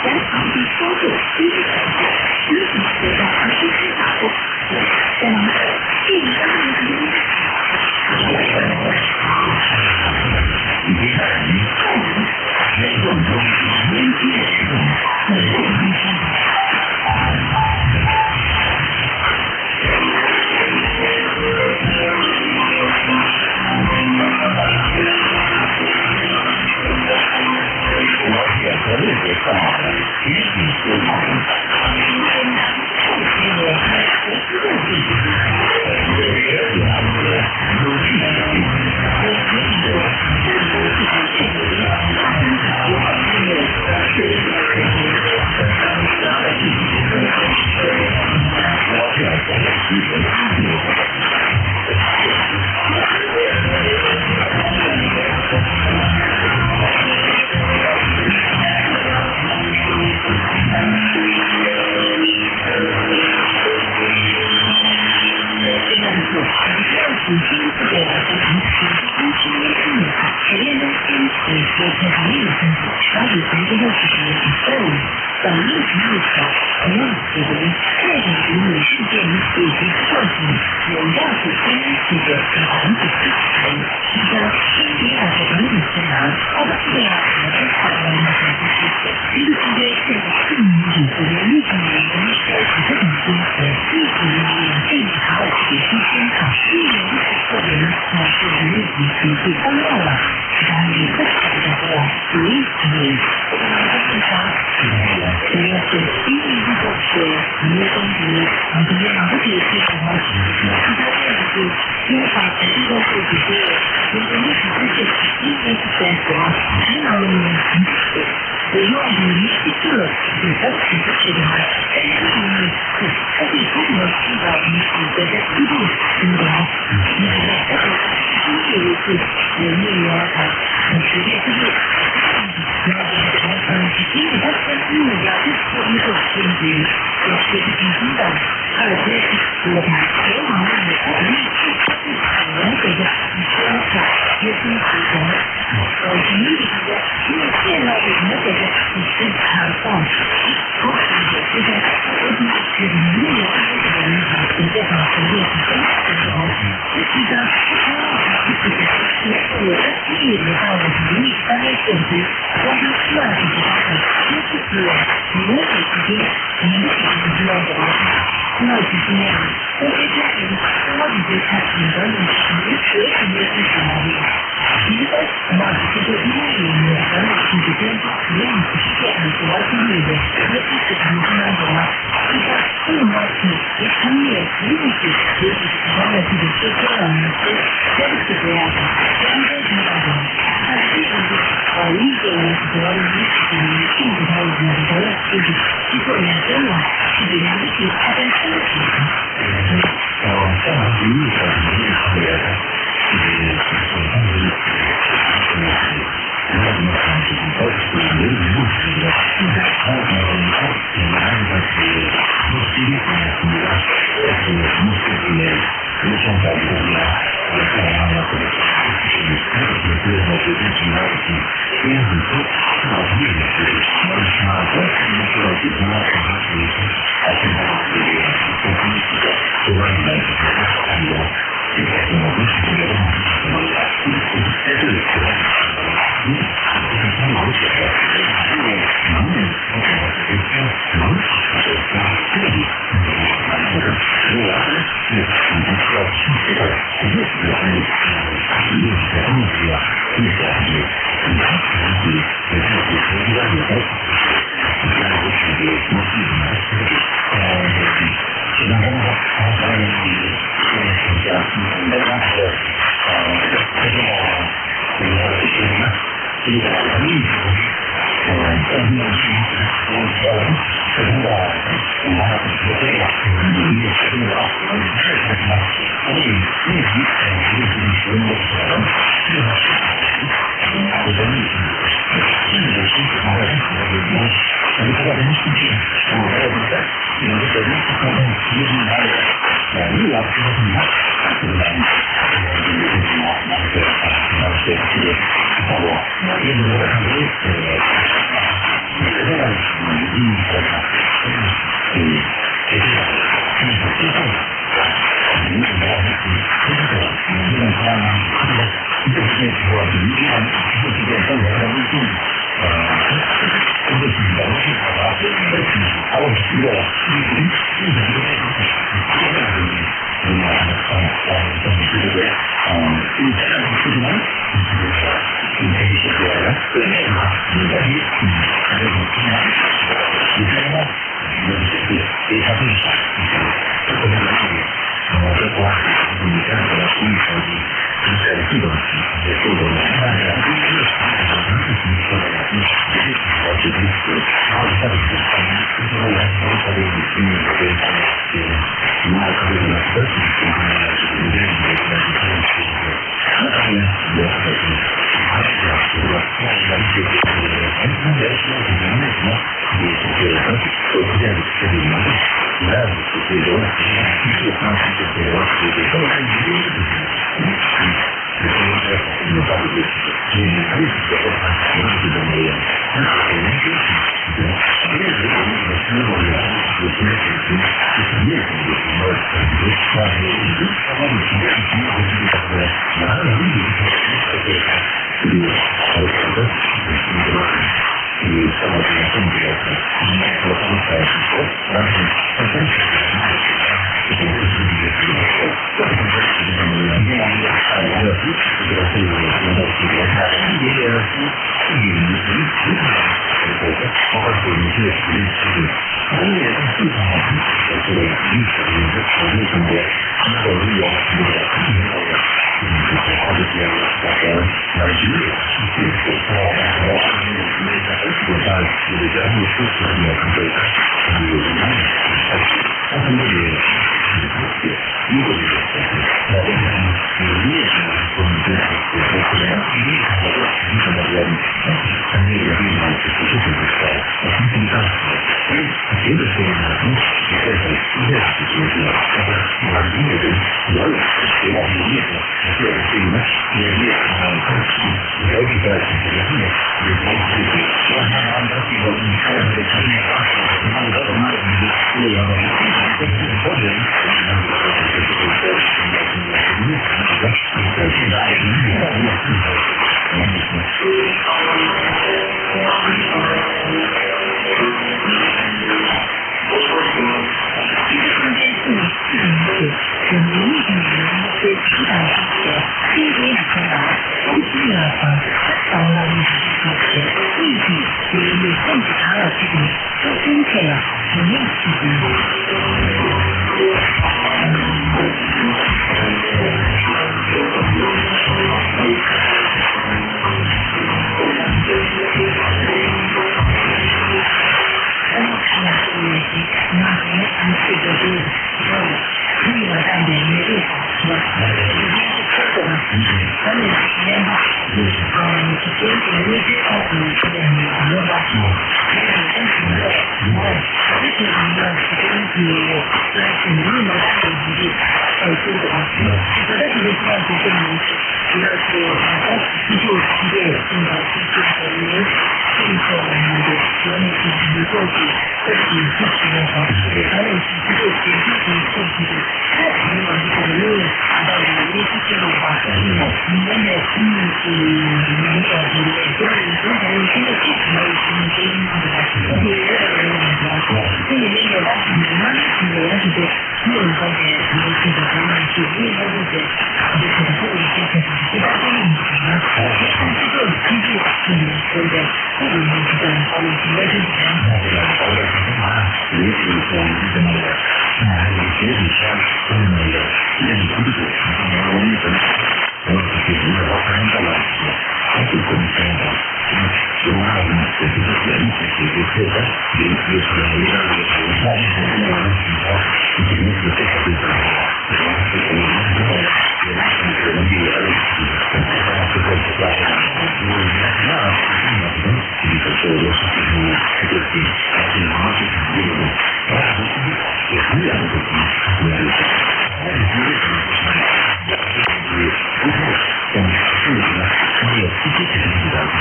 然防止操作机制存在，因此得到而不是打破。在吗？这里当然是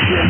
这个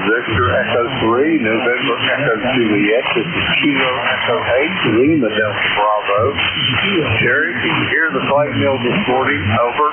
Victor Echo 3, November Echo 2ES, this is Kilo Echo 8, Lima Delta Bravo. Jerry, can you hear the plate mill reporting? Over.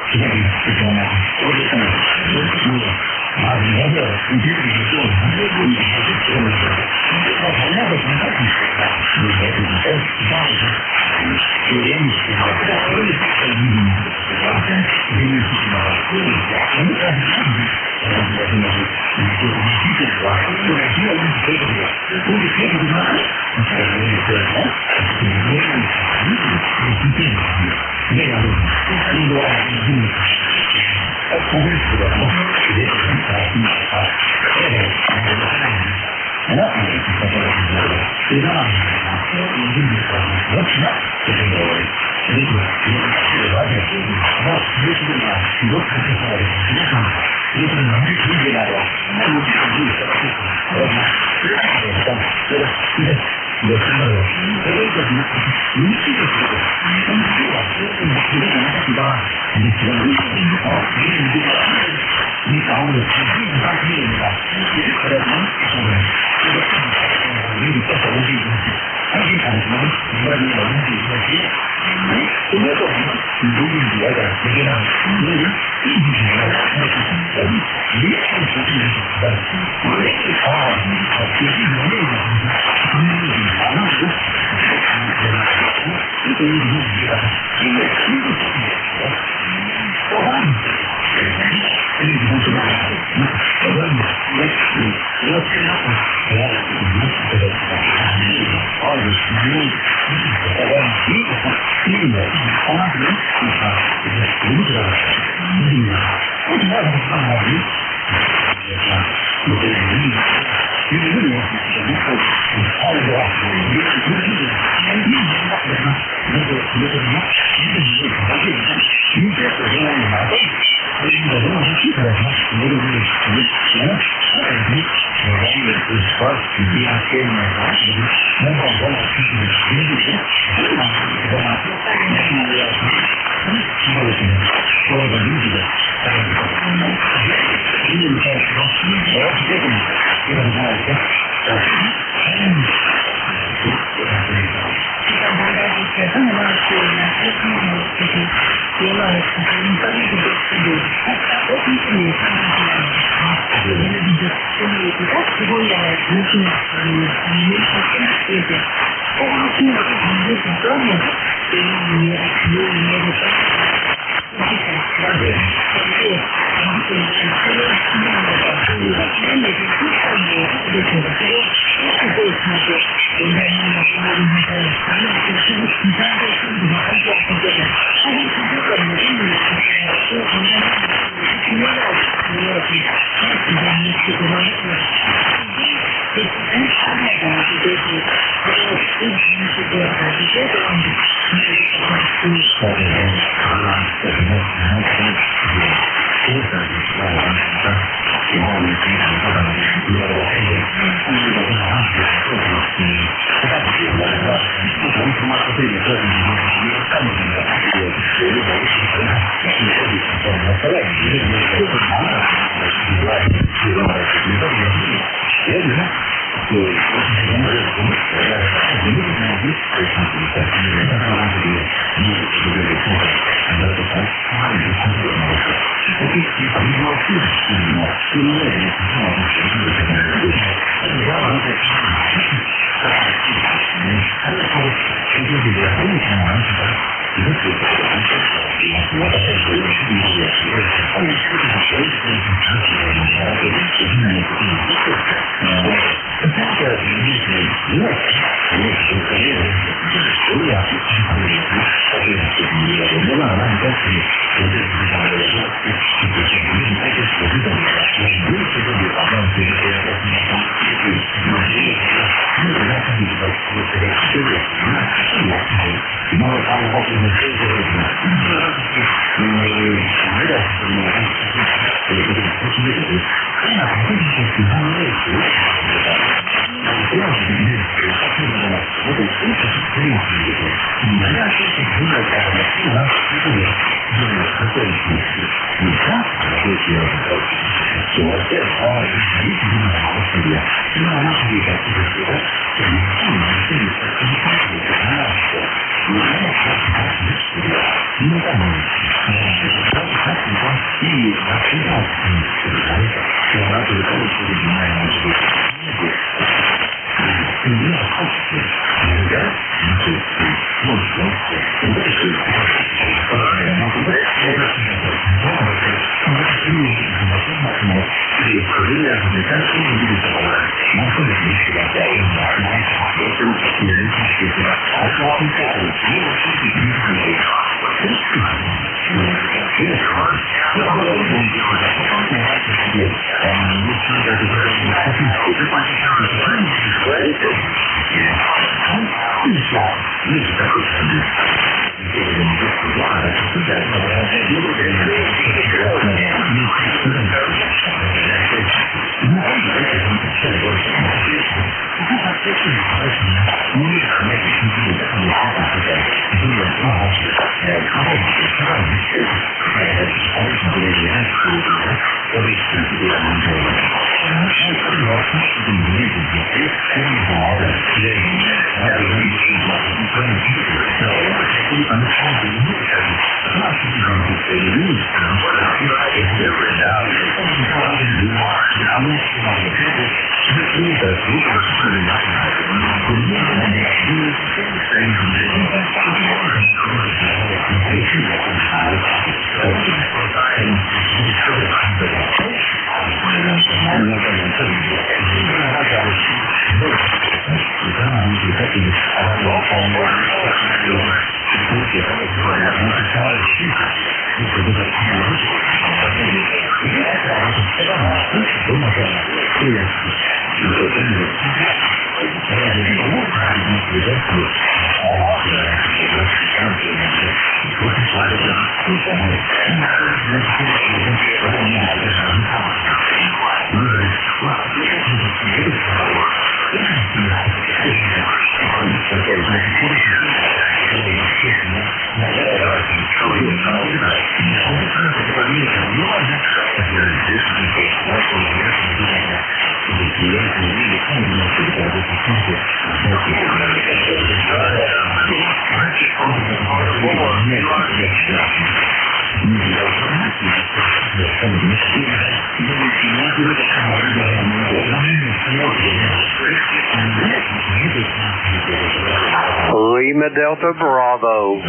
Lima Delta Bravo.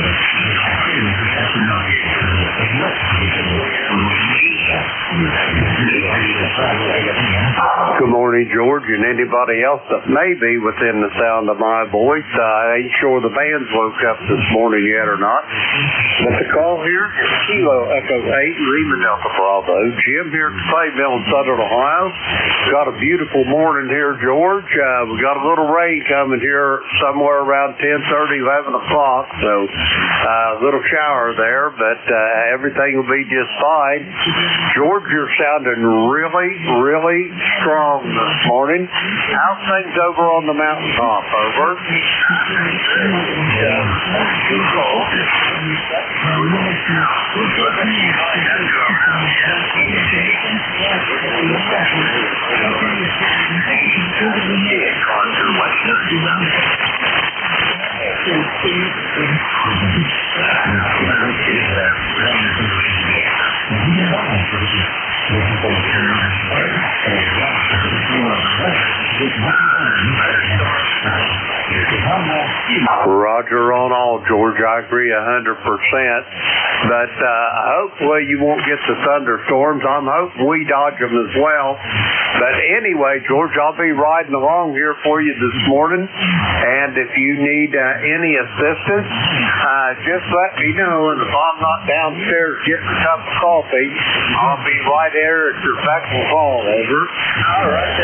Good morning, George, and anybody else that may be within the sound of my voice. I ain't sure the band's woke up this morning yet or not. But the call here is Kilo Echo 8, Lima Delta Bravo. Jim here at the plate mill in Southern Ohio. Got a beautiful morning here, George. We got a little rain coming here somewhere around 10:30, 11 o'clock. So a little shower there, but everything will be just fine. George, you're sounding really, really strong this morning. How's things over on the mountaintop? Over. Roger on all, George. I agree 100%. But hopefully you won't get the thunderstorms. I'm hoping we dodge them as well. But anyway, George, I'll be riding along here for you this morning. And if you need any assistance, just let me know. And if I'm not downstairs getting a cup of coffee, I'll be right there at your beck and call. Over. All right.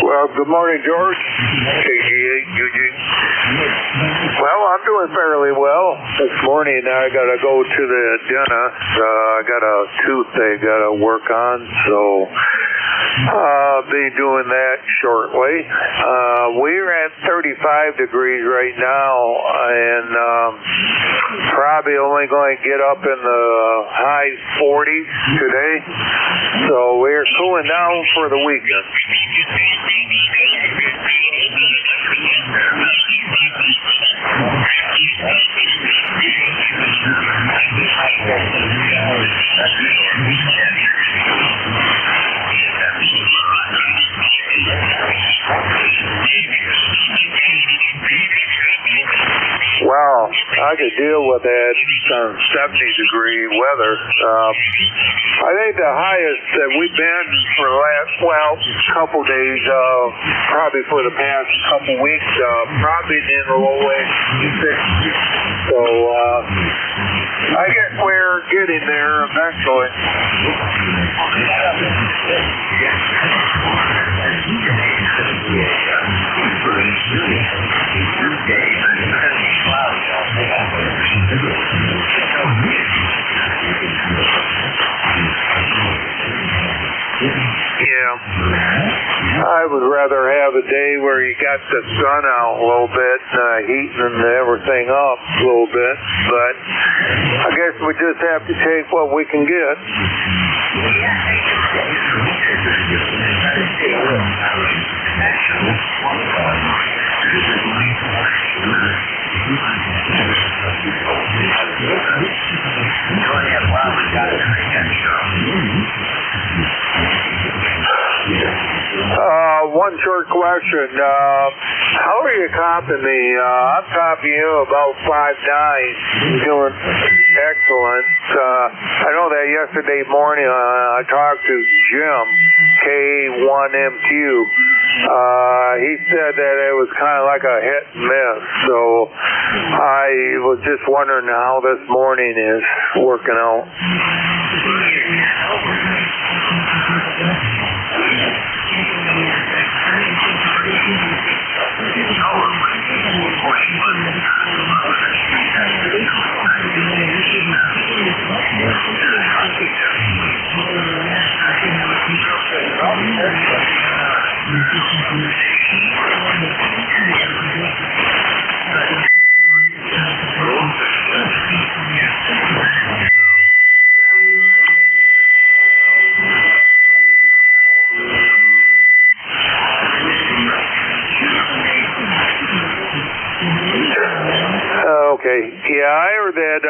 Well, good morning, George. KG8UG. Well, I'm doing fairly well. This morning I got to go to the dentist. I got a tooth they got to work on, so I'll be doing that shortly. We're at 35 degrees right now, and probably only going to get up in the high 40s today. So we're cooling down for the weekend. Well, I could deal with that 70-degree weather. I think the highest that we've been for the last, couple days, probably for the past couple weeks, probably in the low 60s. So, I guess we're getting there eventually. Yeah, I would rather have a day where you got the sun out a little bit, heating everything up a little bit, but I guess we just have to take what we can get. One short question. How are you comping me? I'm comping you about 5'9", doing excellent. I know that yesterday morning I talked to Jim, K1MQ. He said that it was kind of like a hit and miss. So I was just wondering how this morning is working out. Okay. Yeah, I heard that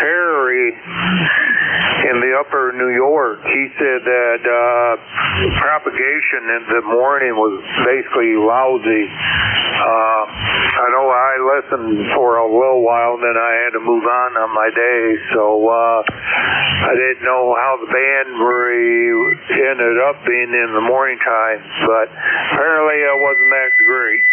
Terry in the upper New York, he said that propagation in the morning was basically lousy. I know I listened for a little while, then I had to move on my day, so I didn't know how the band ended up being in the morning time, but apparently it wasn't that great.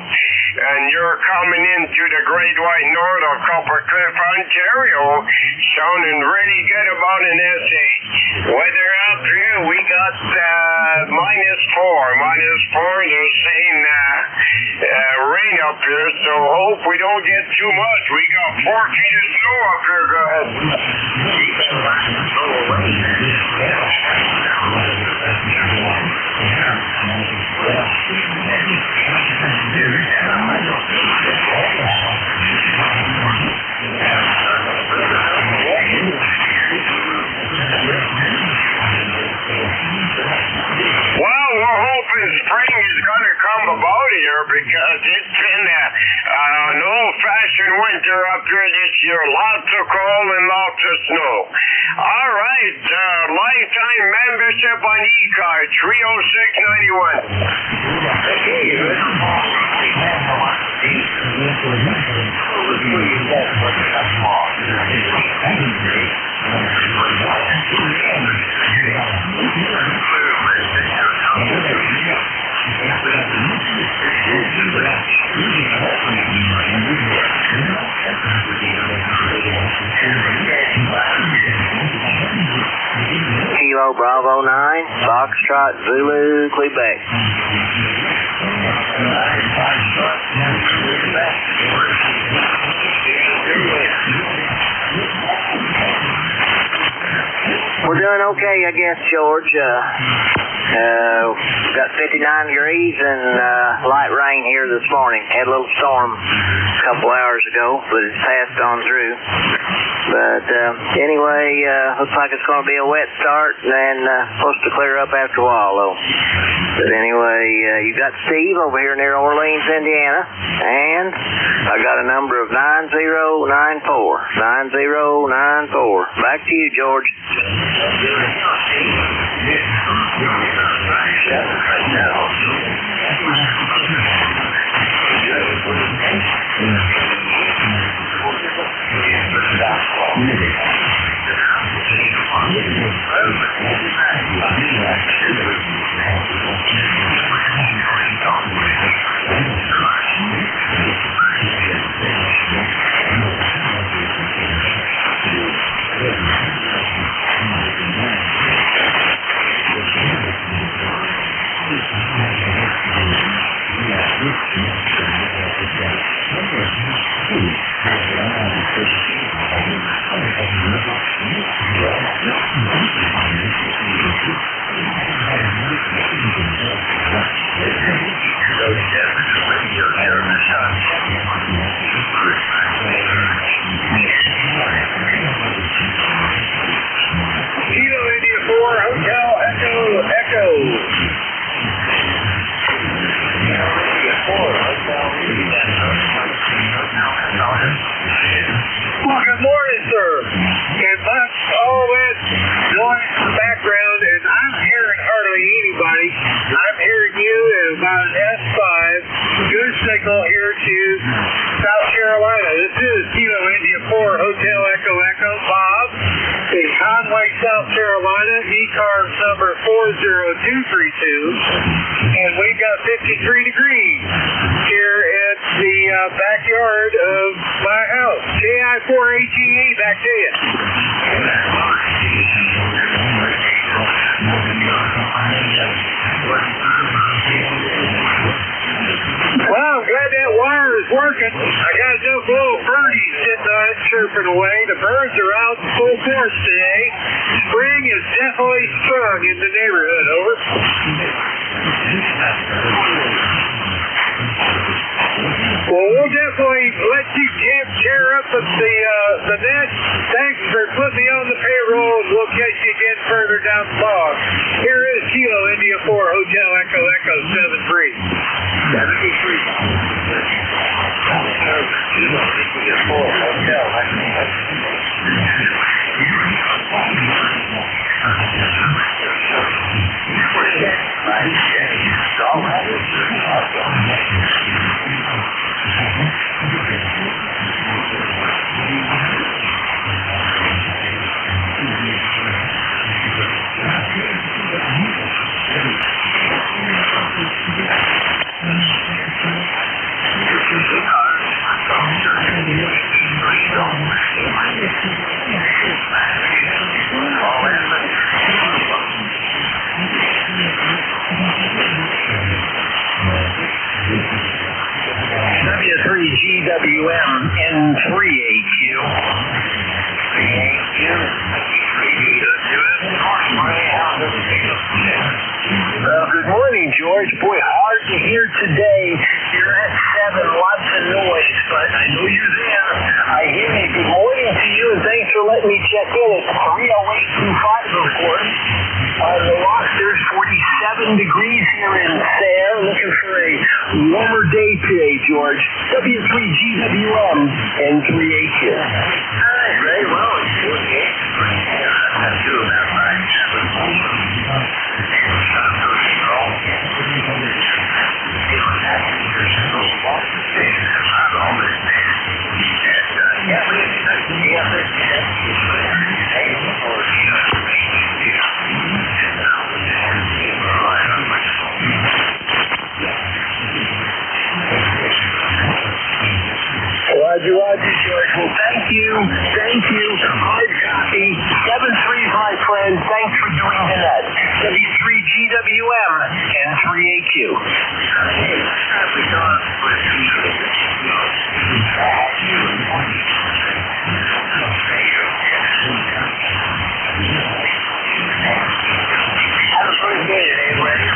and you're coming into the Great White North of Copper Cliff, Ontario, sounding really good about an SH. Weather up here, we got -4. They're saying rain up here, so hope we don't get too much. We got 4 feet of snow up here, go ahead. Well, we're hoping spring is going to come about here because it's been an old-fashioned winter up here this year. Lots of cold and lots of snow. All right, lifetime membership on ECARS, 30691. Kilo Bravo 9, Foxtrot Zulu, Quebec. We're doing okay, I guess, George. Got 59 degrees and light rain here this morning. Had a little storm a couple hours ago, but it's passed on through. But anyway, looks like it's going to be a wet start and then supposed to clear up after a while, though. But anyway, you got Steve over here near Orleans, Indiana, and I got a number of 9094. 9094. Back to you, George. Well, good morning, sir. And that's all that noise in the background, and I'm hearing hardly anybody. I'm hearing you at about an S5 good signal here to South Carolina. This is Kilo India 4 Hotel Echo Echo Bob in Conway, South Carolina, ECARS number 40232, and we've got 53 degrees here at the backyard of my house. JI4HEE, back to you. Well, I'm glad that wire is working. I got enough little birdies sitting on it chirping away. The birds are out in full force today. Spring is definitely sprung in the neighborhood. Over. Well, we'll definitely let you tear up the net. Thanks for putting me on the payroll, and we'll catch you again further down the log. Here is Kilo India 4 Hotel Echo Echo 73. 73. Kilo India 4 Hotel Echo W3GWM N3AQ. Good morning, George. Boy, hard to hear today. You're at 7, lots of noise, but I know you're there. I hear you. Good morning to you, and thanks for letting me check in. It's 30825, of course. The lock, there's 47 degrees here in Sayre. Looking for a warmer day today, George. W3GWM N3AQ. All right, Ray. Well, it's 48. That's true about 5-7. Roger, George. Well, thank you. Hard copy. 7-3, my friend. Thanks for doing that. W3GWM and 3AQ. Have a great day today, Ray.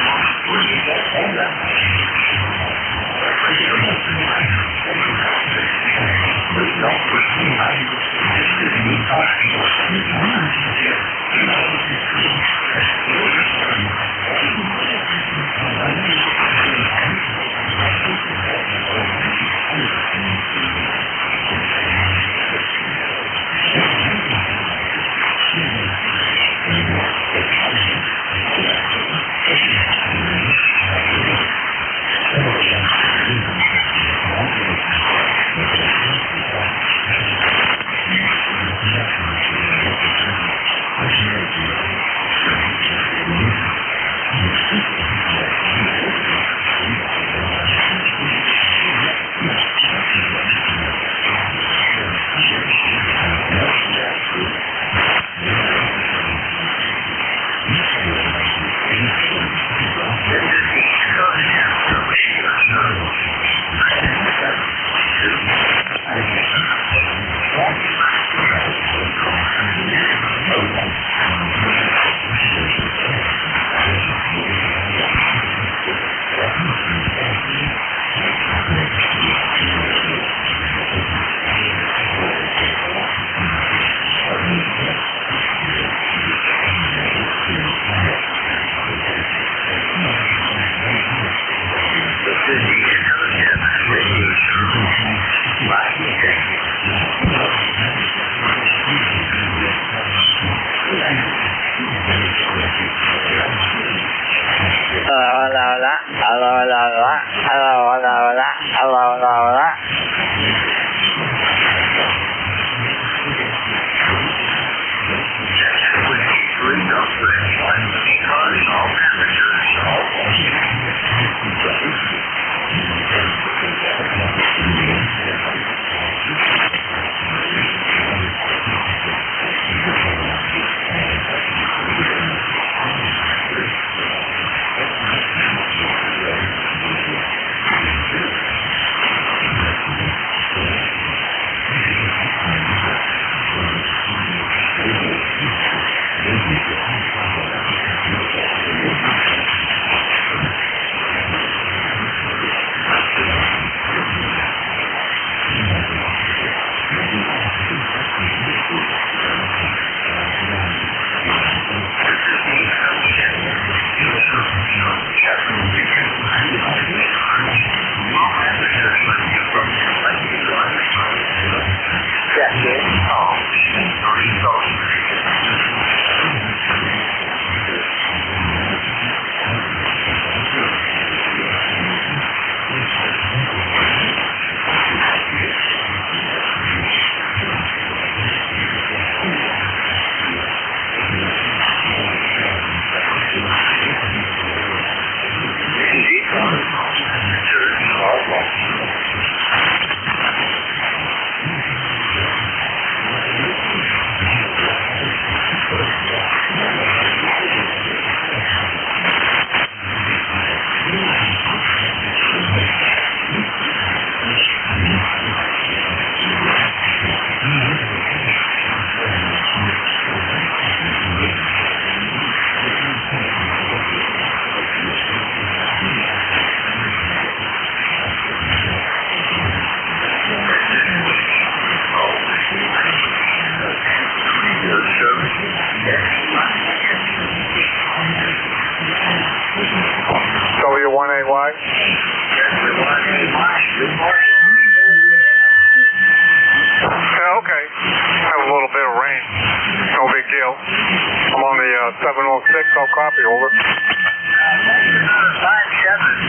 I'm on the 706. I'll copy, over. 5756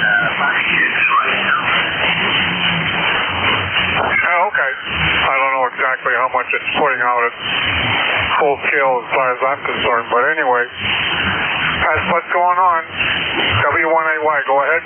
right now. Oh, okay. I don't know exactly how much it's putting out at full scale as far as I'm concerned, but anyway, that's what's going on. W1AY, go ahead.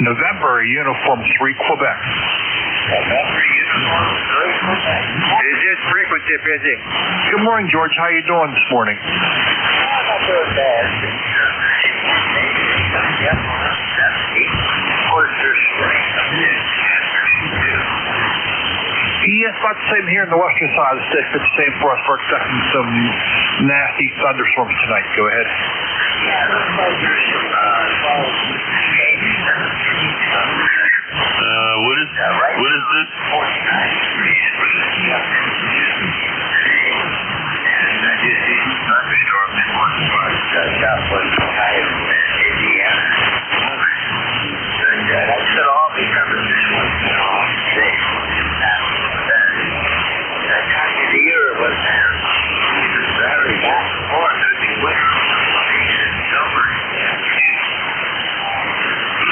November, Uniform 3, Quebec. Is this frequency busy? Good morning, George. How you doing this morning? Not so bad. Of course, there's spring. Yes, about the same here in the western side of the state. It's the same for us. We're expecting some nasty thunderstorms tonight. Go ahead. What is this? 49 degrees. And I just see some thunderstorms in one part of southwest Ohio and Indiana. But that should all be covered this one. That time of the year was very back and forth. It would be winter, summer.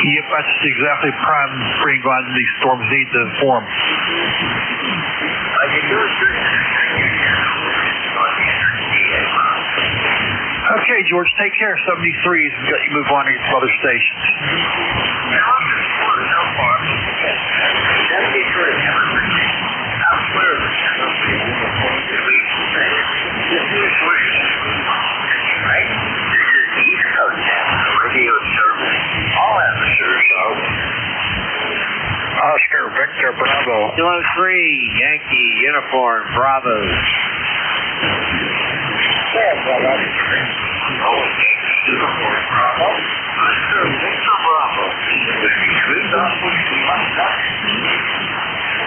Yep, that's exactly prime spring on these storms need to form. Okay, George, take care. 73s. We've got you move on to some other stations. Oscar Victor Bravo. Kilo 3, Yankee Uniform, Bravo.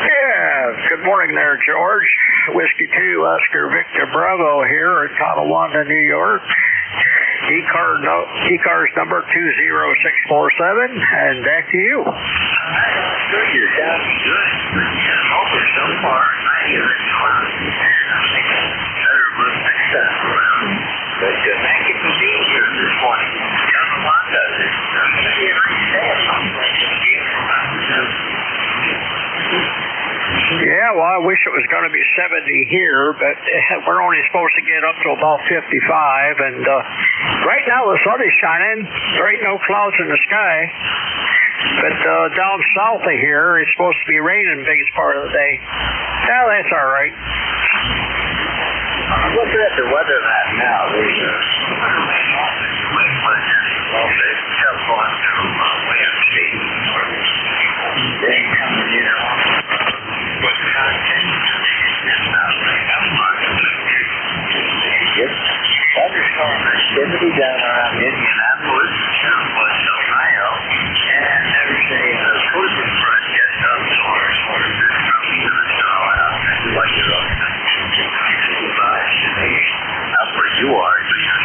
Yeah, good morning there, George. Whiskey 2, Oscar Victor Bravo here at Tonawanda, New York. ECARS number 20647, and back to you. You're sounding good. Hoping so far. I hear it around. But thank you for being here this morning. Tonawanda is very sad. Yeah, well, I wish it was going to be 70 here, but we're only supposed to get up to about 55, and right now the sun is shining. There ain't no clouds in the sky. But down south of here, it's supposed to be raining the biggest part of the day. Yeah, that's all right. I'm looking at the weather map now. There's a thunderstorms activity down around Indianapolis, Southwest Ohio, and there's a closing front just up north. This comes to the snow out. Like you're up to 65. Up where you are, but you're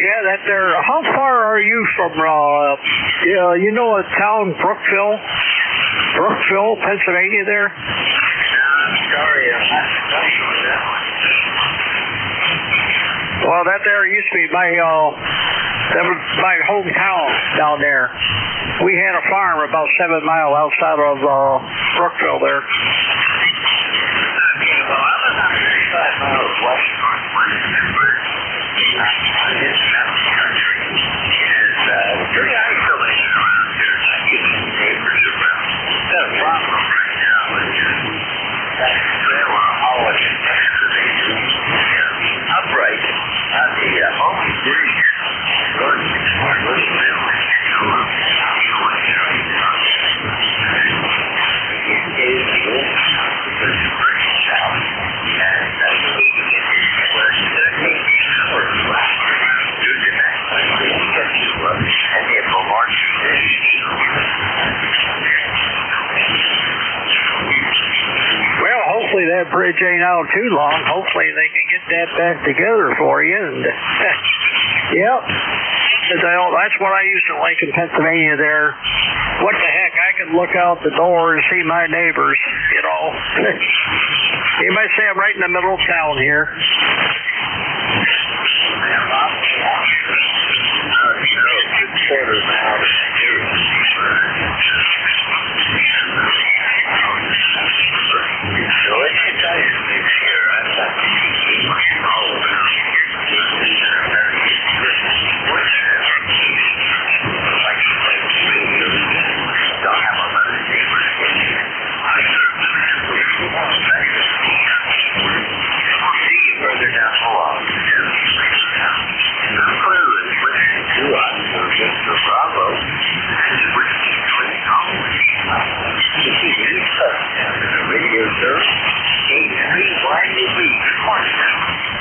Yeah, that there. How far are you from, you know a town, Brookville, Pennsylvania there? I'm sorry, I'm not familiar with that one. Well, that there used to be my hometown down there. We had a farm about 7 miles outside of Brookville there. Okay, well, I was on 35 miles west of Pittsburgh. On this mountain country. And very isolated around here. Not getting any neighbors around. Got a problem right now with that trail on a holiday. Upright. The only thing going to a little bit Well, hopefully that bridge ain't out too long. Hopefully they can get that back together for you. And yep, that's what I used to like in Pennsylvania there. What the heck, I could look out the door and see my neighbors, you know. You might say I'm right in the middle of town here.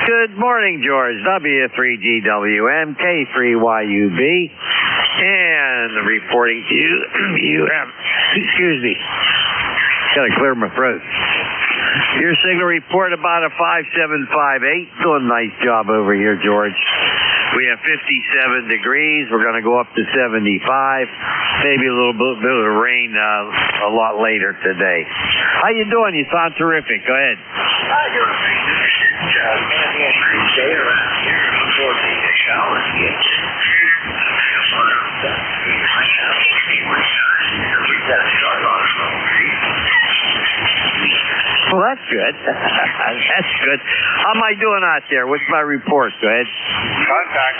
Good morning, George. W3GWM, K3YUB, and reporting to you, excuse me, gotta clear my throat. Your signal report about a 5758. Doing a nice job over here, George. We have 57 degrees. We're going to go up to 75. Maybe a little bit of rain a lot later today. How you doing? You sound terrific. Go ahead. It's going to be a pretty day around here before the showers get we've got to start on it. Well, that's good. That's good. How am I doing out there? What's my report? Go ahead. Contact.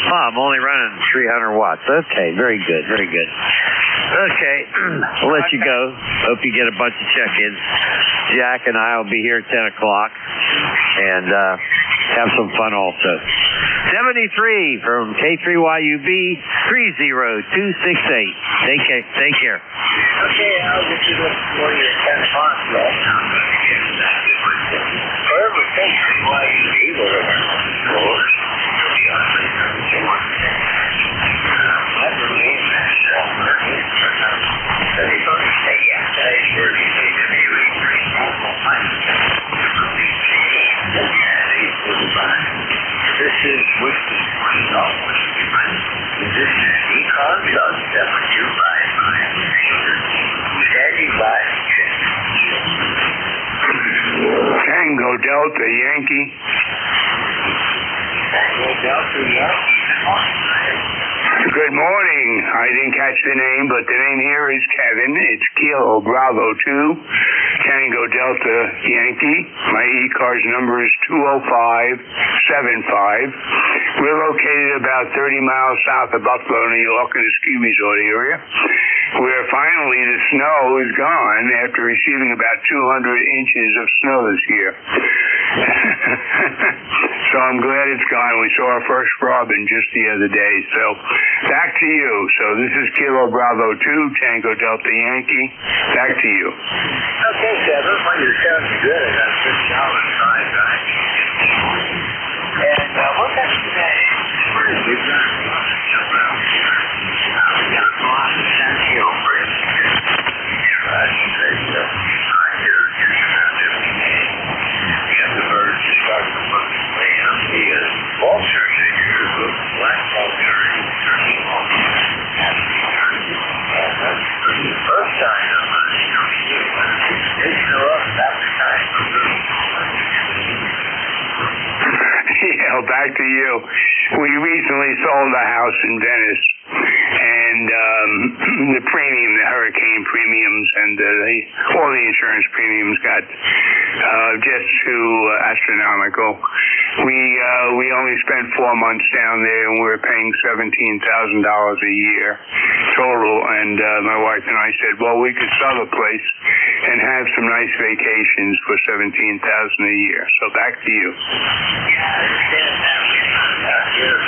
Oh, I'm only running 300 watts. Okay, very good, very good. Okay, I'll let you go. Hope you get a bunch of check-ins. Jack and I will be here at 10 o'clock and have some fun also. 73 from K3YUB 30268. Take care. Okay, I'll get you this for you at 10 o'clock. Wherever K3YUB will This is Whiskey 20 Northwest. This is ECARS on 7255. Standing by. Tango Delta Yankee. Tango Delta Yankee. Good morning. I didn't catch the name, but the name here is Kevin. It's Kilo Bravo 2, Tango Delta Yankee. My ECARS number is 20575. We're located about 30 miles south of Buffalo, New York, in the ski resort area, where finally the snow is gone after receiving about 200 inches of snow this year. So I'm glad it's gone. We saw our first robin just the other day. So back to you. So this is Kilo Bravo 2, Tango Delta Yankee. Back to you. Okay, Kevin. Well, you're sounding good. I got $6 trying, right? And what got you today? We've got a lot of stuff around here. We got a lot of San Diego bridge. The birds start to look and the vultures in here, the black vulture and turkey vulture, have to be turned. That's the first sign of they show up after time for good. Yeah, back to you. We recently sold a house in Venice, and the premium, the hurricane premiums, and all the insurance premiums got just too astronomical. We only spent 4 months down there, and we were paying $17,000 a year total. And my wife and I said, well, we could sell the place and have some nice vacations for $17,000 a year. So back to you. Yeah, I understand that. Here.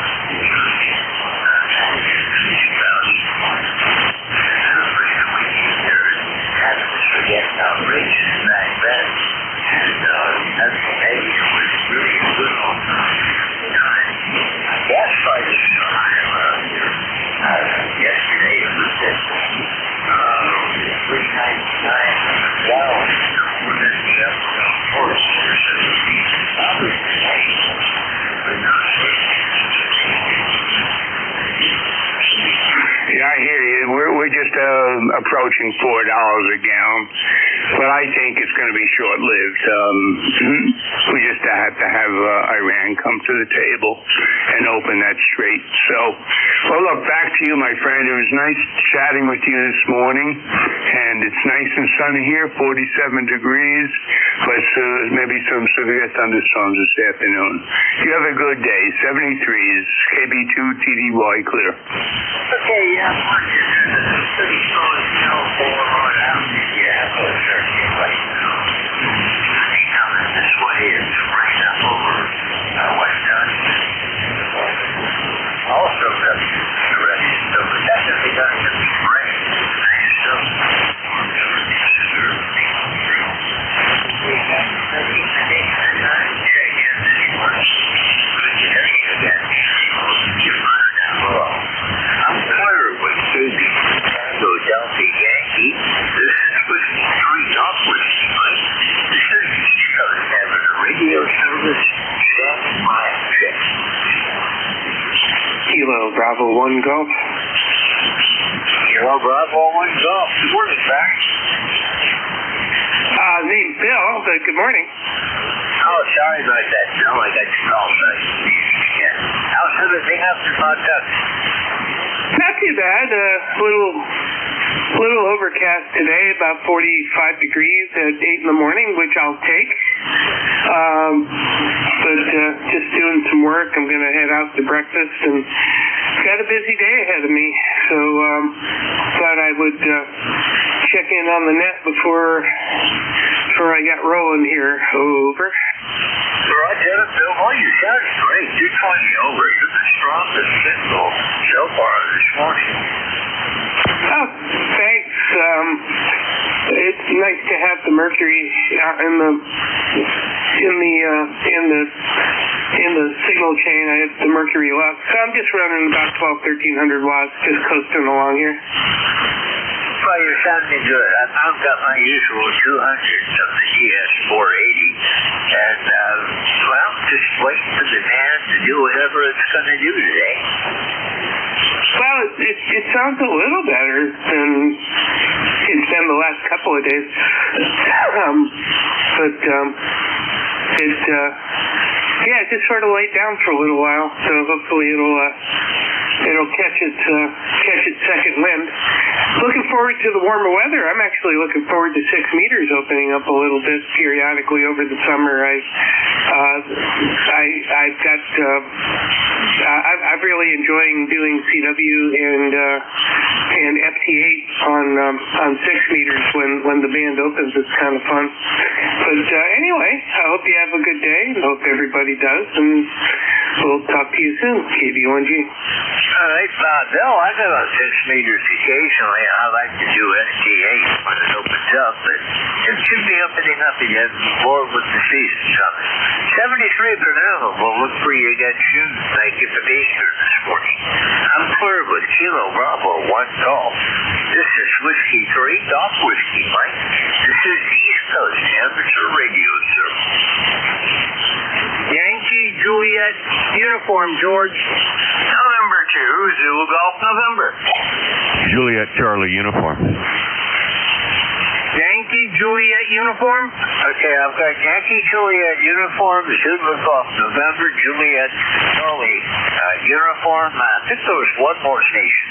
Outrageous back then, and that's maybe it was really a good alternative time. Gas prices are high around here. Yesterday it was at $3.99 a gallon. We're going to be up to $4. But not Yeah, I hear you. We're just approaching $4 a gallon, but I think it's going to be short-lived. We just have to have Iran come to the table and open that strait. So, well, look, back to you, my friend. It was nice chatting with you this morning, and it's nice and sunny here, 47 degrees, but maybe some severe thunderstorms this afternoon. You have a good day. 73 is KB2 TDY clear. Okay, yeah, it's pretty strong snow all around. Yeah, but certainly right now. I think coming this way, it's right up over West Johnson. Also got the rest, so we're definitely going to be rain. So, we got 13 days at a time. Yeah, again, anymore. Good to hear you again. You're further down below. I'm clear with Susie. So Delta Yankee, this is with three upwards, right? This is having a radio service standing by a ship. Kilo Bravo 1 Golf. Kilo Bravo 1 Golf. Good morning, sir. Name Bill, but good morning. Oh, sorry about that, Bill. I got your call, sorry. Yeah. How's everything up in Pawtucket? Not too bad. Little overcast today, about 45 degrees at 8 in the morning, which I'll take. But just doing some work. I'm going to head out to breakfast, and got a busy day ahead of me. So thought I would check in on the net before I got rolling here. Over. Roger, Bill. Well, you sound great. 220 over. You're the strongest signal so far this morning. Oh, thanks. It's nice to have the mercury in the signal chain. I have the mercury left, so I'm just running about 1,1300 watts, just coasting along here. Well, you're sounding good. I've got my usual 200 of the GS480, and well, just waiting for the man to do whatever it's going to do today. Well, it sounds a little better than it's been the last couple of days. It just sort of laid down for a little while, so hopefully it'll catch its second wind. Looking forward to the warmer weather. I'm actually looking forward to 6 meters opening up a little bit periodically over the summer. I'm really enjoying doing CW and FT8 on 6 meters when the band opens. It's kind of fun. But anyway, I hope you have a good day. I hope everybody does, and we'll talk to you soon. KB1G. All right, Bill, I got about 6 meters occasionally. I like to do NJ8 when it opens up, but it should be opening up again more with the season coming. 73 for now. We'll look for you again soon. Thank you for being here this morning. I'm clear with Kilo Bravo 1 call. This is Whiskey 3, Golf Whiskey Mike. This is the East Coast Amateur Radio Service. Yankee Juliet uniform, George. November 2, Zulu Golf November. Juliet Charlie uniform. Yankee Juliet uniform. Okay, I've got Yankee Juliet uniform, Zulu Golf November, Juliet Charlie uniform. I think there was one more station.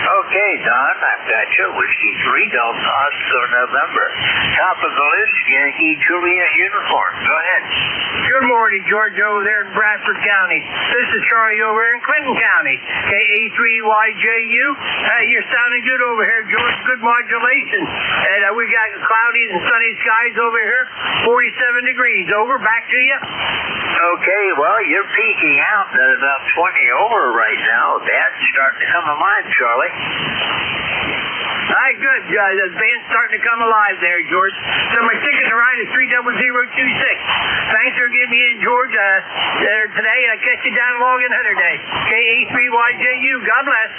Okay, Don, I've got you. Whiskey 3, Delta Oscar November. Top of the list, Yankee Juliet uniform. Go ahead. Good morning, George, over there in Bradford County. This is Charlie over here in Clinton County. KA3YJU. You're sounding good over here, George. Good modulation. And we got cloudy and sunny skies over here. 47 degrees. Over. Back to you. Okay, well, you're peaking out at about 20 over right now. That's starting to come alive, Charlie. All right, good. The band's starting to come alive there, George. So my ticket to ride is 30026. Thanks for giving me in, George, there today. I'll catch you down Logan Hunter Day. KA3YJU. God bless.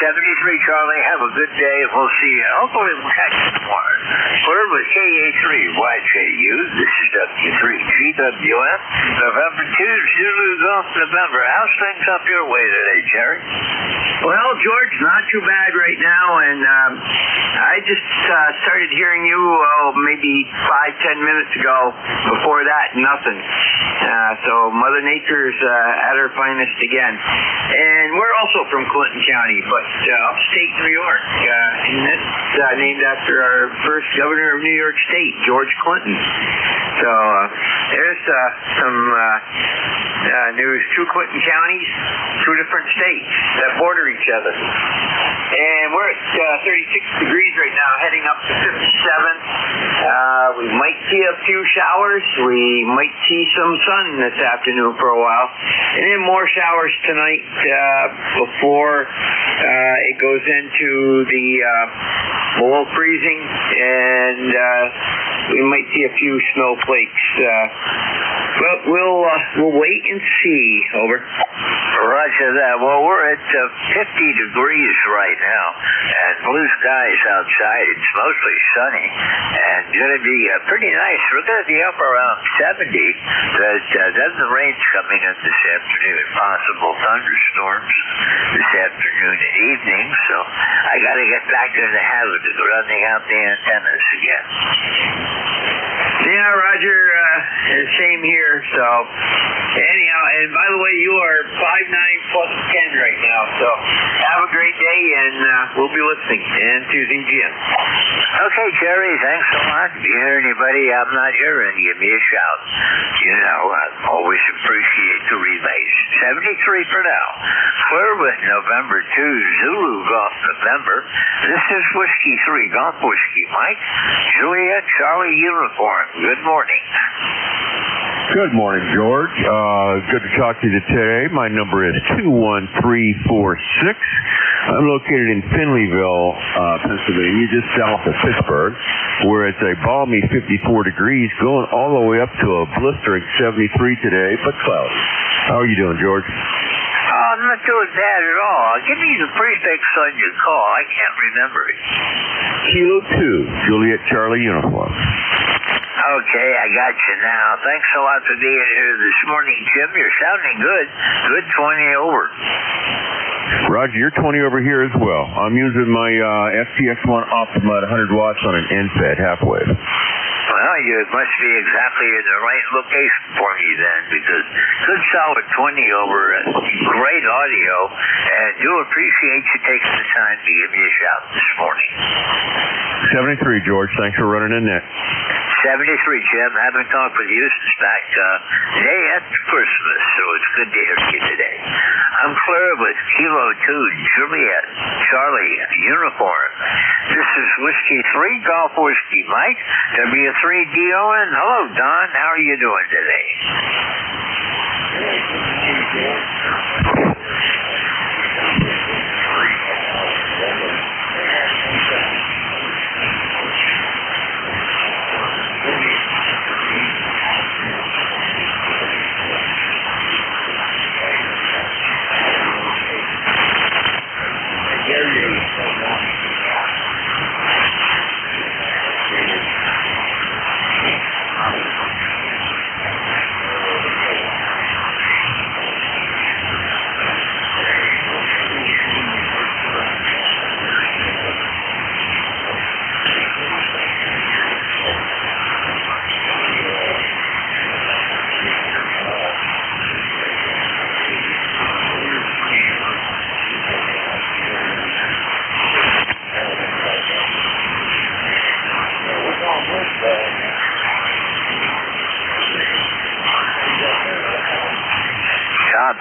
73, Charlie. Have a good day. We'll see you. Hopefully we'll catch you tomorrow. We're with KA3YJU. This is W3GWF. November 2, Zulu Golf November. How's things up your way today, Jerry? Well, George, not too bad right now, and I just started hearing you maybe 5-10 minutes ago. Before that, nothing. So Mother Nature's at her finest again. And we're also from Clinton County, but upstate New York. And it's named after our first governor of New York State, George Clinton. So there's some news. 2 Clinton counties, 2 different states that border each other. And we're at 36 degrees right now, heading up to 57. We might see a few showers. We might see some sun this afternoon for a while. And then more showers tonight before it goes into the below freezing. And we might see a few snowflakes. But we'll wait and see. Over. Roger that. Well, we're at 50 degrees right now, and blue skies outside. It's mostly sunny, and going to be pretty nice. We're going to be up around 70, but then the rain's coming in this afternoon. Possible thunderstorms this afternoon and evening, so I got to get back in the habit of running out the antennas again. Yeah, Roger, same here. So, anyhow, and by the way, you are 5'9 plus 10 right now. So, have a great day, and we'll be listening and to ZGM. Okay, Jerry, thanks a lot. If you hear anybody I'm not hearing, give me a shout. You know, I always appreciate the relays. 73 for now. Clear with November 2, Zulu Golf November. This is Whiskey 3, Golf Whiskey Mike. Juliet Charlie uniform. Good morning. Good morning, George. Good to talk to you today. My number is 21346. I'm located in Finleyville, Pennsylvania, just south of Pittsburgh, where it's a balmy 54 degrees, going all the way up to a blistering 73 today, but cloudy. How are you doing, George? I'm not doing bad at all. Give me the prefix on your call. I can't remember it. Kilo 2, Juliet Charlie uniform. Okay, I got you now. Thanks a lot for being here this morning, Jim. You're sounding good. Good 20 over. Roger, you're 20 over here as well. I'm using my FTX1 Optima at 100 watts on an NFED half-wave. Well, you must be exactly in the right location for me then, because good solid 20 over, great audio, and do appreciate you taking the time to give me a shout this morning. 73, George. Thanks for running in that. 73, Jim. Haven't talked with you since back day after Christmas, so it's good to hear you today. I'm clear with Kilo 2, Juliet, Charlie, Uniform. This is Whiskey 3, Golf Whiskey Mike, W3DON. Hello, Don. How are you doing today?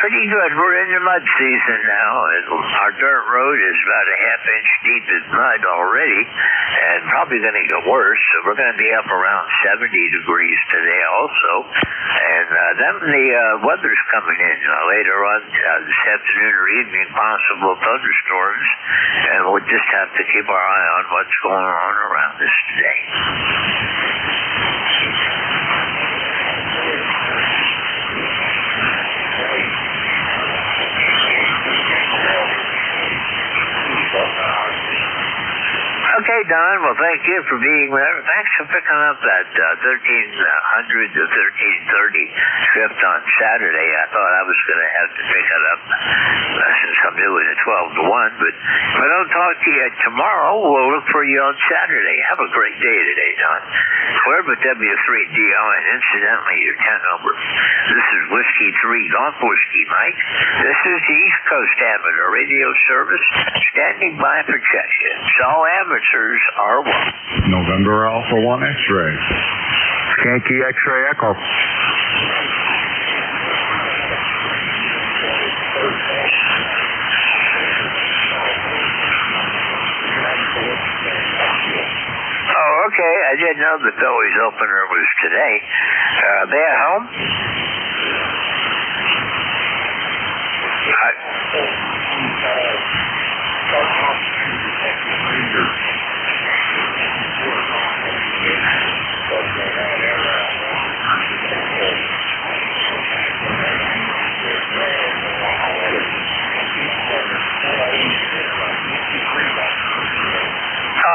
Pretty good. We're in the mud season now, and our dirt road is about a half-inch deep in mud already, and probably going to get worse. So we're going to be up around 70 degrees today also, and then the weather's coming in later on this afternoon or evening, possible thunderstorms, and we'll just have to keep our eye on what's going on around us today. Okay, Don. Well, thank you for being there. Thanks for picking up that 1300 to 1330 shift on Saturday. I thought I was going to have to pick it up since I'm doing a 12 to 1. But if I don't talk to you tomorrow, we'll look for you on Saturday. Have a great day today, Don. Clear with W3DO, and incidentally, your 10 number. This is Whiskey 3, Golf Whiskey Mike. This is the East Coast Amateur Radio Service, standing by for check-in. So amateurs are welcome. November Alpha 1 X-ray. Yankee X-ray Echo. Oh, okay. I didn't know the Phillies opener was today. Are they at home?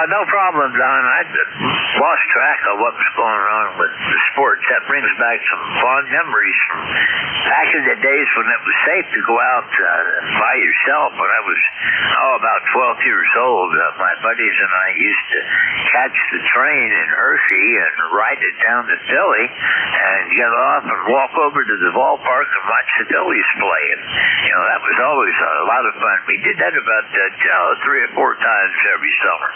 No problem, Don. I lost track of what was going on with the sports. That brings back some fond memories from back in the days when it was safe to go out by yourself. When I was, about 12 years old, my buddies and I used to catch the train in Hershey and ride it down to Philly and get off and walk over to the ballpark and watch the Phillies play. And, that was always a lot of fun. We did that about 3 or 4 times every summer.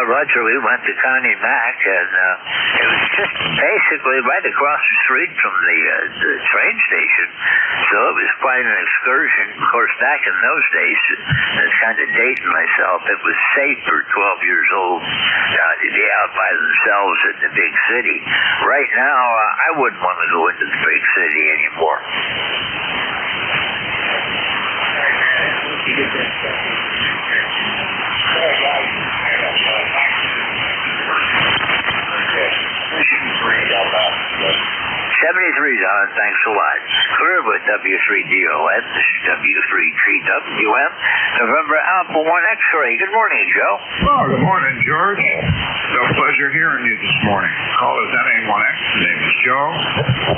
Roger, we went to Connie Mack, and it was just basically right across the street from the train station, so it was quite an excursion. Of course, back in those days, that's kind of dating myself, it was safe for 12 years old to be out by themselves in the big city. Right now, I wouldn't want to go into the big city anymore. Don, thanks a lot. Clear with W3DON. This is W3GWM. November Alpha 1 X-ray. Good morning, Joe. Oh, good morning, George. No pleasure hearing you this morning. Call us NA1X. My name is Joe.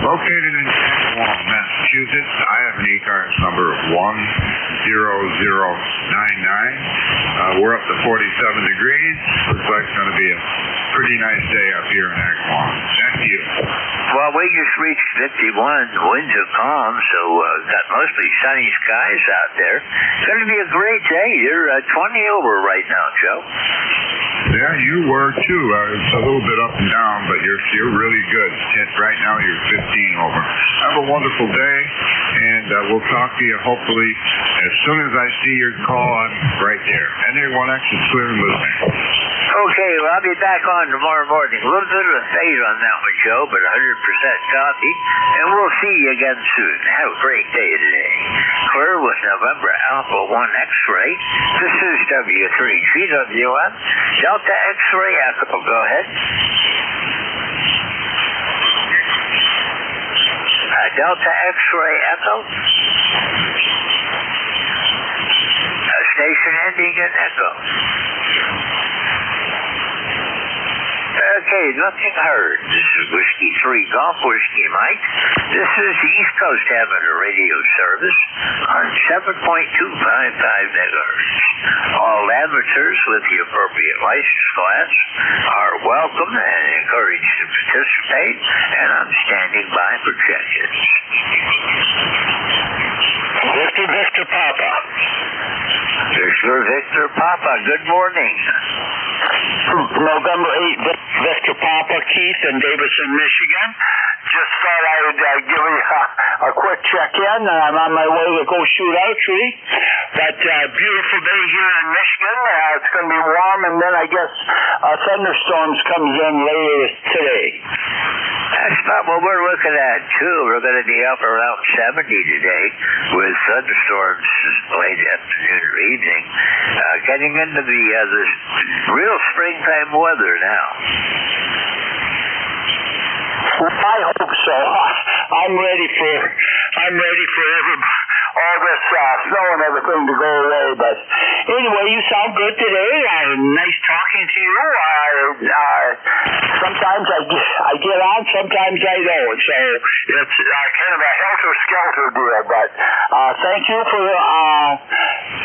Located in Canton, Massachusetts. I have an ECARS number of 1 We're up to 47 degrees. Looks like it's going to be a pretty nice day up here in Agawam. Thank you. Well, we just reached 51. The winds are calm, so got mostly sunny skies out there. It's going to be a great day. You're 20 over right now, Joe. Yeah, you were too. It's a little bit up and down, but you're really good. Right now you're 15 over. Have a wonderful day, and we'll talk to you hopefully as soon as I see your call. I'm right there. NJ1X is clear and listening. Okay, well, I'll be back on tomorrow morning. A little bit of a fade on that one, Joe, but 100% copy. And we'll see you again soon. Have a great day today. Clear with November Alpha 1 X-ray. This is W3GWM. Delta X-ray Echo. Go ahead. Delta X-ray Echo. Station ending in Echo. Okay, nothing heard. This is Whiskey 3 Golf Whiskey Mike. This is the East Coast Amateur Radio Service on 7.255 megahertz. All amateurs with the appropriate license class are welcome and encouraged to participate, and I'm standing by for check-ins. Victor Papa. Victor Papa, good morning. November 8th, Victor Papa, Keith in Davison, Michigan. Just thought I would give you a quick check-in. I'm on my way to go shoot archery. But beautiful day here in Michigan. It's going to be warm, and then I guess thunderstorms comes in later today. That's about what we're looking at, too. We're going to be up around 70 today with thunderstorms late afternoon or evening. Getting into the real springtime weather now. Well, I hope so. I'm ready for all this snow and everything to go away. But anyway, you sound good today. Nice talking to you. Sometimes I get on, sometimes I don't. So it's kind of a helter-skelter deal. But thank you for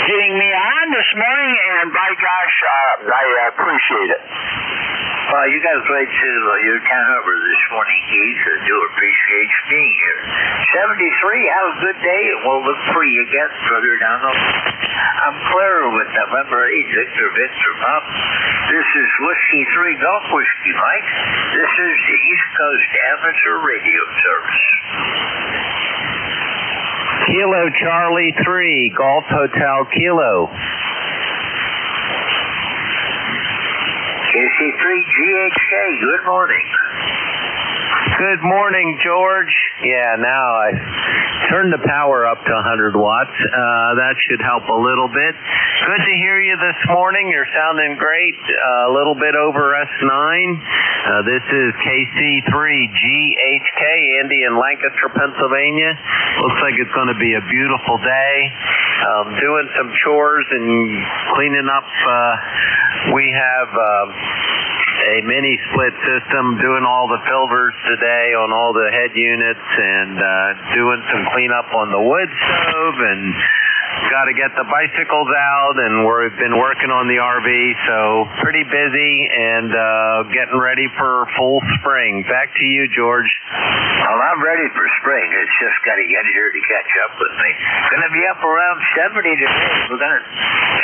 getting me on this morning, and by gosh, I appreciate it. Well, you got a great your town over this morning, Keith. I do appreciate you being here. 73, have a good day, and we'll look for you again further down the line. I'm clear with November 8th, Victor Pop. This is Whiskey 3 Golf Whiskey Mike. This is the East Coast Amateur Radio Service. Kilo Charlie 3, Golf Hotel Kilo. KC3GHK, good morning. Good morning, George. Yeah, now I turned the power up to 100 watts. That should help a little bit. Good to hear you this morning. You're sounding great. A little bit over S9. This is KC3GHK, Andy in Lancaster, Pennsylvania. Looks like it's going to be a beautiful day. Doing some chores and cleaning up. We have a mini split system, doing all the filters today on all the head units, and doing some cleanup on the wood stove, and got to get the bicycles out, and we've been working on the RV, so pretty busy and getting ready for full spring. Back to you, George. Well, I'm ready for spring. It's just got to get here to catch up with me. Going to be up around 70 today. We're going to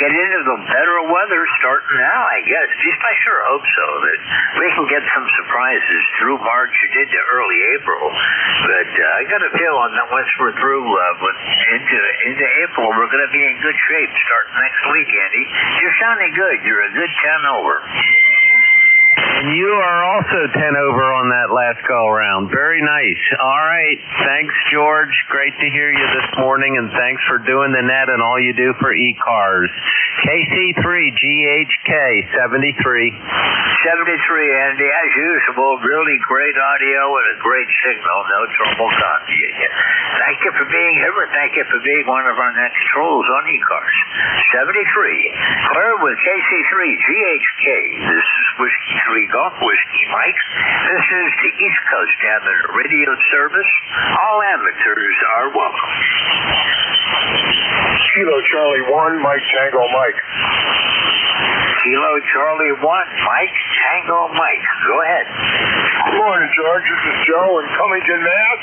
get into the better weather starting now, I guess. At least I sure hope so, that we can get some surprises through March and into early April. But I got a feeling that once we're through into April, we're going to be in good shape starting next week, Andy. You're sounding good. You're a good 10 over. And you are also 10 over on that last go-around. Very nice. All right. Thanks, George. Great to hear you this morning, and thanks for doing the net and all you do for ECARS. KC3GHK 73. 73, Andy. As usual, really great audio and a great signal. No trouble copying it. Thank you for being here, and thank you for being one of our next trolls on ECARS. 73. Clear with KC3GHK. This is Whiskey 3 Golf Whiskey Mike. This is the East Coast Amateur Radio Service. All amateurs are welcome. Kilo Charlie 1, Mike Tango Mike. Kilo Charlie 1, Mike Tango Mike. Go ahead. Good morning, George. This is Joe in Cummington, Mass,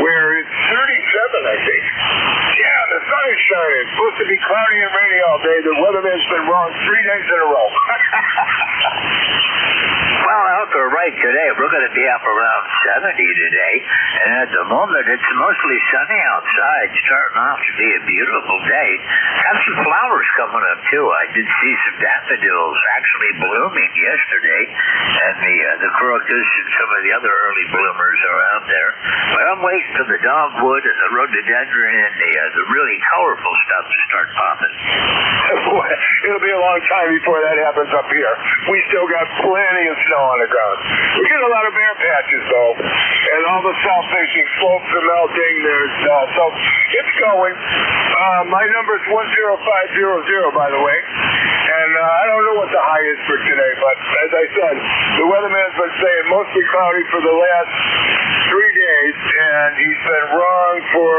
where it's 37, I think. Yeah, the sun is shining. It's supposed to be cloudy and rainy all day. The weatherman's been wrong 3 days in a row. Well, out there right today, we're going to be up around 70 today, and at the moment it's mostly sunny outside, starting off to be a beautiful day. Have some flowers coming up too. I did see some daffodils actually blooming yesterday, and the crocus and some of the other early bloomers are out there. But I'm waiting for the dogwood and the rhododendron and the really colorful stuff to start popping. Boy, it'll be a long time before that happens up here. We still got plenty of snow on the ground. We get a lot of bare patches though, and all the south-facing slopes are melting. So it's going. My number is 10500, by the way, and I don't know what the high is for today, but as I said, the weatherman's been saying mostly cloudy for the last 3 days, and he's been wrong for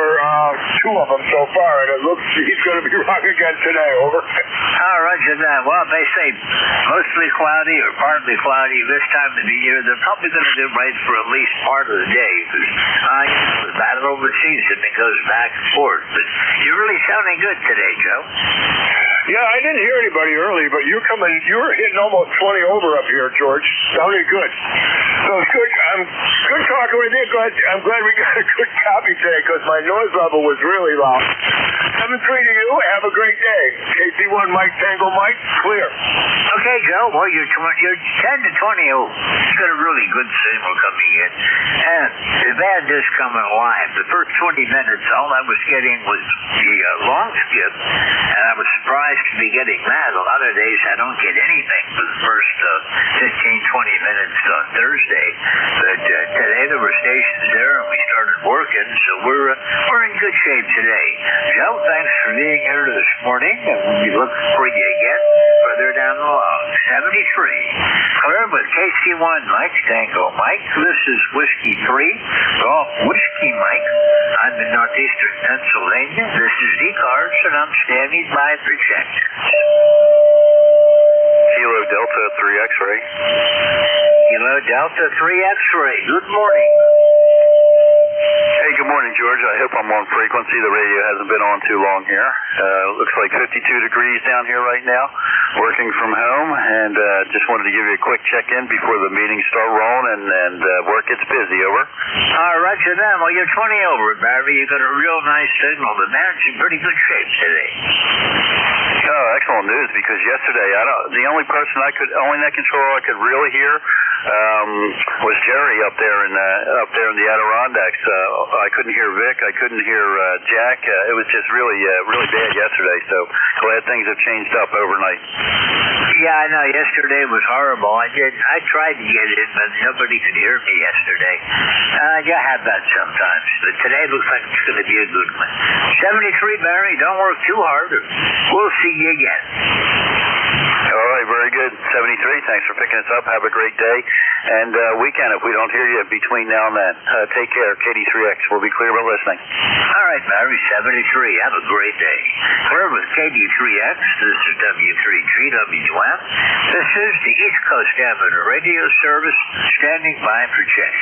2 of them so far, and it looks he's going to be wrong again today. Over. Roger that. Well, they say mostly cloudy or partly cloudy this time of the year. They're probably going to do right for at least part of the day, because the battle over the season, it goes back and forth. But you're really sounding good today, Joe. Yeah, I didn't hear anybody early, but you were hitting almost 20 over up here, George. Sounded good. So it's good. I'm good talking with you. I'm glad we got a good copy today, because my noise level was really loud. 7-3 to you. Have a great day. KC1 Mike Tango Mike, clear. Okay, Joe. Well, you're 10 to 20. You got a really good signal coming in, and the band is coming alive. The first 20 minutes, all I was getting was the long skip, and I was surprised to be getting that. A lot of days I don't get anything for the first 15-20 minutes on Thursday, but today there were stations there, and we started working, so we're in good shape today. Joe, thanks for being here this morning, and we'll be looking for you again further down the log. 73. Clear with KC1 Mike Tango Mike. This is Whiskey 3, Golf Whiskey Mike. I'm in northeastern Pennsylvania. This is ECARS, and I'm standing by for check. Kilo Delta 3 X-ray. Kilo Delta 3 X-ray. Good morning. Hey, good morning, George. I hope I'm on frequency. The radio hasn't been on too long here. Looks like 52 degrees down here right now. Working from home, and just wanted to give you a quick check-in before the meetings start rolling, and work gets busy. Over. Roger that. Well, you're 20 over, Barry. You got a real nice signal. The man's in pretty good shape today. Oh, excellent news, because yesterday the only net control I could really hear was Jerry up there in the Adirondacks. I couldn't hear Vic. I couldn't hear Jack. It was just really bad yesterday. So glad things have changed up overnight. Yeah, I know. Yesterday was horrible. I tried to get in, but nobody could hear me yesterday. You have that sometimes, but today looks like it's going to be a good one. 73, Barry. Don't work too hard. We'll see you again. All right, very good. 73, thanks for picking us up. Have a great day. And weekend, if we don't hear you between now and then. Take care, KD3X. We'll be clear about listening. All right, Barry, 73. Have a great day. Clear with KD3X. This is W3GWM. This is the East Coast Amateur Radio Service, standing by for check.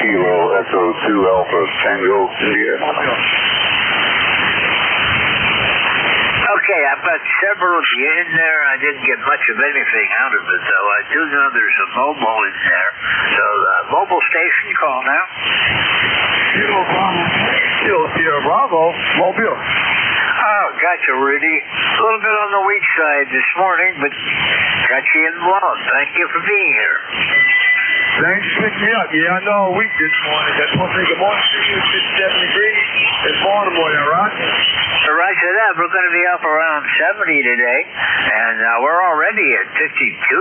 Kilo Echo 2 Alpha Tango India. Okay, I've got several of you in there. I didn't get much of anything out of it, though. I do know there's a mobile in there. So, mobile station, call now. Kilo Bravo, Mobile. Oh, gotcha, Rudy. A little bit on the weak side this morning, but got you in the log. Thank you for being here. Thanks for picking me up. Yeah, I know a week this morning. That's one thing. Good morning to you. It's 70 degrees. It's Baltimore there, right? Roger that. We're going to be up around 70 today, and we're already at 52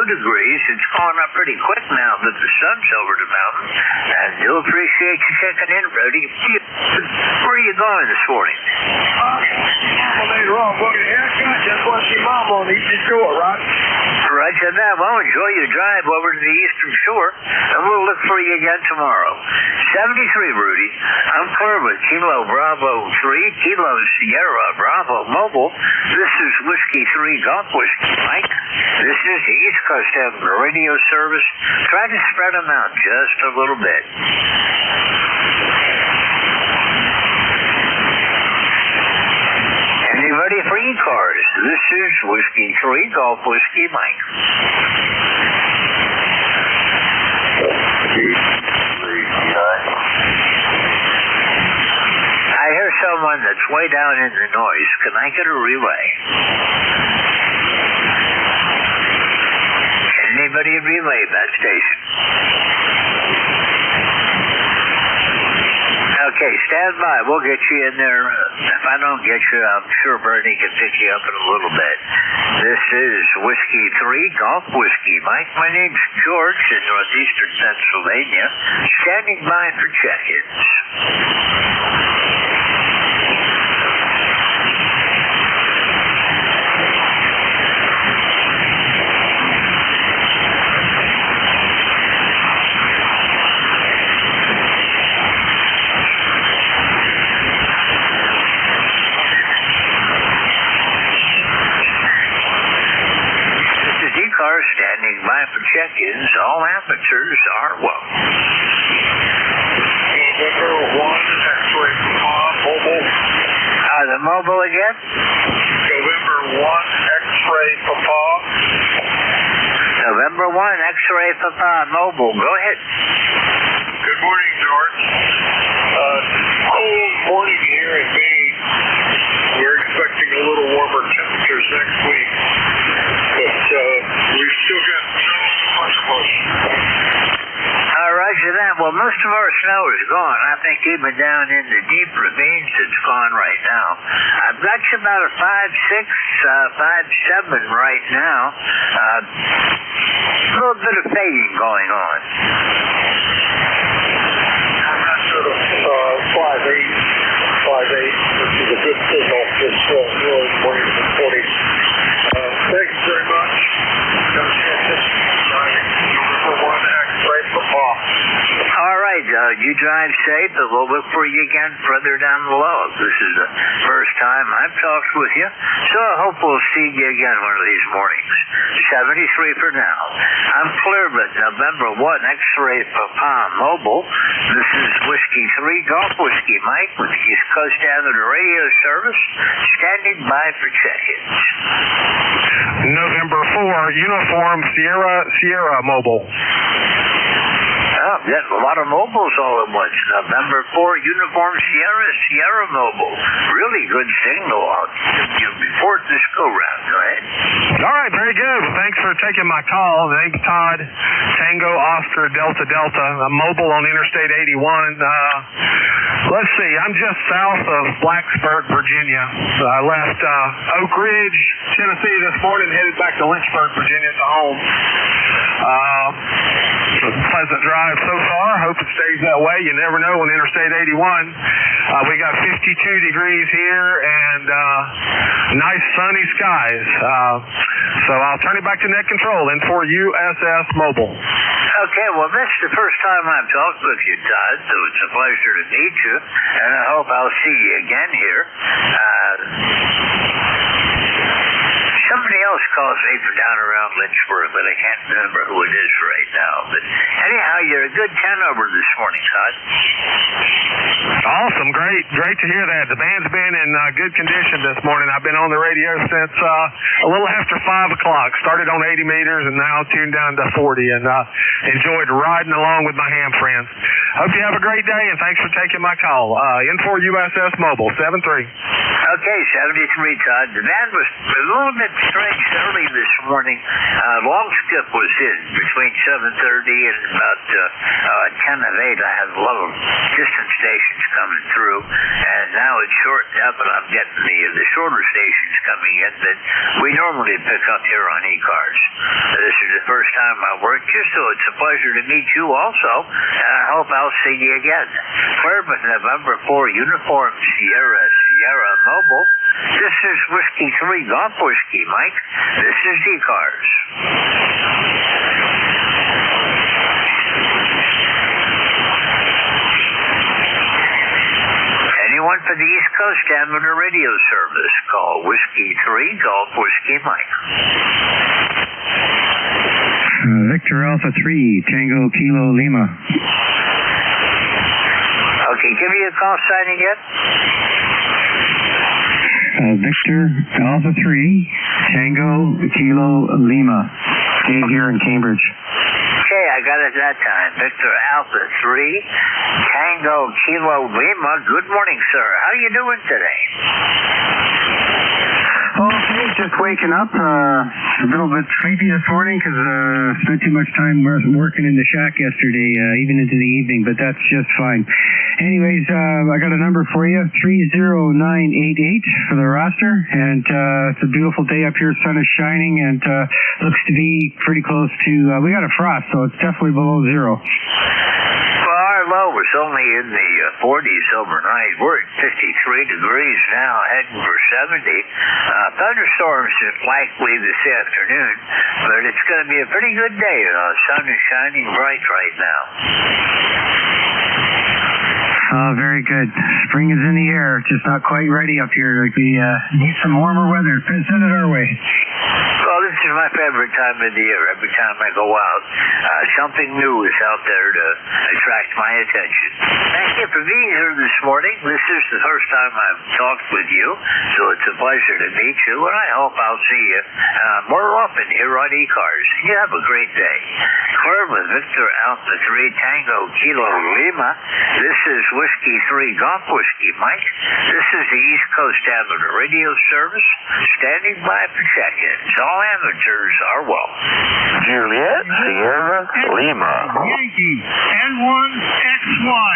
degrees. It's going up pretty quick now that the sun's over the mountain, and do appreciate you checking in, Rudy. Where are you going this morning? Later on, going to haircut. Just want to see Mom on the evening tour, right? Roger that. Well, enjoy your drive over to the Eastern Shore, and we'll look for you again tomorrow. 73, Rudy. I'm clear with Kilo Bravo 3, Kilo Sierra Bravo Mobile. This is Whiskey 3 Golf Whiskey Mike. This is the East Coast radio service. Try to spread them out just a little bit. Ready for ECARS. This is Whiskey 3 Golf Whiskey Mike. I hear someone that's way down in the noise. Can I get a relay? Anybody relay that station? Okay, stand by. We'll get you in there. If I don't get you, I'm sure Bernie can pick you up in a little bit. This is Whiskey 3 Golf Whiskey Mike. My name's George in northeastern Pennsylvania. Standing by for check-ins. Standing by for check-ins. All amateurs are welcome. November 1, X-ray Mobile. The mobile again? November 1, X-ray Papa. November 1, X-ray Papa Mobile. Go ahead. Good morning, George. Cold morning here in Maine. We're expecting a little warmer temperatures next week. But we've still got snow much closer. Roger that. Well, most of our snow is gone. I think even down in the deep ravines it's gone right now. I've got you about a 5.6, 5.7 right now. A little bit of fading going on. I'm not sure of 5.8, which is a good signal. It's really morning in the 40s. Thanks very much. November 1, X-ray Papa. All right, you drive safe, and we'll look for you again further down the log. This is the first time I've talked with you, so I hope we'll see you again one of these mornings. 73 for now. I'm clear with November 1, X-ray Papa Mobile. This is Whiskey 3 Golf Whiskey Mike with the East Coast Amateur Radio Service, standing by for check-ins. November 4, Uniform Sierra Mobile. Oh, there's a lot of mobiles all at once. November 4, Uniform Sierra Mobile. Really good signal. I'll give you before this go-round. Go ahead. All right, very good. Well, thanks for taking my call. The name's Todd, Tango Oscar Delta Delta. I'm mobile on Interstate 81. Let's see, I'm just south of Blacksburg, Virginia. I left Oak Ridge, Tennessee this morning, headed back to Lynchburg, Virginia to home. Pleasant drive so far. Hope it stays that way. You never know on Interstate 81. We got 52 degrees here and nice sunny skies. So I'll turn it back to net control. N4USS Mobile. Okay, well, this is the first time I've talked with you, Todd, so it's a pleasure to meet you, and I hope I'll see you again here. Somebody else calls me from down around Lynchburg, but I can't remember who it is right now. But anyhow, you're a good 10 over this morning, Todd. Awesome. Great to hear that. The band's been in good condition this morning. I've been on the radio since a little after 5 o'clock. Started on 80 meters and now tuned down to 40, and enjoyed riding along with my ham friends. Hope you have a great day, and thanks for taking my call. N4USS Mobile, 73. Okay, 73, Todd. The band was a little bit strange early this morning. Long skip was in between 7:30 and about 10 of 8. I had a lot of distant stations coming through, and now it's shortened up, and I'm getting the shorter stations coming in that we normally pick up here on ECARS. This is the first time I worked here, so it's a pleasure to meet you also, and I hope I'll see you again. Clear with November 4, Uniform Sierra Sierra Mobile. This is Whiskey 3 Golf Whiskey, Mike. This is ECARS. Anyone for the East Coast Amateur Radio Service, call Whiskey 3 Golf Whiskey Mike. Victor Alpha 3, Tango Kilo Lima. Okay, give me a call sign again. Victor Alpha 3, Tango Kilo Lima. Stay here in Cambridge. Okay, I got it that time. Victor Alpha 3, Tango Kilo Lima. Good morning, sir. How you doing today? Okay, just waking up. A little bit sleepy this morning because spent too much time working in the shack yesterday, even into the evening, but that's just fine. Anyways, I got a number for you, 30988 for the roster, and it's a beautiful day up here. Sun is shining, and looks to be pretty close to, we got a frost, so it's definitely below zero. Well, our low was only in the 40s overnight. We're at 53 degrees now, heading for 70. Thunderstorms is likely this afternoon, but it's going to be a pretty good day. The sun is shining bright right now. Oh, very good. Spring is in the air, just not quite ready up here. Like we need some warmer weather. Send it our way. Well, this is my favorite time of the year. Every time I go out, something new is out there to attract my attention. Thank you for being here this morning. This is the first time I've talked with you, so it's a pleasure to meet you, and I hope I'll see you more often here on ECARS. You have a great day. Clear with Victor Alpha 3 Tango Kilo Lima. This is Whiskey 3 Golf Whiskey Mike. This is the East Coast Amateur Radio Service, standing by for check-ins. All amateurs are welcome. Juliet Sierra Lima. Yankee N1XY.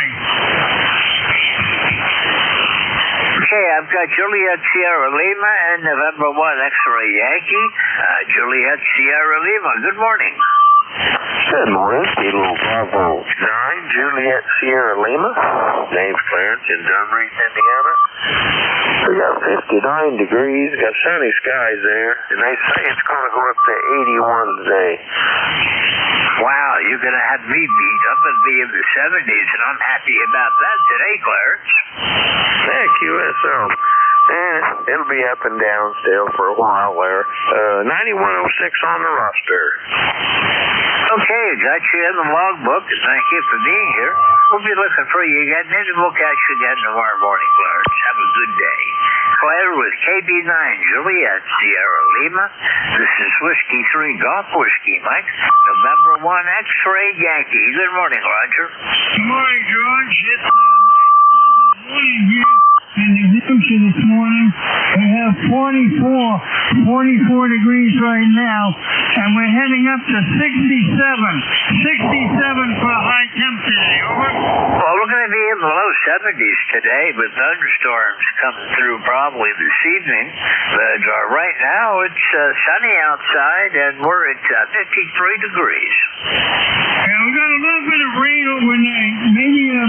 Okay, I've got Juliet Sierra Lima and November 1 X-Ray Yankee. Juliet Sierra Lima, good morning. Good morning, Kilo Bravo 9, Juliet Sierra Lima. Name's Clarence in Dumfries, Indiana. We got 59 degrees, got sunny skies there, and they say it's going to go up to 81 today. Wow, you're going to have me beat. I'm going to be in the 70s, and I'm happy about that today, Clarence. Thank you, SO. It'll be up and down still for a while there. 9106 on the roster. Okay, got you in the logbook, and thank you for being here. We'll be looking for you again. Maybe we'll catch you again tomorrow morning, Clarence. Have a good day. Claire with KB9, Juliet Sierra Lima. This is Whiskey 3 Golf Whiskey Mike. November 1 X-Ray Yankee. Good morning, Roger. Good morning, George. It's nice morning here in New Hampshire this morning. We have 44 degrees right now, and we're heading up to 67 for a high temp today. Over. Well, we're going to be in the low 70s today, with thunderstorms coming through probably this evening. But right now it's sunny outside, and we're at 53 degrees. And we got a little bit of rain overnight, maybe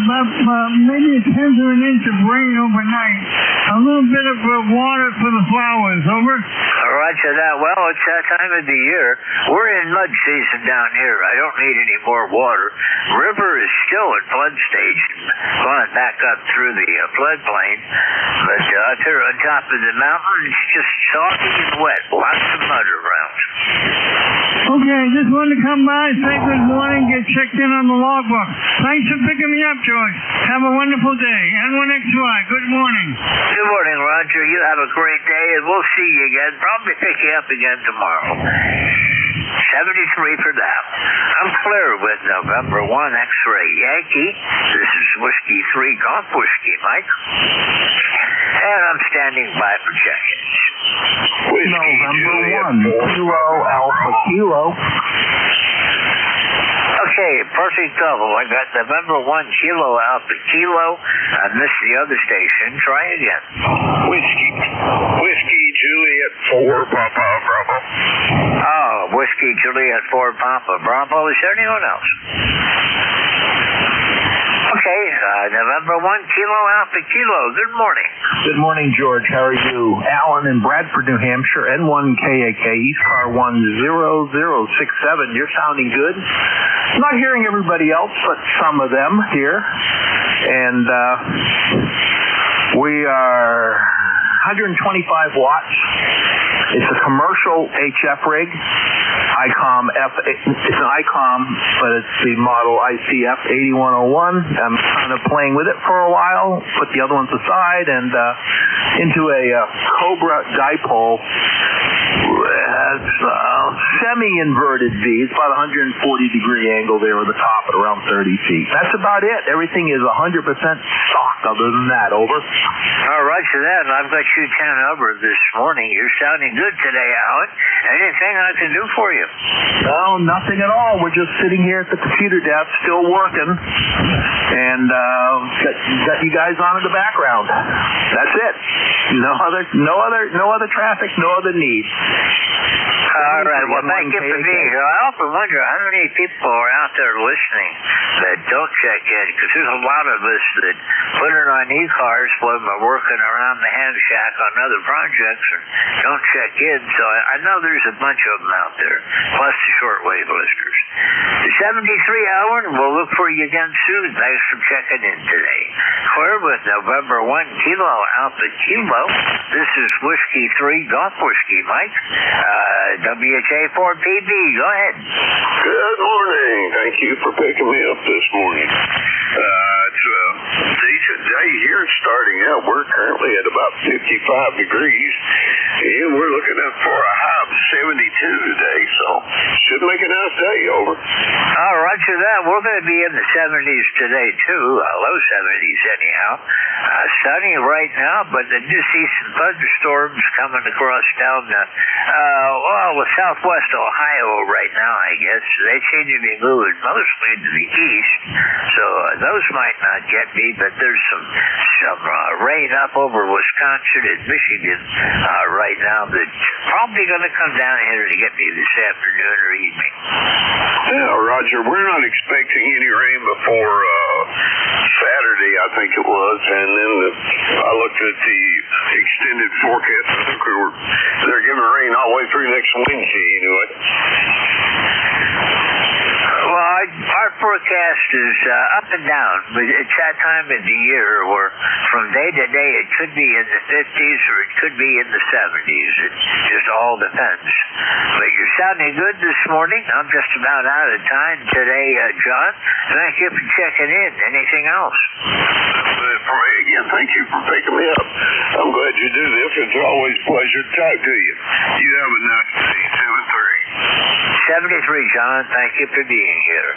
maybe a tenth of an inch of rain overnight. A little bit of water for the flowers. Over. Roger that. Well, it's that time of the year. We're in mud season down here. I don't need any more water. River is still at flood stage, going back up through the floodplain. But up here on top of the mountain, it's just soggy and wet. Lots of mud around. Okay, just wanted to come by, say good morning, get checked in on the logbook. Thanks for picking me up, George. Have a wonderful day. N1XY, good morning. Good morning, Roger. You have a great day, and we'll see you again. Probably pick you up again tomorrow. 73 for that. I'm clear with November 1 X-Ray Yankee. This is Whiskey 3 Golf Whiskey Mike. And I'm standing by for check-ins. November 1, Kilo Alpha Kilo. Okay, perfect double. I got November 1 Kilo Alpha Kilo. I missed the other station. Try again. Whiskey Juliet 4 Papa Bravo. Oh, Whiskey Juliet 4 Papa Bravo. Is there anyone else? Okay, November 1, Kilo Alpha Kilo. Good morning. Good morning, George. How are you? Alan in Bradford, New Hampshire, N1KAK, ECAR 10067. You're sounding good. I'm not hearing everybody else, but some of them here. And we are 125 watts. It's a commercial HF rig. ICOM F. It's an ICOM, but it's the model ICF 8101. I'm kind of playing with it for a while. Put the other ones aside and into a Cobra dipole. Semi-inverted V. It's about 140-degree angle there at the top at around 30 feet. That's about it. Everything is 100% stock other than that. Over. All right, so that. I've got you 10 over this morning. You're sounding good today, Alan. Anything I can do for you? No, nothing at all. We're just sitting here at the computer desk, still working, and got you guys on in the background. That's it. No other traffic, no other need. All right. Well, thank you for being here. I often wonder how many people are out there listening that don't check in, because there's a lot of us that put it on ECARS when we're working around the hand shack on other projects and don't check in. So I know there's a bunch of them out there, plus the shortwave listeners. The 73 hour, and we'll look for you again soon. Thanks for checking in today. Clear with November 1, Kilo Alpha Kilo. This is Whiskey 3 Golf Whiskey, Mike. WHA4PB, go ahead. Good morning. Thank you for picking me up this morning. It's a decent day here starting out. We're currently at about 55 degrees, and we're looking up for a high of 72 today, so should make a nice day. Over. All right, so that. We're going to be in the 70s today, too. Low 70s, anyhow. Sunny right now, but I do see some thunderstorms coming across down southwest Ohio right now, I guess. They seem to be moving mostly to the east, so those might not get me, but there's some rain up over Wisconsin and Michigan right now that's probably going to come down here to get me this afternoon or evening. Yeah, Roger, we're not expecting any rain before Saturday, I think it was, and then I looked at the extended forecast. I think they're giving rain all the way through next Wednesday, you know it. Well, our forecast is up and down, but it's that time of the year where from day to day it could be in the 50s or it could be in the 70s. It just all depends. But you're sounding good this morning. I'm just about out of time today, John. Thank you for checking in. Anything else? For me, again, thank you for picking me up. I'm glad you do this. It's always a pleasure to talk to you. You have a nice day. 73, John. Thank you for being here.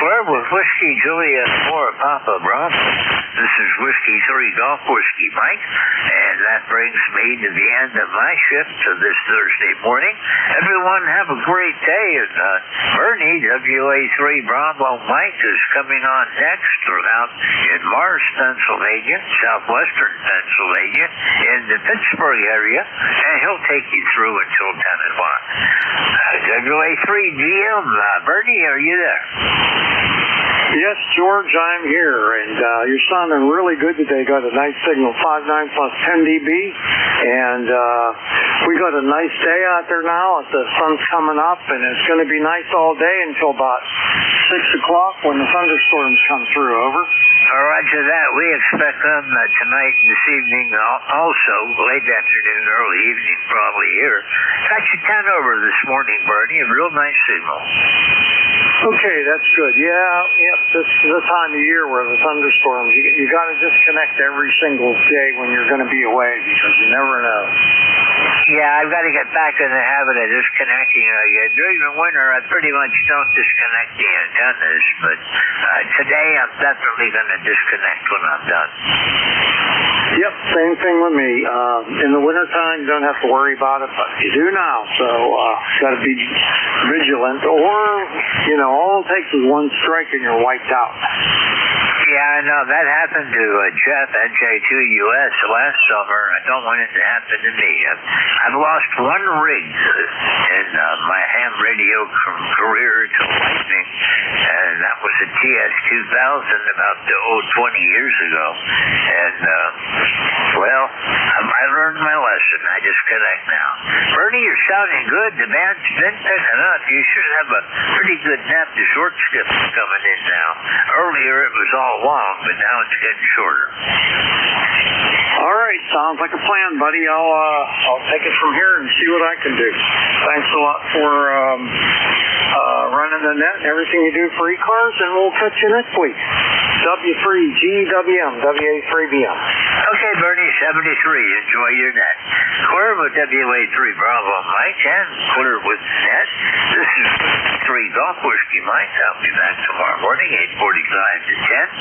Clear with Whiskey Juliet 4 Papa Bravo. This is Whiskey 3 Golf Whiskey, Mike. And that brings me to the end of my shift for this Thursday morning. Everyone have a great day. And Bernie, WA3 Bravo Mike, is coming on next out in Mars, Pennsylvania, southwestern Pennsylvania, in the Pittsburgh area. And he'll take you through until 10 o'clock. WA3 GM, Bernie, are you there? Yes, George, I'm here, and you're sounding really good today. Got a nice signal, 5.9 plus 10 dB, and we got a nice day out there now. The sun's coming up, and it's going to be nice all day until about 6 o'clock when the thunderstorms come through. Over. All right, to that, we expect them tonight and this evening, also late afternoon, early evening, probably here. Got you 10 over this morning, Bernie. A real nice signal. Okay, that's good. Yeah, this is the time of year where the thunderstorms, you got to disconnect every single day when you're going to be away because you never know. Yeah, I've got to get back in the habit of disconnecting. During the winter, I pretty much don't disconnect the antennas, but today I'm definitely going to disconnect when I'm done. Yep, same thing with me. In the wintertime, you don't have to worry about it, but you do now, so got to be vigilant, or, all it takes is one strike and you're wiped out. Yeah, I know. That happened to Jeff, NJ2US, last summer. I don't want it to happen to me. I've lost one rig in my ham radio career to lightning, and that was a TS-2000 about 20 years ago. And, well, I learned my lesson. I disconnect now. Bernie, you're sounding good. The band's been picking up. You should have a pretty good nap. The short skip's coming in now. Earlier it was all long, but now it's getting shorter. All right, sounds like a plan, buddy. I'll take it from here and see what I can do. Thanks a lot for running the net and everything you do for ECARS, and we'll catch you next week. W3GWM, WA3BM. Okay, Bernie, 73. Enjoy your net. Clear with WA3 Bravo Mike, and clear with net. This is 3 Golf Whiskey Mike. I'll be back tomorrow morning, 8:45 to 10.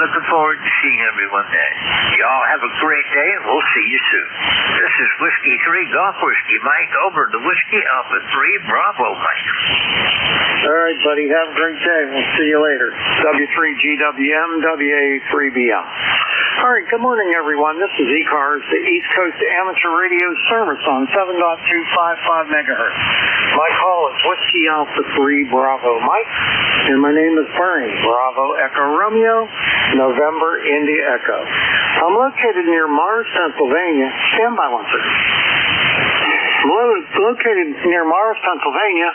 Looking forward to seeing everyone then. Y'all have a great day, and we'll see you soon. This is Whiskey 3 Golf Whiskey Mike over the Whiskey Alpha 3 Bravo Mike. All right, buddy. Have a great day. We'll see you later. W3GWM, WA3BM. All right, good morning, everyone. This is ECARS, the East Coast Amateur Radio Service on 7.255 megahertz. My call is Whiskey Alpha 3 Bravo Mike, and my name is Bernie. Bravo Echo Romeo, November Indy Echo. I'm located near Mars, Pennsylvania. Stand by one second. I'm located near Mars, Pennsylvania,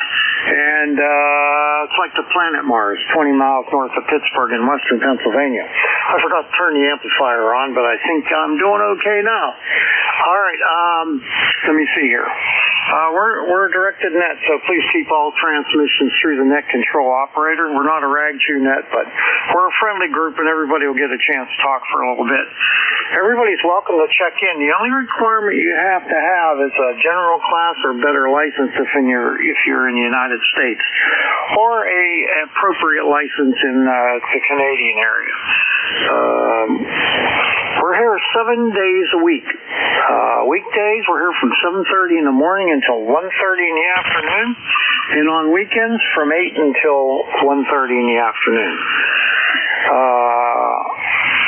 and it's like the planet Mars, 20 miles north of Pittsburgh in western Pennsylvania. I forgot to turn the amplifier on, but I think I'm doing okay now. All right, let me see here. We're a directed net, so please keep all transmissions through the net control operator. We're not a rag-chew net, but we're a friendly group, and everybody will get a chance to talk for a little bit. Everybody's welcome to check in. The only requirement you have to have is a general class or better license if you're in the United States, or a appropriate license in the Canadian area. We're here 7 days a week. Weekdays, we're here from 7:30 in the morning until 1:30 in the afternoon, and on weekends from 8 until 1:30 in the afternoon.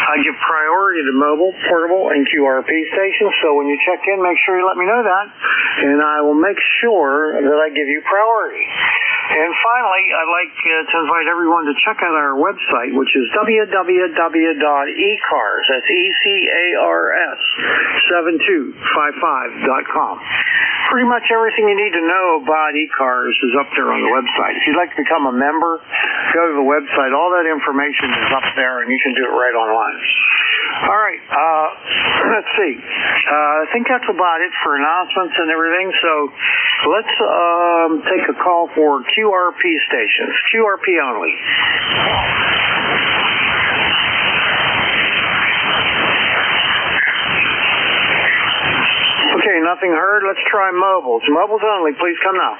I give priority to mobile, portable, and QRP stations, so when you check in, make sure you let me know that, and I will make sure that I give you priority. And finally, I'd like to invite everyone to check out our website, which is www.ECARS, that's ECARS 7255.com. Pretty much everything you need to know about ECARS is up there on the website. If you'd like to become a member, go to the website. All that information is up there, and you can do it right online. All right, let's see. I think that's about it for announcements and everything, so let's take a call for QRP stations. QRP only. Okay, nothing heard. Let's try mobiles. Mobiles only. Please come now.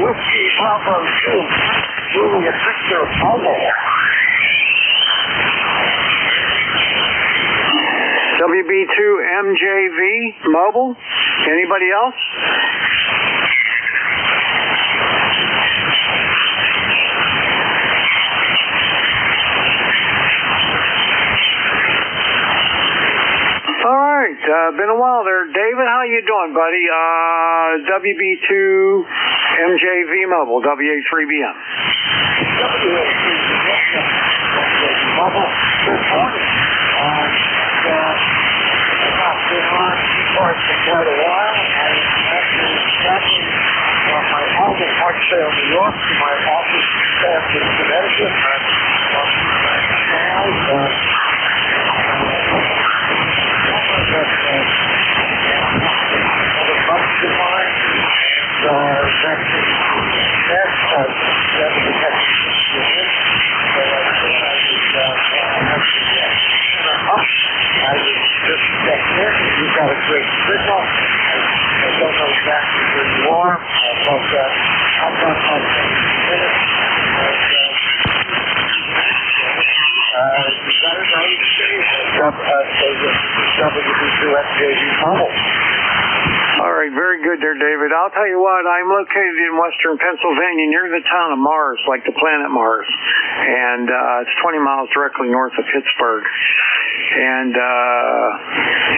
Whiskey Papa 2, Juliet Victor Mobile. WB2MJV Mobile. Anybody else? All right, been a while there. David, how you doing, buddy? WB2MJV Mobile, WA3BM. Mobile, good morning. I've been on for quite a while. I'm actually traveling from my home in Hartsdale, New York, to my office staff in Connecticut. You've got a great signal. I don't know exactly where you are, but I've done about 10 minutes. You got it right. WB2SJV Mobile. All right. right, very good there, David. I'll tell you what, I'm located in western Pennsylvania near the town of Mars, like the planet Mars. And it's 20 miles directly north of Pittsburgh. And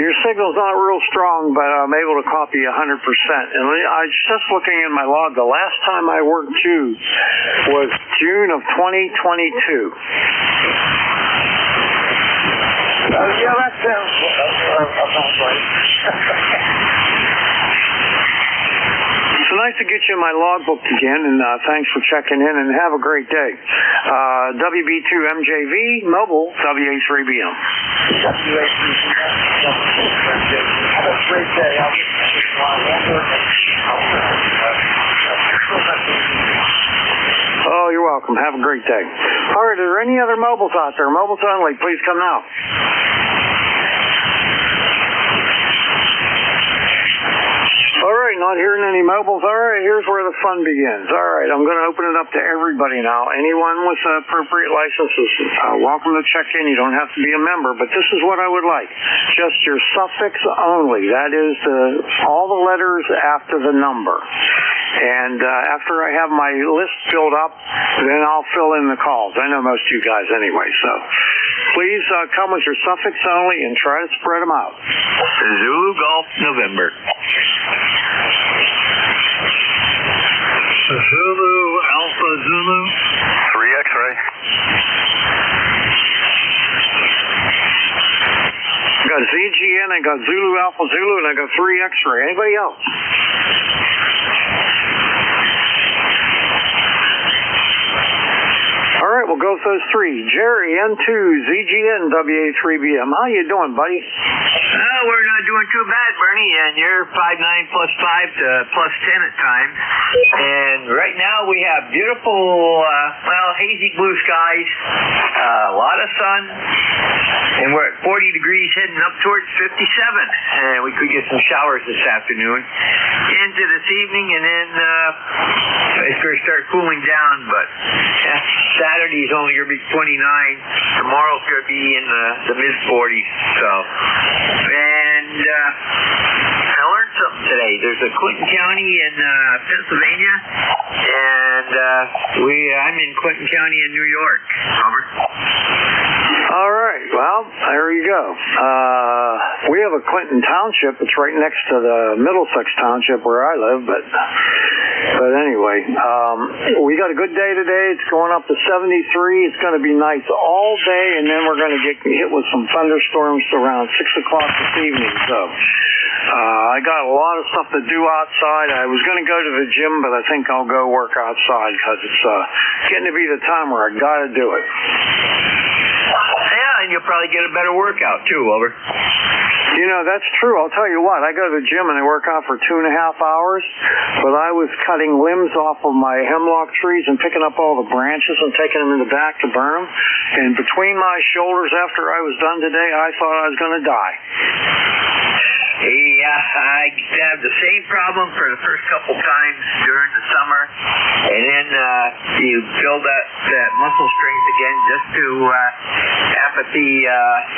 your signal's not real strong, but I'm able to copy 100%. And I was just looking in my log. The last time I worked you was June of 2022. Yeah, that sounds about right. It's nice to get you in my logbook again, and thanks for checking in, and have a great day. WB2MJV, mobile, WA3BM. Have a great day. Oh, you're welcome. Have a great day. All right, are there any other mobiles out there? Mobiles only, please come now. All right, not hearing any mobiles. All right, here's where the fun begins. All right, I'm going to open it up to everybody now. Anyone with appropriate licenses, welcome to check in. You don't have to be a member, but this is what I would like. Just your suffix only. That is all the letters after the number. And after I have my list filled up, then I'll fill in the calls. I know most of you guys anyway, so please come with your suffix only and try to spread them out. Zulu Golf November. Zulu Alpha Zulu. 3 X-ray. I got ZGN, I got Zulu Alpha Zulu, and I got 3 X-ray. Anybody else? All right, we'll go with those 3. Jerry, N2, ZGN, WA3BM. How you doing, buddy? We're not doing too bad, Bernie, and you're 5'9" plus 5 to plus 10 at times. And right now we have beautiful, hazy blue skies, a lot of sun, and we're at 40 degrees heading up towards 57. And we could get some showers this afternoon into this evening, and then it's going to start cooling down, but Saturday is only going to be 29. Tomorrow's going to be in the mid-40s. So, and I learned something today. There's a Clinton County in Pennsylvania, and I'm in Clinton County in New York. Over. All right. Well, there you go. We have a Clinton Township. It's right next to the Middlesex Township where I live, but anyway, we got a good day today. It's going up to 73. It's going to be nice all day, and then we're going to get hit with some thunderstorms around 6 o'clock this evening. So I got a lot of stuff to do outside. I was going to go to the gym, but I think I'll go work outside because it's getting to be the time where I got to do it. Yeah, and you'll probably get a better workout too, over. You know, that's true. I'll tell you what, I go to the gym and I work out for 2.5 hours, but I was cutting limbs off of my hemlock trees and picking up all the branches and taking them in the back to burn them. And between my shoulders after I was done today, I thought I was going to die. Yeah, I have the same problem for the first couple times during the summer, and then you build that muscle strength again just to apathy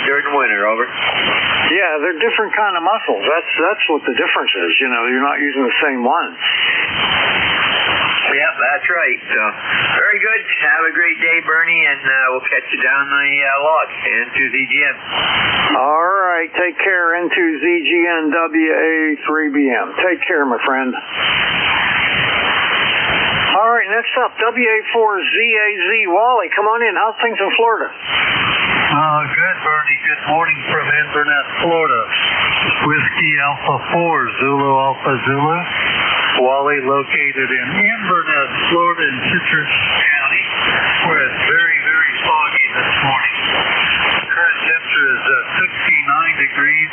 during the winter. Over. Yeah, they're different kind of muscles. That's what the difference is. You know, you're not using the same ones. Yep, that's right. So, very good. Have a great day, Bernie, and we'll catch you down the log into ZGN. All right, take care. Into ZGN WA3BM. Take care, my friend. All right, next up, WA4ZAZ. Wally, come on in. How's things in Florida? Good, Bernie. Good morning from Inverness, Florida. Whiskey Alpha 4, Zulu Alpha Zulu. Wally, located in Inverness, Florida, in Citrus County, where it's very, very foggy this morning. Current temperature is 69 degrees,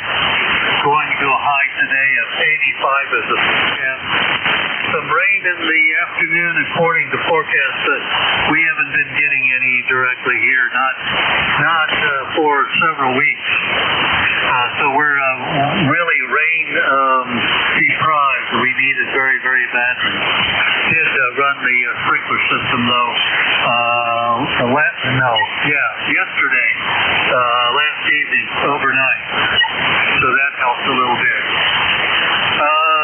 going to a high today of 85 as the forecast. Some rain in the afternoon, according to forecasts, but we haven't been getting any directly here, not for several weeks. So we're really rain deprived. We need it very, very badly. Did run the sprinkler system though. Yesterday, last evening, overnight. So that helped a little bit.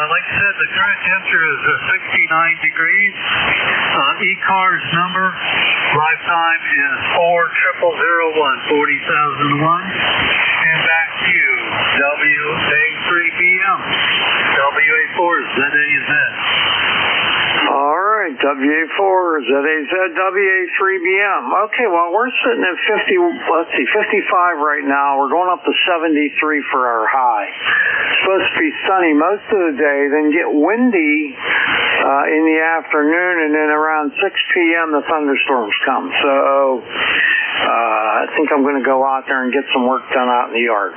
Like I said the current temperature is 69 degrees. ECARS number, lifetime is 40001, 40,001. And back to you, WA3BM. WA4ZAZ. All right, WA4ZAZ, WA3BM. Okay, well, we're sitting at 55 right now. We're going up to 73 for our high. It's supposed to be sunny most of the day, then get windy in the afternoon, and then around 6 p.m. the thunderstorms come. So I think I'm going to go out there and get some work done out in the yard.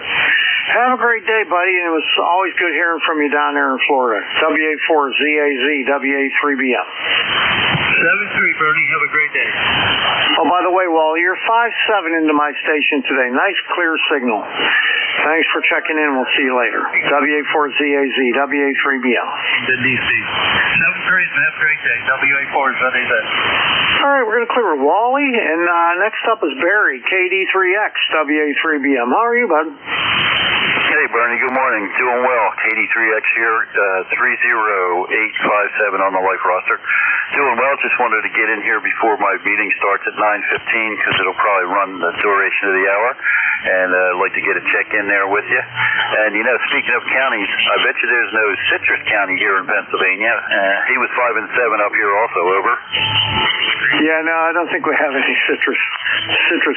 Have a great day, buddy, and it was always good hearing from you down there in Florida. WA4ZAZ, WA3BM. 73, Bernie. Have a great day. Oh, by the way, Wally, you're 5-7 into my station today. Nice, clear signal. Thanks for checking in. We'll see you later. WA4ZAZ, WA3BM. The DC. 73, have a great day. WA4ZAZ. All right, we're going to clear Wally, and next up is Barry, KD3X, WA3BM. How are you, bud? Hey, Bernie, good morning. Doing well. KD3X here, 30857 on the life roster. Doing well. Just wanted to get in here before my meeting starts at 9:15 because it'll probably run the duration of the hour. And I'd like to get a check-in there with you. And, you know, speaking of counties, I bet you there's no Citrus County here in Pennsylvania. He was 5-7 up here also, over. Yeah, no, I don't think we have any citrus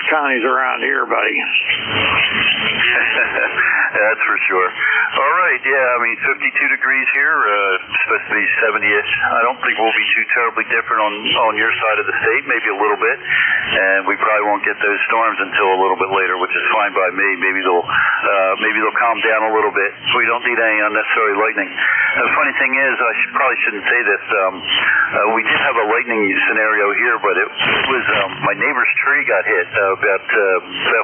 counties around here, buddy. That's for sure. All right, yeah, I mean, 52 degrees here, supposed to be 70-ish. I don't think we'll be too terribly different on your side of the state, maybe a little bit. And we probably won't get those storms until a little bit later, which is fine by me. Maybe they'll calm down a little bit. We don't need any unnecessary lightning. The funny thing is, I probably shouldn't say this. We did have a lightning scenario here, but it was my neighbor's tree got hit about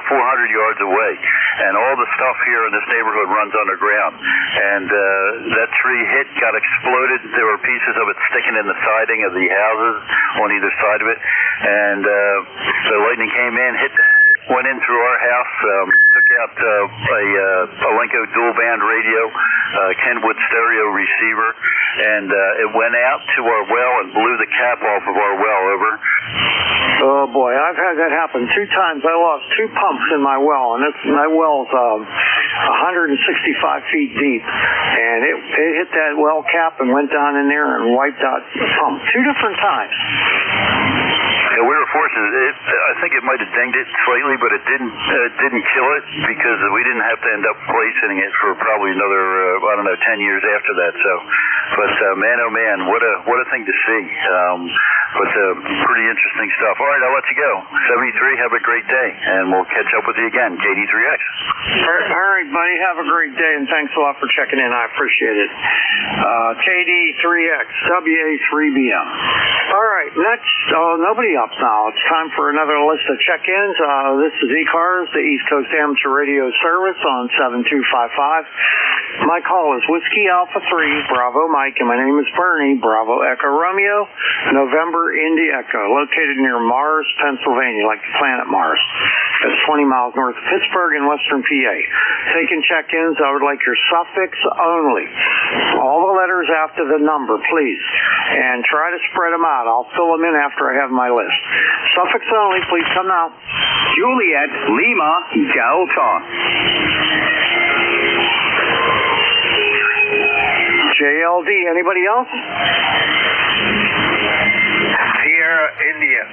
400 yards away, and all the stuff here in this neighborhood runs underground. And that tree got exploded. There were pieces of it sticking in the siding of the houses on either side of it, and the lightning came in, went in through our house, took out a Alenco dual band radio, Kenwood stereo receiver, and it went out to our well and blew the cap off of our well, over. Oh boy, I've had that happen 2 times. I lost 2 pumps in my well, and my well's 165 feet deep, and it hit that well cap and went down in there and wiped out the pump 2 different times. Yeah, we were fortunate. I think it might have dinged it slightly, but it didn't kill it because we didn't have to end up replacing it for probably another 10 years after that. So, but man, oh man, what a thing to see. But pretty interesting stuff. All right, I'll let you go. 73, have a great day, and we'll catch up with you again. KD3X. All right, buddy, have a great day, and thanks a lot for checking in. I appreciate it. KD3X, WA3BM. All right, next, nobody up now. It's time for another list of check-ins. This is ECARS, the East Coast Amateur Radio Service on 7255. My call is Whiskey Alpha 3, Bravo Mike, and my name is Bernie, Bravo Echo Romeo, November Indy Echo, located near Mars, Pennsylvania, like the planet Mars. That's 20 miles north of Pittsburgh in western PA. Taking check-ins, I would like your suffix only. All the letters after the number, please. And try to spread them out. I'll fill them in after I have my list. Suffix only, please come now. Juliet Lima Delta. JLD, anybody else? Sierra India.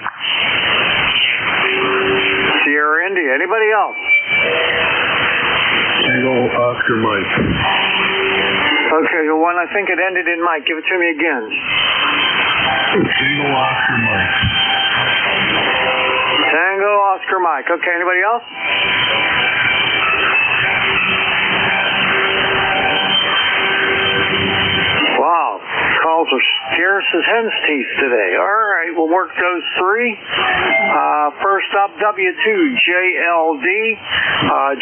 Sierra India, anybody else? Tango Oscar Mike. Okay, the one I think it ended in Mike. Give it to me again. Tango Oscar Mike. Tango Oscar Mike. Okay, anybody else? Wow, calls are scarce as hen's teeth today. All right, we'll work those 3. First up, W2JLD.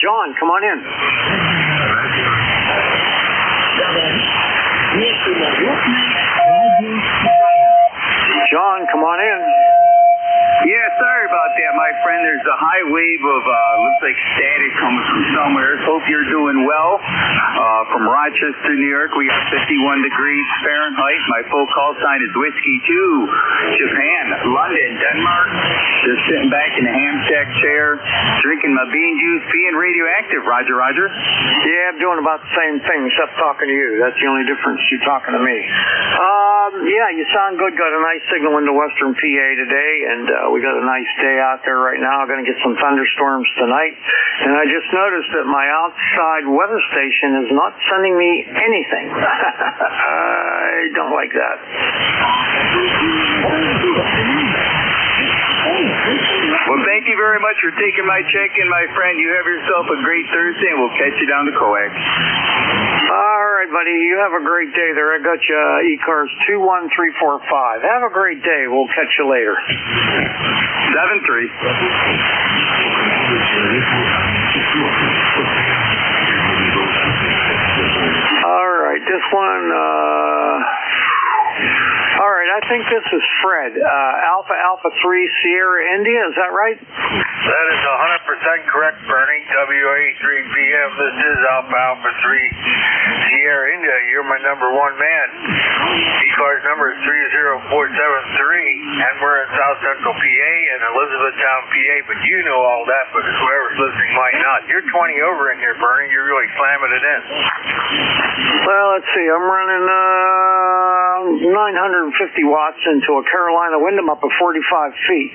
John, come on in. John, come on in. Yeah, sorry about that, my friend. There's a high wave of, looks like static coming from Somewhere. Hope you're doing well. From Rochester, New York, we got 51 degrees Fahrenheit. My full call sign is Whiskey 2. Japan, London, Denmark. Just sitting back in the ham shack chair, drinking my bean juice, being radioactive. Roger, Roger. Yeah, I'm doing about the same thing, except talking to you. That's the only difference, you talking to me. Yeah, you sound good. Got a nice signal into Western PA today, and we got a nice day out there right now. Going to get some thunderstorms tonight. And I just noticed that my outside weather station is not sending me anything. I don't like that. Well, thank you very much for taking my check-in, my friend. You have yourself a great Thursday, and we'll catch you down the coax. All right, buddy. You have a great day there. I got you ECARS 21345. Have a great day. We'll catch you later. 7-3. All right, this one, all right, I think this is Fred. Alpha 3 Sierra India, is that right? That is 100% correct, Bernie. WA3BM, this is Alpha 3 Sierra India. You're my number one man. ECARS number is 30473, and we're in South Central PA and Elizabethtown, PA, but you know all that, but whoever's listening might not. You're 20 over in here, Bernie. You're really slamming it in. Well, let's see. I'm running 950 watts into a Carolina Windham up at 45 feet.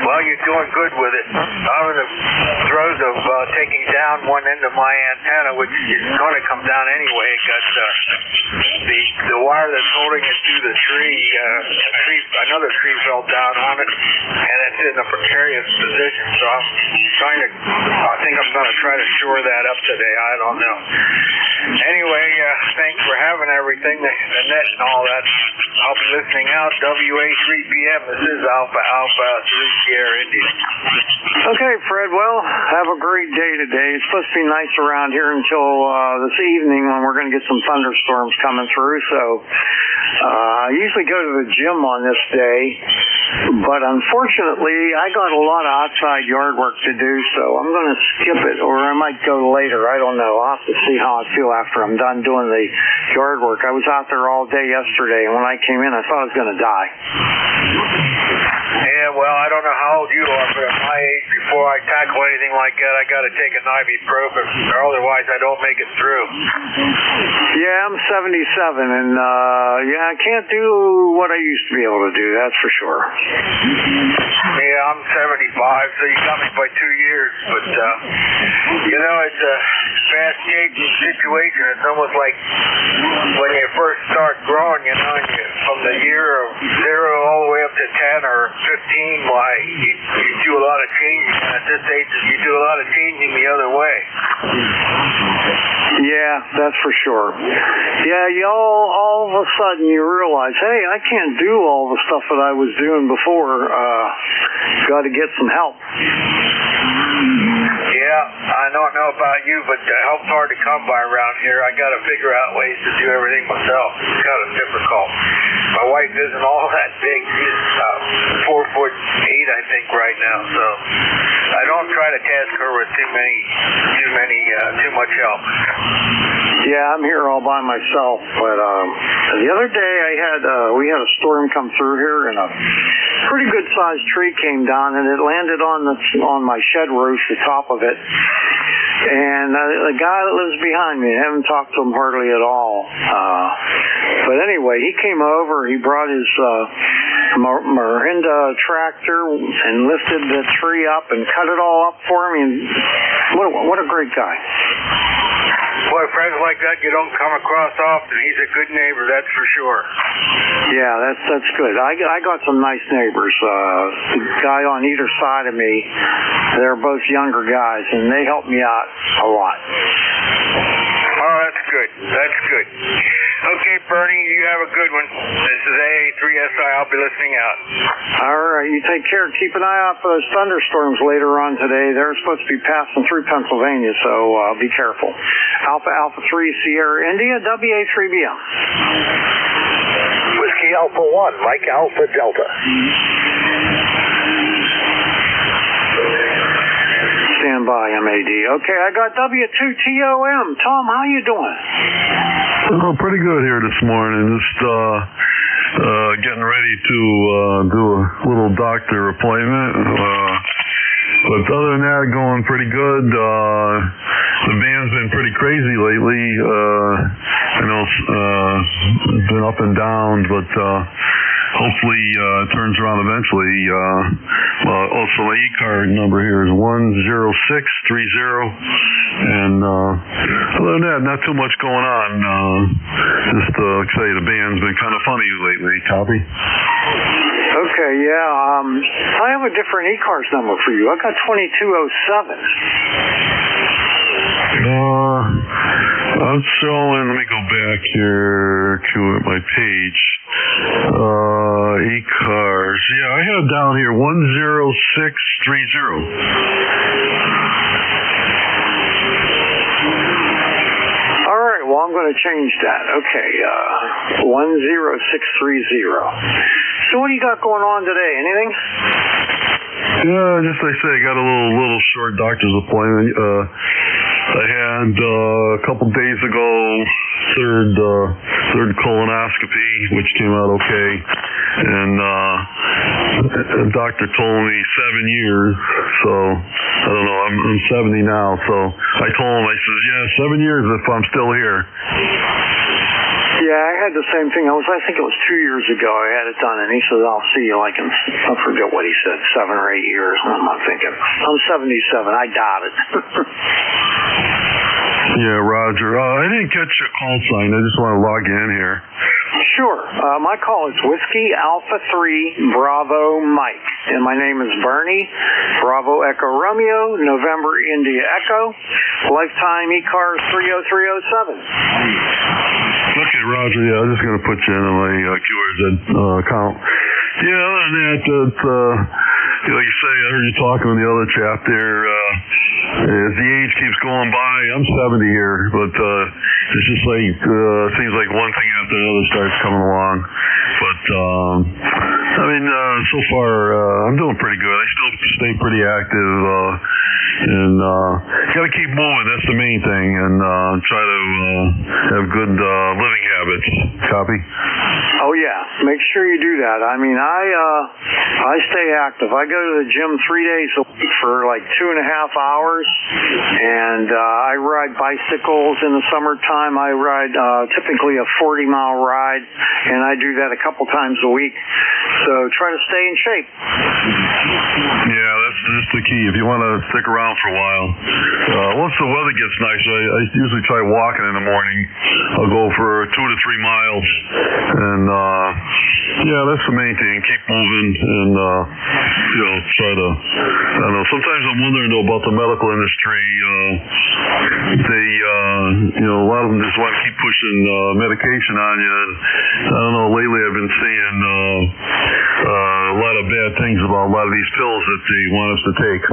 Well, you're doing good with it. I'm in the throes of taking down one end of my antenna, which is going to come down anyway. It got the wire that's holding it to the tree, another tree fell down on it, and it's in a precarious position. So I think I'm going to try to shore that up today. I don't know. Anyway, thanks for having everything, the net and all that. I'll be listening out. WA3BM, this is Alpha 3 Sierra India. Okay, Fred, well, have a great day today. It's supposed to be nice around here until this evening when we're going to get some thunderstorms coming through. So I usually go to the gym on this day, but unfortunately I got a lot of outside yard work to do, so I'm going to skip it, or I might go later. I don't know. I'll have to see how I feel after I'm done doing the yard work. I was out there all day yesterday, and when I came in I thought I was going to die. Yeah, well, I don't know how old you are, but at my age, before I tackle anything like that, I got to take an ibuprofen, or otherwise I don't make it through. Yeah, I'm 77, and I can't do what I used to be able to do, that's for sure. Yeah, I'm 75, so you got me by 2 years, but, it's a fast-changing situation. It's almost like when you first start growing, and from the year of 0 all the way up to 10 or 15, why, you do a lot of changing, and at this age, you do a lot of changing the other way. Yeah, that's for sure. Yeah, all of a sudden you realize, hey, I can't do all the stuff that I was doing before. Got to get some help. Yeah, I don't know about you, but help's hard to come by around here. I got to figure out ways to do everything myself. It's kind of difficult. My wife isn't all that big. She's 4'8", I think, right now. So I don't try to task her with too much help. Yeah, I'm here all by myself. But the other day we had a storm come through here, and a pretty good sized tree came down, and it landed on my shed roof, the top of it. And the guy that lives behind me, I haven't talked to him hardly at all. But anyway, he came over, he brought his Marinda tractor and lifted the tree up and cut it all up for me. And what a great guy. Boy, friends like that you don't come across often. He's a good neighbor, that's for sure. Yeah, that's good. I got some nice neighbors. The guy on either side of me, they're both younger guys, and they help me out a lot. Oh, that's good. That's good. Okay, Bernie, you have a good one. This is AA3SI. I'll be listening out. All right, you take care. Keep an eye out for those thunderstorms later on today. They're supposed to be passing through Pennsylvania, so be careful. Alpha 3 Sierra India, WA3BM. Whiskey Alpha 1, Mike Alpha Delta. Stand by. by MAD. Okay, I got W2TOM. Tom, how you doing? Oh, pretty good here this morning. Just getting ready to do a little doctor appointment. But other than that, going pretty good. The band's been pretty crazy lately. I know it's been up and down, but hopefully it turns around eventually. Also, my ECARS number here is 10630. And other than that, not too much going on. Just like I say, the band's been kind of funny lately. Copy? Okay, yeah. I have a different ECARS number for you. I got 2207. I'm showing, let me go back here to my page. ECARS. Yeah, I have down here 10630. All right, well, I'm going to change that. Okay, 10630. So what do you got going on today? Anything? Yeah, just like I say, I got a little short doctor's appointment. I had a couple days ago third colonoscopy, which came out okay, and the doctor told me 7 years. So I don't know. I'm 70 now, so I told him, I said, yeah, 7 years if I'm still here. Yeah, I had the same thing. I think it was 2 years ago I had it done, and he said, I'll see you like in, I forget what he said, 7 or 8 years. I'm not thinking. I'm 77. I doubt it. Yeah, Roger. I didn't catch your call sign. I just want to log in here. Sure. My call is Whiskey Alpha 3 Bravo Mike, and my name is Bernie. Bravo Echo Romeo, November India Echo, lifetime ECARS 30307. Okay, Roger. Yeah, I'm just going to put you in my QRZ account. Yeah, other than that, like you say, I heard you talking with the other chap there. As the age keeps going by, I'm 70 here, but it's just like seems like one thing after another starts coming along. But I mean, so far I'm doing pretty good. I still stay pretty active, and got to keep moving. That's the main thing, and try to have good living habits. Copy? Oh yeah, make sure you do that. I mean, I stay active. I go to the gym 3 days a week for like 2.5 hours, and I ride bicycles in the summertime. I ride typically a 40-mile ride, and I do that a couple times a week. So try to stay in shape. Yeah, that's the key. If you want to stick around for a while, once the weather gets nice, I usually try walking in the morning. I'll go for 2 to 3 miles, and yeah, that's the main thing. Keep moving, and try to. I don't know. Sometimes I'm wondering though about the medical industry. They, a lot of them just want to keep pushing medication on you. And I don't know. Lately, I've been seeing a lot of bad things about a lot of these pills that they want us to take.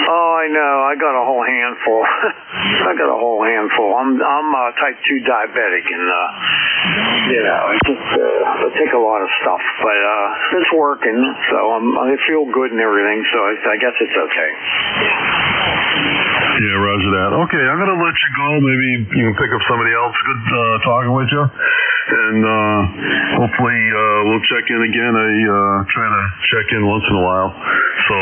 Oh, I know. I got a whole handful. I'm type 2 diabetic, and I take a lot of stuff, but it's working. So I feel good and everything. So I guess it's okay. Yeah, roger that. Okay, I'm going to let you go. Maybe you can pick up somebody else. Good talking with you. And hopefully we'll check in again. I try to check in once in a while. So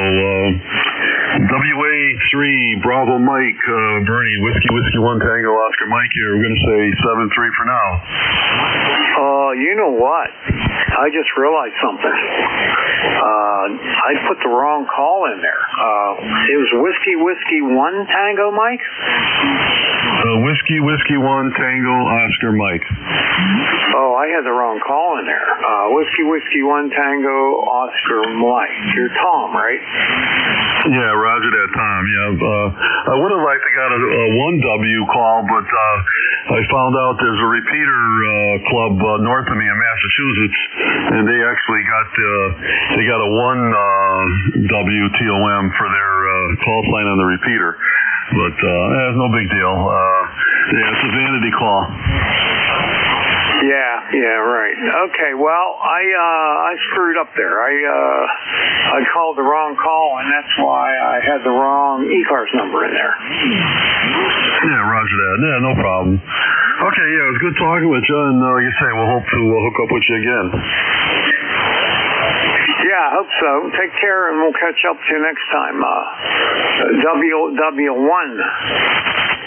WA3 Bravo Mike, Bernie, Whiskey 1 Tango Oscar Mike here. We're going to say 7-3 for now. You know what? I just realized something. I put the wrong call in there. It was Whiskey 1 Tango Mike? Whiskey 1 Tango Oscar Mike. Oh, I had the wrong call in there. Whiskey 1 Tango Oscar Mike. You're Tom, right? Yeah, roger that, Tom. Yeah, I would have liked to got a 1W call, but I found out there's a repeater club north of me in Massachusetts, and they actually got a 1W TOM for their call sign on the repeater. But it's no big deal. Yeah, it's a vanity call. Yeah, Yeah, right. Okay, well, I screwed up there. I called the wrong call, and that's why I had the wrong ECARS number in there. Yeah, roger that. Yeah, no problem. Okay, yeah, it was good talking with you, and like you say, we'll hope to hook up with you again. Yeah, I hope so. Take care, and we'll catch up to you next time. W1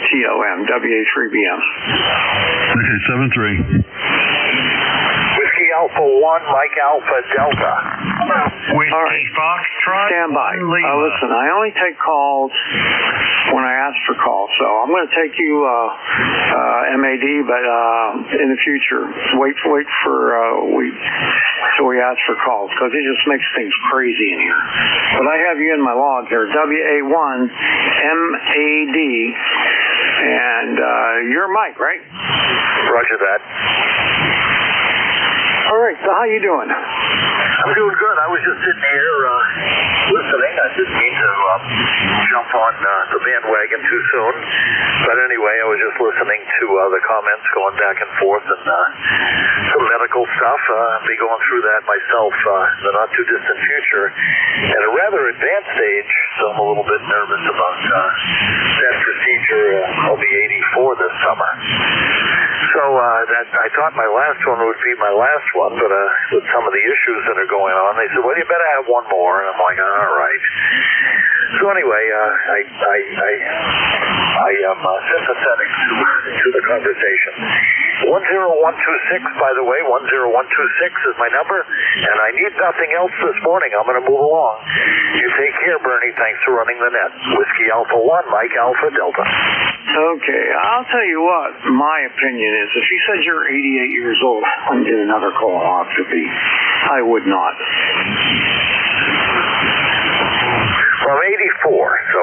TOM, WA3BM. Okay, 7-3. Whiskey Alpha 1, Mike Alpha Delta. Whiskey Foxtrot. Stand by. Listen, I only take calls when I ask for calls, so I'm going to take you MAD, but in the future, wait for till we ask for calls, because it just makes things crazy in here. But I have you in my log here, WA1 MAD, and you're Mike, right? Roger that. All right, so how you doing? I'm doing good. I was just sitting here listening. I didn't mean to jump on the bandwagon too soon. But anyway, I was just listening to the comments going back and forth and some medical stuff. I'll be going through that myself in the not too distant future at a rather advanced age, so I'm a little bit nervous about that procedure. I'll be 84 this summer. So I thought my last one would be my last one, but with some of the issues that are going on, they said, well, you better have one more. And I'm like, all right. So anyway, I am sympathetic to the conversation. 10126, by the way, 10126 is my number, and I need nothing else this morning. I'm going to move along. You take care, Bernie. Thanks for running the net. Whiskey Alpha 1, Mike Alpha Delta. Okay, I'll tell you what my opinion is. If you said you're 88 years old and did another colonoscopy, I would not. Well, I'm 84, so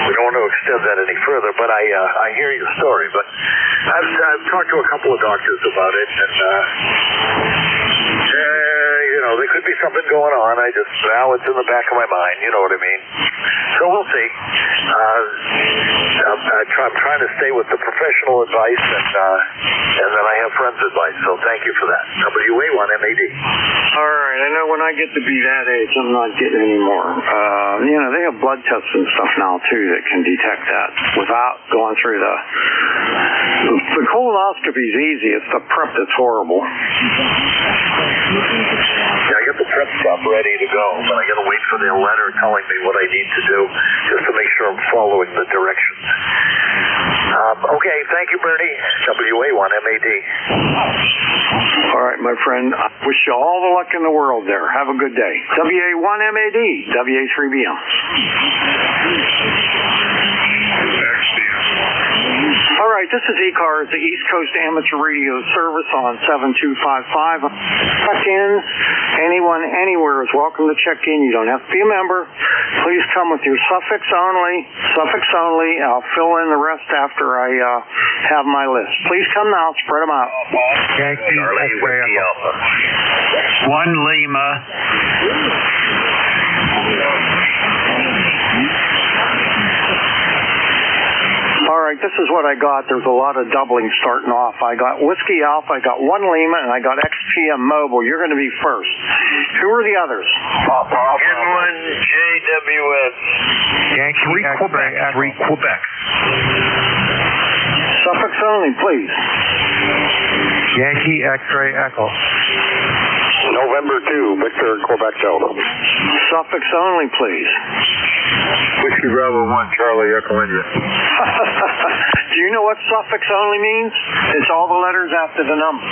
we don't want to extend that any further, but I hear your story. But I've talked to a couple of doctors about it, and there could be something going on. Now it's in the back of my mind, you know what I mean? So we'll see. I'm trying to stay with the professional advice, and then I have friends' advice, so thank you for that. WA1 MAD. All right, I know when I get to be that age, I'm not getting any more. They have blood tests and stuff now, too, that can detect that without going through the colonoscopy is easy. It's the prep that's horrible. Yeah, I got the prep stuff ready to go, but I got to wait for their letter telling me what I need to do just to make sure I'm following the directions. Okay, thank you, Bernie. WA1 MAD. All right, my friend. I wish you all the luck in the world there. Have a good day. WA1 MAD, WA3BM. All right, this is ECARS, the East Coast Amateur Radio Service on 7255. Check in. Anyone, anywhere is welcome to check in. You don't have to be a member. Please come with your suffix only. Suffix only. I'll fill in the rest after I have my list. Please come now. Spread them out. Yankee Charlie, Whiskey Alpha. 1 Lima. All right, this is what I got. There's a lot of doubling starting off. I got Whiskey Alpha, I got 1 Lima, and I got XPM Mobile. You're going to be first. Who are the others? N1JWS. Yankee Quebec. 3 Quebec. Suffix only, please. Yankee X-Ray Echo. November 2, Victor Quebec Delta. Suffix only, please. Whiskey Bravo 1, Charlie Echo India. Do you know what suffix only means? It's all the letters after the number.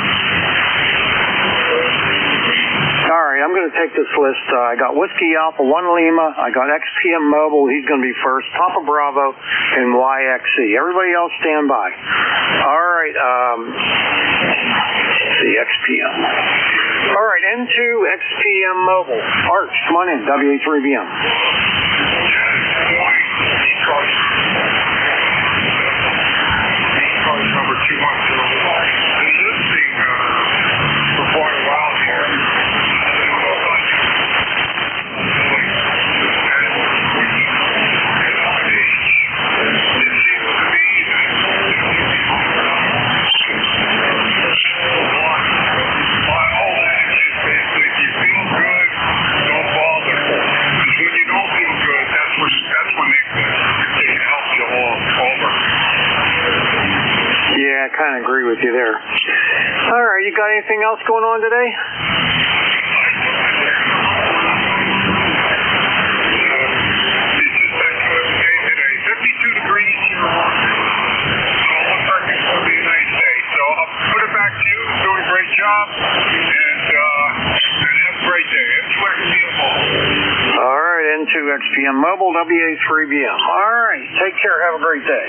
All right, I'm going to take this list. I got Whiskey Alpha, 1 Lima. I got XPM Mobile. He's going to be first. Papa Bravo and YXC. Everybody else stand by. All right. Let's see, XPM. All right, N2 XPM Mobile. Arch, come on in. WA3BM. Number 210. Been listening for quite a while here. kind of agree with you there. All right, you got anything else going on today? 52 degrees here. Looks like it's going to be a nice day. So I'll put it back to you. Doing a great job. And have a great day. N2XPM Mobile. All right, N2XPM Mobile, WA3BM. All right, take care. Have a great day.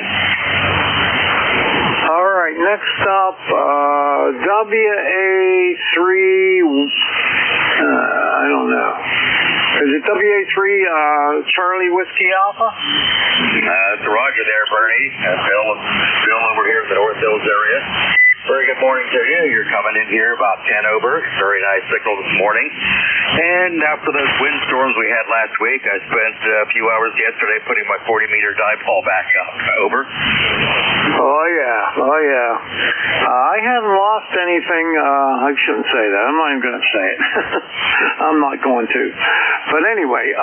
All right, next up, WA3, I don't know. Is it WA3 Charlie Whiskey Alpha? It's Roger there, Bernie. Bill over here in the North Hills area. Very good morning to you. You're coming in here about 10 over. Very nice signal this morning. And after those windstorms we had last week, I spent a few hours yesterday putting my 40-meter dipole back up. Over. Oh, yeah. Oh, yeah. I haven't lost anything. I shouldn't say that. I'm not even going to say it. I'm not going to. But anyway,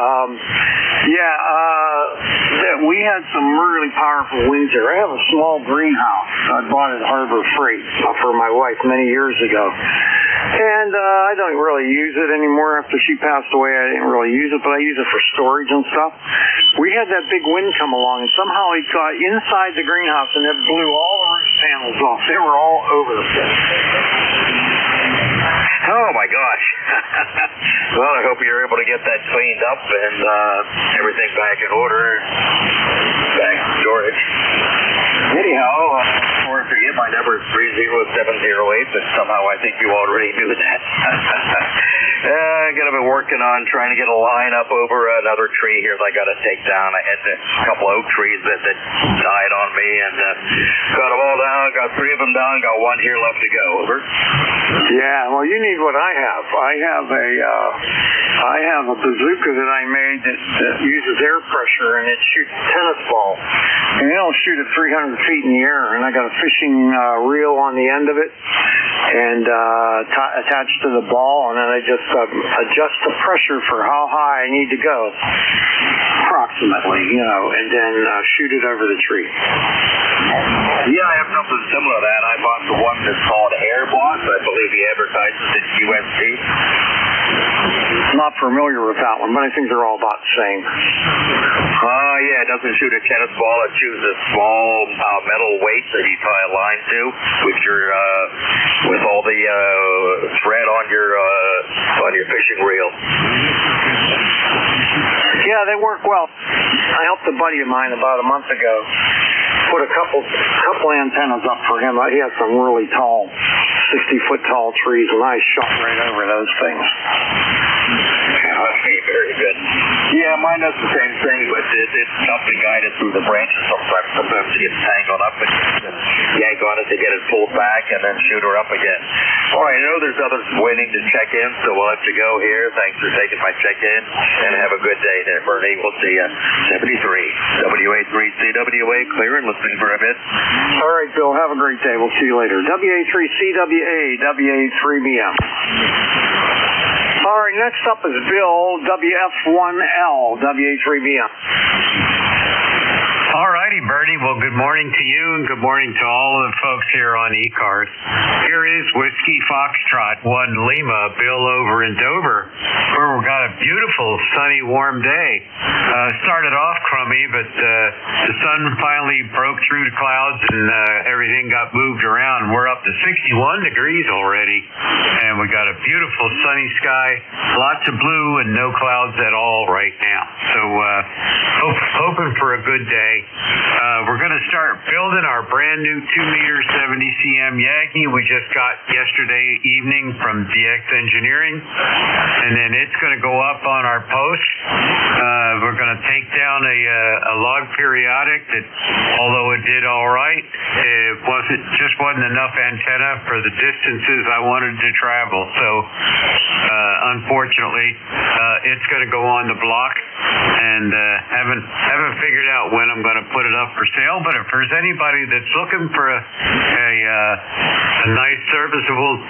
we had some really powerful winds here. I have a small greenhouse. I bought it at Harbor Freight for my wife many years ago. And I don't really use it anymore. After she passed away, I didn't really use it, but I use it for storage and stuff. We had that big wind come along, and somehow it got inside the greenhouse, and it blew all the roof panels off. They were all over the place. Oh, my gosh. Well, I hope you're able to get that cleaned up and everything back in order, back in storage. Anyhow, before I forget, my number is 30708, but somehow I think you already knew that. I'm going to be working on trying to get a line up over another tree here that I got to take down. I had a couple oak trees that died on me, and got them all down, got 3 of them down, got 1 here left to go. Over. Yeah, well, you need what I have. I have a bazooka that I made that uses air pressure, and it shoots a tennis ball. And it'll shoot at 300 feet in the air, and I got a fishing reel on the end of it, and attached to the ball, and then I just adjust the pressure for how high I need to go, approximately, and then shoot it over the tree. Yeah, I have something similar to that. I bought the one that's called Air Boss. I believe he advertises at USC. Not familiar with that one, but I think they're all about the same. Yeah, it doesn't shoot a tennis ball. It shoots a small metal weight that you tie a line to with all the thread on your fishing reel. Yeah, they work well. I helped a buddy of mine about a month ago put a couple antennas up for him. He has some really tall, 60-foot tall trees, and I shot right over those things. Very good. Yeah, mine does the same thing, but it's tough to guide it through the branches sometimes. Sometimes you get tangled up and yank on it to get it pulled back and then shoot her up again. All right, I know there's others waiting to check in, so we'll have to go here. Thanks for taking my check-in, and have a good day there, Bernie. We'll see you. 73, WA3CWA, clear and listening for a bit. All right, Bill, have a great day. We'll see you later. WA3CWA, WA3BM. All right, next up is Bill, WF1L, WA3BM. All righty, Bernie. Well, good morning to you, and good morning to all of the folks here on ECARS. Here is Whiskey Foxtrot 1 Lima, Bill over in Dover, where we've got a beautiful, sunny, warm day. Started off crummy, but the sun finally broke through the clouds, and everything got moved around. We're up to 61 degrees already, and we got a beautiful sunny sky, lots of blue, and no clouds at all right now. So hoping for a good day. We're going to start building our brand new 2-meter 70 cm Yagi we just got yesterday evening from DX Engineering, and then it's going to go up on our post. We're going to take down a log periodic that, although it did all right, it wasn't enough antenna for the distances I wanted to travel. So unfortunately, it's going to go on the block, and haven't figured out when I'm going to put it up for sale. But if there's anybody that's looking for a a nice serviceable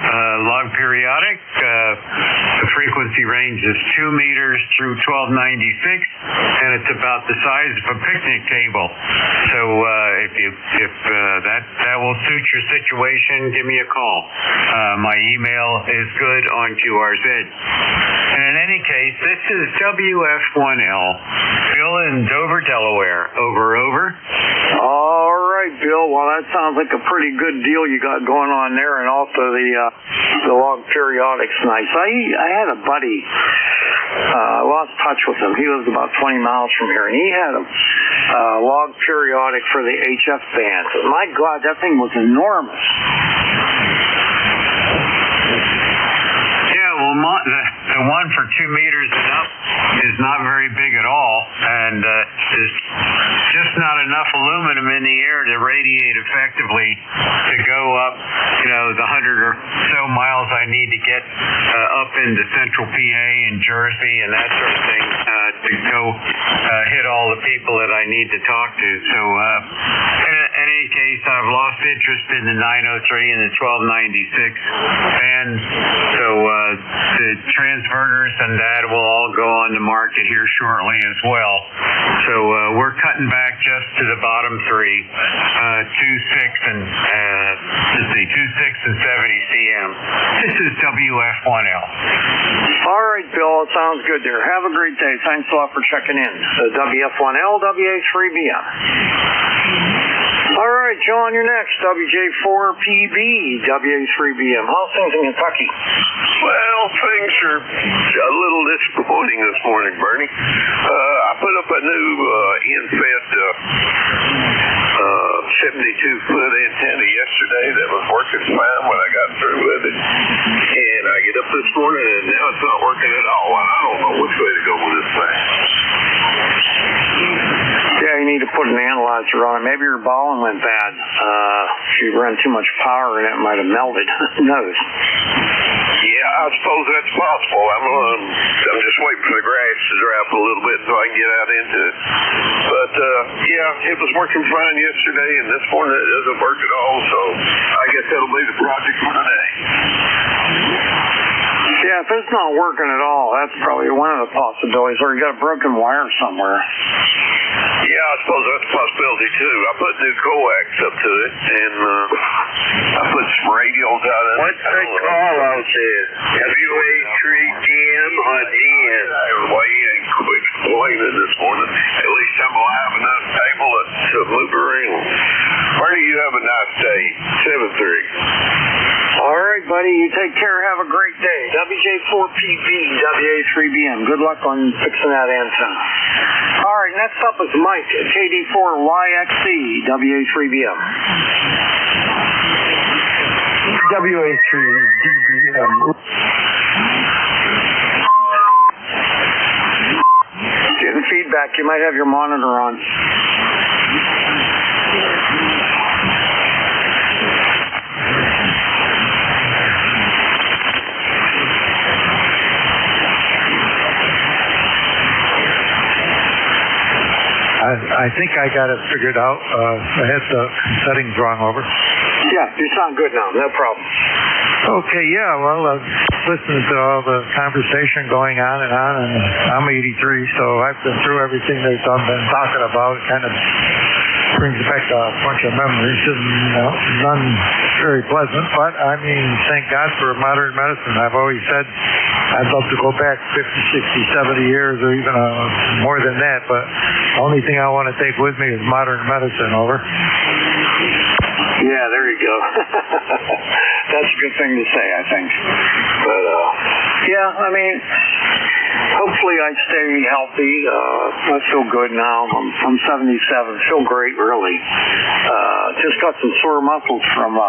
log periodic. The frequency range is 2 meters through 1296, and it's about the size of a picnic table. So if that will suit your situation, give me a call. My email is good on QRZ. And in any case, this is WF1L, Bill in Dover, Delaware. Over. All right, Bill. Well, that sounds like a pretty good deal you got going on there, and also the log periodic's nice. I had a buddy. I lost touch with him. He lives about 20 miles from here, and he had a log periodic for the HF band. My God, that thing was enormous. Yeah, well, the one for 2 meters and up is not very big at all, and there's just not enough aluminum in the air to radiate effectively to go up, the 100 or so miles I need to get up into central PA and Jersey and that sort of thing to go hit all the people that I need to talk to. So in any case, I've lost interest in the 903 and the 1296 band, so the transverters and that will all go on the market here shortly as well. So we're cutting back just to the bottom three, 2.6 and 70 cm. This is WF1L. All right, Bill, it sounds good there. Have a great day. Thanks a lot for checking in. WF1L, WA3BM. All right, John, you're next. WJ4PB, WA3BM. How's things in Kentucky? Well, things are a little disappointing this morning, Bernie. I put up a new in-fed 72-foot antenna yesterday that was working fine when I got through with it. And I get up this morning and now it's not working at all. And I don't know which way to go with this thing. Yeah, you need to put an analyzer on it. Maybe your balling went bad. If you ran too much power in it, might have melted. Who knows? Yeah, I suppose that's possible. I'm just waiting for the grass to dry up a little bit so I can get out into it. But, yeah, it was working fine yesterday, and this morning it doesn't work at all, so I guess that'll be the project for today. Yeah, if it's not working at all, that's probably one of the possibilities, or you got a broken wire somewhere. Yeah, I suppose that's a possibility, too. I put new coax up to it, and I put some radials out of it. What's the call out there? WA3GM on DN. Well, he ain't complaining this morning. At least I'm alive enough able to move around. Bernie, you have a nice day. 7-3. All right, buddy. You take care. Have a great day. WJ4PB, WA3BM. Good luck on fixing that antenna. All right, next up is Mike at KD4YXC, WA3BM. WA3DBM. Getting feedback. You might have your monitor on. I think I got it figured out. I had the settings wrong over. Yeah, you sound good now. No problem. Okay, yeah, well, listening to all the conversation going on, and I'm 83, so I've been through everything they've been talking about. It kind of brings back a bunch of memories, and none very pleasant, but I mean, thank God for modern medicine. I've always said I'd love to go back 50, 60, 70 years, or even more than that, but the only thing I want to take with me is modern medicine. Over. Yeah, there you go. That's a good thing to say, I think. But, yeah, I mean, hopefully I stay healthy. I feel good now. I'm 77. Feel great, really. Just got some sore muscles from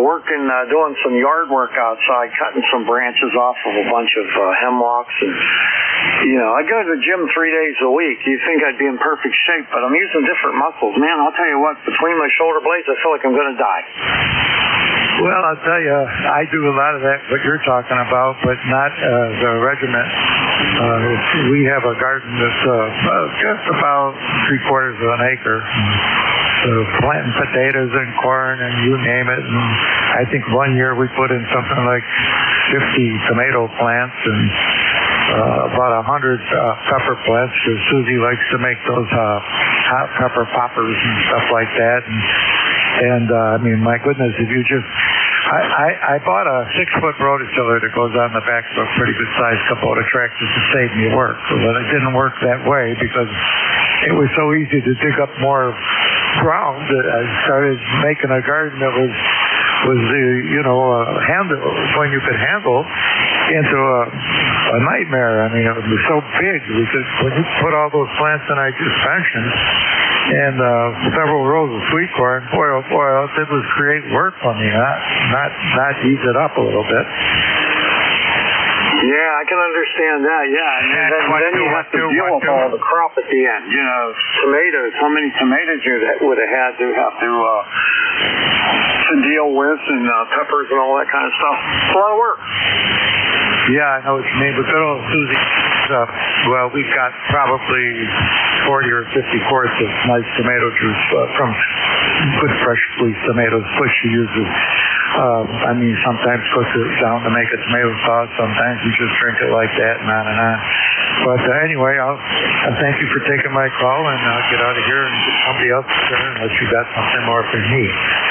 working, doing some yard work outside, cutting some branches off of a bunch of hemlocks. And, I go to the gym 3 days a week. You'd think I'd be in perfect shape, but I'm using different muscles. Man, I'll tell you what, between my shoulder blades, I feel like I'm going to die. Well, I'll tell you, I do a lot of that, what you're talking about, but not the regiment. We have a garden that's just about 3/4 of an acre. planting potatoes and corn and you name it. And I think one year we put in something like 50 tomato plants and about 100 pepper plants, because Susie likes to make those hot pepper poppers and stuff like that. And I mean, my goodness, if you just... I bought a 6-foot rototiller that goes on the back of a pretty good sized Kubota tractor to save me work. But it didn't work that way because it was so easy to dig up more ground that I started making a garden that was handle when you could handle into a nightmare. I mean, it was so big because when you put all those plants in I just mentioned and several rows of sweet corn, boy oh boy, all it did was create work for me, not ease it up a little bit. Yeah, I can understand that. Yeah, and then you have to deal with all the crop at the end. You know, tomatoes. How many tomatoes you would have had to deal with, and peppers and all that kind of stuff. It's a lot of work. Yeah, I know what you mean. But good old Susie, well, we've got probably 40 or 50 quarts of nice tomato juice from good fresh squeezed tomatoes, which she uses. I mean, sometimes cooks it down to make a tomato sauce. Sometimes you just drink it like that, and on and on. But anyway, I thank you for taking my call, and I'll get out of here and get somebody else's turn unless you got something more for me.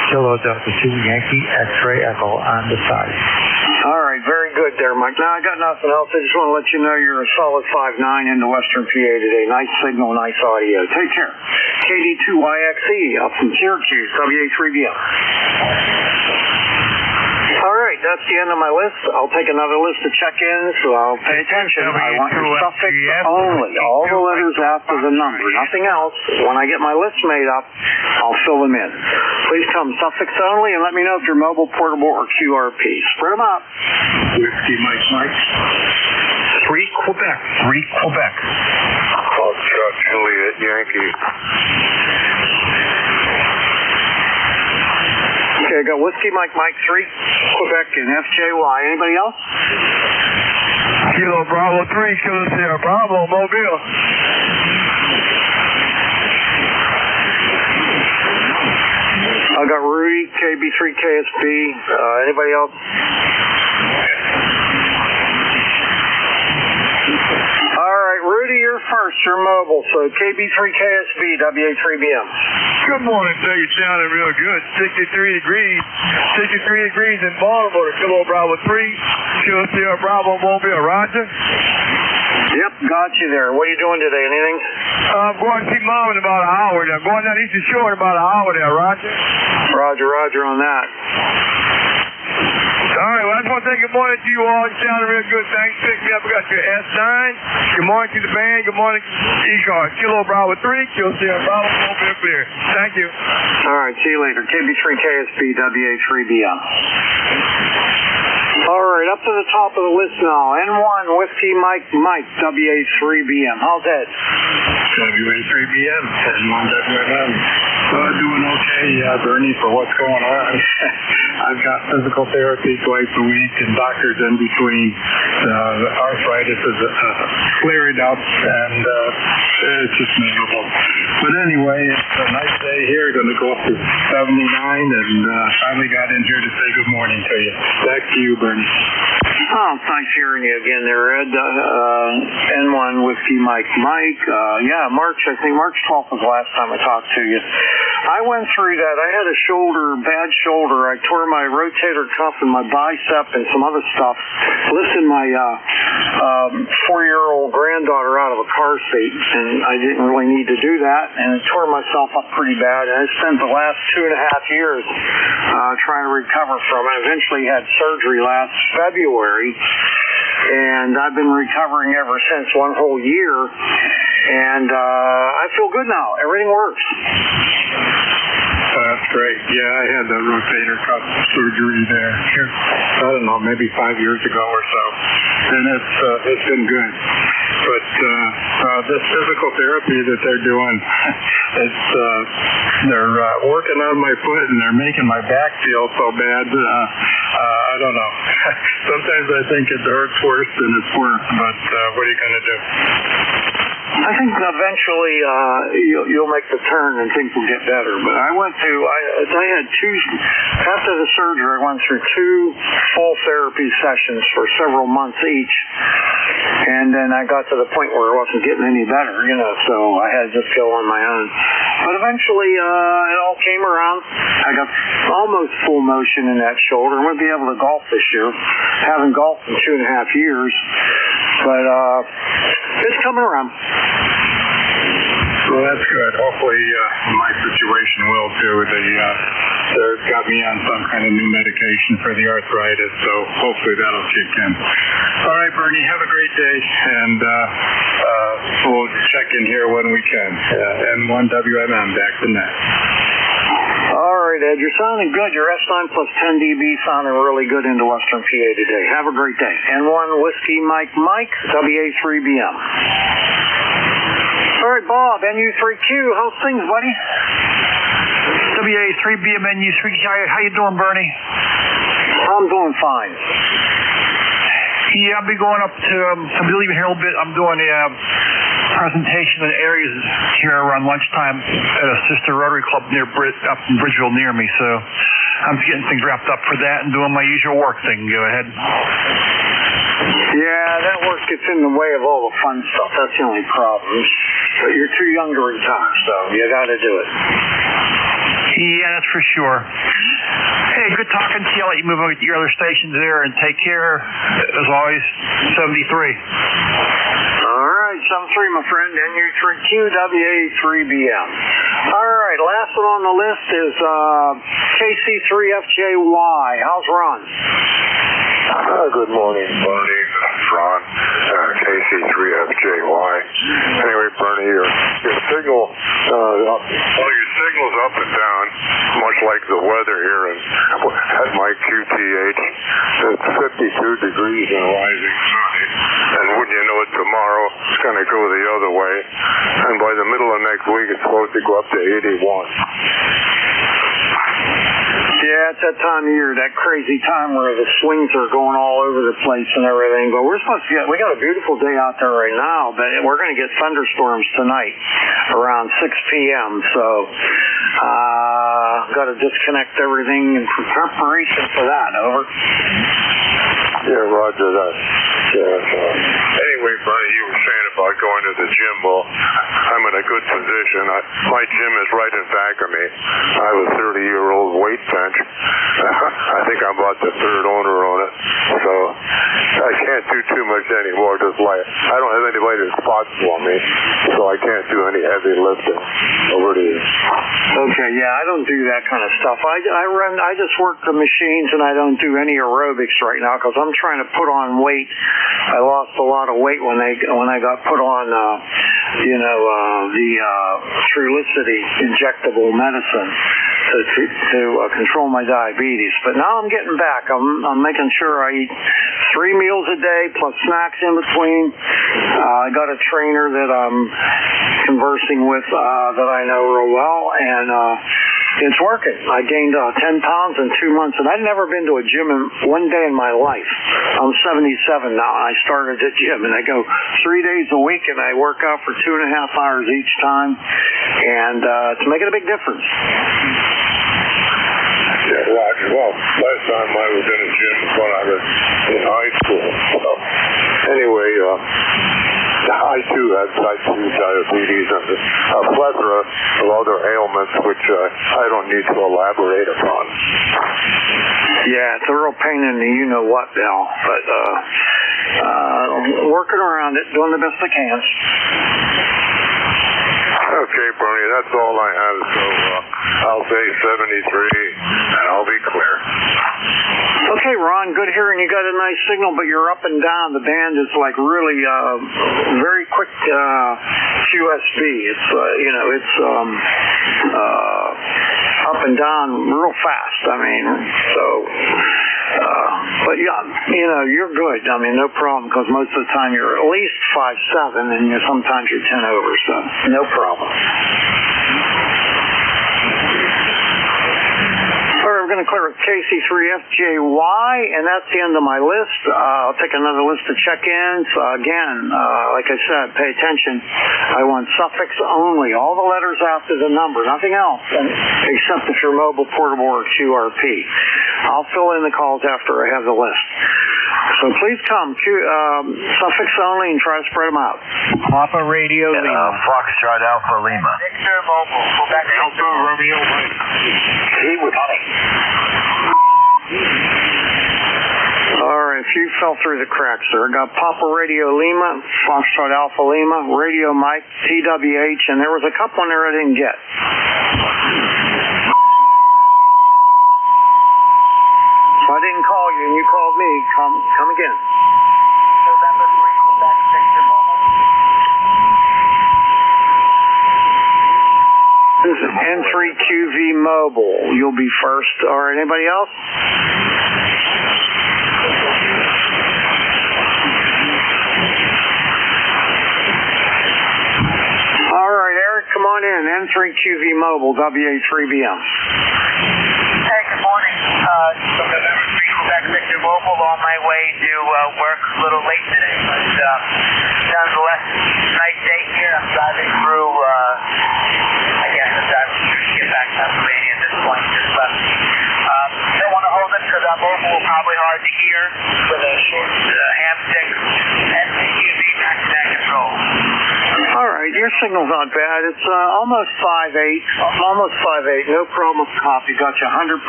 Kilo Delta 2 Yankee X-Ray Echo on the side. All right, very good there, Mike. Now, I got nothing else. I just want to let you know you're a solid 5'9" into Western PA today. Nice signal, nice audio. Take care. KD2YXE up from Syracuse, WA3BM. All right, that's the end of my list. I'll take another list of check-ins, so I'll pay attention. I want your suffix only. All the letters after the number, nothing else. When I get my list made up, I'll fill them in. Please come suffix only and let me know if you're mobile, portable, or QRP. Spread them out. Whiskey Mike. 3 Quebec. Foxtrot Juliet Yankee. Okay, I got Whiskey Mike 3, Quebec, and FJY. Anybody else? Kilo Bravo 3, Kilo Sierra Bravo, Mobile. I got Rudy, KB3 KSB. Anybody else? All right, Rudy, you're first. You're mobile, so KB3 KSB, WA3BM. Good morning, sir. You're sounding real good. 63 degrees. 63 degrees in Baltimore. Kilo Bravo 3, Kilo Sierra Bravo, Mobile. Roger. Yep, got you there. What are you doing today? Anything? I'm going to see Mom in about an hour. I'm going down Eastern Shore in about an hour there, Roger. Roger on that. All right, well, I just want to say good morning to you all. You sounded real good. Thanks for picking me up. I got your S9. Good morning to the band. Good morning to ECARS. Kilo Bravo 3, Kilo Sierra Bravo, Mobile clear. Thank you. All right, see you later. KB3 KSB, WA3BM. All right, up to the top of the list now. N1 Whiskey Mike, WA3BM. How's that? WA3BM, N1 WMM. Doing okay, Bernie, for what's going on. I've got physical therapy twice a week and doctors in between. The arthritis is clearing up, and it's just miserable. But anyway, it's a nice day here. Going to go up to 79, and finally got in here to say good morning to you. Back to you, Bernie. Oh, nice hearing you again there, Ed. N1 Whiskey Mike. I think March 12th was the last time I talked to you. I went through that. I had a bad shoulder. I tore my rotator cuff and my bicep and some other stuff. Lifted my 4-year-old granddaughter out of a car seat, and I didn't really need to do that, and I tore myself up pretty bad. And I spent the last 2.5 years trying to recover from it. I eventually had surgery last February, and I've been recovering ever since, one whole year, and I feel good now. Everything works. That's great. Yeah, I had the rotator cuff surgery there. I don't know, maybe 5 years ago or so, and it's been good. But this physical therapy that they're doing, they're working on my foot and they're making my back feel so bad. I don't know. Sometimes I think it hurts worse than it's worth, but what are you going to do? I think eventually you'll make the turn and things will get better. But I had two, after the surgery, I went through 2 full therapy sessions for several months each. And then I got to the point where it wasn't getting any better, so I had to just go on my own. But eventually it all came around. I got almost full motion in that shoulder. I'm going to be able to golf this year. Haven't golfed in 2.5 years. But it's coming around. Well, that's good. Hopefully my situation will too. They've got me on some kind of new medication for the arthritis, so hopefully that'll kick in. All right, Bernie, have a great day, and we'll check in here when we can. N1WMM, back to net. All right, Ed, you're sounding good. Your S9 plus 10 dB sounding really good into Western PA today. Have a great day. N1 Whiskey Mike, WA3BM. All right, Bob, NU3Q, how's things, buddy? WA3BM, NU3Q, how you doing, Bernie? I'm doing fine. Yeah, I'll be going up to, I'm leaving here a little bit. I'm doing a presentation in areas here around lunchtime at a sister Rotary Club up in Bridgeville near me, so I'm just getting things wrapped up for that and doing my usual work thing. Go ahead. Yeah, that work gets in the way of all the fun stuff. That's the only problem. But you're too young to retire, so you got to do it. Yeah, that's for sure. Hey, good talking to you. I'll let you move over to your other stations there and take care. As always, 73. All right, 73, my friend. NU3Q, WA3BM. All right, last one on the list is KC3FJY. How's Ron? Good morning, Bernie. It's Ron, KC3FJY. Anyway, Bernie, your signal, your signal's up and down, much like the weather here at my QTH. It's 52 degrees and rising sunny. And wouldn't you know it, tomorrow it's going to go the other way. And by the middle of next week, it's supposed to go up to 81. Yeah, it's that time of year, that crazy time where the swings are going all over the place and everything. But we got a beautiful day out there right now, but we're going to get thunderstorms tonight around 6 p.m. So, got to disconnect everything in preparation for that. Over. Yeah, roger that. Anyway, Bernie, you were saying about going to the gym. Well, I'm in a good position. My gym is right in back of me. I have a 30-year-old weight bench. I think I'm about the third owner on it. So I can't do too much anymore. I don't have anybody to spot for me, so I can't do any heavy lifting. Over to you. Okay, yeah, I don't do that kind of stuff. I just work the machines, and I don't do any aerobics right now because I'm trying to put on weight. I lost a lot of weight when I got put on, the Trulicity injectable medicine to control my diabetes. But now I'm getting back. I'm making sure I eat 3 meals a day plus snacks in between. I got a trainer that I'm conversing with that I know real well, and it's working. I gained 10 pounds in 2 months, and I'd never been to a gym in one day in my life. I'm 77 now, and I started at gym, and I go 3 days a week, and I work out for 2.5 hours each time, and it's making a big difference. Yeah, Roger. Well, last time I was in a gym was when I was in high school. So, anyway, I too have type 2 diabetes and a plethora of other ailments which I don't need to elaborate upon. Yeah, it's a real pain in the you-know-what now, but working around it, doing the best I can. Okay, Bernie, that's all I have, so I'll say 73, and I'll be clear. Okay, Ron, good hearing. You got a nice signal, but you're up and down. The band is like really very quick QSB. It's, it's up and down real fast. I mean, so... but yeah, you're good. I mean, no problem, because most of the time you're at least 5'7", and sometimes you're 10 over, so no problem. All right, we're going to clear KC3FJY, and that's the end of my list. I'll take another list of check-ins. Again, like I said, pay attention. I want suffix only. All the letters after the number, nothing else, except if you're mobile, portable, or QRP. I'll fill in the calls after I have the list. So please come, suffix only, and try to spread them out. Papa Radio Lima. Foxtrot Alpha Lima. Victor Mobile, Quebec Alpha Romeo Mike. He with honey. All right, a few fell through the cracks there. I got Papa Radio Lima, Foxtrot Alpha Lima, Radio Mike, TWH, and there was a couple in there I didn't get. If I didn't call you and you called me, come again. November 3, Quebec, Victor Mobile. This is N3QV Mobile. You'll be first. All right, anybody else? All right, Eric, come on in. N3QV Mobile, WA3BM. Hey, good morning. November 3, Quebec, Victor Mobile. On my way to work, a little late today, but nonetheless, nice day here. I'm driving through, I'm driving through to get back to Pennsylvania at this point. Just don't want to hold it because I'm mobile, probably hard to hear with a short ham stick and QV back-to-back control. All right, your signal's not bad. It's almost 5.8. Almost 5.8. No problem with copy. Got you 100%.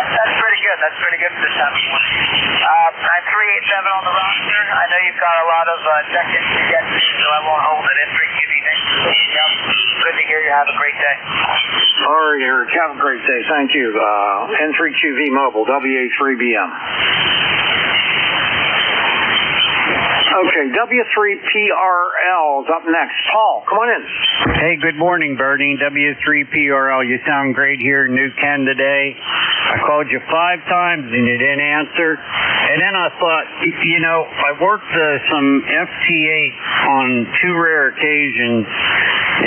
That's pretty good. That's pretty good for this time of morning. I'm 387 on the roster. I know you've got a lot of check-ins to get to, so I won't hold it. N3QV, thanks for picking up. Good to hear you. Have a great day. All right, Eric. Have a great day. Thank you. N3QV Mobile, WA3BM. Okay, W3PRL is up next. Paul, come on in. Hey, good morning, Bernie. W3PRL. You sound great here in New Ken today. I called you 5 times and you didn't answer. And then I thought, I worked some FT8 on 2 rare occasions,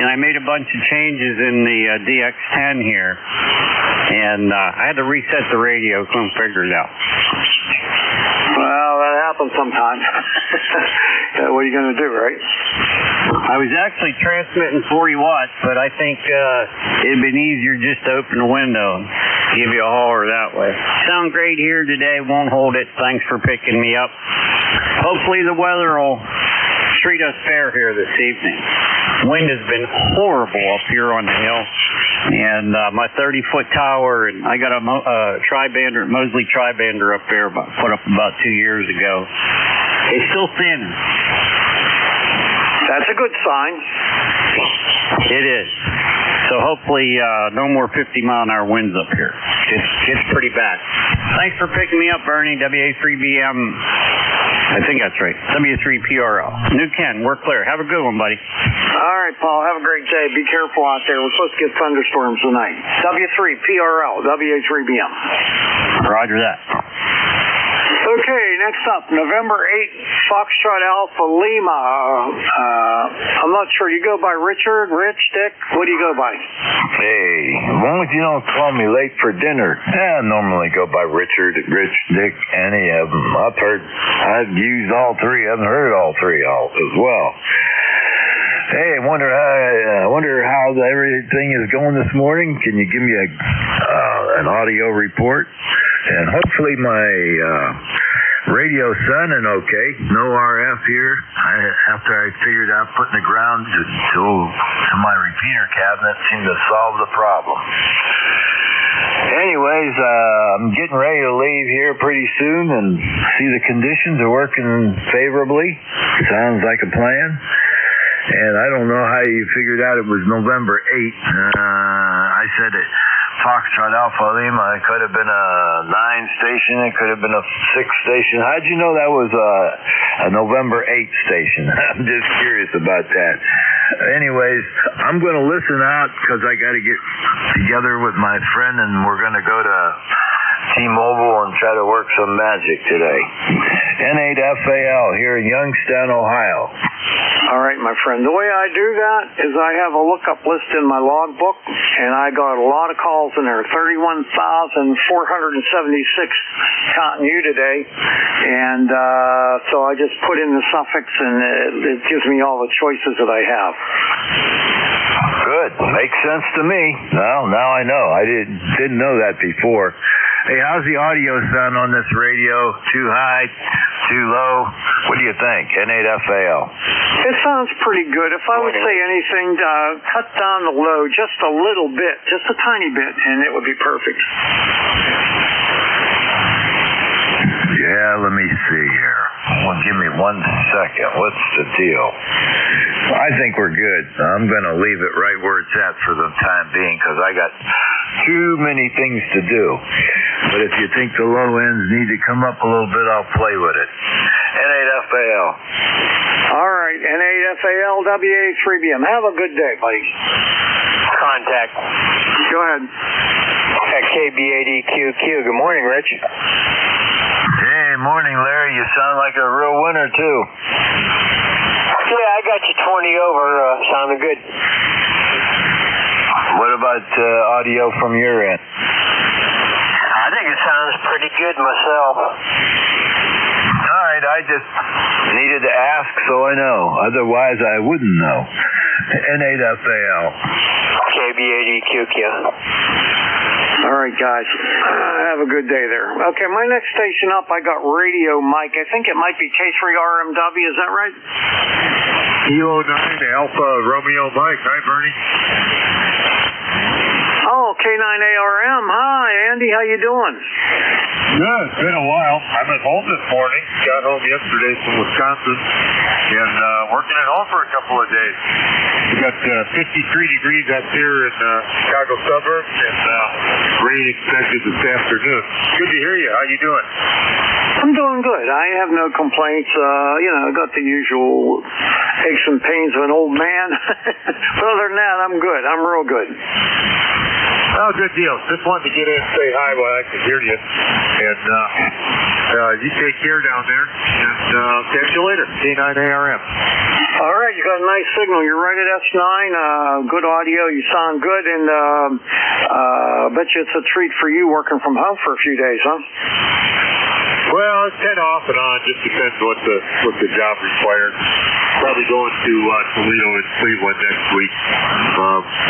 and I made a bunch of changes in the DX10 here. And I had to reset the radio, couldn't figure it out. Well, that happens sometimes. What are you going to do, right? I was actually transmitting 40 watts, but I think it'd been easier just to open the window and give you a holler that way. Sound great here today. Won't hold it. Thanks for picking me up. Hopefully the weather will treat us fair here this evening. Wind has been horrible up here on the hill. And my 30-foot tower, and I got a tri-bander, Mosley tri-bander up there, put up about 2 years ago. It's still thin. That's a good sign. It is. So hopefully no more 50-mile-an-hour winds up here. It's pretty bad. Thanks for picking me up, Bernie. WA3BM. I think that's right. W3PRL. New Ken, we're clear. Have a good one, buddy. All right, Paul. Have a great day. Be careful out there. We're supposed to get thunderstorms tonight. W3PRL, WA3BM. Roger that. Okay, next up, November 8th, Foxtrot Alpha Lima. I'm not sure. You go by Richard, Rich, Dick? What do you go by? Hey, as long as you don't call me late for dinner. I normally go by Richard, Rich, Dick, any of them. I've used all 3. I haven't heard all 3 as well. Hey, I wonder how everything is going this morning. Can you give me an audio report? And hopefully my radio sounding okay. No RF here. After I figured out putting the ground to my repeater cabinet seemed to solve the problem. Anyways, I'm getting ready to leave here pretty soon and see the conditions are working favorably. Sounds like a plan. And I don't know how you figured out it was November 8th. I said it. Foxtrot Alpha Lima. It could have been a 9 station. It could have been a 6 station. How'd you know that was a November 8th station? I'm just curious about that. Anyways, I'm going to listen out because I got to get together with my friend and we're going to go to T-Mobile and try to work some magic today. N8FAL here in Youngstown, Ohio. All right, my friend. The way I do that is I have a lookup list in my logbook, and I got a lot of calls in there, 31,476 counting you today. And so I just put in the suffix, and it gives me all the choices that I have. Good. Makes sense to me. Well, now I know. I didn't know that before. Hey, how's the audio sound on this radio? Too high? Too low? What do you think? N8FAL. It sounds pretty good. If I would say anything, cut down the low just a little bit, just a tiny bit, and it would be perfect. Yeah, let me see here. Well, give me 1 second. What's the deal? I think we're good. I'm going to leave it right where it's at for the time being because I got too many things to do. But if you think the low ends need to come up a little bit, I'll play with it. N8FAL. All right, N8FAL, WA3BM. Have a good day, buddy. Contact. Go ahead. At KB80QQ. Good morning, Rich. Hey, morning, Larry. You sound like a real winner, too. Yeah, I got you 20 over. Sounding good. What about audio from your end? I think it sounds pretty good myself. All right, I just needed to ask so I know. Otherwise, I wouldn't know. N8FAL. KB80QQ. All right, guys. Have a good day there. Okay, my next station up, I got Radio Mike. I think it might be K3RMW. Is that right? Kilo 9 Alpha Romeo Mike. Hi, Bernie. Oh, K9ARM. Hi, Andy. How you doing? Good. It's been a while. I'm at home this morning. Got home yesterday from Wisconsin and working at home for a couple of days. We got 53 degrees out here in Chicago suburbs and rain expected this afternoon. Good to hear you. How you doing? I'm doing good. I have no complaints. I got the usual aches and pains of an old man. But other than that, I'm good. I'm real good. Oh, good deal. Just wanted to get in and say hi while I could hear you. And you take care down there. And catch you later. K9ARM. All right. You got a nice signal. You're right at S9. Good audio. You sound good. And I bet you it's a treat for you working from home for a few days, huh? Well, it's kind of off and on. Just depends what the job requires. Probably going to Toledo and Cleveland next week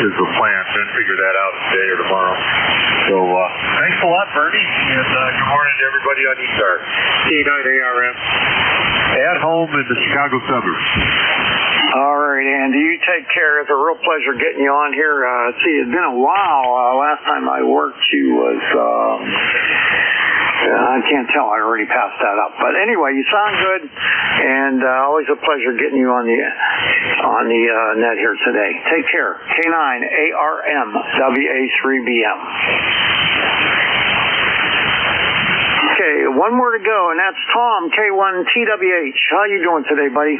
is the plan. Then figure that out today or tomorrow. So thanks a lot, Bernie, and good morning to everybody on ECARS. K9ARM at home in the Chicago suburbs. All right, Andy, you take care. It's a real pleasure getting you on here. It's been a while. Last time I worked, you was I can't tell. I already passed that up. But anyway, you sound good, and always a pleasure getting you on the net here today. Take care. K9ARM WA3BM. Okay, one more to go, and that's Tom, K1TWH. How you doing today, buddy?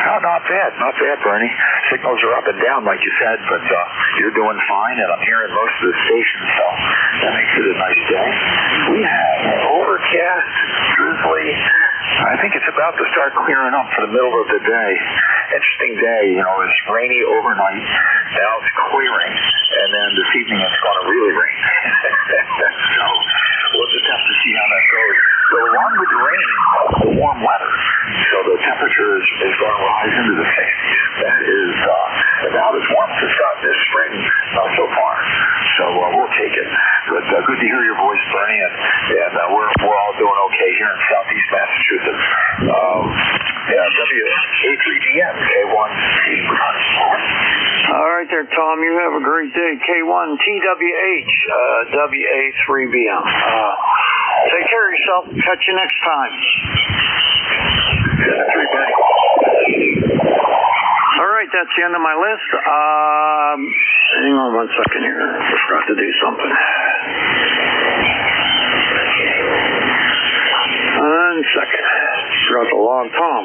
Oh, not bad, Bernie. Signals are up and down, like you said, but you're doing fine, and I'm hearing most of the stations, so that makes it a nice day. We have overcast, drizzly. I think it's about to start clearing up for the middle of the day. Interesting day, it's rainy overnight. Now it's clearing, and then this evening it's going to really rain. So we'll just have to see how that goes. So along with the rain, the warm weather. So the temperature is going to rise into the 60s. That is about as warm as it's gotten this spring so far. So we'll take it. But good to hear your voice, Bernie, and we're all doing okay here in Southeast Massachusetts. WA3BM, K1T. All right there, Tom. You have a great day. K1TWH, WA3BM. Take care of yourself. Catch you next time. All right, that's the end of my list. Hang on 1 second here. I forgot to do something. 1 second. Forgot to log Tom.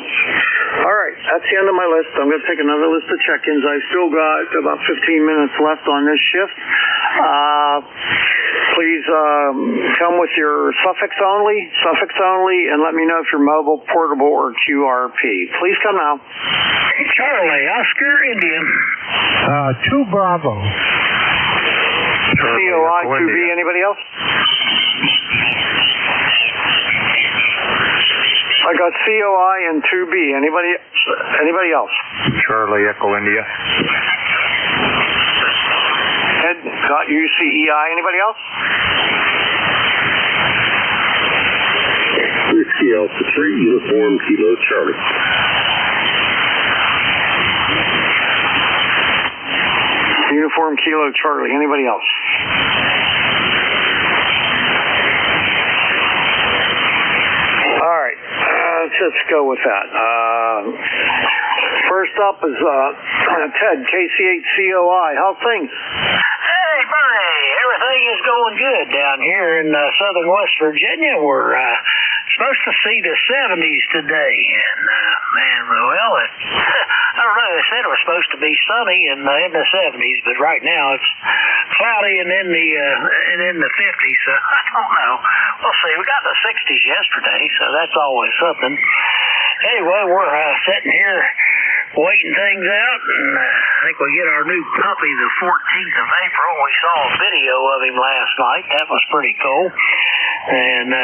All right, that's the end of my list. I'm going to take another list of check-ins. I've still got about 15 minutes left on this shift. Please come with your suffix only, and let me know if you're mobile, portable, or QRP. Please come now. Charlie, Oscar, Indian. 2 Bravo. COI, 2B, anybody else? I got COI and 2B. Anybody else? Charlie, Echo India. Ed, got UCEI. Anybody else? Whiskey Alpha 3, Uniform Kilo Charlie. Uniform Kilo Charlie. Anybody else? All right. Let's just go with that. First up is Ted, KC8COI. How's things? Hey, Bernie, everything is going good down here in southern West Virginia. We're supposed to see the 70s today, and I don't know. They said it was supposed to be sunny in the 70s, but right now it's cloudy and in the 50s. So I don't know. We'll see. We got the 60s yesterday, so that's always something. Anyway, we're sitting here waiting things out, and I think we get our new puppy the 14th of April. We saw a video of him last night. That was pretty cool, and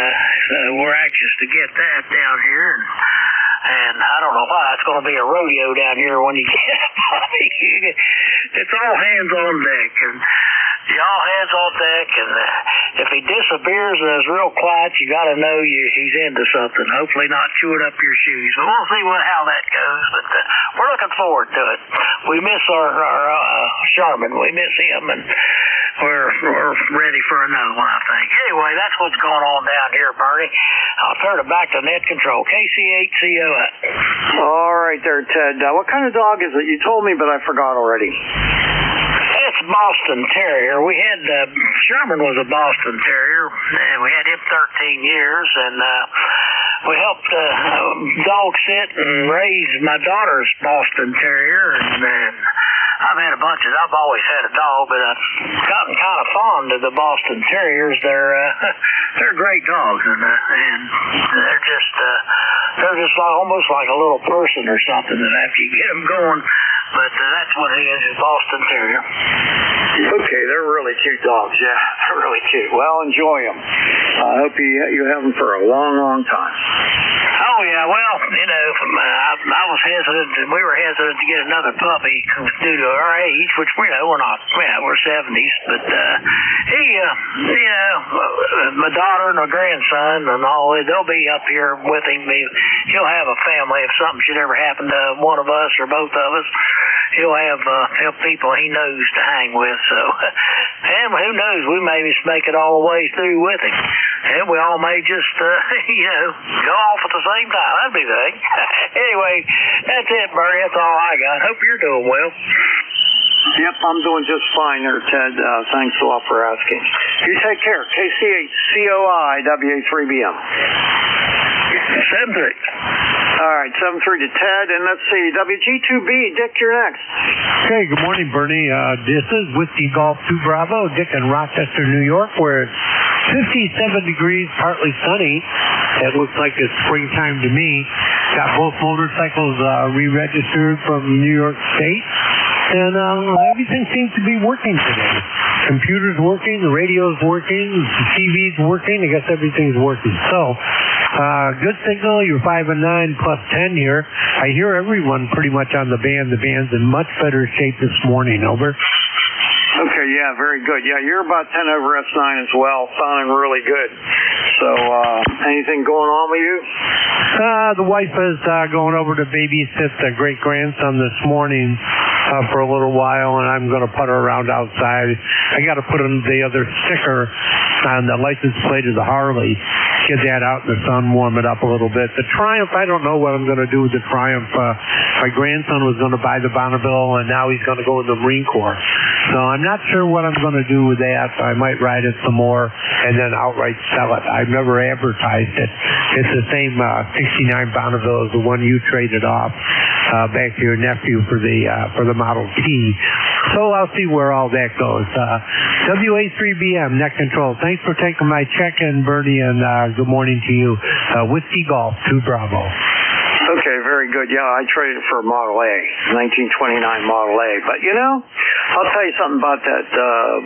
we're anxious to get that down here. And I don't know why it's going to be a rodeo down here when you get a puppy. It's all hands on deck, and all hands on deck. And if he disappears and is real quiet, you got to know he's into something. Hopefully not chewing up your shoes. But we'll see how that goes. But we're looking forward to it. We miss our Sherman. We miss him, and we're ready for another one, I think. Anyway, that's what's going on down here, Bernie. I'll turn it back to net control. KC8COI. All right there, Ted. What kind of dog is it? You told me, but I forgot already. It's Boston Terrier. We had Sherman was a Boston Terrier, and we had him 13 years, and we helped dog sit and raise my daughter's Boston Terrier, and I've had a bunch of. I've always had a dog, but I've gotten kind of fond of the Boston Terriers. They're great dogs, and they're just almost like a little person or something. And after you get them going. But that's what it is, Boston Terrier. Okay, they're really cute dogs. Yeah, they're really cute. Well, enjoy them. I hope you have them for a long, long time. Oh, yeah. Well, I was hesitant, and we were hesitant to get another puppy due to our age, which we're not. We're 70s. But my daughter and my grandson and all, they'll be up here with him. He'll have a family if something should ever happen to one of us or both of us. He'll have people he knows to hang with. So, and who knows, we may just make it all the way through with him, and we all may just go off at the same time. That'd be the thing. Anyway, that's it, Bernie. That's all I got. Hope you're doing well. Yep, I'm doing just fine there, Ted. Thanks a lot for asking. You take care. KC8COI WA3BM. 7-3. All right, 7-3 to Ted, and let's see, WG2B, Dick, you're next. Okay, good morning, Bernie. This is Whiskey Golf 2 Bravo, Dick in Rochester, New York, where it's 57 degrees, partly sunny. It looks like it's springtime to me. Got both motorcycles re-registered from New York State, and everything seems to be working today. Computer's working, the radio's working, the TV's working. I guess everything's working. So, good signal. You're 5 and 9 plus 10 here. I hear everyone pretty much on the band. The band's in much better shape this morning. Over. Okay, yeah, very good. Yeah, you're about 10 over S9 as well. Sounding really good. So, anything going on with you? The wife is going over to babysit the great-grandson this morning for a little while, and I'm going to putter around outside. I got to put on the other sticker on the license plate of the Harley. get that out in the sun, warm it up a little bit. The Triumph, I don't know what I'm going to do with the Triumph. My grandson was going to buy the Bonneville, and now he's going to go in the Marine Corps. So I'm not sure what I'm going to do with that. I might ride it some more and then outright sell it. I've never advertised it. It's the same 69 Bonneville as the one you traded off back to your nephew for the Model T. So I'll see where all that goes. WA3BM, Net Control. Thanks for taking my check-in, Bernie, and good morning to you. Whiskey Golf, 2 Bravo. Okay, very good. Yeah, I traded for a Model A, 1929 Model A. But, you know, I'll tell you something about that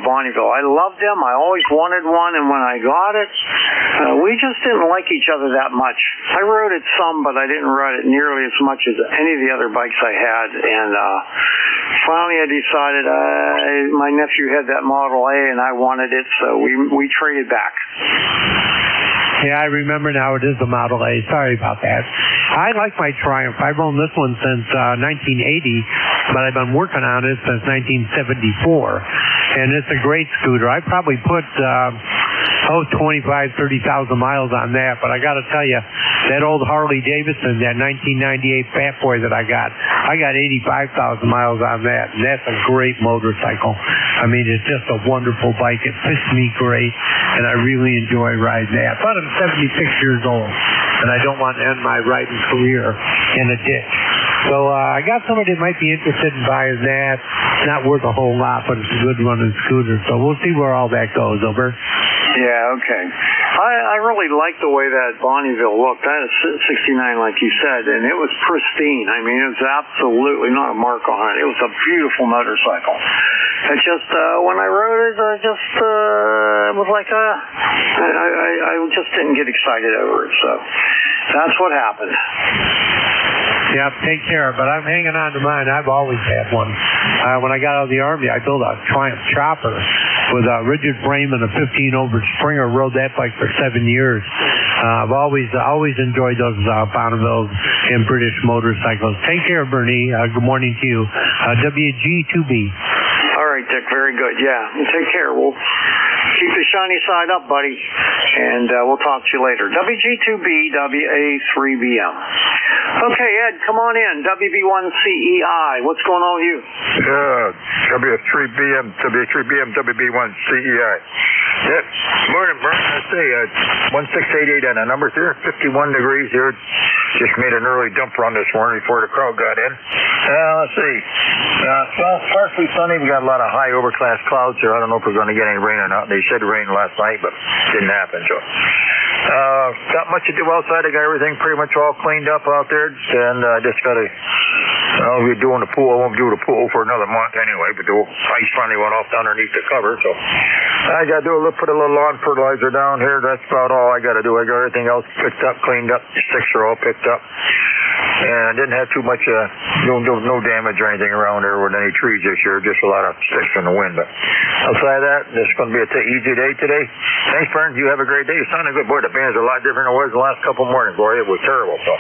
Bonneville. I loved them. I always wanted one, and when I got it, we just didn't like each other that much. I rode it some, but I didn't ride it nearly as much as any of the other bikes I had. And finally I decided my nephew had that Model A, and I wanted it, so we traded back. Yeah, I remember now. It is the Model A. Sorry about that. I like my Triumph. I've owned this one since 1980, but I've been working on it since 1974. And it's a great scooter. I probably put 25,000, 30,000 miles on that. But I got to tell you, that old Harley Davidson, that 1998 Fat Boy that I got 85,000 miles on that. And that's a great motorcycle. I mean, it's just a wonderful bike. It fits me great, and I really enjoy riding that. But I'm 76 years old, and I don't want to end my riding career in a ditch. So I got somebody that might be interested in buying that. It's not worth a whole lot, but it's a good running scooter. So we'll see where all that goes. Over. Yeah, okay. I really like the way that Bonneville looked. That is 69, like you said, and it was pristine. I mean, it was absolutely not a mark on it. It was a beautiful motorcycle. It just, when I rode it, it was like, I just didn't get excited over it. So that's what happened. Yeah, take care. But I'm hanging on to mine. I've always had one. When I got out of the Army, I built a Triumph chopper with a rigid frame and a 15-over Springer. Rode that bike for 7 years. I've always enjoyed those Bonnevilles and British motorcycles. Take care, Bernie. Good morning to you. WG2B. All right, Dick. Very good. Yeah. Take care. We'll keep the shiny side up, buddy. And we'll talk to you later. WG2B, WA3BM. Okay, Ed, come on in. WB1CEI. What's going on with you? W3BM, WB1CEI. Yep. Morning, Brian. I say 1688 on the numbers here. 51 degrees here. Just made an early dump run this morning before the crowd got in. Let's see. Well, partially sunny. We got a lot of high overcast clouds here. I don't know if we're going to get any rain or not. They said rain last night, but didn't happen. So, got much to do outside. I got everything pretty much all cleaned up out there, and I just got to. I'll be doing the pool. I won't do the pool for another month anyway, but the ice finally went off underneath the cover, so I got to put a little lawn fertilizer down here. That's about all I got to do. I got everything else picked up, cleaned up. The sticks are all picked up, and I didn't have too much, no damage or anything around there with any trees this year. Just a lot of sticks in the wind. But outside of that, it's going to be an easy day today. Thanks, Bern. You have a great day. You sounded good, boy. The band's a lot different than it was the last couple of mornings, boy. It was terrible. So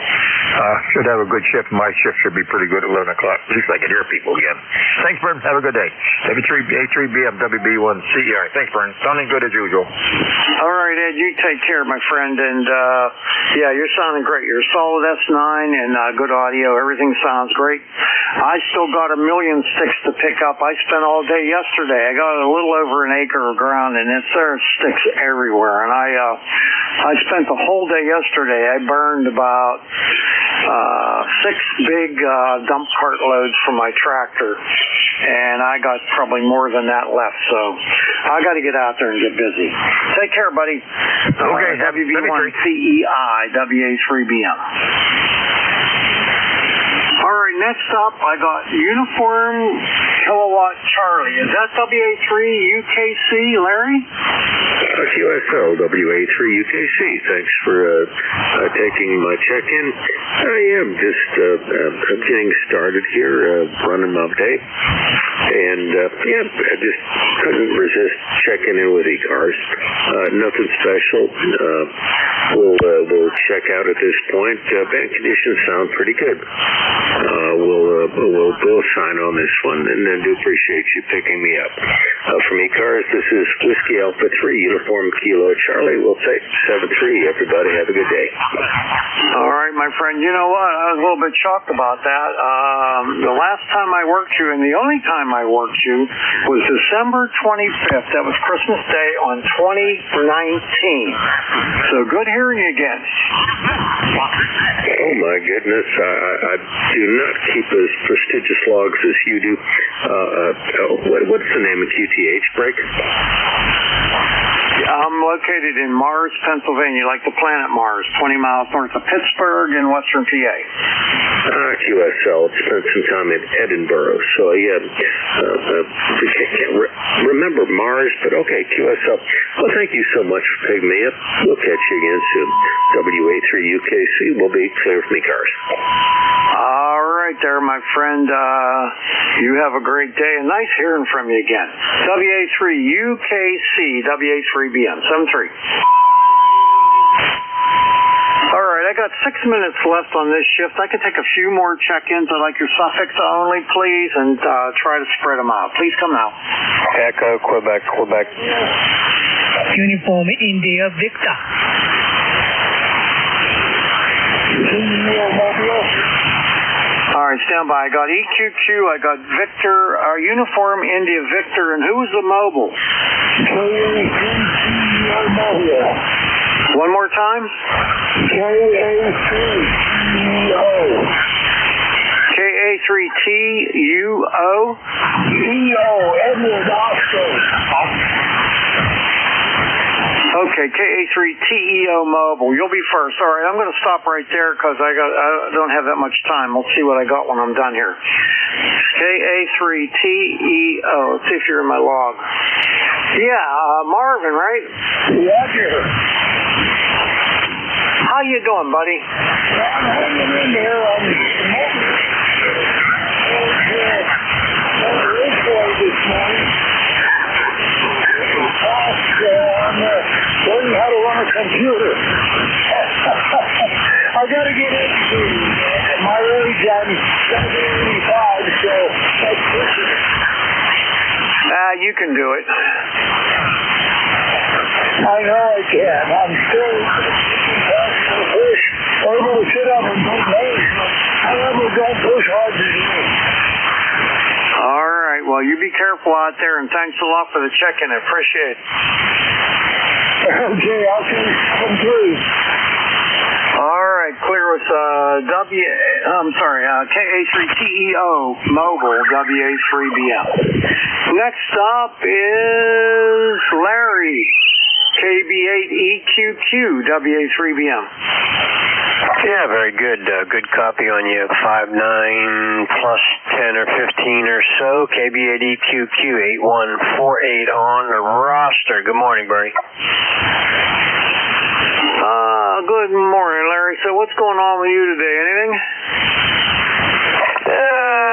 should have a good shift. My shift should be pretty good at 11 o'clock. At least I can hear people again. Thanks, Bern. Have a good day. A3BM, WB1CEI. Thanks, Bern. Sounding good as usual. All right, Ed. You take care, my friend. And, yeah, you're sounding great. You're a solid S9 and good audio. Everything sounds great. I still got a million sticks to pick up. I spent all day yesterday. I got a little over an acre of ground, and there's sticks everywhere. And I spent the whole day yesterday. I burned about 6 big dump cart loads from my tractor, and I got probably more than that left. So I got to get out there and get busy. Take care, buddy. Okay. WB1CEI, WA3BM. All right, next up, I got Uniform Kilowatt Charlie. Is that WA3 UKC, Larry? QSL WA3UKC. Thanks for taking my check-in. I am just getting started here, running my day. And, yeah, I just couldn't resist checking in with ECARS. Nothing special. We'll check out at this point. Band conditions sound pretty good. We'll we'll sign on this one, and I do appreciate you picking me up. From ECARS, this is Whiskey Alpha 3, Uniform Kilo Charlie. We'll take 7-3. Everybody have a good day. All right, my friend. You know what? I was a little bit shocked about that. The last time I worked you, and the only time I worked you, was December 25th. That was Christmas Day on 2019. So good hearing you again. Oh my goodness, I do not keep as prestigious logs as you do. What's the name of QTH break? I'm located in Mars, Pennsylvania, like the planet Mars, 20 miles north of Pittsburgh in western PA. QSL. Spent some time in Edinburgh, so can't remember Mars, but okay, QSL. Well, thank you so much for picking me up. We'll catch you again soon. WA3UKC will be clear from ECARS. All right there, my friend. You have a great day, and nice hearing from you again. WA3UKC, WA3BM, 7-3. All right, I got 6 minutes left on this shift. I can take a few more check-ins. I'd like your suffix only, please, and try to spread them out. Please come out. Echo, Quebec. Uniform India Victor. All right, stand by. I got EQQ, I got Victor, Uniform India Victor, and who was the mobile? One more time? KA3TUO? Okay, KA3TEO Mobile. You'll be first. All right, I'm going to stop right there because I don't have that much time. We'll see what I got when I'm done here. KA3TEO. Let's see if you're in my log. Yeah, Marvin, right? Roger. How you doing, buddy? I'm hanging in there on the this morning. Learning how to run a computer. I got to get into at my age. I'm 85, so that's pushing it. You can do it. I know I can. I'm still push able to sit up and make names. However, don't push hard to do it. All right. Well, you be careful out there, and thanks a lot for the check-in. I appreciate it. Okay, I'll see you come through. All right, clear with KA3TEO Mobile, WA3BM. Next up is Larry, KB8EQQ, WA3BM. Yeah, very good. Good copy on you. 5'9" plus 10 or 15 or so. KB8EQQ 8148 on the roster. Good morning, Bernie. Good morning, Larry. So what's going on with you today? Anything?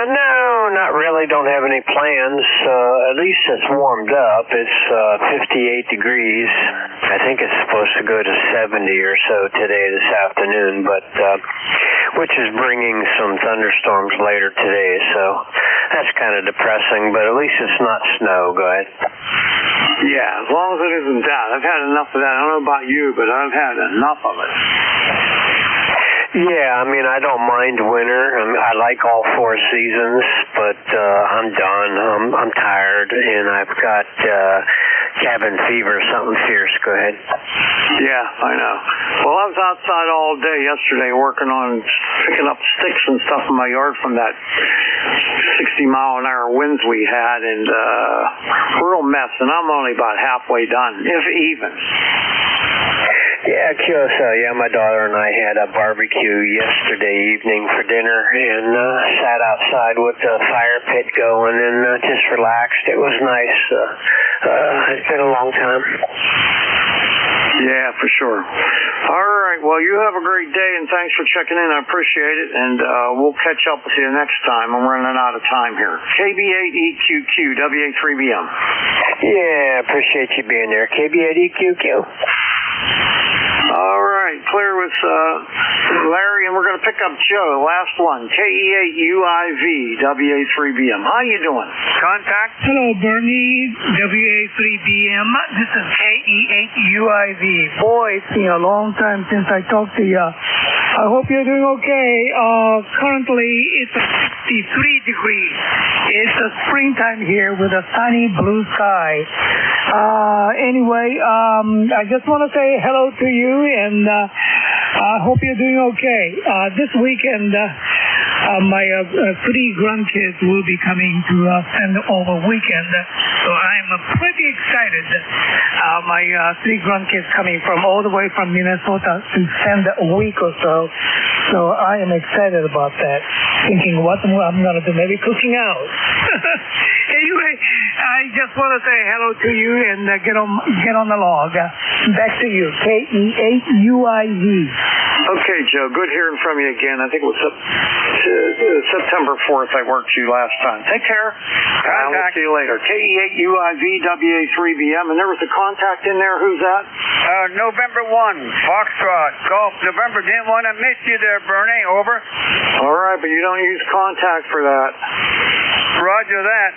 No, not really. Don't have any plans. At least it's warmed up. It's 58 degrees. I think it's supposed to go to 70 or so today, this afternoon, but which is bringing some thunderstorms later today, so that's kind of depressing, but at least it's not snow. Go ahead. Yeah, as long as it isn't that. I've had enough of that. I don't know about you, but I've had enough of it. Yeah, I mean, I don't mind winter. I like all four seasons, but I'm done. I'm tired, and I've got cabin fever, something fierce. Go ahead. Yeah, I know. Well, I was outside all day yesterday working on picking up sticks and stuff in my yard from that 60-mile-an-hour winds we had, and real mess, and I'm only about halfway done, if even. Yeah, QSL. Yeah, my daughter and I had a barbecue yesterday evening for dinner and sat outside with the fire pit going and just relaxed. It was nice. It's been a long time. Yeah, for sure. All right. Well, you have a great day, and thanks for checking in. I appreciate it, and we'll catch up with you next time. I'm running out of time here. KB8EQQ, WA3BM. Yeah, appreciate you being there. KB8EQQ. All right. Clear with with Larry, and we're going to pick up Joe. Last one, KE8UIV, WA3BM. How you doing? Contact? Hello, Bernie, WA3BM. This is KE8UIV. Boy, it's been a long time since I talked to you. I hope you're doing okay. Currently, it's 63 degrees. It's a springtime here with a sunny blue sky. Anyway, I just want to say hello to you, and I hope you're doing okay. This weekend, my 3 grandkids will be coming to spend over weekend, so I'm pretty excited. My 3 grandkids coming from all the way from Minnesota to spend a week or so. So I am excited about that, thinking what I'm going to do, maybe cooking out. Anyway, I just want to say hello to you and get on the log. Back to you, KE8UIV. Okay, Joe, good hearing from you again. I think it was September 4th I worked you last time. Take care. We'll see you later. KE8UIV, WA3BM, and there was a contact in there. Who's that? November 1, Foxtrot, Golf, November. Didn't want to miss you there, Bernie. Over. All right, but you don't use contact for that. Roger that.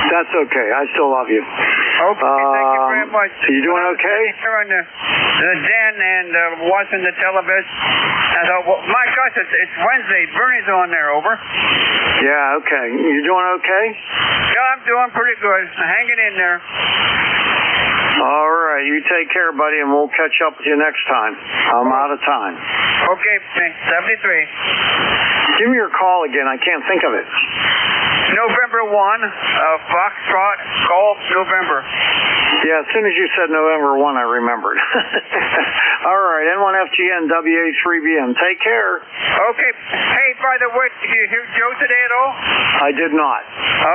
That's okay. I still love you. Okay, thank you very much. You doing okay? Here on the den and watching the television. I thought, well, my gosh, it's Wednesday. Bernie's on there, over. Yeah, okay. You doing okay? Yeah, I'm doing pretty good. Hanging in there. All right. You take care, buddy, and we'll catch up with you next time. I'm out of time. Okay, 73. Give me your call again. I can't think of it. November 1, Foxtrot, Golf, November. Yeah, as soon as you said November 1, I remembered. All right, N1FGN, WA3BM. Take care. Okay. Hey, by the way, did you hear Joe today at all? I did not.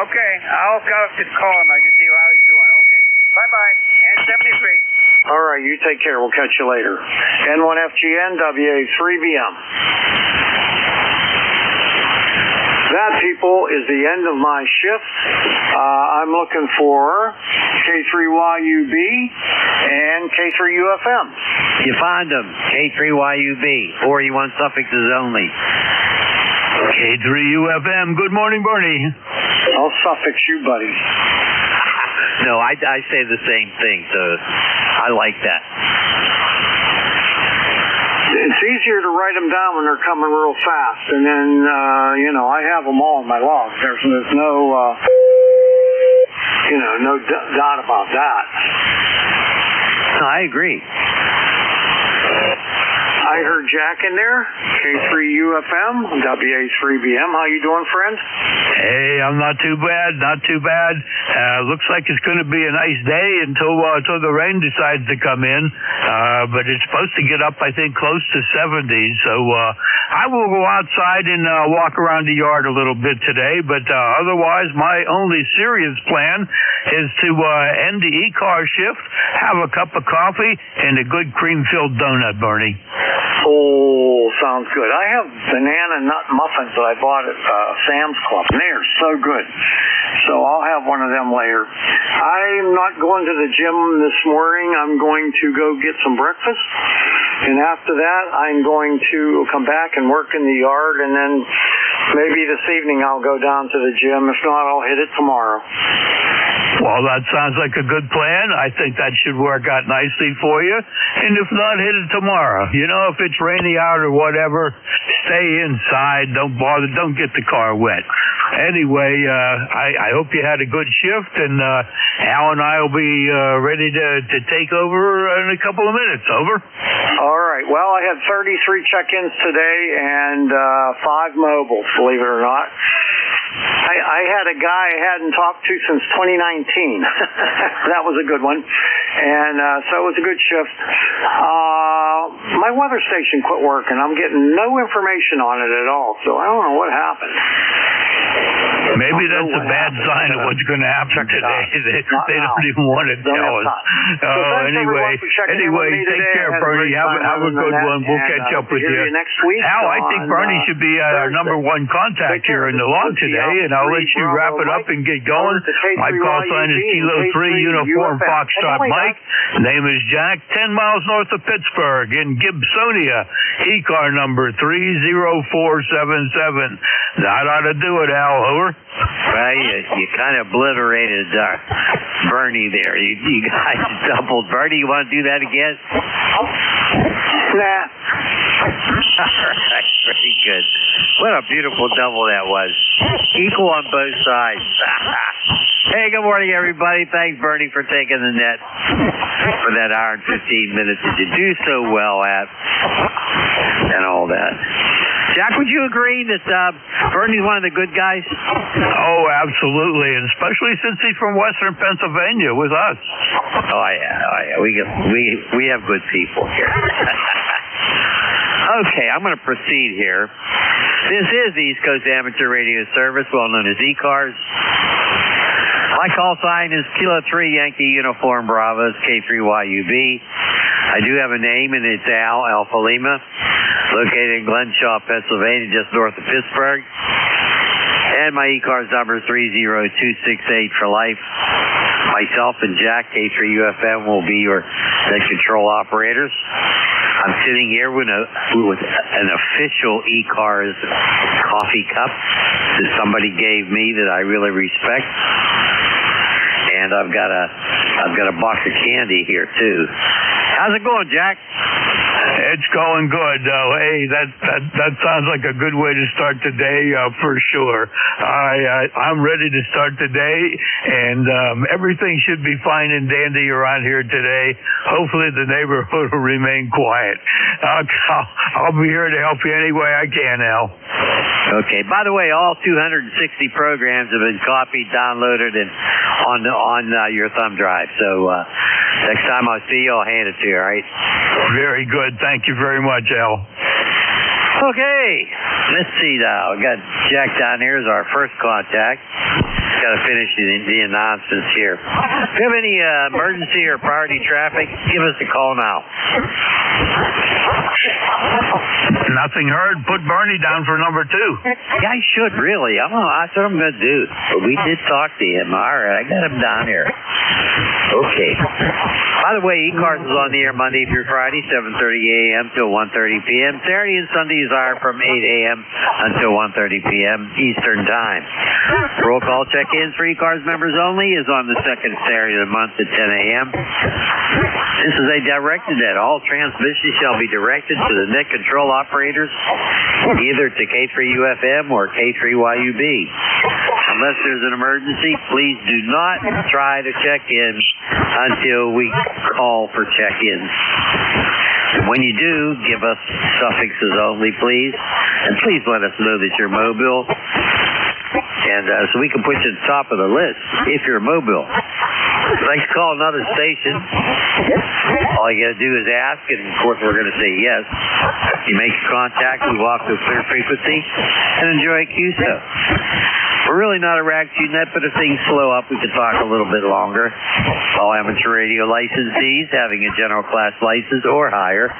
Okay, I'll just call him. I can see how he's doing. Okay. Bye-bye. N73. All right, you take care. We'll catch you later. N1FGN, WA3BM. That, people, is the end of my shift. I'm looking for K3YUB and K3UFM. You find them. K3YUB. 41 suffixes only. K3UFM. Good morning, Bernie. I'll suffix you, buddy. No, I say the same thing, so I like that. It's easier to write them down when they're coming real fast, and then, I have them all in my log. There's no, no doubt about that. No, I agree. I heard Jack in there, K3UFM, WA3BM. How you doing, friend? Hey, I'm not too bad, not too bad. Looks like it's going to be a nice day until the rain decides to come in. But it's supposed to get up, I think, close to 70. So I will go outside and walk around the yard a little bit today. But otherwise, my only serious plan is to end the ECARS shift, have a cup of coffee, and a good cream-filled donut, Bernie. Oh, sounds good. I have banana nut muffins that I bought at Sam's Club, and they are so good. So I'll have one of them later. I'm not going to the gym this morning. I'm going to go get some breakfast, and after that, I'm going to come back and work in the yard, and then maybe this evening I'll go down to the gym. If not, I'll hit it tomorrow. Well, that sounds like a good plan. I think that should work out nicely for you. And if not, hit it tomorrow. If it's rainy out or whatever, stay inside. Don't bother. Don't get the car wet. Anyway, I hope you had a good shift, and Al and I will be ready to take over in a couple of minutes. Over. All right. Well, I had 33 check-ins today and 5 mobiles, believe it or not. I had a guy I hadn't talked to since 2019. That was a good one. And so it was a good shift. My weather station quit working. I'm getting no information on it at all, so I don't know what happened. Maybe that's a bad sign of what's going to happen today. They don't even want to tell us. Anyway, take care, Bernie. Have a good one. We'll catch up with you next week. Al, I think Bernie should be our number one contact here in the log today, and I'll let you wrap it up and get going. My call sign is Kilo 3 Uniform Foxtrot Mike. Name is Jack, 10 miles north of Pittsburgh in Gibsonia. ECAR number 30477. That ought to do it, Al. Over. Well, you kind of obliterated Bernie there. You guys doubled. Bernie, you want to do that again? Nah. All right, very good. What a beautiful double that was. Equal on both sides. Hey, good morning, everybody. Thanks, Bernie, for taking the net for that hour and 15 minutes that you do so well at and all that. Jack, would you agree that Bernie's one of the good guys? Oh, absolutely, and especially since he's from Western Pennsylvania with us. Oh yeah. We have good people here. Okay, I'm going to proceed here. This is the East Coast Amateur Radio Service, well known as ECARS. My call sign is Kilo 3 Yankee Uniform Bravo, K3YUB. I do have a name, and it's Al, Alpha Lima, located in Glenshaw, Pennsylvania, just north of Pittsburgh. And my ECARS number is 30268 for life. Myself and Jack, K3UFM, will be your net control operators. I'm sitting here with an official ECARS coffee cup that somebody gave me that I really respect. And I've got a box of candy here too. How's it going, Jack? It's going good, though. Hey, that sounds like a good way to start the day for sure. I'm ready to start the day, and everything should be fine and dandy around here today. Hopefully, the neighborhood will remain quiet. I'll be here to help you any way I can, Al. Okay. By the way, all 260 programs have been copied, downloaded, and on your thumb drive. So next time I see you, I'll hand it to you. All right. Very good. Thank you very much, Al. Okay. Let's see now. We got Jack down here as our first contact. Got to finish the announcements here. If you have any emergency or priority traffic, give us a call now. Nothing heard. Put Bernie down for number 2. Yeah, I should, really. That's what I'm going to do. But we did talk to him. All right, I got him down here. Okay. By the way, ECARS is on the air Monday through Friday, 7:30 a.m. till 1:30 p.m. Saturday and Sundays are from 8 a.m. until 1:30 p.m. Eastern Time. Roll call check-ins for ECARS members only is on the second Saturday of the month at 10 a.m. This is a directed net. All transmissions shall be directed to the net control operators, either to K3UFM or K3YUB. Unless there's an emergency, please do not try to check in until we call for check-ins. When you do, give us suffixes only, please. And please let us know that you're mobile. And so we can put you at the top of the list if you're mobile. If you'd like to call another station, all you got to do is ask, and of course we're going to say yes. You make contact, we walk to a clear frequency, and enjoy QSO. We're really not a rag net, but if things slow up, we can talk a little bit longer. All amateur radio licensees having a general class license or higher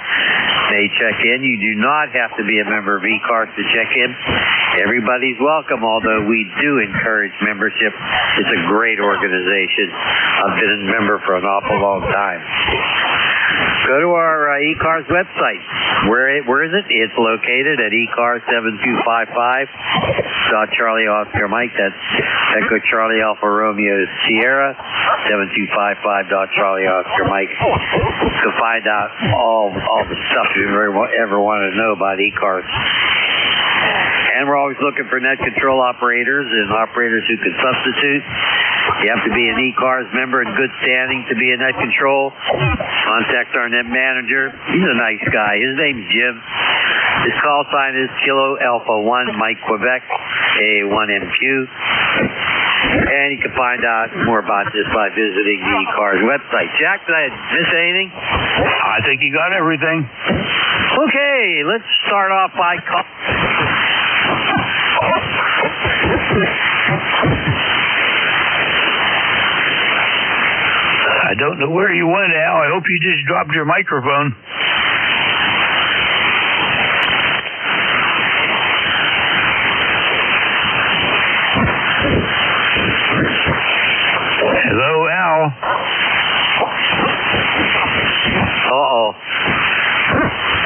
may check in. You do not have to be a member of ECARS to check in. Everybody's welcome, although we do encourage membership. It's a great organization. I've been a member for an awful long time. Go to our ECARS website. Where is it? It's located at ECARS7255.Charlie Oscar Mike. That's Echo Charlie Alpha Romeo Sierra 7255.Charlie Oscar Mike. To find out all the stuff you ever want to know about ECARS. And we're always looking for net control operators and operators who can substitute. You have to be an ECARS member in good standing to be a net control. Contact our net manager. He's a nice guy. His name's Jim. His call sign is Kilo Alpha 1 Mike Quebec A1MQ. And you can find out more about this by visiting the ECARS website. Jack, did I miss anything? I think you got everything. Okay, let's start off by don't know where you went, Al. I hope you just dropped your microphone. Hello, Al. Uh-oh.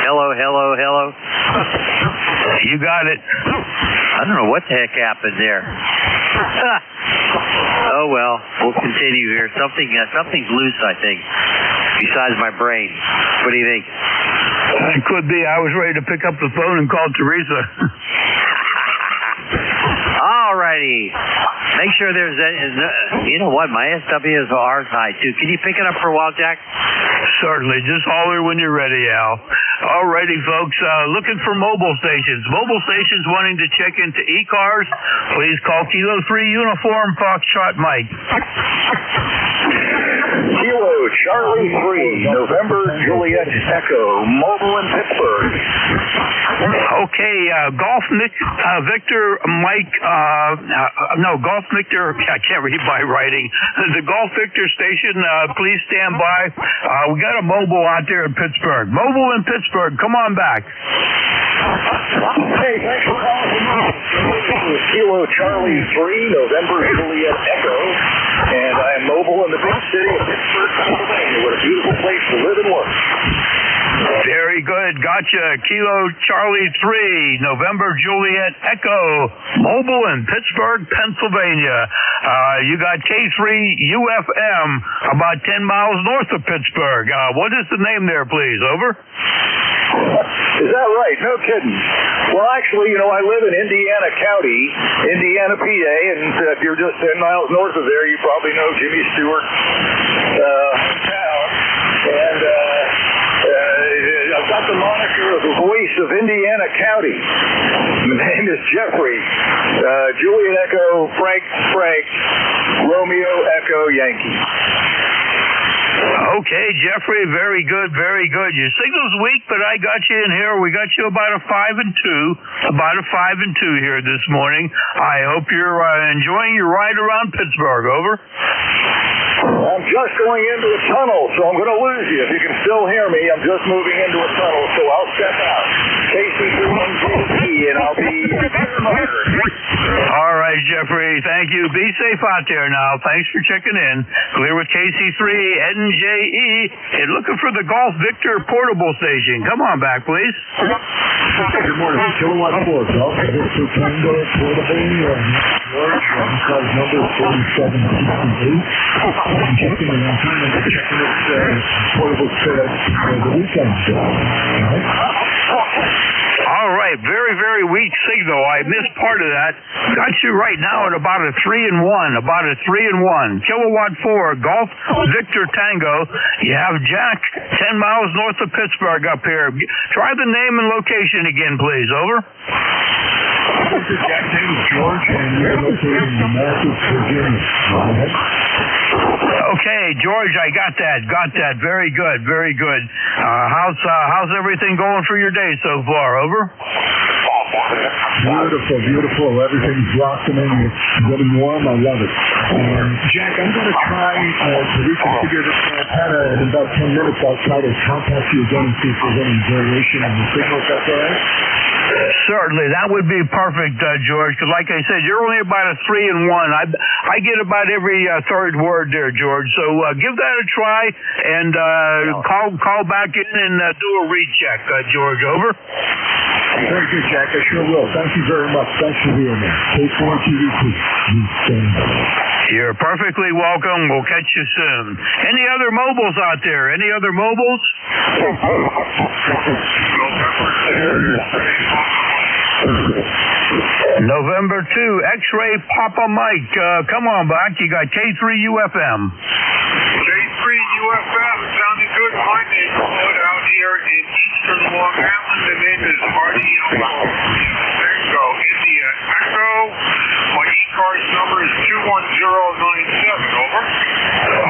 Hello. You got it. I don't know what the heck happened there. Oh, well, we'll continue here. Something's loose, I think, besides my brain. What do you think? It could be. I was ready to pick up the phone and call Teresa. All righty. Make sure there's you know what, my SWR is high, too. Can you pick it up for a while, Jack? Certainly. Just holler when you're ready, Al. All righty, folks. Looking for mobile stations. Mobile stations wanting to check into ECARS, please call Kilo 3 Uniform Foxtrot Mike. Kilo Charlie 3, November Juliet Echo, mobile in Pittsburgh. Okay, Golf Victor Mike, Golf Victor, I can't read my writing. The Golf Victor station, please stand by. We got a mobile out there in Pittsburgh. Mobile in Pittsburgh, come on back. Hey, thanks for calling. Kilo Charlie 3, November Juliet Echo, and I am mobile in the big city of Pittsburgh, Pennsylvania. What a beautiful place to live and work. Very good. Gotcha. Kilo Charlie 3, November Juliet Echo, mobile in Pittsburgh, Pennsylvania. You got K3 UFM, about 10 miles north of Pittsburgh. What is the name there, please? Over. Is that right? No kidding. Well, actually, I live in Indiana County, Indiana, PA, and if you're just 10 miles north of there, you probably know Jimmy Stewart's hometown. And I've got the moniker of the voice of Indiana County. My name is Jeffrey. Juliet Echo, Frank, Romeo Echo, Yankee. Okay, Jeffrey, very good. Your signal's weak, but I got you in here. We got you about a 5 and 2 here this morning. I hope you're enjoying your ride around Pittsburgh. Over. I'm just going into a tunnel, so I'm going to lose you. If you can still hear me, I'm just moving into a tunnel, so I'll step out. KC31JP, and I'll be all right, Jeffrey. Thank you. Be safe out there now. Thanks for checking in. Clear with KC3 NJE and looking for the Golf Victor portable station. Come on back, please. Good morning. Kilowatt 4, Golf Victor Tango portable. George, size number 4768. I'm checking it. I'm trying to check this portable set for the weekend. All right, very weak signal. I missed part of that. Got you right now at about a 3 and 1. Kilowatt 4, Golf Victor Tango. You have Jack, 10 miles north of Pittsburgh up here. Try the name and location again, please. Over. This is Jack. Name is George, and you're located in Matthews, Virginia. Okay, George, I got that. Very good. How's everything going for your day so far? Over. Beautiful. Everything's blossoming. It's getting warm. I love it. Jack, I'm going to try to reconfigure this antenna in about 10 minutes. I'll try to contact you again and see if there's any variation in the signal. Is that all right? Certainly, that would be perfect, George, because like I said, you're only about a 3 and 1. I get about every third word there, George. So give that a try and call back in and do a recheck, George. Over. Very good, Jack. I sure will. Thank you very much. Thanks for being there. K4TVP. You're perfectly welcome. We'll catch you soon. Any other mobiles out there? Any other mobiles? November 2, X-Ray Papa Mike. Come on back. You got K3 UFM. K3 UFM, sounding good. My neighborhood out here in eastern Long Island. The name is Artie Echo, India Echo. My ECARS number is 21097. Over.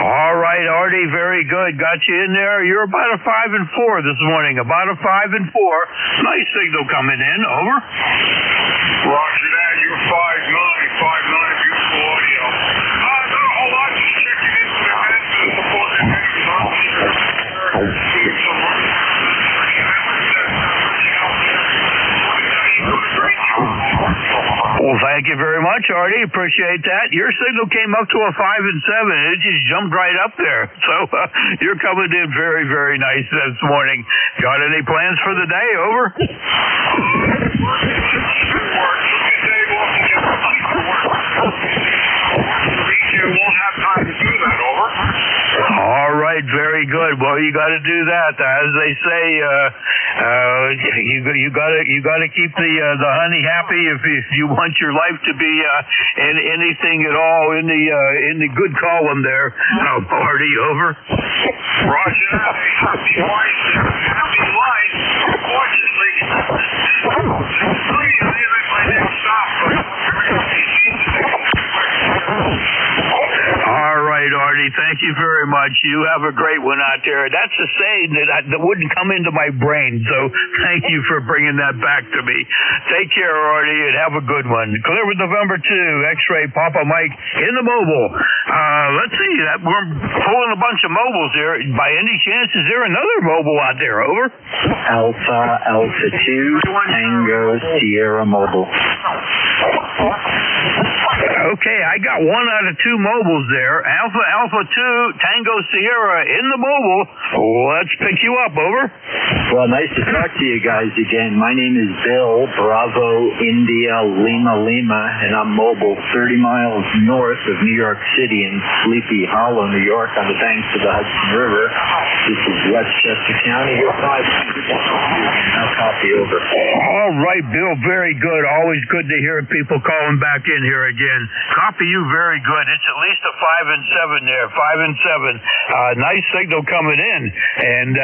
All right, Artie, very good. Got you in there. You're about a 5 and 4 this morning. About a 5 and 4. Nice signal coming in. Over. Roger that. You're 5'9", beautiful audio. Not a whole lot. Just checking in for the minutes of the support. much, Artie. Appreciate that. Your signal came up to a 5 and 7. It just jumped right up there. So you're coming in very, very nice this morning. Got any plans for the day? Over. Won't have time to do that. Over. All right, very good. Well, you got to do that. As they say, you got to keep the honey happy if you want your life to be in anything at all in the good column there. Party over. Roger that. Happy wife, happy life. Fortunately, my next stop. All right, Artie, thank you very much. You have a great one out there. That's a saying that wouldn't come into my brain, so thank you for bringing that back to me. Take care, Artie, and have a good one. Clear with November 2, X-Ray Papa Mike in the mobile. Let's see, we're pulling a bunch of mobiles here. By any chance, is there another mobile out there? Over. Alpha 2, Tango Sierra Mobile. Okay, I got 1 out of 2 mobiles there. Alpha 2, Tango Sierra in the mobile. Let's pick you up. Over. Well, nice to talk to you guys again. My name is Bill, Bravo, India, Lima, and I'm mobile 30 miles north of New York City in Sleepy Hollow, New York, on the banks of the Hudson River. This is Westchester County. You're 5. I'll copy. Over. All right, Bill, very good. Always good to hear people calling back in here again. Copy you very good. It's at least a 5 and 7 there. 5 and 7. Nice signal coming in. And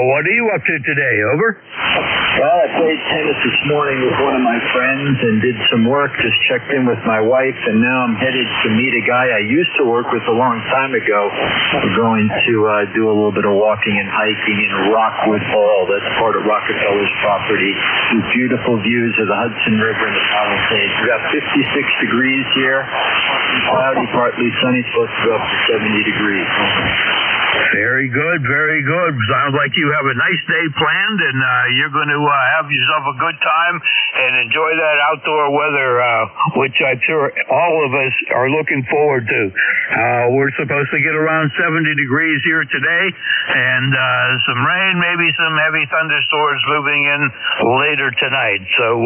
what are you up to today? Over. Well, I played tennis this morning with one of my friends and did some work. Just checked in with my wife, and now I'm headed to meet a guy I used to work with a long time ago. We're going to do a little bit of walking and hiking in Rockwood Hall. That's part of Rockefeller's property. With beautiful views of the Hudson River and the Palisades. We've got 56 degrees here. Cloudy, partly sunny, supposed to go up to 70 degrees. Very good, very good. Sounds like you have a nice day planned, and you're going to have yourself a good time and enjoy that outdoor weather, which I'm sure all of us are looking forward to. We're supposed to get around 70 degrees here today, and some rain, maybe some heavy thunderstorms moving in later tonight. So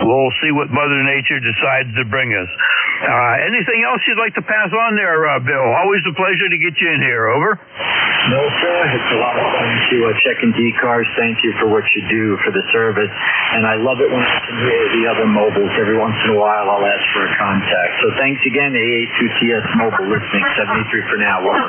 we'll see what Mother Nature decides to bring us. Anything else you'd like to pass on there, Bill? Always a pleasure to get you in here. Over. No, sir. It's a lot of fun to check into ECARS. Thank you for what you do for the service. And I love it when I can hear the other mobiles. Every once in a while, I'll ask for a contact. So thanks again, AA2TS Mobile listening. 73 for now. Over.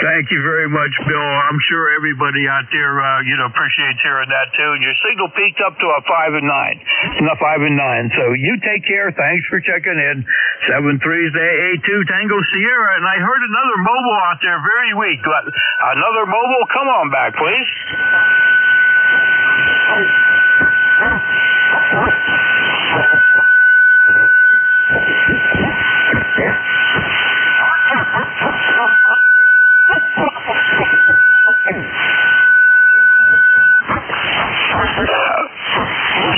Thank you very much, Bill. I'm sure everybody out there, appreciates hearing that too. And your signal peaked up to a 5 and 9. Not 5 and 9. So you take care. Thanks for checking in. 7-3 is the AA2 Tango Sierra. And I heard another mobile out there very weak. Another mobile? Come on back, please.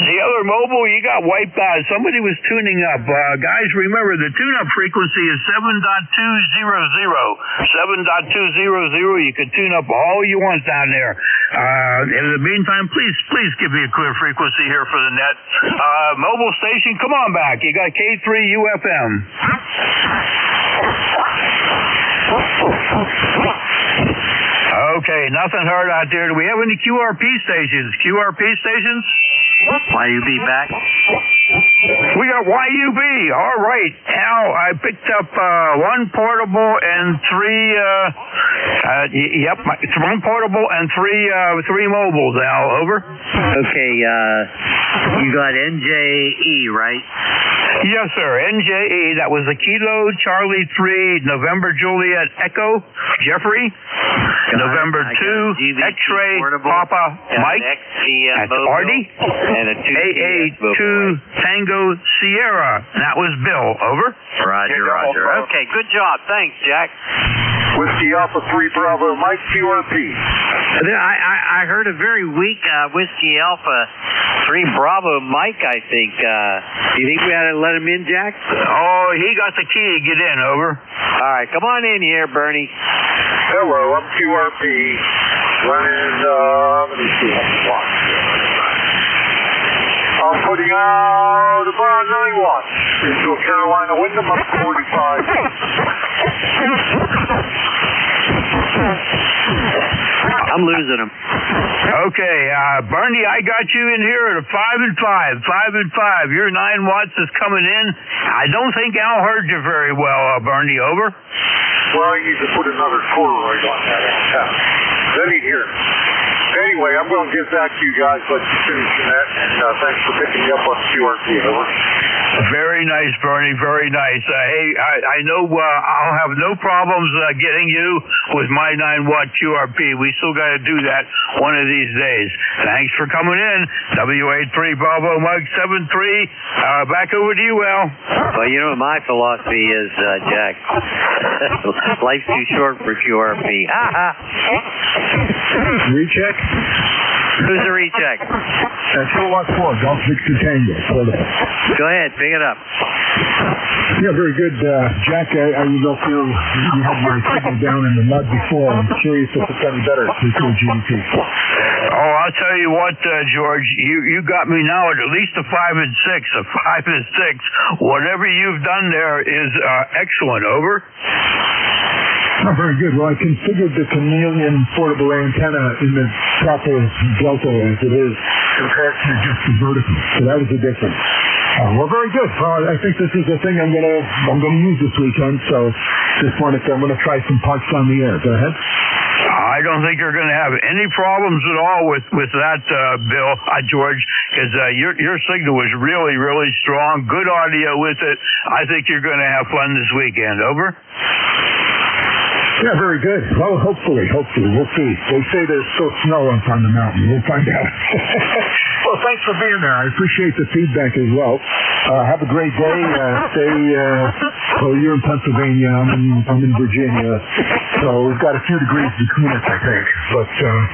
The other mobile, you got wiped out. Somebody was tuning up. Guys, remember, the tune-up frequency is 7.200. 7.200. You can tune up all you want down there. In the meantime, please give me a clear frequency here for the net. Mobile station, come on back. You got K3UFM. Okay, nothing heard out there. Do we have any QRP stations? QRP stations? YUB back. We got YUB. All right. Al, I picked up 1 portable and 3. It's 1 portable and 3 mobiles. Al, over. Okay. You got NJE, right? Yes, sir. NJE. That was a Kilo Charlie 3 November Juliet Echo Jeffrey. November 2 X-Ray Papa Mike. That's Artie. And a AA2 Tango Sierra. That was Bill. Over. Roger. Okay, good job. Thanks, Jack. Whiskey Alpha 3 Bravo, Mike QRP. I heard a very weak Whiskey Alpha 3 Bravo Mike, I think. Do you think we ought to let him in, Jack? Oh, he got the key to get in, over. All right, come on in here, Bernie. Hello, I'm QRP. Running, let me see what I want. I'm putting out about 9 watts into a Carolina Wyndham up 45. I'm losing him. Okay, Bernie, I got you in here at a 5 and 5. 5 and 5. Your 9 watts is coming in. I don't think Al heard you very well, Bernie, over. Well, you need to put another Polaroid on that antenna. Then he'd hear me. Anyway, I'm going to give back to you guys, let you finish that, and thanks for picking me up on QRP, over. Very nice, Bernie, very nice. Hey, I know I'll have no problems getting you with my 9-watt QRP. We still got to do that one of these days. Thanks for coming in. WA3 Bravo Mike 73. Back over to you, Al. Well, you know what my philosophy is, Jack. Life's too short for QRP. Recheck? Who's the recheck? Kilowatt 4, Golf Victor Tango. Go ahead, pick it up. Yeah, very good. Jack, I don't feel you had my signal down in the mud before. I'm curious if it's any better with your GDP. Oh, I'll tell you what, George, you got me now at least a 5 and 6. A 5 and 6. Whatever you've done there is excellent, over. Oh, very good. Well, I configured the chameleon portable antenna in the proper delta as it is compared to just the vertical. So that was the difference. Well, very good. Well, I think this is the thing I'm gonna use this weekend. So just I'm gonna try some parts on the air. Go ahead. I don't think you're going to have any problems at all with that, Bill, George, because your signal was really, really strong. Good audio with it. I think you're going to have fun this weekend. Over. Yeah, very good. Well, hopefully. We'll see. They say there's still snow up on the mountain. We'll find out. Well, thanks for being there. I appreciate the feedback as well. Have a great day. You're in Pennsylvania. I'm in Virginia. So we've got a few degrees between us, I think. But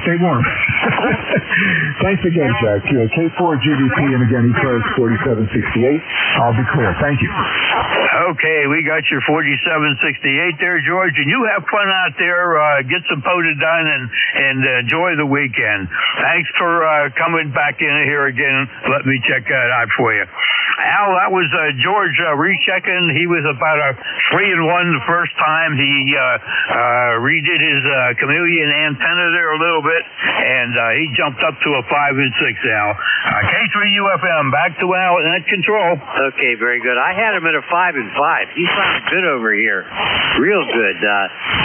stay warm. Thanks again, Jack. K4 GDP, and again, ECARS 4768. I'll be clear. Thank you. Okay, we got your 4768 there, George, and you have fun out there. Get some POTA done and enjoy the weekend. Thanks for coming back in here again. Let me check that out for you. Al, that was George rechecking. He was about a 3 and 1 the first time. He redid his chameleon antenna there a little bit, and he jumped up to a 5 and 6, Al. K3UFM, back to Al at control. Okay, very good. I had him at a 5 and 5. He sounded good over here. Real good.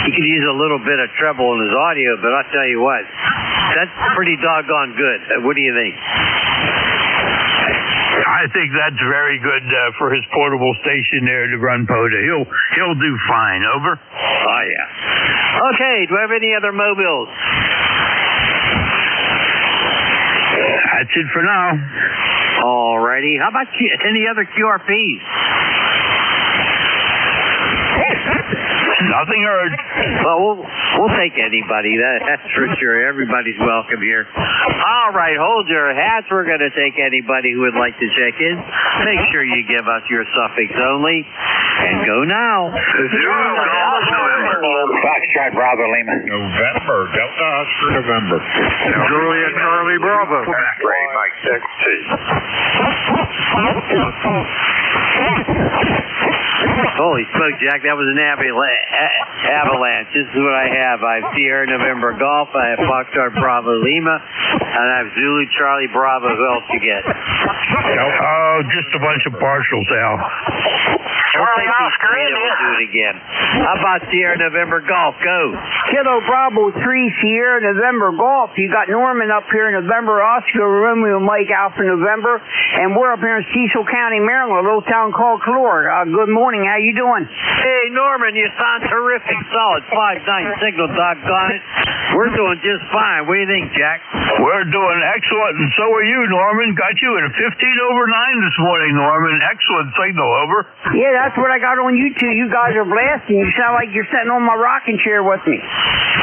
He could use a little bit of treble in his audio, but I'll tell you what, that's pretty doggone good. What do you think? I think that's very good for his portable station there to run POTA. He'll do fine. Over. Oh, yeah. Okay, do I have any other mobiles? That's it for now. All righty. How about any other QRPs? Nothing heard. Well, we'll take anybody. That's for sure. Everybody's welcome here. All right, hold your hats. We're going to take anybody who would like to check in. Make sure you give us your suffix only. And go now. Foxtrot Bravo Lima. November. Delta Oscar November. Juliet Charlie Bravo. Ready, Mike 6T. Holy smoke, Jack, that was an avalanche. This is what I have. I have Sierra November Golf, I have Foxtrot Bravo Lima, and I have Zulu Charlie Bravo. Who else you get? Oh, just a bunch of partials, Al. We'll take these three and we'll do it again. How about Sierra November Golf? Go. Kilo Bravo 3, Sierra November Golf. You got Norman up here in November, Oscar Romeo Mike Alpha November, and we're up here in Cecil County, Maryland, a little town called Calor. Good morning. How you doing? Hey, Norman, you sound terrific. Solid 5-9 signal, doggone it. We're doing just fine. What do you think, Jack? We're doing excellent, and so are you, Norman. Got you at a 15 over 9 this morning, Norman. Excellent signal, over. Yeah, that's what I got on YouTube. You guys are blasting. You sound like you're sitting on my rocking chair with me.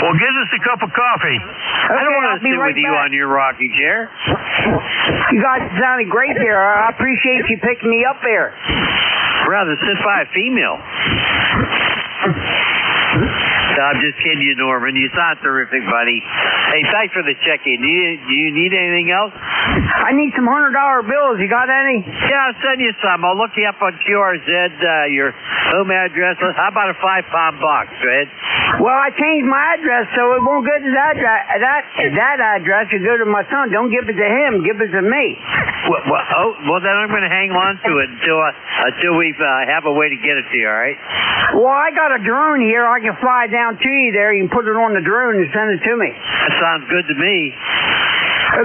Well, give us a cup of coffee. Okay, I don't want I'll to be sit right with you back. on your rocking chair. You guys sounded great there. I appreciate you picking me up there. Rather sit by a female. No, I'm just kidding you, Norman. You sound terrific, buddy. Hey, thanks for the check-in. Do you need anything else? I need some $100 bills. You got any? Yeah, I'll send you some. I'll look you up on QRZ, your home address. How about a 5-pound box, Ed? Well, I changed my address, so it won't go to that address. You go to my son. Don't give it to him. Give it to me. Well, then I'm going to hang on to it until we have a way to get it to you, all right? Well, I got a drone here. I can fly down to you there. You can put it on the drone and send it to me. That sounds good to me.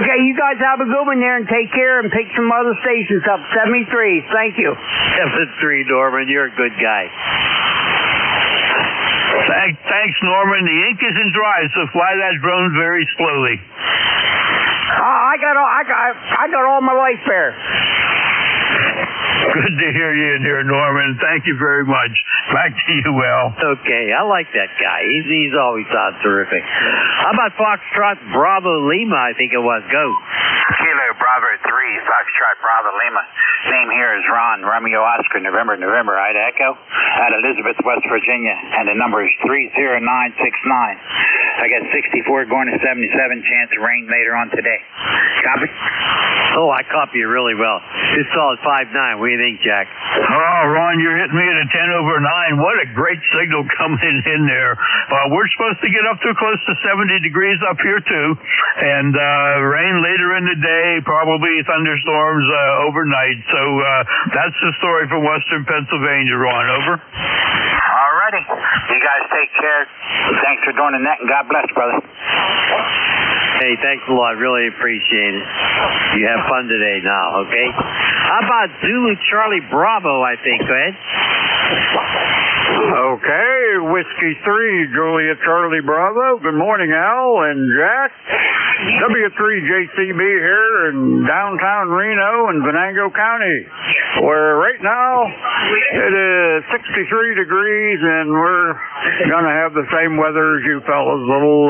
Okay, you guys have a good one there and take care and pick some other stations up. 73. Thank you. 73, Norman. You're a good guy. Thanks, Norman. The ink isn't dry, so fly that drone very slowly. I got all my life there. Good to hear you in here, Norman. Thank you very much. Back to you, Will. Okay, I like that guy. He's always sounds terrific. How about Foxtrot Bravo Lima, I think it was. Go. Kilo Bravo 3, Foxtrot Bravo Lima. Name here is Ron, Romeo Oscar, November, Ida Echo, at Elizabeth, West Virginia, and the number is 30969. I got 64 going to 77, chance of rain later on today. Copy? Oh, I copy you really well. This call is 5-9. What do you think, Jack? Oh, Ron, you're hitting me at a 10/9. What a great signal coming in there. We're supposed to get up to close to 70 degrees up here, too. And rain later in the day, probably thunderstorms overnight. So that's the story from Western Pennsylvania, Ron. Over. Alrighty. You guys take care. Thanks for doing the net, and God bless, brother. Hey, thanks a lot. Really appreciate it. You have fun today now, okay? How about Zulu Charlie Bravo, I think? Go ahead. Okay, Whiskey 3, Juliet Charlie Bravo. Good morning, Al and Jack. W3JCB here in downtown Reno in Venango County, where right now it is 63 degrees and we're going to have the same weather as you fellas. A little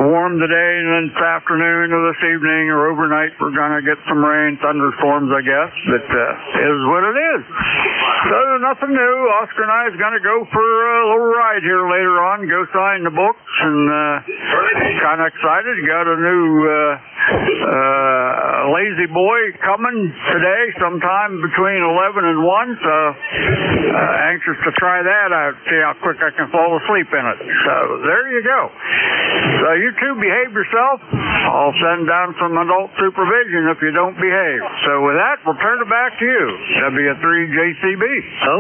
warm today, and then this afternoon or this evening or overnight we're going to get some rain, thunderstorms, I guess. But is what it is. So nothing new. Oscar and I is going to go for a little ride here later on, go sign the books, and kind of excited. Got a new lazy boy coming today sometime between 11 and 1, so anxious to try that out, see how quick I can fall asleep in it. So there you go. So you two behave yourself. I'll send down some adult supervision if you don't behave. So with that, we'll turn it back to you, W3JCB.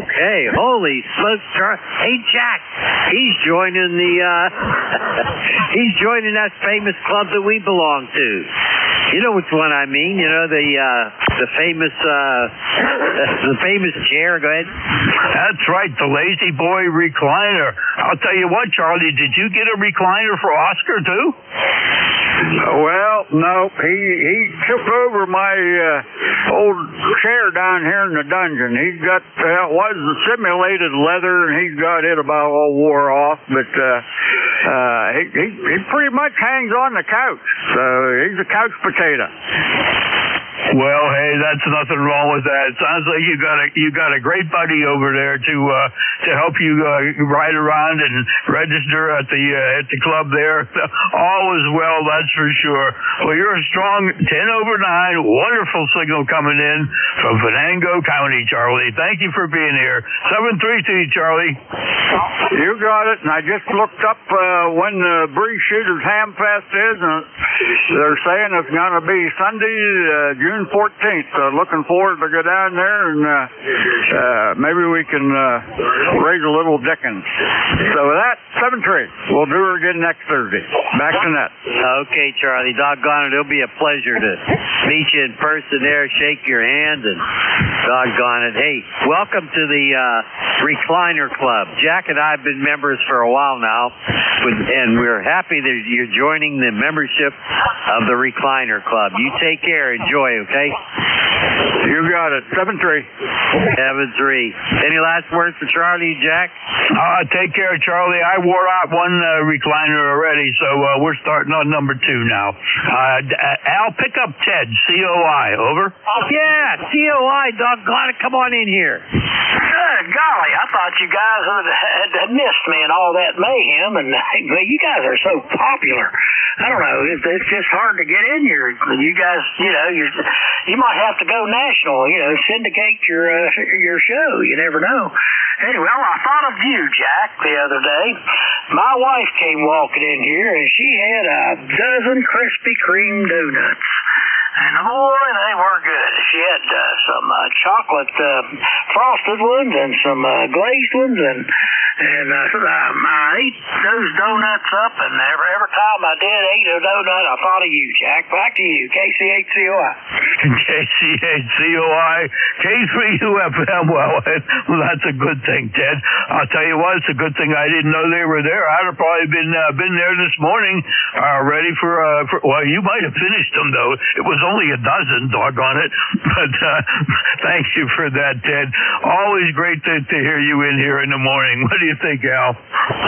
Okay, holy smokes, Charlie. Hey, Jack, he's joining he's joining that famous club that we belong to. You know which one I mean? You know the famous chair. Go ahead. That's right, the Lazy Boy recliner. I'll tell you what, Charlie, did you get a recliner for Oscar too? Well, no, he took over my old chair down here in the dungeon. He got it was simulated leather, and he got it about all wore off. But he pretty much hangs on the couch, so he's a couch potato. Well, hey, that's nothing wrong with that. It sounds like you got a great buddy over there to help you ride around and register at the club there. All is well, that's for sure. Well, you're a strong 10/9. Wonderful signal coming in from Venango County, Charlie. Thank you for being here. 7-3 to you, Charlie. You got it. And I just looked up when the Breeze Shooters Ham Fest is, and they're saying it's going to be Sunday, June 14th. Looking forward to go down there and maybe we can raise a little dickens. So with that, 7-3. We'll do her again next Thursday. Back to net. Okay, Charlie. Doggone it. It'll be a pleasure to meet you in person there, shake your hand, and doggone it. Hey, welcome to the Recliner Club. Jack and I have been members for a while now, and we're happy that you're joining the membership of the Recliner Club. You take care. Enjoy, okay? You got it. 7-3. 7-3. Any last words for Charlie, Jack? Take care, Charlie. I wore out one recliner already, so we're starting on number 2 now. Al, pick up Ted, COI, over. Yeah, COI, doggone it, come on in here. Golly, I thought you guys had missed me and all that mayhem, and you guys are so popular. I don't know, it's just hard to get in here. You guys, you might have to go national, syndicate your show. You never know. Anyway, I thought of you, Jack, the other day. My wife came walking in here, and she had a dozen Krispy Kreme donuts. And boy, they were good. She had some chocolate frosted ones and some glazed ones, and I ate those donuts up, and every time I did eat a donut, I thought of you, Jack. Back to you, KC8COI. KC8COI, K3UFM. Well, that's a good thing, Ted. I'll tell you what, it's a good thing I didn't know they were there. I'd have probably been there this morning, ready for. Well, you might have finished them though. It was only a dozen, doggone it. But thank you for that, Ted. Always great to hear you in here in the morning. What do you think, Al?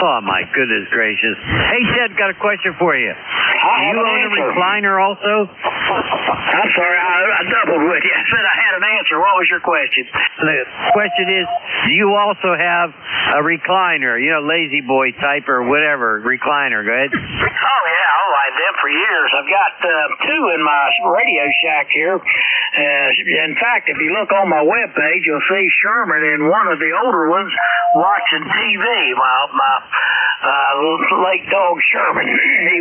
Oh, my goodness gracious. Hey, Ted, got a question for you. I you own a recliner also? I'm sorry, I doubled with you. I said I had an answer. What was your question? The question is, do you also have a recliner, lazy boy type or whatever, recliner? Go ahead. Oh, yeah. I had them for years. I've got 2 in my radio shack here. In fact, if you look on my webpage, you'll see Sherman in one of the older ones watching TV. My late dog Sherman, he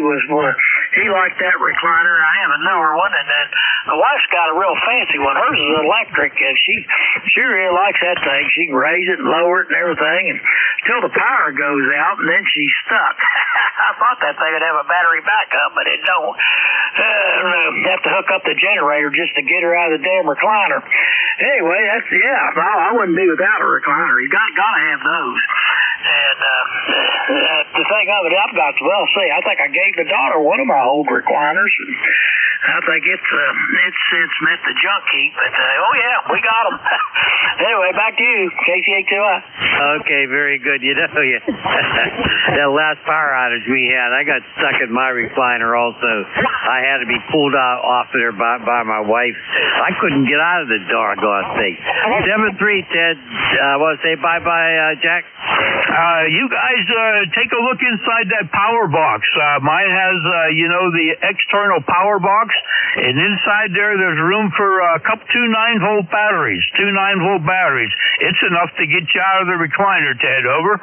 liked that recliner. I have a newer one, and then my wife's got a real fancy one. Hers is electric, and she really likes that thing. She can raise it and lower it and everything until the power goes out, and then she's stuck. I thought that thing would have a battery backup, but it don't. Have to hook up the generator just to get her out of the damn recliner. Anyway, I wouldn't be without a recliner. You gotta have those. And the thing of it, I've got I think I gave the daughter one of my old recliners. I think it's met the junk heap, but we got them. Anyway, back to you, KC8COI. Okay, very good. That last power outage we had, I got stuck in my recliner also. I had to be pulled off of there by my wife. I couldn't get out of the doggone thing. 7-3, Ted. Want to say bye-bye, Jack? You guys take a look inside that power box. Mine has, the external power box, and inside there's room for two 9-volt batteries. It's enough to get you out of the recliner, Ted. Over. I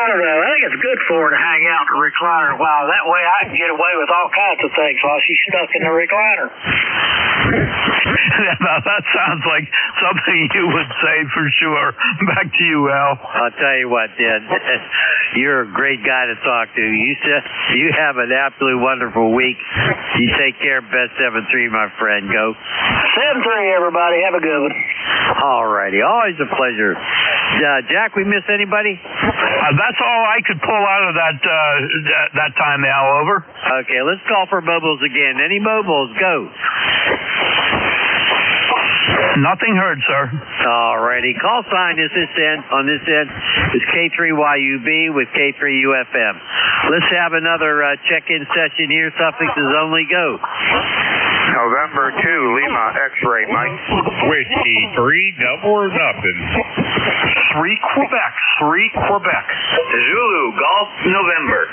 don't know. I think it's good for her to hang out in the recliner a while. That way I can get away with all kinds of things while she's stuck in the recliner. Now, that sounds like something you would say for sure. Back to you, Al. I'll tell you what, Ted. You're a great guy to talk to. You have an absolutely wonderful week. You take care. Best 7-3, my friend. Go. 7-3, everybody. Have a good one. All righty. Always a pleasure. Jack, we miss anybody? That's all I could pull out of that time, Al. Over. Okay, let's call for mobiles again. Any mobiles? Go. Nothing heard, sir. All righty. Call sign on this end is K3YUB with K3UFM. Let's have another check-in session here. Suffixes only. Go. November 2, Lima X-ray, Mike. Whiskey 3, double or nothing. 3 Quebec. Zulu, Golf, November.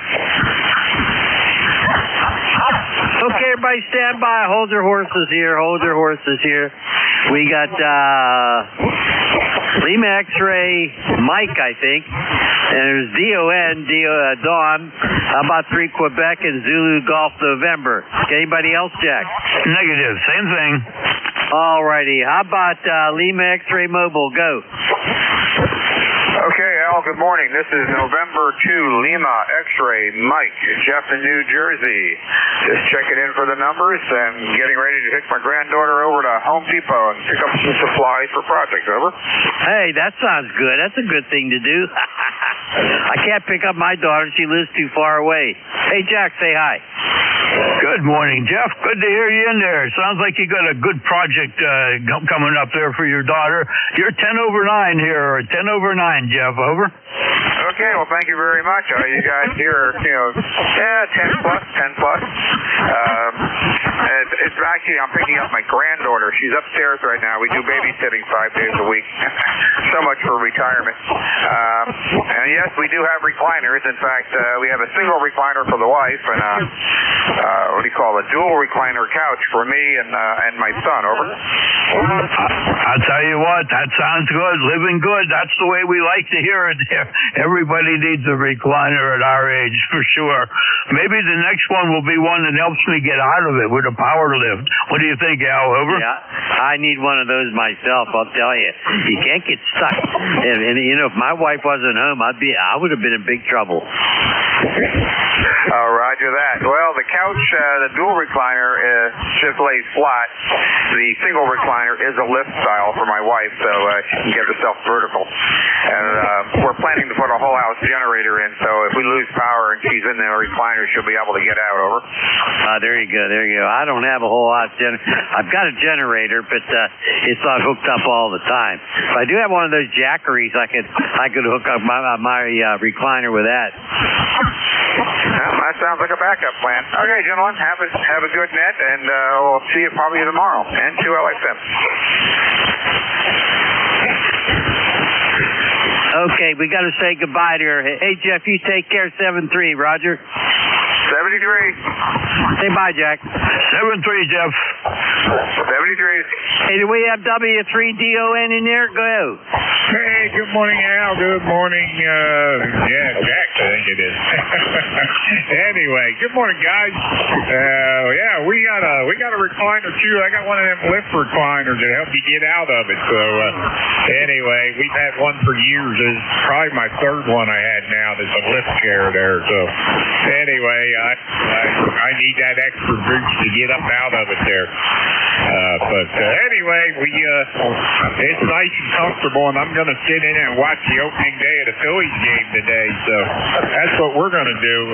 Okay, everybody stand by. Hold your horses here. We got Lima X-ray Mike, I think. And there's Dawn. How about 3 Quebec and Zulu Golf November? Anybody else, Jack? Negative. Same thing. All righty. How about Lima X-ray Mobile? Go. Okay, Al, good morning. This is November 2, Lima X-ray Mike, Jeff in New Jersey. Just checking in for the numbers and getting ready to take my granddaughter over to Home Depot and pick up some supplies for projects. Over. Hey, that sounds good. That's a good thing to do. I can't pick up my daughter. She lives too far away. Hey, Jack, say hi. Good morning, Jeff. Good to hear you in there. Sounds like you got a good project coming up there for your daughter. You're 10 over 9 here, or 10 over 9, Jeff. Over. Okay, well, thank you very much. You guys here, 10 plus. It's actually, I'm picking up my granddaughter. She's upstairs right now. We do babysitting 5 days a week. So much for retirement. And yes, we do have recliners. In fact, we have a single recliner for the wife and what do you call it, a dual recliner couch for me and my son. Over. I'll tell you what, that sounds good. Living good. That's the way we like to hear it. Everybody needs a recliner at our age, for sure. Maybe the next one will be one that helps me get out of it with a power lift. What do you think, Al? Over? Yeah, I need one of those myself, I'll tell you. You can't get stuck. And if my wife wasn't home, I would have been in big trouble. Oh, roger that. Well, the couch, the dual recliner just lays flat. The single recliner is a lift style for my wife, so she can get herself vertical. And we're planning to put a whole house generator in, so if we lose power and she's in the recliner, she'll be able to get out. Over. There you go. I don't have a whole lot of I've got a generator, but it's not hooked up all the time. If I do have one of those jackeries, I could hook up my recliner with that. Well, that sounds like a backup plan. Okay, gentlemen, have a good net, and we'll see you probably tomorrow. N2LXM. Okay, we got to say goodbye to her. Hey, Jeff, you take care. 7-3, Roger. 73. Say bye, Jack. 7-3, Jeff. 73. Hey, do we have W3DON in there? Go. Hey, good morning, Al. Good morning, Jack, I think it is. Anyway, good morning, guys. We got a recliner too. I got one of them lift recliners that help you get out of it. So anyway, we've had one for years. It's probably my third one I had now. There's a lift chair there. So anyway, I need that extra boost to get up out of it there. But anyway, it's nice and comfortable, and I'm going to sit in and watch the opening day of the Phillies game today. So that's what we're going to do.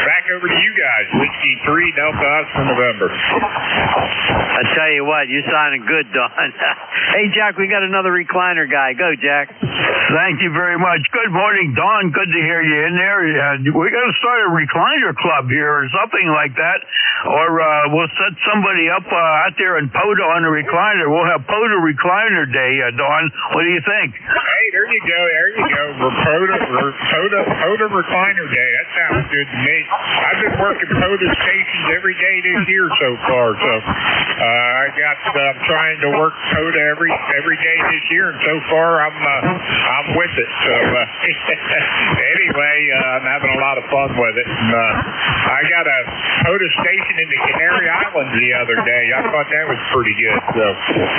Back over to you guys. Whiskey 3, Delta Oscar, November. I tell you what, you're sounding good, Don. Hey, Jack, we got another recliner guy. Go, Jack. Thank you very much. Good morning, Don. Good to hear you in there. We got to start a recliner club here or something like that, or we'll set somebody up out there in POTA on a recliner. We'll have POTA Recliner Day, Don. What do you think? Hey, there you go. POTA Recliner Day. That sounds good to me. I've been working POTA stations every day this year so far. So I'm trying to work POTA every day this year, and so far I'm with it. So anyway, I'm having a lot of fun with it. And, I got a POTA station in the Canary Islands the other day. I thought that was pretty good. So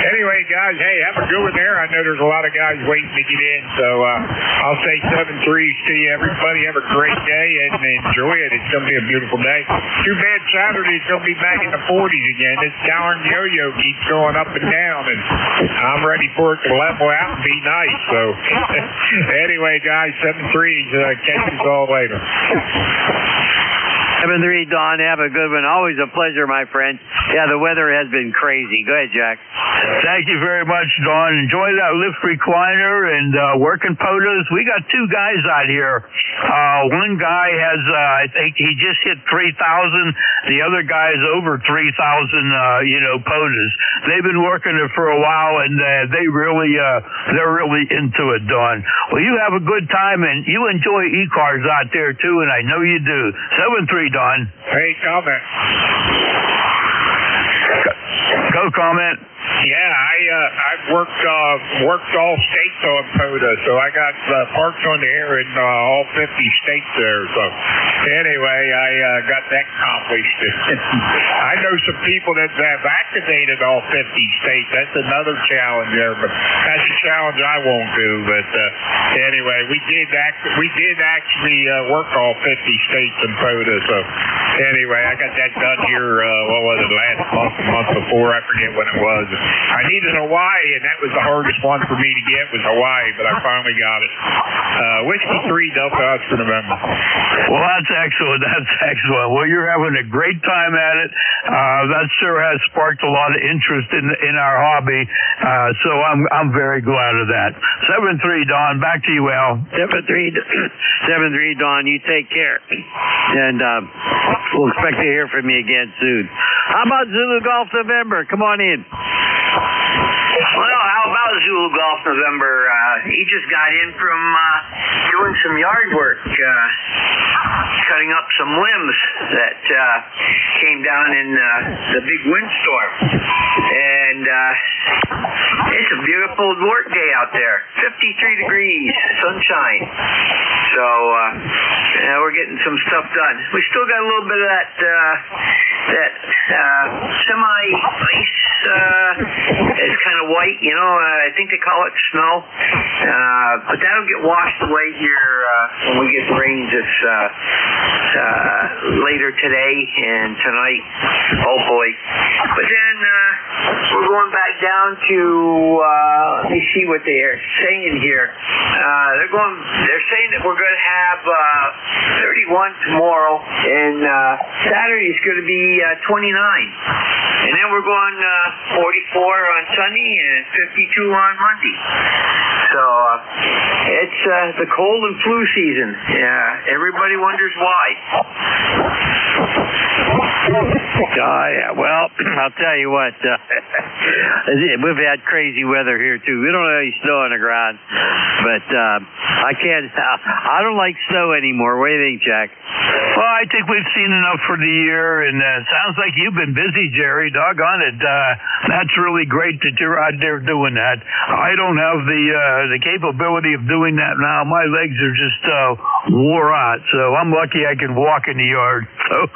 anyway, guys, hey, have a good one there. I know there's a lot of guys waiting to get in. So I'll say 7-3 to you, everybody. Have a great day and enjoy it. It's going to be a beautiful day. Too bad Saturday's going to be back in the 40s again. This darn yo-yo keeps going up and down, and I'm ready for it to level out and be nice. So anyway, guys, 7-3. Catch us all later. 7-3, Don. Have a good one. Always a pleasure, my friend. Yeah, the weather has been crazy. Go ahead, Jack. Thank you very much, Don. Enjoy that lift recliner and working POTAs. We got two guys out here. One guy has, I think he just hit 3,000. The other guy is over 3,000, POTAs. They've been working it for a while, and they're really into it, Don. Well, you have a good time, and you enjoy ECARS out there, too, and I know you do. 7-3, Don. Hey, comment. Go, comment. Yeah, I've worked all states on POTA, so I got parts on the air in all 50 states there. So anyway, I got that accomplished. I know some people that have activated all 50 states. That's another challenge there, but that's a challenge I won't do. But anyway, we did actually work all 50 states in POTA. So anyway, I got that done here. What was it, last month before? I forget when it was. I needed Hawaii, and that was the hardest one for me to get. Was Hawaii, but I finally got it. Whiskey 3 Delta Oscar November. Well, that's excellent. That's excellent. Well, you're having a great time at it. That sure has sparked a lot of interest in our hobby. So I'm very glad of that. 7-3, Don. Back to you, Al. 7-3, Don. You take care. And we'll expect to hear from you again soon. How about Zulu Golf November? Come on in. Well, how about Zulu Golf November? He just got in from doing some yard work, cutting up some limbs that came down in the big windstorm. And it's a beautiful work day out there. 53 degrees, sunshine. So we're getting some stuff done. We still got a little bit of that semi-ice. It's kind of white, I think they call it snow. But that'll get washed away here when we get the rains later today and tonight, hopefully. But then we're going back down to let me see what they're saying here. They're saying that we're going to have 31 tomorrow, and Saturday is going to be 29. And then we're going 44 on Sunday and 52 on Monday. So it's the cold and flu season. Yeah, everybody wonders why. Yeah, well, I'll tell you what, we've had crazy weather here too. We don't have any snow on the ground, but I don't like snow anymore. What do you think, Jack? Well, I think we've seen enough for the year, and it sounds like you've been busy, Jerry. Doggone it. That's really great that you're out there doing that. I don't have the capability of doing that now. My legs are just wore out, so I'm lucky I can walk in the yard. So,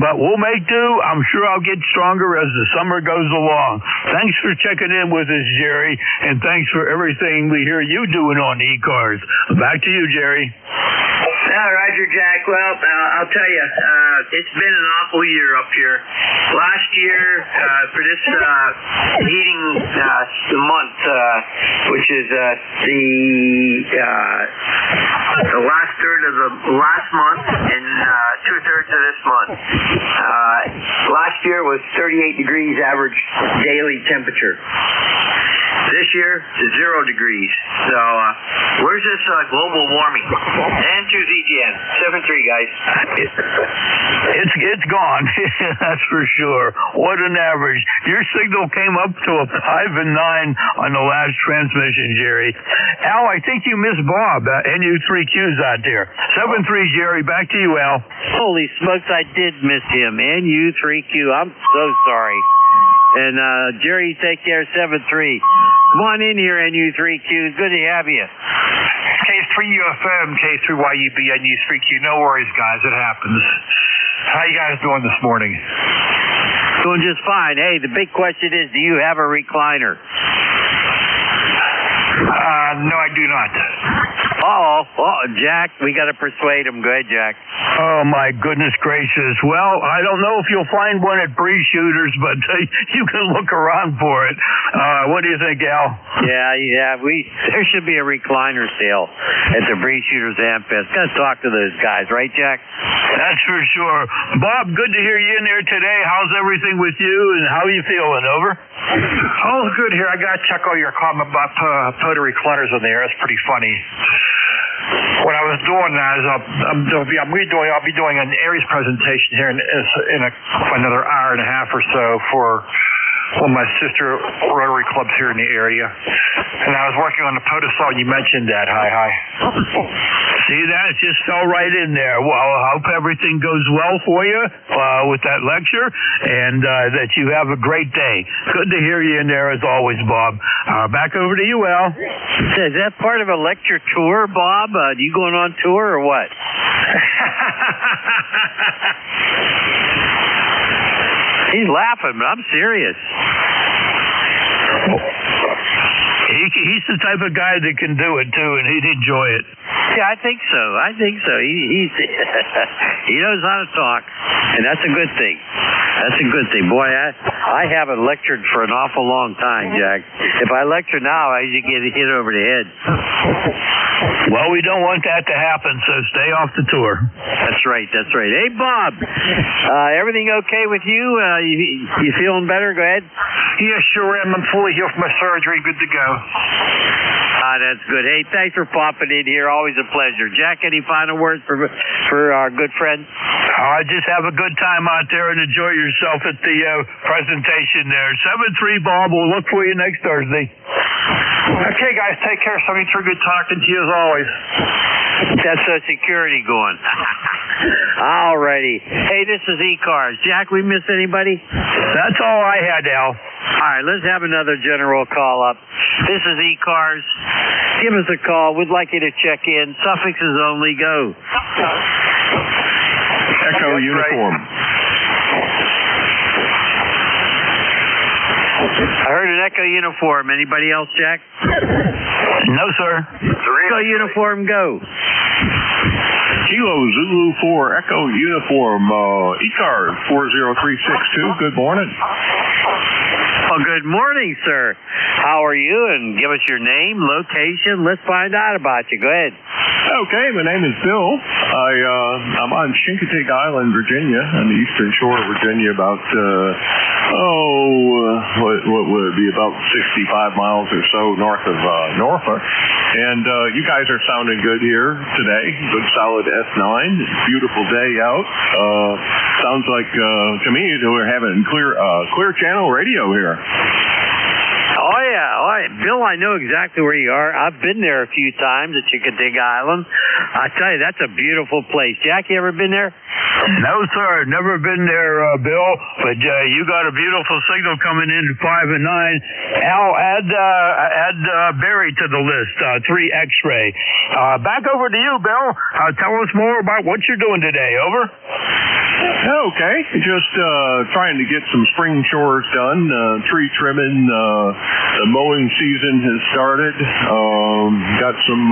but we'll make do. I'm sure I'll get stronger as the summer goes along. Thanks for checking in with us, Jerry, and thanks for everything we hear you doing on ECARS. Back to you, Jerry. Roger, Jack. Well, I'll tell you, it's been an awful year up here. Last year, for this heating month, which is the last third of the last month and 2/3 of this month, last year was 38 degrees average daily temperature. This year, 0 degrees. So, where's this global warming? And to ZGN. 7-3, guys. It's gone. That's for sure. What an average. Your signal came up to a 5 and 9 on the last transmission, Jerry. Al, I think you missed Bob. NU3Q's out there. 7-3, Jerry. Back to you, Al. Holy smokes, I did miss him. NU3Q. I'm so sorry. And Jerry, take care. 7-3. Come on in here, NU3Q. Good to have you. K3UFM, K3YUB, NU3Q. No worries, guys. It happens. How you guys doing this morning? Doing just fine. Hey, the big question is, do you have a recliner? No, I do not. Jack, we got to persuade him. Go ahead, Jack. Oh, my goodness gracious. Well, I don't know if you'll find one at Breeze Shooters, but you can look around for it. What do you think, Al? Yeah. There should be a recliner sale at the Breeze Shooters Amfest. Got to talk to those guys, right, Jack? That's for sure. Bob, good to hear you in there today. How's everything with you, and how are you feeling? Over? Oh, good here. I got to check all your comment about photo recliners in there. That's pretty funny. What I was doing now is I'll be doing an Aries presentation here in another hour and a half or so for one of my sister Rotary clubs here in the area. And I was working on the Podosol, and you mentioned that. Hi. See that? It just fell right in there. Well, I hope everything goes well for you with that lecture, and that you have a great day. Good to hear you in there as always, Bob. Back over to you, Al. Is that part of a lecture tour, Bob? You going on tour or what? He's laughing, but I'm serious. He's the type of guy that can do it too, and he'd enjoy it. Yeah, I think so. He knows how to talk, and that's a good thing. That's a good thing. Boy, I haven't lectured for an awful long time, Jack. If I lecture now, I usually get hit over the head. Well, we don't want that to happen, so stay off the tour. That's right. Hey, Bob, everything okay with you? You feeling better? Go ahead. Yeah, sure am. I'm fully healed from my surgery. Good to go. That's good. Hey, thanks for popping in here. Always a pleasure. Jack, any final words for our good friend? Just have a good time out there and enjoy yourself at the presentation there. 7-3, Bob. We'll look for you next Thursday. Okay, guys, take care. 73, good talking to you as always. That's security going. All righty. Hey, this is ECARS. Jack, we miss anybody? That's all I had, Al. All right, let's have another general call up. This is ECARS. Give us a call. We'd like you to check in. Suffixes only. Go. Echo uniform. I heard an Echo uniform. Anybody else, Jack? No, sir. Echo uniform, go. Kilo Zulu 4 Echo uniform. ECARS 40362. Good morning. Well, good morning, sir. How are you? And give us your name, location. Let's find out about you. Go ahead. Okay, my name is Bill. I'm on Chincoteague Island, Virginia, on the eastern shore of Virginia, about what would it be, about 65 miles or so north of Norfolk. And you guys are sounding good here today. Good solid S9. Beautiful day out. Sounds like to me we're having clear channel radio here. Oh, yeah. All right. Bill, I know exactly where you are. I've been there a few times at Chincoteague Island. I tell you, that's a beautiful place. Jack, you ever been there? No, sir. Never been there, Bill. But you got a beautiful signal coming in at 5 and 9. Al, add Barry to the list. 3 X-ray. Back over to you, Bill. Tell us more about what you're doing today. Over. Okay. Just trying to get some spring chores done. Tree trimming. The mowing season has started. Got some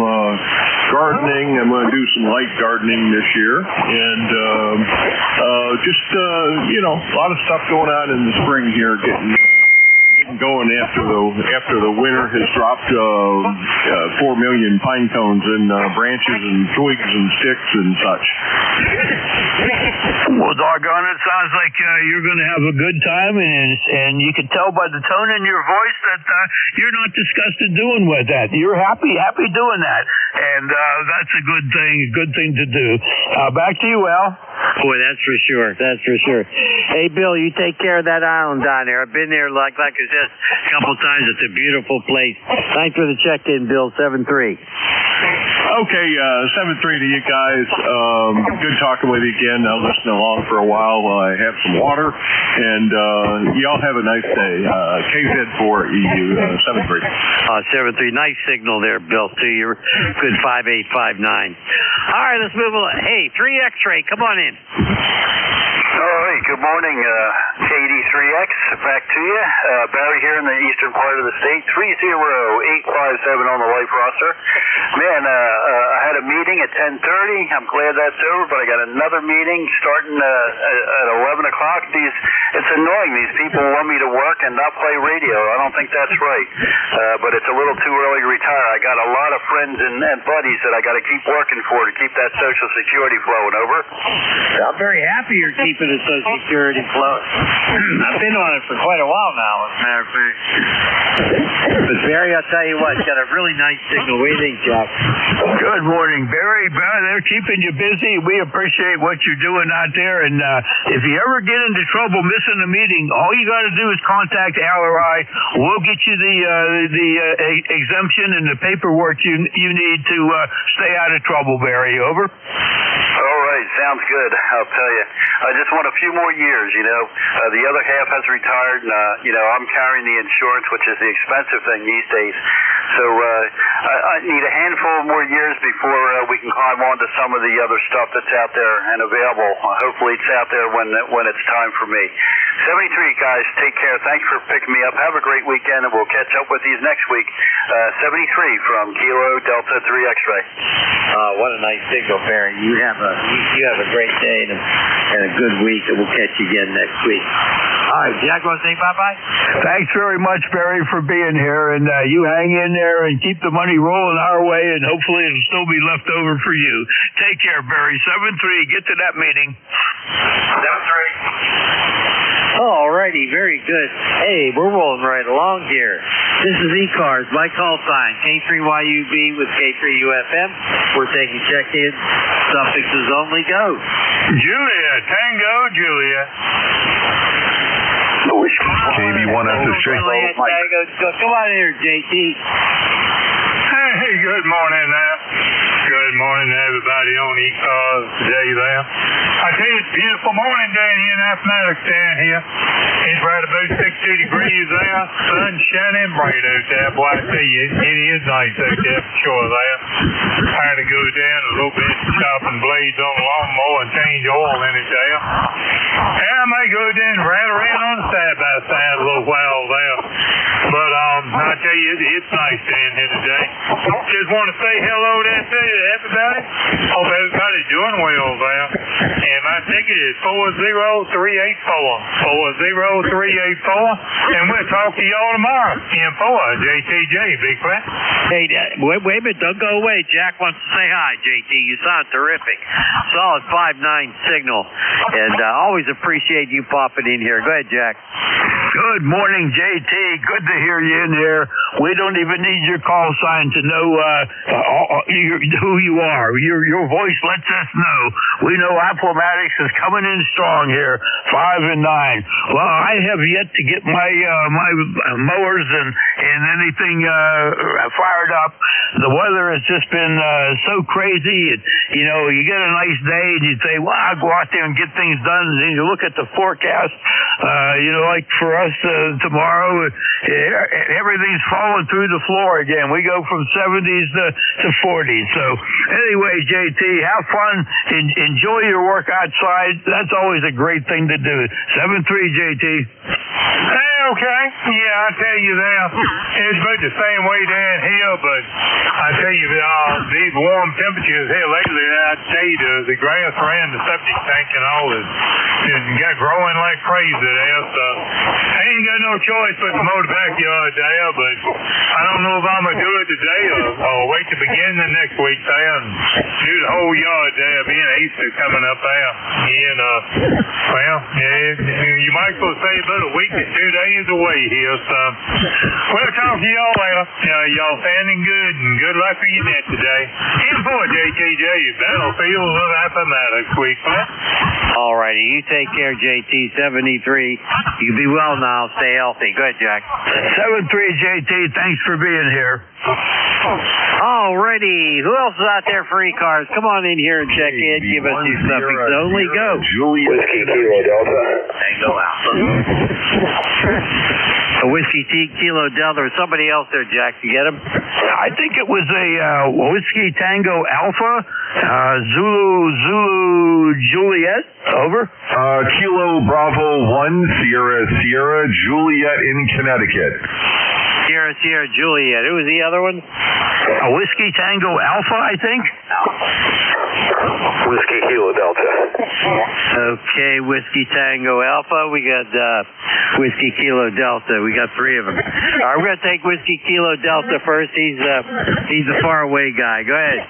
gardening. I'm going to do some light gardening this year. And a lot of stuff going on in the spring here, getting going after the winter has dropped 4 million pine cones and branches and twigs and sticks and such. Well, doggone it, sounds like you're going to have a good time, and you can tell by the tone in your voice that you're not disgusted doing with that. You're happy doing that, and that's a good thing to do. Back to you, Al. Boy, that's for sure. Hey, Bill, you take care of that island down there. I've been there, like I said, a couple times. It's a beautiful place. Thanks for the check-in, Bill. 7-3. Okay, 7-3 to you guys. Good talking with you again. I'll listen along for a while I have some water. And y'all have a nice day. KZ4EU 7-3. 7-3. Nice signal there, Bill, too. You're good 5-8-5-9. All right, let's move on. Hey, 3 X-ray. Come on in. All right, good morning, KD3X, back to you. Barry here in the eastern part of the state, 30857 on the life roster. Man, I had a meeting at 10:30. I'm glad that's over, but I got another meeting starting at 11 o'clock. It's annoying. These people want me to work and not play radio. I don't think that's right, but it's a little too early to retire. I got a lot of friends and buddies that I got to keep working for to keep that Social Security flowing. Over. I'm very happy you're keeping the Social Security flowing. I've been on it for quite a while now, as a matter of fact. But Barry, I'll tell you what, got a really nice signal. What do you think, Jack? Good morning, Barry. They're keeping you busy. We appreciate what you're doing out there. And if you ever get into trouble missing a meeting, all you got to do is contact Al or I. We'll get you the exemption and the paperwork you need to stay out of trouble, Barry. Over. All right, sounds good. I'll tell you. I just want a few more years, the other half has retired, and, I'm carrying the insurance, which is the expensive thing these days. So I need a handful of more years before we can climb on to some of the other stuff that's out there and available. Hopefully it's out there when it's time for me. 73, guys, take care. Thanks for picking me up. Have a great weekend, and we'll catch up with you next week. 73 from Kilo Delta 3 X-Ray. What a nice signal, Barry. You have a great day and a good week, and we'll catch you again next week. All right, Jack, want to say bye-bye? Thanks very much, Barry, for being here, and you hang in there and keep the money rolling our way, and hopefully it'll still be left over for you. Take care, Barry. 7-3, get to that meeting. 7-3. Alrighty, very good. Hey, we're rolling right along here. This is ECARS, my call sign, K3YUB with K3UFM. We're taking check-in. Suffixes only. Go. Julia, Tango, Julia. KB1SS straight. Come on here, JT. Hey, good morning there. Good morning to everybody on ECARS today there. I tell you, it's a beautiful morning down here in Appomattox down here. It's right about 60 degrees there. Sun shining bright out there. Boy, I tell you, it is nice out there for sure there. I had to go down a little bit chopping blades on the lawnmower and change oil in it there. And I might go down and ride around on the side by side a little while there. But I tell you, it's nice down here today. Just want to say hello there to everybody. Hope everybody's doing well there. And my ticket is 40384. 40384. And we'll talk to y'all tomorrow. M4, JTJ, big friend. Hey, wait a minute. Don't go away. Jack wants to say hi, JT. You sound terrific. Solid 5-9 signal. And always appreciate you popping in here. Go ahead, Jack. Good morning, JT. Good to hear you in here. We don't even need your call sign to know who you are. Your voice lets us know. We know Appomattox is coming in strong here, 5 and 9. Well, I have yet to get my mowers and anything fired up. The weather has just been so crazy. You get a nice day and you say, well, I'll go out there and get things done. And then you look at the forecast, like for us tomorrow, everything's falling through the floor again. We go from 70s to 40s. So anyway, JT, have fun. Enjoy your work outside. That's always a great thing to do. 7-3, JT. Hey, okay. Yeah, I tell you there, it's about the same way down here, but I tell you, these warm temperatures here lately, I tell you, the grass around the septic tank and all is got growing like crazy there, so I ain't got no choice but to mow the backyard there, but I don't know if I'm going to do it today or wait to begin the next week there and do the whole yard there, being Easter coming up there. You might as well say about a week and 2 days away here, so we'll talk to y'all later. Y'all standing good, and good luck for you net today. And for JTJ, Battlefield of Appomattox week, man. All righty, you take care, JT. 73. You be well now. Stay healthy. Go ahead, Jack. 7-3, JT. Thanks for being here. Alrighty, who else is out there for ECARS? Come on in here and check in. Give us your suffix only. Go. Whiskey Kilo Delta. Tango Alpha. A Whiskey Kilo Delta. There's somebody else there, Jack. You get him? I think it was a Whiskey Tango Alpha. Zulu Juliet. Over. Kilo Bravo 1 Sierra Juliet in Connecticut. Sierra Juliet. Who was the other one? A Whiskey Tango Alpha, I think. Whiskey Kilo Delta. Okay, Whiskey Tango Alpha. We got Whiskey Kilo Delta. We got 3 of them. All right, we're going to take Whiskey Kilo Delta first. He's the faraway guy. Go ahead.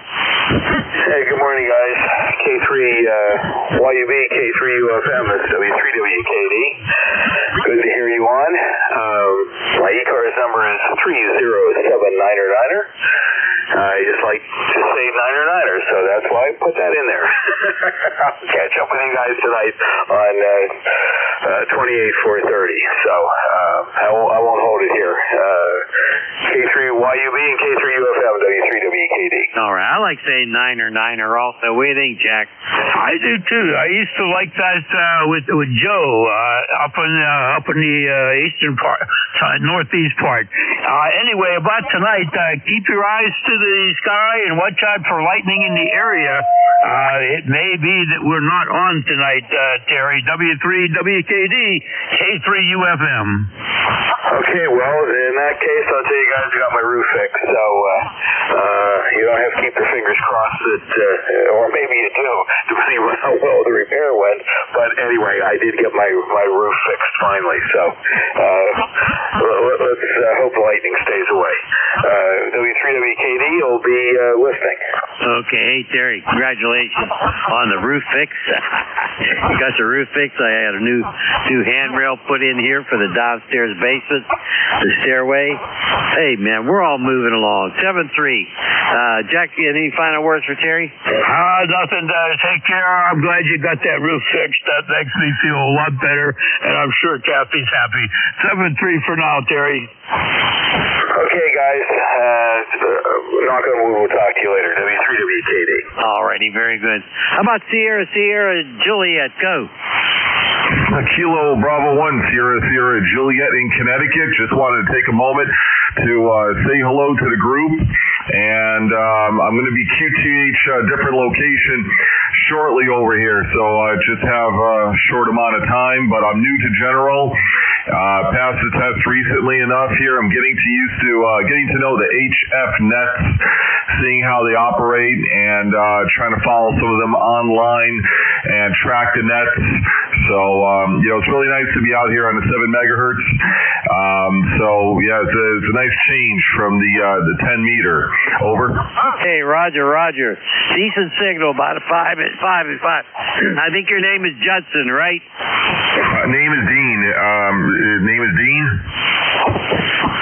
Hey, good morning, guys. K3YUB, K3UFM, it's W3WKD. Good to hear you on. My ECARS number is 30799er. I just like to say 9er, so that's why I put that in there. I'll catch up with you guys tonight on 28430. So I won't hold it here. K3YUB and K3UFM, W3WKD. All right, I like saying 9er also. What do you think, Jack? I do too. I used to like that with Joe up in the eastern part, northeast part. Anyway, about tonight, keep your eyes to the sky and watch out for lightning in the area. It may be that we're not on tonight, Terry. W3WKD. K3UFM. Okay, well, in that case, I'll tell you guys I got my roof fixed, so you don't have to keep your fingers crossed that, or maybe you do, depending on how well the repair went. But anyway, I did get my roof fixed finally, so let's hope the lightning stays away. W3WKD will be listening. Okay, hey Terry, congratulations on the roof fix. You got the roof fix. I had a new handrail put in here for the downstairs basement, the stairway. Hey man, we're all moving along. 7-3. Jack, any final words for Terry? Nothing. Take care. I'm glad you got that roof fixed. That makes me feel a lot better, and I'm sure Kathy's happy. 7-3 for now, Terry. Okay, guys. Knock on wood, we'll talk to you later. W3WKD. Alrighty, very good. How about Sierra Juliet? Go. Kilo Bravo 1, Sierra Juliet in Connecticut. Just wanted to take a moment to say hello to the group. And I'm going to be QTH different location shortly over here. So just have a short amount of time, but I'm new to General. Passed the test recently enough here. I'm getting to know the HF nets, seeing how they operate, and trying to follow some of them online and track the nets. So, it's really nice to be out here on the 7 megahertz. So, yeah, it's a nice change from the 10 meter. Over. Hey, Roger. Decent signal, about a 5 and 5. I think your name is Judson, right? Name is Dean.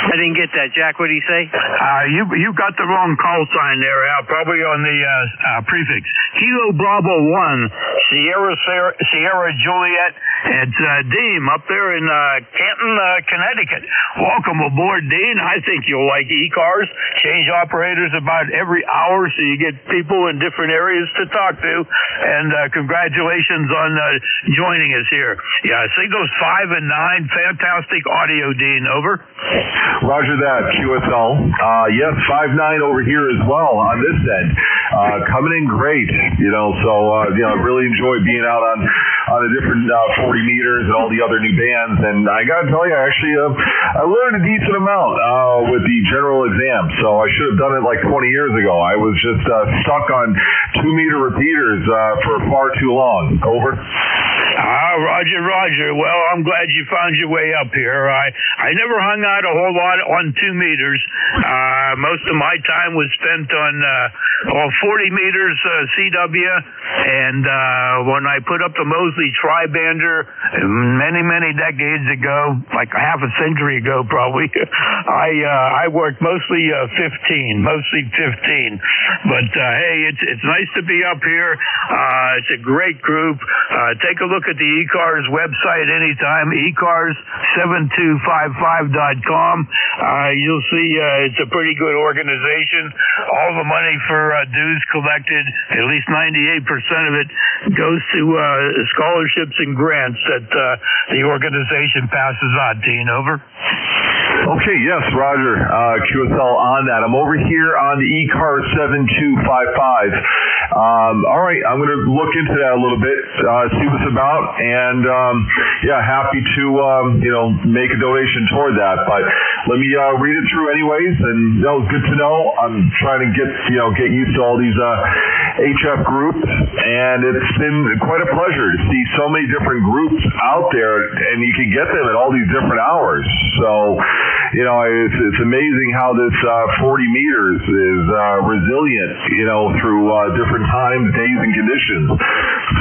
I didn't get that. Jack, what did he say? You got the wrong call sign there, Al, probably on the prefix. Kilo Bravo 1, Sierra Juliet. It's Dean up there in Canton, Connecticut. Welcome aboard, Dean. I think you'll like ECARS. Change operators about every hour, so you get people in different areas to talk to. And congratulations on joining us here. Yeah, signals 5 and 9. Fantastic audio, Dean. Over. Roger that, QSL. Yes, 5-9 over here as well on this end. Coming in great, so I really enjoy being out on the different 40 meters and all the other new bands. And I got to tell you, actually, I learned a decent amount with the general exam, so I should have done it like 20 years ago. I was just stuck on 2-meter repeaters for far too long. Over. Roger. Well, I'm glad you found your way up here. I never hung out a whole lot on 2 meters. Most of my time was spent on 40 meters CW, and when I put up the Mosley Tri-Bander many decades ago, like half a century ago probably, I worked mostly 15. But hey, it's nice to be up here. It's a great group. Take a look at the ECARS website anytime, ECARS7255.com. You'll see it's a pretty good organization. All the money for dues collected, at least 98% of it, goes to scholarships and grants that the organization passes on. Dean, over. Okay, yes, Roger. QSL on that. I'm over here on the ECARS 7255. All right, I'm going to look into that a little bit, see what it's about, and happy to make a donation toward that. But let me read it through anyways, and it's good to know. I'm trying to get used to all these HF groups, and it's been quite a pleasure to see so many different groups out there, and you can get them at all these different hours. So, it's amazing how this 40 meters is resilient, through different times, days, and conditions.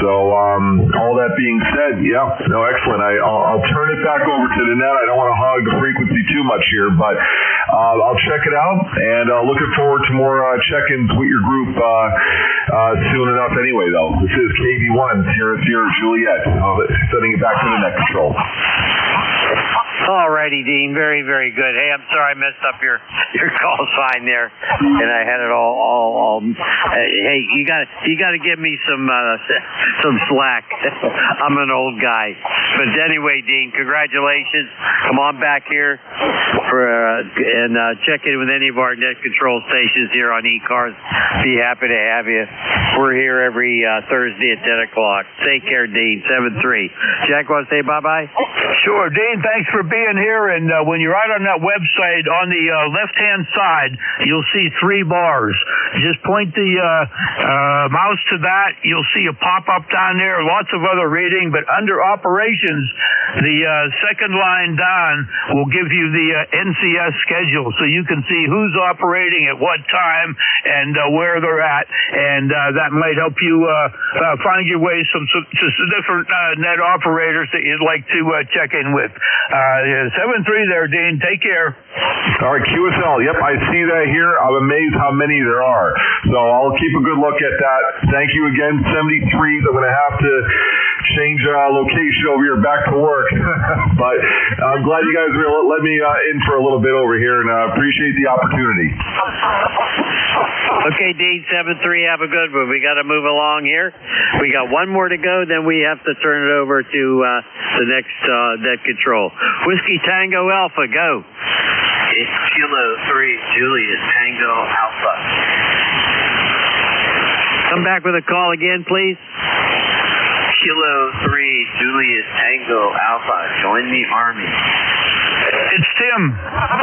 So, all that being said, excellent. I'll turn it back over to the net. I don't want to hog the frequency too much here, but I'll check it out, and looking forward to more check-ins with your group soon enough anyway, though. This is KB1, Sierra Juliet. Sending it back to the net control. Alrighty, Dean. Very good. Hey, I'm sorry I messed up your call sign there, and I had it all. Hey, you got to give me some slack. I'm an old guy, but anyway, Dean, congratulations. Come on back here and check in with any of our net control stations here on ECARS. Be happy to have you. We're here every Thursday at 10 o'clock. Take care, Dean. 7-3. Jack, want to say bye-bye? Sure, Dean, thanks for being here. And when you're out on that website, on the left-hand side, you'll see 3 bars. Just point the mouse to that. You'll see a pop-up down there, lots of other reading. But under operations, the second line down will give you the NCS schedule, so you can see who's operating at what time and where they're at. And that might help you find your way to different net operators that you'd like to check in with. 7-3 there, Dean. Take care. All right, QSL. Yep, I see that here. I'm amazed how many there are. So I'll keep a good look at that. Thank you again, 73. I'm going to have to change location over here back to work. But I'm glad you guys were able to let me in for a little bit over here, and appreciate the opportunity. Okay, Dean, 7-3, have a good one. We got to move along here. We got one more to go, then we have to turn it over to the next net control. Whiskey Tango Alpha, go. It's Kilo 3, Julius Tango Alpha. Come back with a call again, please. Kilo 3, Julius Tango Alpha. Join the Army. It's Tim.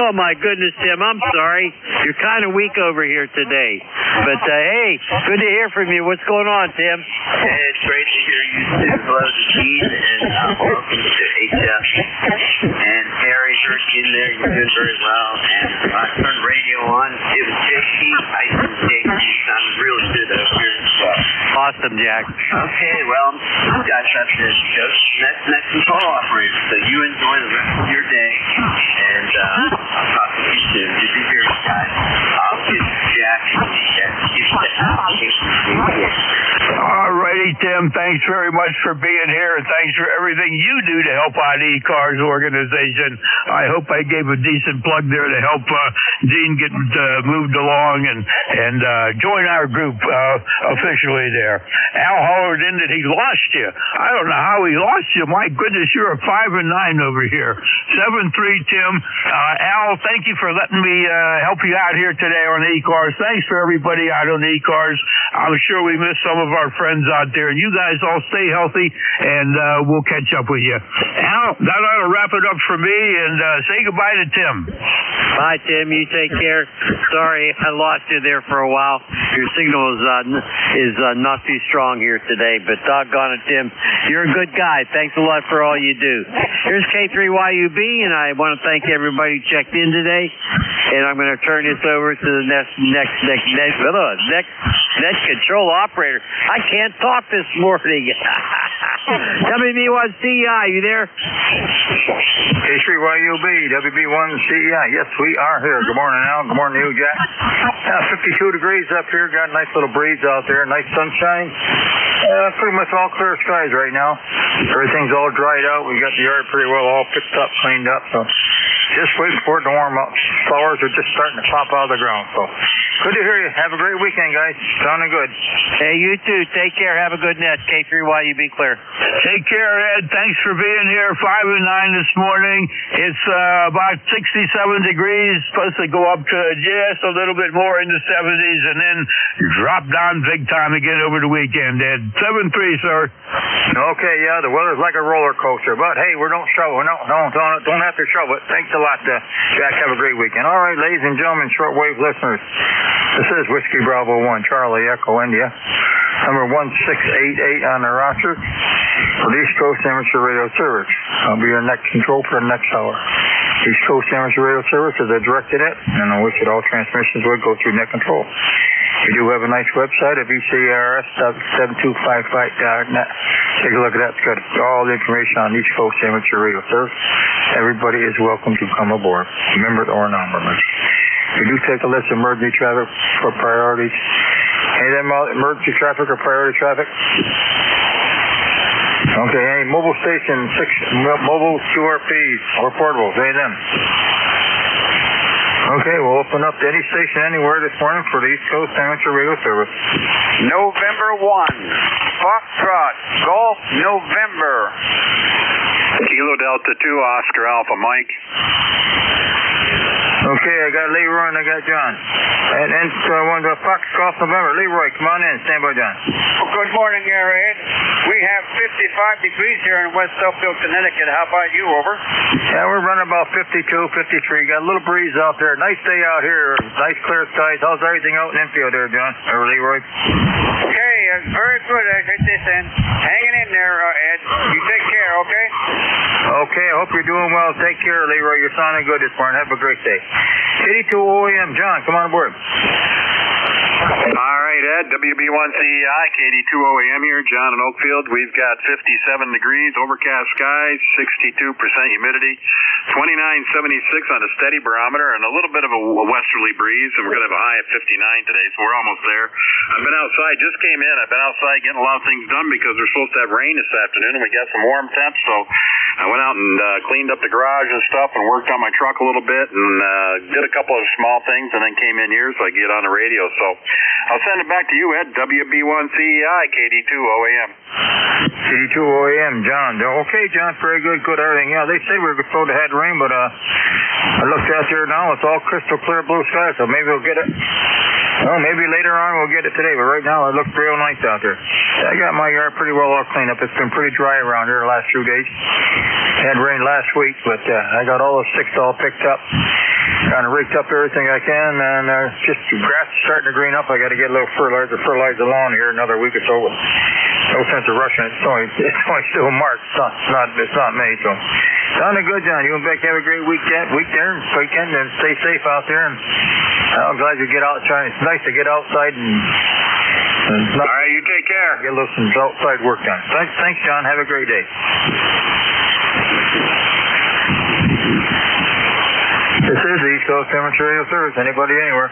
Oh, my goodness, Tim. I'm sorry. You're kind of weak over here today. But, hey, good to hear from you. What's going on, Tim? Hey, it's great to hear you too. Hello to Dean, and welcome to HF. And Harry, you're in there. You're doing very well. And I turned radio on. It was JP. I said JP. Sounded really good over here. Awesome, Jack. Okay, well, guys, that's it. Net control operator. So you enjoy the rest of your day. And I'll talk to you soon. Did you hear me, guys? I'll get Jack and give you the application. All righty, Tim. Thanks very much for being here, and thanks for everything you do to help out ECARS organization. I hope I gave a decent plug there to help Dean get moved along and join our group officially there. Al hollered in that he lost you. I don't know how he lost you. My goodness, you're a 5-9 over here. 7-3, Tim. Al, thank you for letting me help you out here today on ECARS. Thanks for everybody out on ECARS. I'm sure we missed some of our friends out there. You guys all stay healthy, and we'll catch up with you. Al, that ought to wrap it up for me, and say goodbye to Tim. Bye, Tim. You take care. Sorry, I lost you there for a while. Your signal is not too strong here today, but doggone it, Tim. You're a good guy. Thanks a lot for all you do. Here's K3YUB, and I want to thank everybody who checked in today. And I'm going to turn this over to the next net control operator. I can't talk this morning. WB1CEI, you there? K3YUB, WB1CEI. Yes, we are here. Good morning, Al. Good morning to you, Jack. 52 degrees up here. Got a nice little breeze out there. Nice sunshine. Pretty much all clear skies right now. Everything's all dried out. We got the yard pretty well all picked up, cleaned up. So just waiting for it to warm up. Flowers are just starting to pop out of the ground. So good to hear you. Have a great weekend, guys. Sounding good. Hey, you too. Take care. Have a good net. K3YUB clear. Take care, Ed. Thanks for being here. 5-9 this morning. It's about 67 degrees. Supposed to go up to just a little bit more in the 70s, and then drop down big time again over the weekend, Ed. 7-3, sir. Okay, yeah, the weather's like a roller coaster, but hey, we don't shovel. Don't have to shovel it. Thanks a lot, Jack. Have a great weekend. All right, ladies and gentlemen, shortwave listeners, this is Whiskey Bravo 1, Charlie Echo India, number 1688 on the roster for the East Coast Amateur Radio Service. I'll be your next control for the next hour. East Coast Amateur Radio Service is a direct net, and I wish that all transmissions would go through net control. We do have a nice website at ECARS.7255.net. Take a look at that. It's got all the information on East Coast Amateur Radio Service. Everybody is welcome to come aboard, member or non-member. We do take a list of emergency traffic for priorities. Any of them emergency traffic or priority traffic? Okay, any mobile station, mobile QRPs or portables, any of them? Okay, we'll open up to any station anywhere this morning for the East Coast Amateur Radio Service. November 1, Foxtrot, Golf, November. Kilo Delta 2, Oscar Alpha, Mike. Okay, I got Leroy and I got John. And one of the Fox Golf November. Leroy, come on in. Stand by, John. Well, good morning, Ed. We have 55 degrees here in West Southfield, Connecticut. How about you, over? Yeah, we're running about 52, 53. Got a little breeze out there. Nice day out here. Nice clear skies. How's everything out in infield there, John? Or Leroy? Okay, very good. I get this in. Hanging in there, Ed. You take care, okay? Okay, I hope you're doing well. Take care, Leroy. You're sounding good this morning. Have a great day. 82 OAM, John, come on aboard. All right, Ed, WB1CEI, KD2OAM here, John in Oakfield. We've got 57 degrees, overcast skies, 62% humidity, 29.76 on a steady barometer, and a little bit of a westerly breeze, and we're going to have a high of 59 today, so we're almost there. I've been outside, just came in. I've been outside getting a lot of things done because we're supposed to have rain this afternoon, and we got some warm temps, so I went out and cleaned up the garage and stuff and worked on my truck a little bit and did a couple of small things and then came in here so I could get on the radio. So I'll send it back to you, Ed, WB1CEI, KD2OAM. KD2OAM, John. Okay, John, very good, good everything. Yeah, they said we were supposed to have rain, but I looked out there now, it's all crystal clear blue sky, so maybe we'll get it. Well, maybe later on we'll get it today, but right now it looks real nice out there. I got my yard pretty well all cleaned up. It's been pretty dry around here the last few days. Had rain last week, but I got all the sticks all picked up. Kind of raked up everything I can, and just the grass is starting to green up. I got to get a little fertilizer the lawn here another week or so. No sense of rushing it. It's only still March. It's not May, so sounding good, John. You and Beck have a great weekend and stay safe out there. And I'm glad you get out. It's nice to get outside and all right, you take care. Get a little some outside work done. Thanks, John. Have a great day. This is the East Coast Amateur Radio Service. Anybody, anywhere?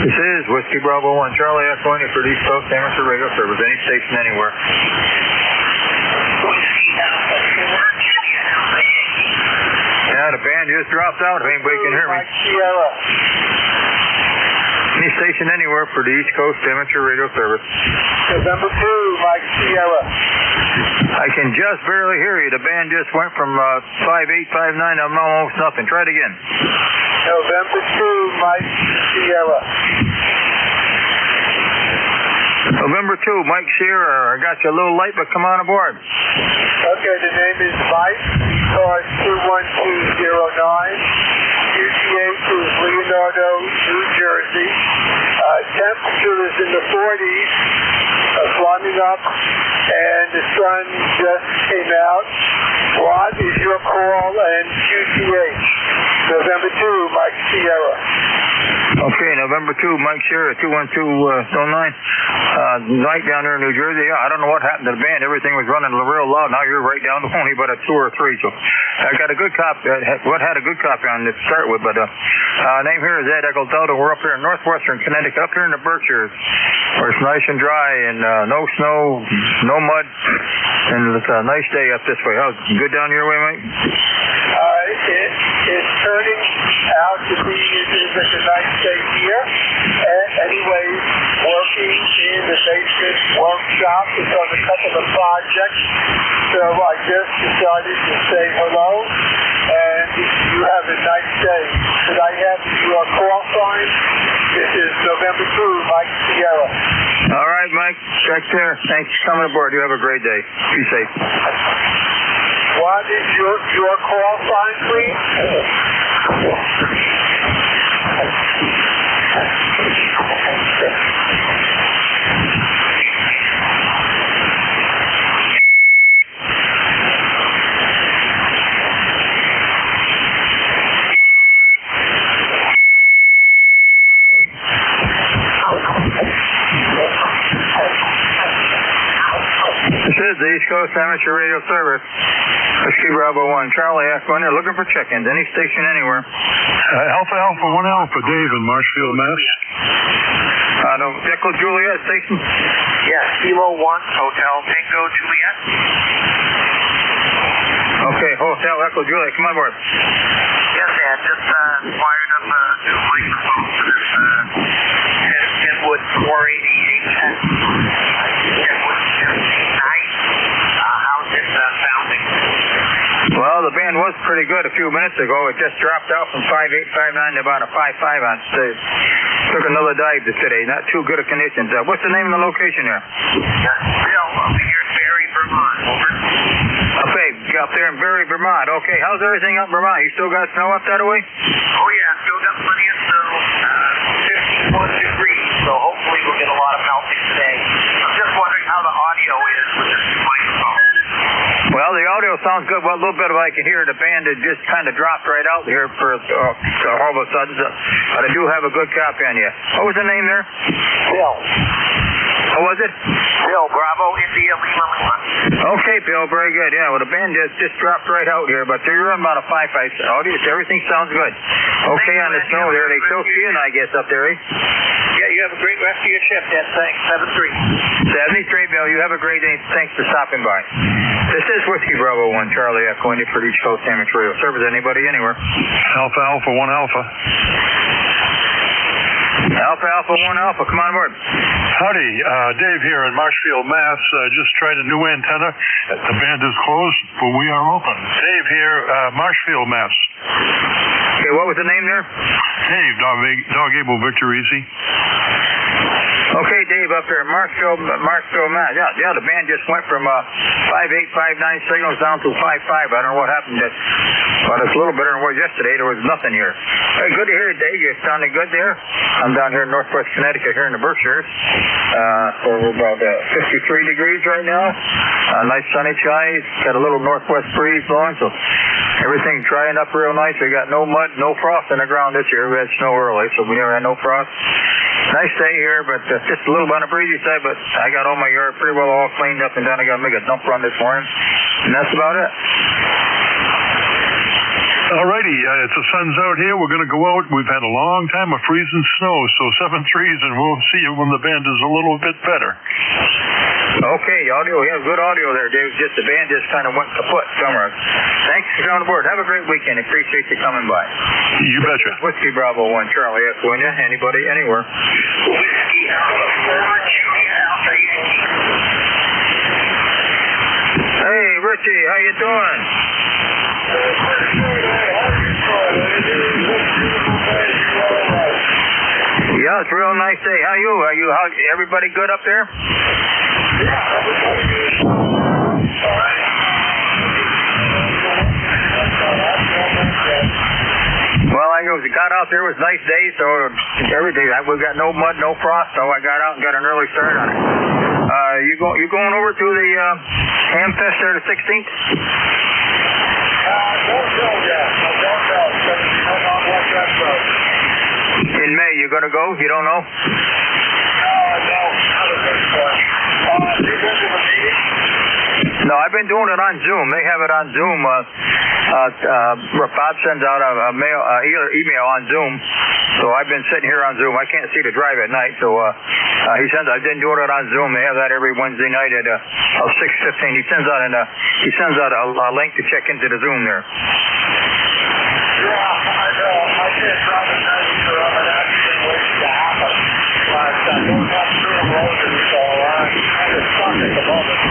This is Whiskey Bravo 1 Charlie Echo for the East Coast Amateur Radio Service. Any station, anywhere. Yeah, the band just dropped out. If anybody can hear me. Any station anywhere for the East Coast Amateur Radio Service. November 2, Mike Sierra. I can just barely hear you. The band just went from 5859 to almost nothing. Try it again. November 2, Mike Sierra. November 2, Mike Sierra. I got you a little late, but come on aboard. Okay, the name is Mike. ECARS 21209. UGH is Leonardo, New Jersey. Temperature is in the 40s, climbing up, and the sun just came out. What is your call and QTH? November 2, Mike Sierra. Okay, November 2, Mike Sierra, 21209. Night down there in New Jersey. Yeah, I don't know what happened to the band. Everything was running real loud. Now you're right down to only about a 2 or 3. So I got a good copy. Had a good copy on it to start with. But name here is Ed Echo Delta. We're up here in northwestern Connecticut, up here in the Berkshires, where it's nice and dry and no snow, no mud, and it's a nice day up this way. How's it good down your way, mate? It's turning out to be such a nice day here. Anyways, working in the basement workshop is on a couple of projects. So I just decided to say hello, and you have a nice day. Could I have your call sign? This is November 2, Mike Sierra. All right, Mike. Check there. Thanks for coming aboard. You have a great day. Be safe. What is your call sign, please? This is the East Coast Amateur Radio Service. Whiskey Bravo 1, Charlie Echo. They're looking for check-ins. Any station, anywhere. Alpha 1 Alpha, Dave in Marshfield, Mass. Echo Juliet station? Yes, Kilo 1, Hotel Tango Juliet. Okay, Hotel Echo Juliet, come on board. Yes, Ed, just fired up a new microphone for this Kenwood 488. Kenwood 59. How's it sounding? Well, the band was pretty good a few minutes ago. It just dropped out from 5859 to about a 55 on today. Took another dive today. Not too good of conditions. What's the name of the location there? Bill, up here in Barry, Vermont. Over. Okay, up there in Barry, Vermont. Okay, how's everything up in Vermont? You still got snow up that way? Oh, yeah, still got plenty of snow. 51 degrees, so hopefully we'll get a lot of melting today. I'm just wondering how the audio is with this microphone. Well, the audio sounds good. Well, a little bit of I can hear the band had just kind of dropped right out here for all of a sudden. But I do have a good copy on you. What was the name there? Bill. What was it? Bill, Bravo, India, Lima, Lima. Okay, Bill, very good. Yeah, well, the band just dropped right out here, but you're on about a 5.5 audio. Everything sounds good. Okay, on the snow there. They still skiing, I guess, up there, eh? Yeah, you have a great rest of your shift, Ed. Thanks. 73, Bill. You have a great day. Thanks for stopping by. This is Whiskey Bravo 1, Charlie Echo, India for East Coast Amateur Radio. Service anybody anywhere. Alpha, Alpha, 1 Alpha. Alpha, Alpha, 1 Alpha. Come on board. Howdy, Dave here in Marshfield, Mass. Just tried a new antenna. The band is closed, but we are open. Dave here, Marshfield, Mass. Okay, what was the name there? Dave, Dog Able Victor Easy. Okay, Dave, up there, Marshfield, Mass. Yeah, the band just went from 5859 signals down to 55. I don't know what happened. But it's a little better than it was yesterday. There was nothing here. Hey, good to hear it, Dave. You're sounding good there. I'm down here in northwest Connecticut, here in the Berkshires. So we're about 53 degrees right now. Nice sunny skies. Got a little northwest breeze blowing, so everything's drying up real nice. We got no mud, no frost in the ground this year. We had snow early, so we never had no frost. Nice day here, but just a little bit on the breezy side, but I got all my yard pretty well all cleaned up and done. I got to make a dump run this morning, and that's about it. Alrighty, it's the sun's out here. We're going to go out. We've had a long time of freezing snow, so 7 threes, and we'll see you when the band is a little bit better. Okay, audio. We have good audio there, Dave. Just the band just kind of went kaput somewhere. Thanks for coming aboard. Have a great weekend. Appreciate you coming by. You betcha. Whiskey Bravo 1, Charlie Echo, India. Anybody, anywhere. Whiskey Alpha 4, Julia Alpha Yankee. Hey, Richie, how you doing? Yeah, it's a real nice day. How everybody good up there? Well, I got out there. It was a nice day, so every day we got no mud, no frost, so I got out and got an early start on it. You going over to the Ham Fest there the 16th? Don't know yet. I don't know. Depends on what that's about. In May, you going to go? You don't know? No, not a good question. Have you been to the meeting? No, I've been doing it on Zoom. They have it on Zoom. Bob sends out a email on Zoom. So I've been sitting here on Zoom. I can't see the drive at night, so I've been doing it on Zoom. They have that every Wednesday night at 6:15. He sends out a link to check into the Zoom there. Yeah, I know. I can't promise either of it actually waiting to happen. But I don't have to do a road, so I'm kind of stuck at the moment.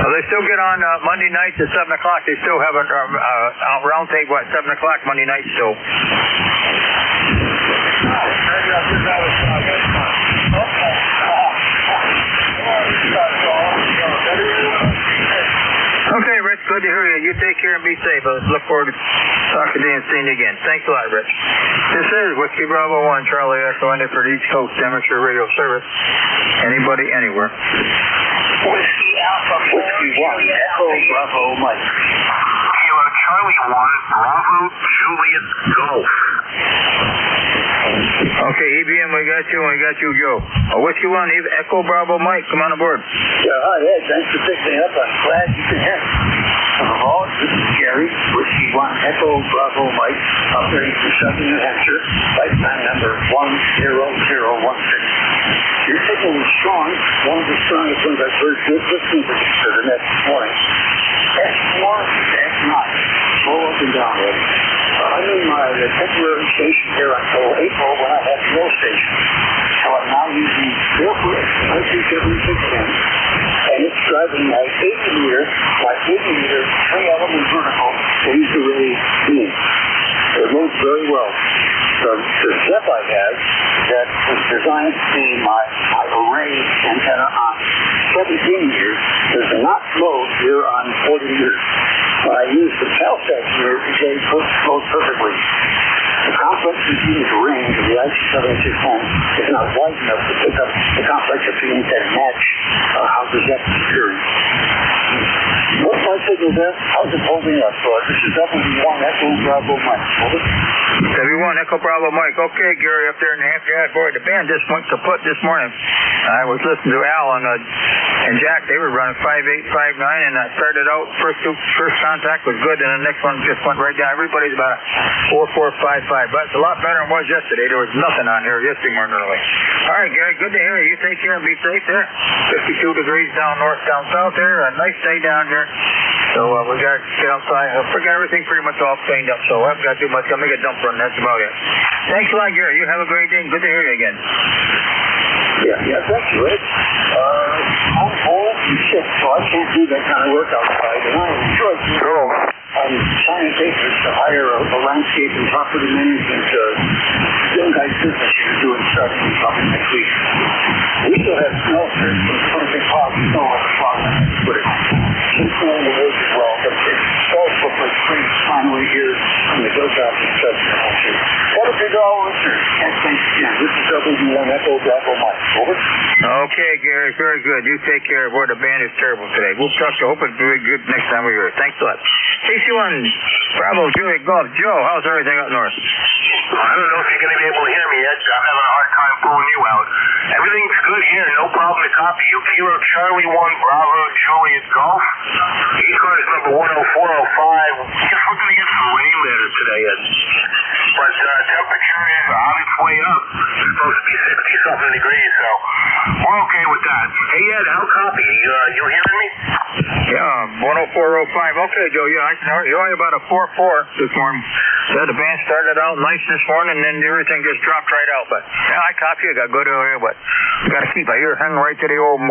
They still get on Monday nights at 7 o'clock. They still have a round table at 7 o'clock Monday night still. Maybe I should know it's not this time. Okay. Okay, Rich, good to hear you. You take care and be safe. I look forward to talking to you and seeing you again. Thanks a lot, Rich. This is Whiskey Bravo 1, Charlie Echo, India for the East Coast Amateur Radio Service. Anybody, anywhere. Whiskey Alpha 4, Julia Echo, Bravo Mike. Kilo Charlie 1, Bravo Juliet Golf. Okay, EBM, we got you, and we got you, Joe. Whiskey 1, Echo Bravo Mike, come on aboard. Yeah, hi, Ed. Thanks for picking me up. I'm glad you can hear me. Hello, this is Gary, Whiskey 1, Echo Bravo Mike, operating from Southern New Hampshire, lifetime number 10016. You're taking me strong, one of the strongest ones I've heard good listening to the next morning. X4 to X9, slow up and down, Ed. I'm in my temporary station here until April when I have no station. So I'm now using barefoot IC7610, and it's driving my 80-meter, 3-element vertical phased array beam. It moves very well. The step I have that was designed to be my array antenna on 17 meters does not load here on 40 meters. When I use the CalSat here, it flows perfectly. The complex impedance range of the IC7610 is not wide enough to pick up the complex impedance that match how the ZEP is appearing. What's my signal there? How's it holding up? This is W1 Echo Bravo Mike. Over. W1 Echo Bravo Mike. Okay, Gary, up there in the Hampshire. Boy, the band just went kaput this morning. I was listening to Al and Jack. They were running 5859, and I started out, first contact was good, and the next one just went right down. Everybody's about a 4455, but it's a lot better than it was yesterday. There was nothing on here yesterday morning early. All right, Gary, good to hear you. You take care and be safe there. 52 degrees down north, down south there. A nice day down here. So we got to get outside. We got everything pretty much all cleaned up, so I haven't got too much. I'll make a dump run. That's about it. Thanks a lot, Gary. You have a great day. Good to hear you again. Yeah, thank you, Ed. I'm old and sick, so I can't do that kind of work outside, and I enjoy it. I'm signing papers to hire a landscape and property management young guy business you're doing starting probably next week. We still have snow here. We're putting a big pile of snow on the farm and put it in snow in the woods as well, but it's all for spring finally here in the hilltop and such. What if you go over here? And thanks again. This is W1 Echo Bravo Mike. Over. Okay, Gary, very good. You take care. Boy, the band is terrible today. We'll talk to you. Hope it's very good next time we're here. Thanks a lot. KC1 Bravo Juliet Golf. Joe, how's everything up north? I don't know if you're going to be able to hear me yet. I'm having a hard time pulling you out. Everything's good here. No problem to copy you. Kilo Charlie 1 Bravo Juliet Golf. ECARS number 10405. Guess we're going to get some rain later today, Ed. But temperature is on its way up. It's supposed to be 60-something degrees, so we're okay with that. Hey, Ed, how copy? You hearing me? Yeah, 10405. Okay, Joe, yeah, I can hear you. You're only about a 4-4 this morning. Yeah, the band started out nice this morning, and then everything just dropped right out. But yeah, I copy. I got good earlier, but got to keep my ear hung right to the old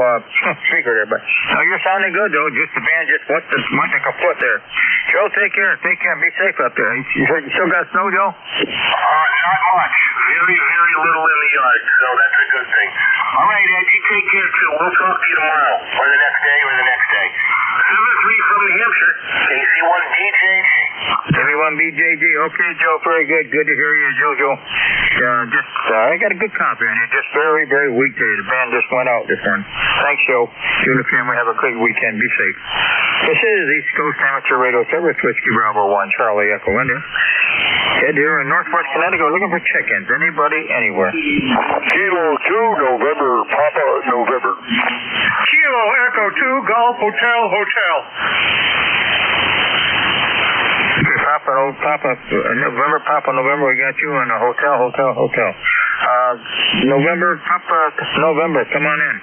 speaker there. But no, you're sounding good though. Just the band just went to kaput there. Joe, take care. Take care. Be safe up there. You still got snow, Joe? Not much. Very, very little in the yard, so that's a good thing. All right, Ed, you take care too. We'll talk to you tomorrow, or the next day, or the next day. 7-3 from New Hampshire. KC1BJG. KC1BJG. Okay, Joe, very good. Good to hear you, Jojo. I got a good copy on you. Just very, very weak today. The band just went out this morning. Thanks, Joe. You and the family have a great weekend. Be safe. This is East Coast Amateur Radio Service, Whiskey Bravo 1, Charlie Echo India. Ed here in Northwest Connecticut looking for check-ins. Anybody, anywhere. Kilo 2, November, Papa, November. Kilo Echo 2, Golf Hotel, Hotel. Okay, Papa, November, we got you in a hotel. November, Papa, November, come on in.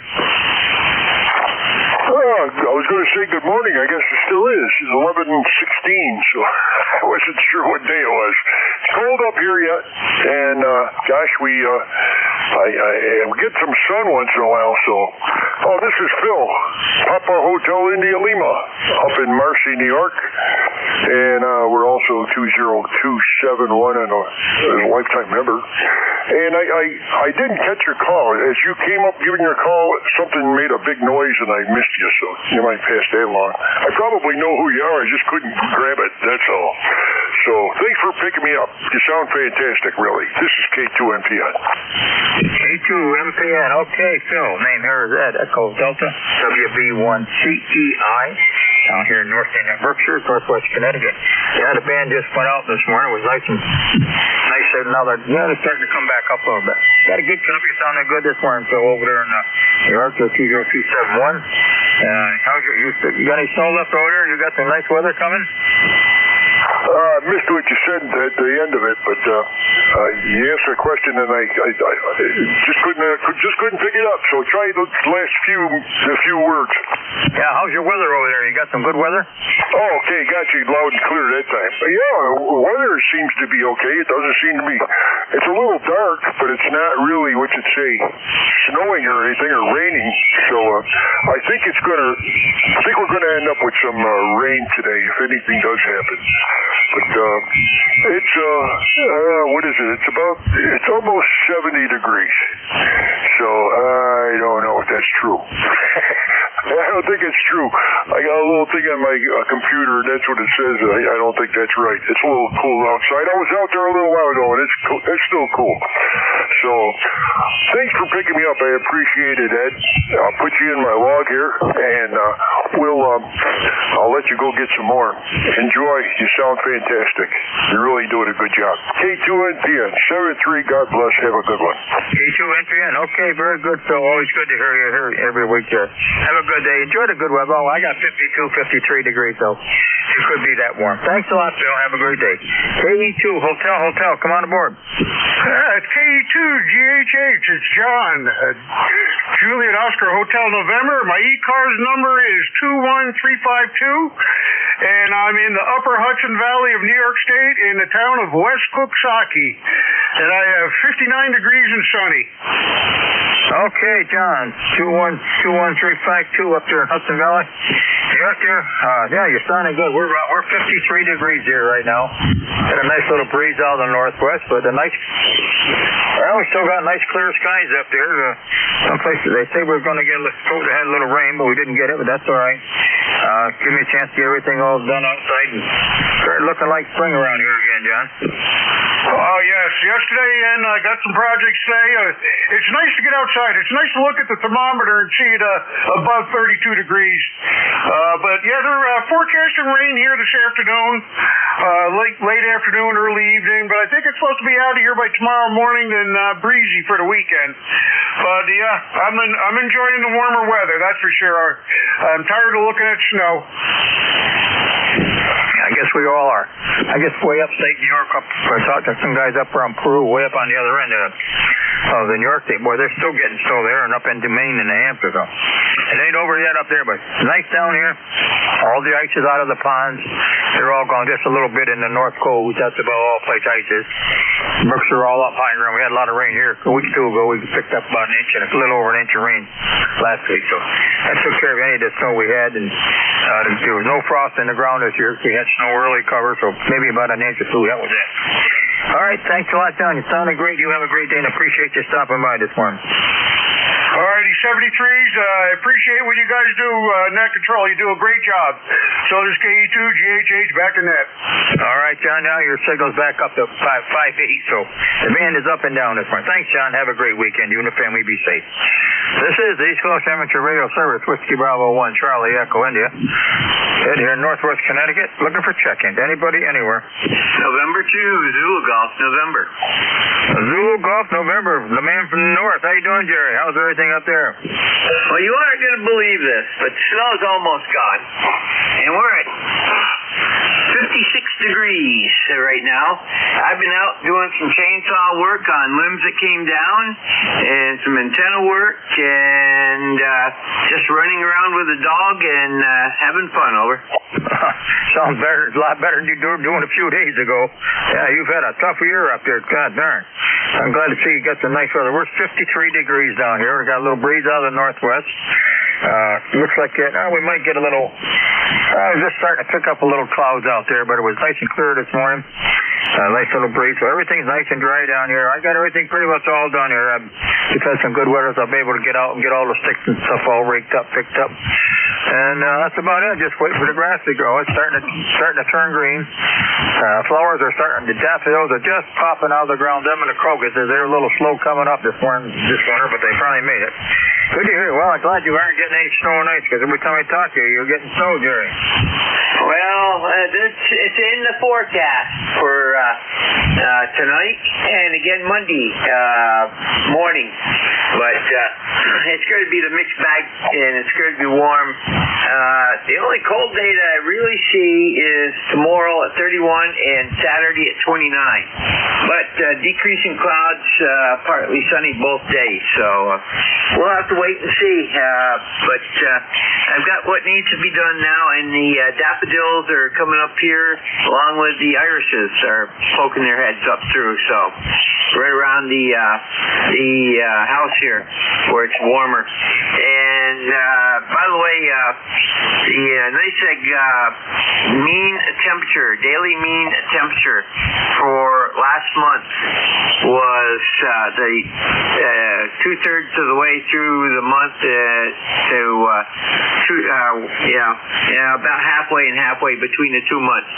I was going to say good morning. I guess it still is. It's 11:16, so I wasn't sure what day it was. It's cold up here yet, and gosh, we get some sun once in a while. So, this is Phil, Papa Hotel India Lima, up in Marcy, New York, and we're also 20271 and a lifetime member. And I didn't catch your call. As you came up giving your call, something made a big noise, and I missed you, so you might pass that along. I probably know who you are. I just couldn't grab it. That's all. So thanks for picking me up. You sound fantastic, really. This is K2MPN. K2MPN. Okay, Phil. Name here is Ed. Echo Delta. WB1CEI. Down here in North Berkshire, Northwest Connecticut. Yeah, the band just went out this morning. It was nice. Now they're starting to come back up a little bit. Got a good copy. Sounding good this morning, Phil, over there in New York, 20271. You got any snow left over there? You got some nice weather coming? Missed what you said at the end of it, but you answered a question and I just couldn't pick it up. So try the last few words. Yeah, how's your weather over there? You got some good weather? Oh, okay, got you loud and clear that time. Yeah, weather seems to be okay. It doesn't seem to be. It's a little dark, but it's not really what you'd say snowing or anything or raining. So I think we're gonna end up with some rain today if anything does happen. But it's what is it? It's almost 70 degrees. So I don't know if that's true. I don't think it's true. I got a little thing on my computer, and that's what it says. I don't think that's right. It's a little cool outside. I was out there a little while ago, and it's still cool. So thanks for picking me up. I appreciate it, Ed. I'll put you in my log here, and I'll let you go get some more. Enjoy. You sound fantastic. You're really doing a good job. K2NPN 73. God bless. Have a good one. K2NPN. Okay, very good, Phil. Always good to hear you here every week there. Have a good day. Enjoy the good weather. Oh, I got 52, 53 degrees, though. It could be that warm. Thanks a lot, Phil. Have a great day. KE2, Hotel. Come on aboard. It's KE2GHH. It's John. Juliet Oscar Hotel November. My ECARS number is 21352. And I'm in the upper Hudson Valley of New York State in the town of West Cooksaki. And I have 59 degrees and sunny. Okay, John. 21352 up there in Hudson Valley. You up there? Yeah, you're sounding good. We're 53 degrees here right now. Got a nice little breeze out of the northwest, but we still got nice clear skies up there. Some places they say we're going to get supposed to have a little rain, but we didn't get it, but that's all right. Give me a chance to get everything all done outside and start looking like spring around here again, John. Oh, yes. Yesterday, and I got some projects today. It's nice to get outside. It's nice to look at the thermometer and see it above 32 degrees. But, yeah, they're forecasting rain here this afternoon, late afternoon, early evening. But I think it's supposed to be out of here by tomorrow morning, then breezy for the weekend. But, yeah, I'm enjoying the warmer weather, that's for sure. I'm tired of looking at snow. I guess we all are. I guess way upstate New York, I talked to some guys up around Peru, way up on the other end of the New York thing. Boy, they're still getting snow there and up into Maine and New Hampshire. So it ain't over yet up there, but it's nice down here. All the ice is out of the ponds. They're all gone just a little bit in the North Coast. That's about all place ice is. Brooks are all up high ground. We had a lot of rain here a week or two ago. We picked up about an inch and a little over an inch of rain last week. So that took care of any of the snow we had. And there was no frost in the ground this year. We had snow early cover, so maybe about an inch or two. That was it. All right, thanks a lot, John. You sounded great. You have a great day, and appreciate you stopping by this morning. All righty, 73s. I appreciate what you guys do, Net Control. You do a great job. So does KE2GHH back to net. All right, John. Now your signal's back up to 5.8, so the band is up and down this morning. Thanks, John. Have a great weekend. You and the family be safe. This is the East Coast Amateur Radio Service, Whiskey Bravo 1, Charlie Echo, India. Ed here in Northwest Connecticut, looking for check-ins. Anybody, anywhere. November 2, Zulu Golf, November. Zulu Golf, November. The man from the north. How you doing, Jerry? How's everything up there? Well, you aren't going to believe this, but snow's almost gone. And we're at 56 degrees right now. I've been out doing some chainsaw work on limbs that came down and some antenna work and just running around with the dog and having fun, over. Sounds better, a lot better than you were doing a few days ago. Yeah, you've had a tough year up there. God darn. I'm glad to see you got some nice weather. We're 53 degrees down here. We got a little breeze out of the northwest. Looks like we might get a little, just starting to pick up a little clouds out there, but it was nice and clear this morning. Nice little breeze. So everything's nice and dry down here. I got everything pretty much all done here. We've had some good weather, so I'll be able to get out and get all the sticks and stuff all raked up, picked up. And that's about it. Just wait for the grass to grow. It's starting to turn green. Flowers are starting. The daffodils are just popping out of the ground. Them and the crocuses, they're a little slow coming up this winter, but they finally made it. Good to hear. Well, I'm glad you aren't getting any snow and ice, because every time I talk to you, you're getting snow, Jerry. Well, it's in the forecast for tonight and again Monday morning. But it's going to be the mixed bag, and it's going to be warm. The only cold day that I really see is tomorrow at 31 and Saturday at 29. But decreasing clouds, partly sunny both days. So we'll have to wait and see. But I've got what needs to be done now, and the daffodils are coming up here, along with the irises are poking their heads up through. So right around the house here, where it's warmer. And by the way, the NYSEG mean temperature, daily mean temperature for last month was the 2/3 of the way through the month about halfway and halfway between the 2 months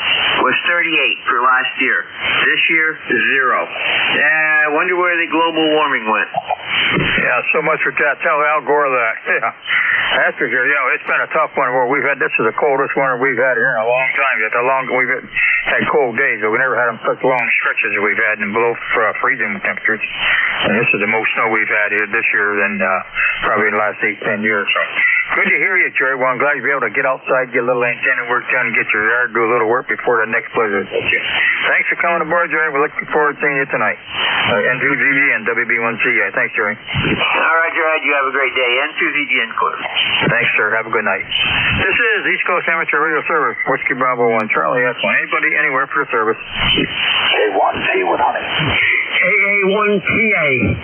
was 38 for last year. This year, 0. I wonder where the global warming went. Yeah, so much for that. Tell Al Gore that. Yeah. That's for sure. Yeah, it's been a tough one where we've had, this is the coldest winter we've had here in a long time. Yet we've had cold days, but we never had them such long stretches as we've had in below freezing temperatures. And this is the most snow we've had here this year than probably in the last 8-10 years. So good to hear you, Jerry. Well, I'm glad you'll be able to get outside, get a little antenna work done, get your yard, do a little work before the next blizzard hits you. Thanks for coming aboard, Jerry. We're looking forward to seeing you tonight. N2ZG and WB1CI. Thanks, Jerry. All right, Gerard. You have a great day. N2ZG and clear. Thanks, sir. Have a good night. This is East Coast Amateur Radio Service. Whiskey Bravo 1 Charlie X1. Anybody, anywhere for the service. A1T with honey. AA1TA.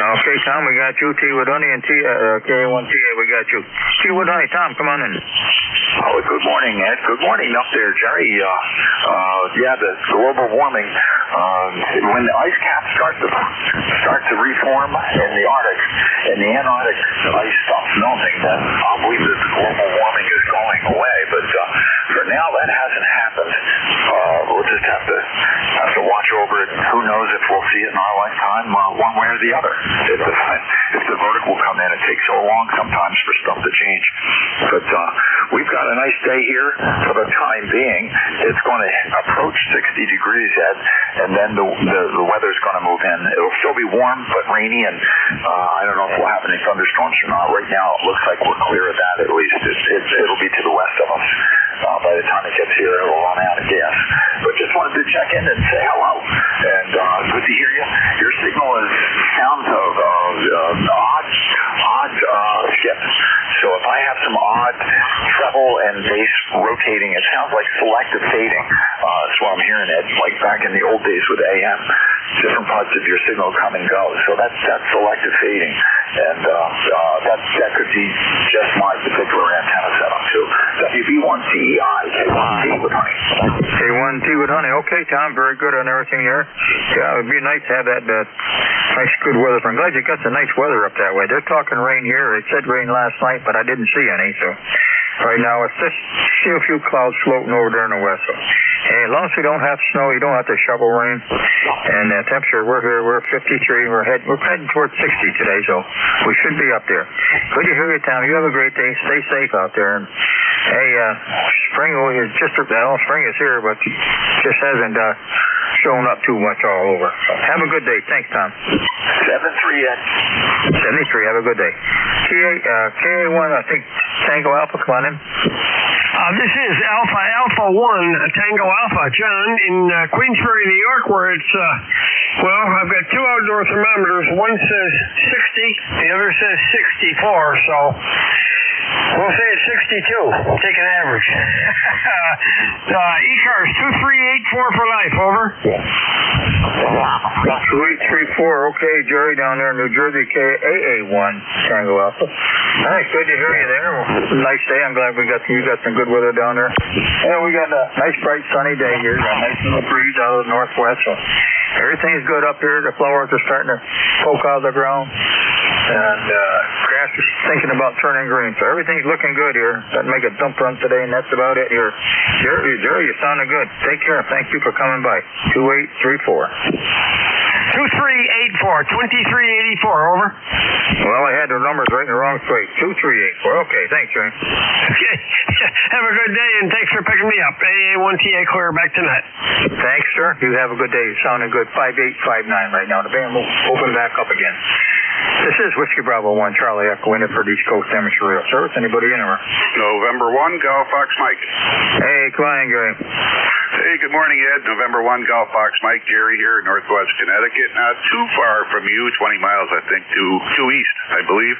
Okay, Tom, we got you. T with honey and K1TA, we got you. T with honey, Tom, come on in. Oh, good morning, Ed. Good morning up there, Jerry. Yeah, the global warming. When the ice caps start to reform in the Arctic, and the Antarctic ice stops melting, then I believe that the global warming is going away. But for now, that hasn't happened. We'll just have to watch over it. Who knows if we'll see it in our lifetime, one way or the other. If the verdict will come in, it takes so long sometimes for stuff to change. But we've got a nice day here for the time being. It's going to approach 60 degrees, Ed, and then the weather's going to move in. It'll still be warm but rainy, and I don't know if we'll have any thunderstorms or not. Right now, it looks like we're clear of that at least. It'll be to the west of us. By the time it gets here, it'll run out of gas. But just wanted to check in and say hello. And good to hear you. Your signal sounds odd shift. So if I have some odd treble and bass rotating, it sounds like selective fading. That's what I'm hearing, Ed. Like back in the old days with AM, different parts of your signal come and go. So that's selective fading. And that could be just my particular antenna setup too. WB1CEI, K1T with honey. K1T with honey. Okay, Tom, very good on everything there. Yeah, it would be nice to have that nice good weather. I'm glad you got the nice weather up that way. They're talking rain here. They said rain last night, but I didn't see any. So right now it's just see a few clouds floating over there in the west. So hey, as long as we don't have snow, you don't have to shovel rain. And the temperature, we're here, we're 53. We're heading towards 60 today, so we should be up there. Good to hear you, Tom. You have a great day. Stay safe out there. And hey, spring is spring is here, but just hasn't shown up too much all over. So have a good day. Thanks, Tom. 73, Ed. 73. Have a good day. KA1, I think Tango Alpha, come on in. This is Alpha 1 Tango Alpha, John, in Queensbury, New York, where it's, I've got two outdoor thermometers. One says 60, the other says 64, so we'll say it's 62. Take an average. ECARS 2384 for life, over. 2834, okay, Jerry down there in New Jersey, KAA1 Tango Alpha. All right, good to hear you there. Nice day. I'm glad you got some good weather down there. Yeah, we got a nice, bright, sunny day here. Got a nice little breeze out of the northwest. So everything's good up here. The flowers are starting to poke out of the ground. And grass is thinking about turning green. So everything's looking good here. Got to make a dump run today, and that's about it here. Jerry, you sounding good. Take care. Thank you for coming by. 2834. 2384. 2384, over. Well, I had the numbers right in the wrong place. 2384. Okay, thanks, Jay. Okay. Have a good day, and thanks for picking me up. AA1TA clear back tonight. Thanks, sir. You have a good day. You're sounding good. 5859 right now. The band will open back up again. This is Whiskey Bravo 1, Charlie Echo, in it for the East Coast Amateur Radio Service. Anybody anywhere? November 1, Golf Fox Mike. Hey, come on in, Gary. Hey, good morning, Ed. November 1, Golf Fox Mike. Jerry here in Northwest Connecticut. Not too far from you, 20 miles, I think, to east, I believe.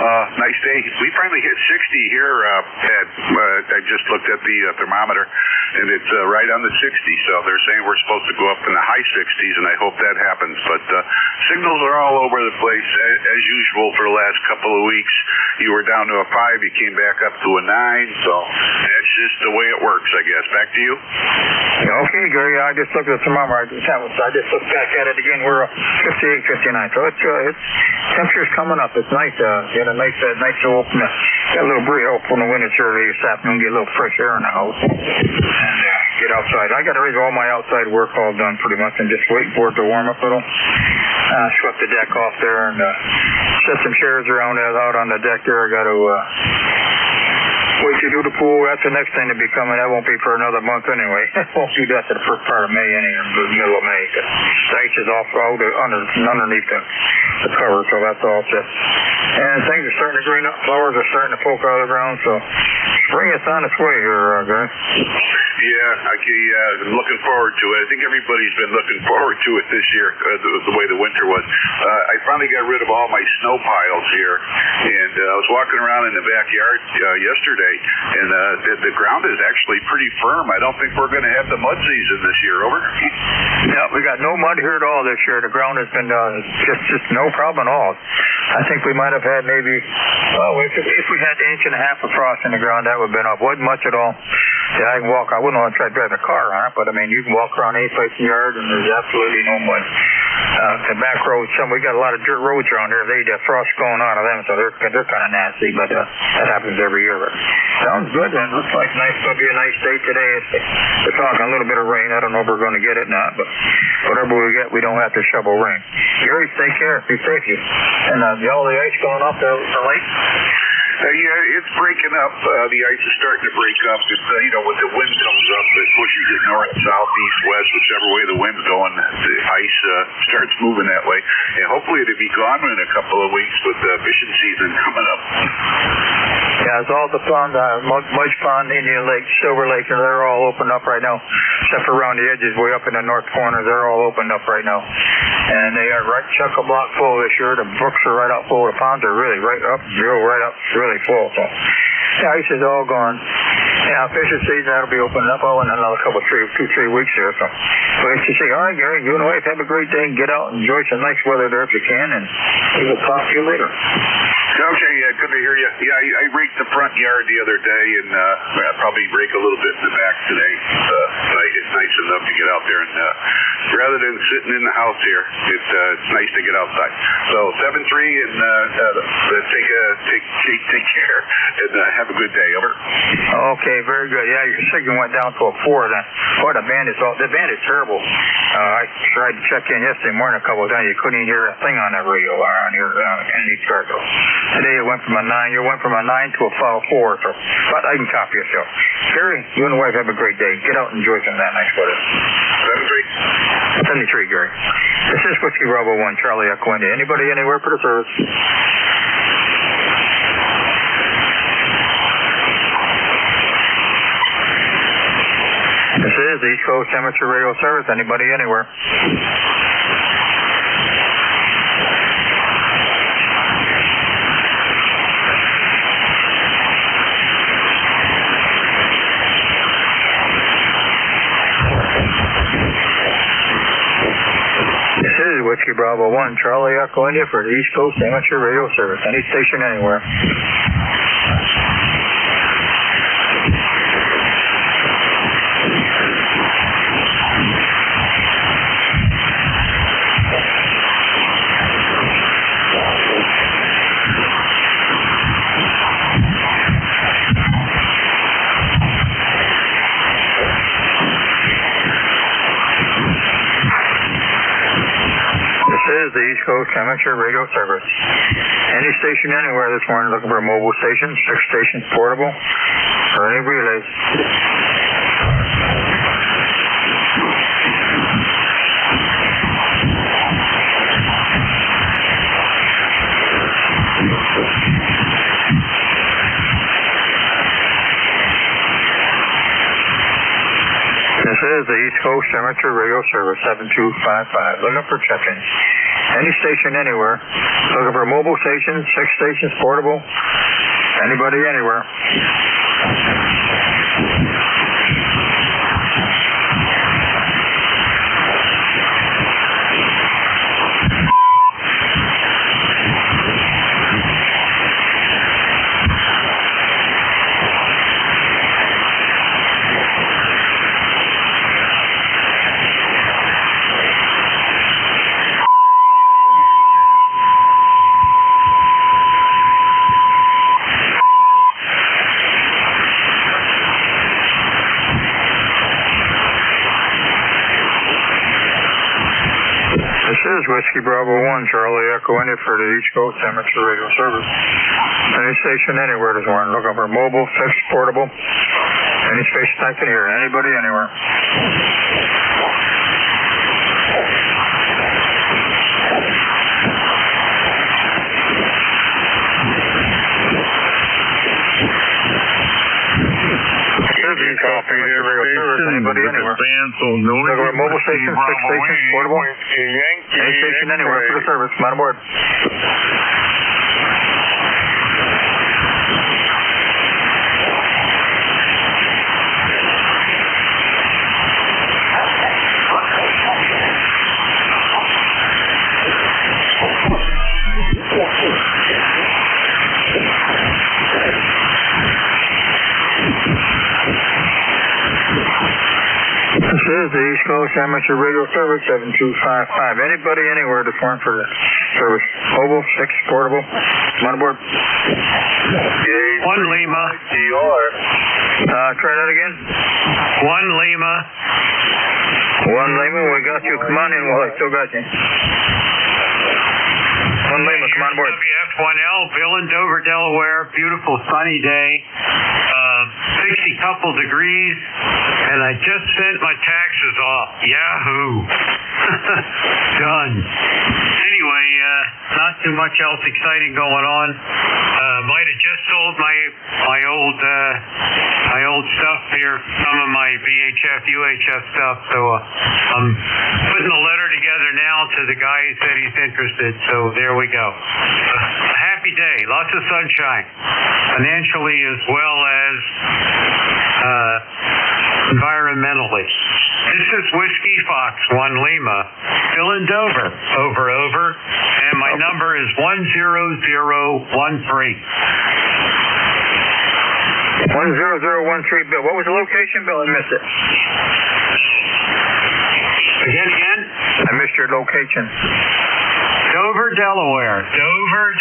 Nice day. We finally hit 60 here, Ed. I just looked at the thermometer, and it's right on the 60. So they're saying we're supposed to go up in the high 60s, and I hope that happens. But signals are all over the place, as usual, for the last couple of weeks. You were down to a 5, you came back up to a 9, so that's just the way it works, I guess. Back to you. Okay, Gary, I just looked at the thermometer. I just looked back at it again. We're 58, 59. So it's temperature's coming up. It's nice. Get a nice little open. Got a little breeze from the wind early this afternoon. Get a little fresh air in the house. And get outside. I got to read all my outside work all done pretty much, and just waiting for it to warm up a little. Swept the deck off there and set some chairs around out on the deck there. I got to wait to do the pool. That's the next thing to be coming. That won't be for another month anyway. Won't do that to the first part of May, the middle of May. The ice is off underneath the cover, so that's all set. And things are starting to green up. Flowers are starting to poke out of the ground, so spring is on its way here, guys. Yeah, I'm looking forward to it. I think everybody's been looking forward to it this year, the way the winter was. I finally got rid of all my snow piles here, and I was walking around in the backyard yesterday, and the ground is actually pretty firm. I don't think we're going to have the mud season this year. Over. Yeah, we got no mud here at all this year. The ground has been just no problem at all. I think we might have had maybe, if we had an inch and a half of frost in the ground, that would have been up. Wasn't much at all. Yeah, I can walk. I wouldn't want to try to drive a car on it, but I mean, you can walk around any place in the yard, and there's absolutely no mud. The back roads, we got a lot of dirt roads around here. They got frost going on them, so they're kind of nasty. But that happens every year. But sounds good, and looks like it's going to be a nice day today. They're talking a little bit of rain. I don't know if we're going to get it or not, but whatever we get, we don't have to shovel rain. Gary, take care. Be safe, you. And all the ice going off the lake. Yeah, it's breaking up. The ice is starting to break up. It's, when the wind comes up, it pushes it north, south, east, west, whichever way the wind's going, the ice starts moving that way. And hopefully it'll be gone in a couple of weeks with the fishing season coming up. Yeah, it's all the pond, Mudge Pond, Indian Lake, Silver Lake, and they're all opened up right now, except for around the edges, way up in the north corner. They're all opened up right now. And they are right chock-a-block full this year. The brooks are right out full. The ponds are really right up really full. So the ice is all gone. Yeah, fishing season, that'll be opening up in another 2-3 weeks here. So nice to see. All right, Gary, you and the wife have a great day. Get out and enjoy some nice weather there if you can, and we will talk to you later. Okay, yeah, good to hear you. Yeah, I raked the front yard the other day, and I'll probably rake a little bit in the back today. It's nice enough to get out there, and rather than sitting in the house here, it's nice to get outside. So 7-3, and take care, and have a good day. Over. Okay, very good. Yeah, your signal went down to a 4 then. Boy, the band is terrible. I tried to check in yesterday morning a couple of times. You couldn't even hear a thing on the radio around here in ECARS. Today it went from a 9. You went from a 9 to a 4. So, but I can copy it. So, Gary, you and the wife have a great day. Get out and enjoy some of that nice weather. 73, Gary. This is Whiskey Bravo 1, Charlie Echo India. Anybody anywhere for the service? This is the East Coast Amateur Radio Service. Anybody anywhere? This is Whiskey Bravo 1, Charlie Echo India for the East Coast Amateur Radio Service. Any station anywhere. This is the East Coast Amateur Radio Service. Any station anywhere this morning looking for a mobile station, 6 stations portable, or any relays. This is the East Coast Amateur Radio Service 7255. Looking for check-in. Any station anywhere. Looking for a mobile station, 6 stations portable. Anybody anywhere. This is Whiskey Bravo 1, Charlie Echo India for the East Coast Amateur Radio Service. Any station anywhere this morning looking for mobile, fixed, portable. Any station I can hear. Anybody, anywhere. Copy here, anybody anywhere. Mobile station, 6 stations, portable. Any station anywhere for the service. Come on aboard. This is the East Coast Amateur Radio Service 7255. Anybody anywhere this morning for the service. Mobile, 6, portable. Come on aboard. 1 Lima. Try that again. 1 Lima. 1 Lima, we got you. Come on in, I still got you. 1 Lima, come on aboard. WF1L, Bill in Dover, Delaware. Beautiful sunny day. 60 couple degrees. And I just sent my taxes off. Yahoo! Done. Anyway, not too much else exciting going on. Might have just sold my old stuff here, some of my VHF, UHF stuff. So I'm putting a letter together now to the guy who said he's interested. So there we go. A happy day, lots of sunshine, financially as well as environmentally. This is Whiskey Fox 1 Lima, still in Dover, over, and my number is 10013. 10013, Bill. What was the location, Bill? I missed it. Again? I missed your location. Dover, Delaware. Dover,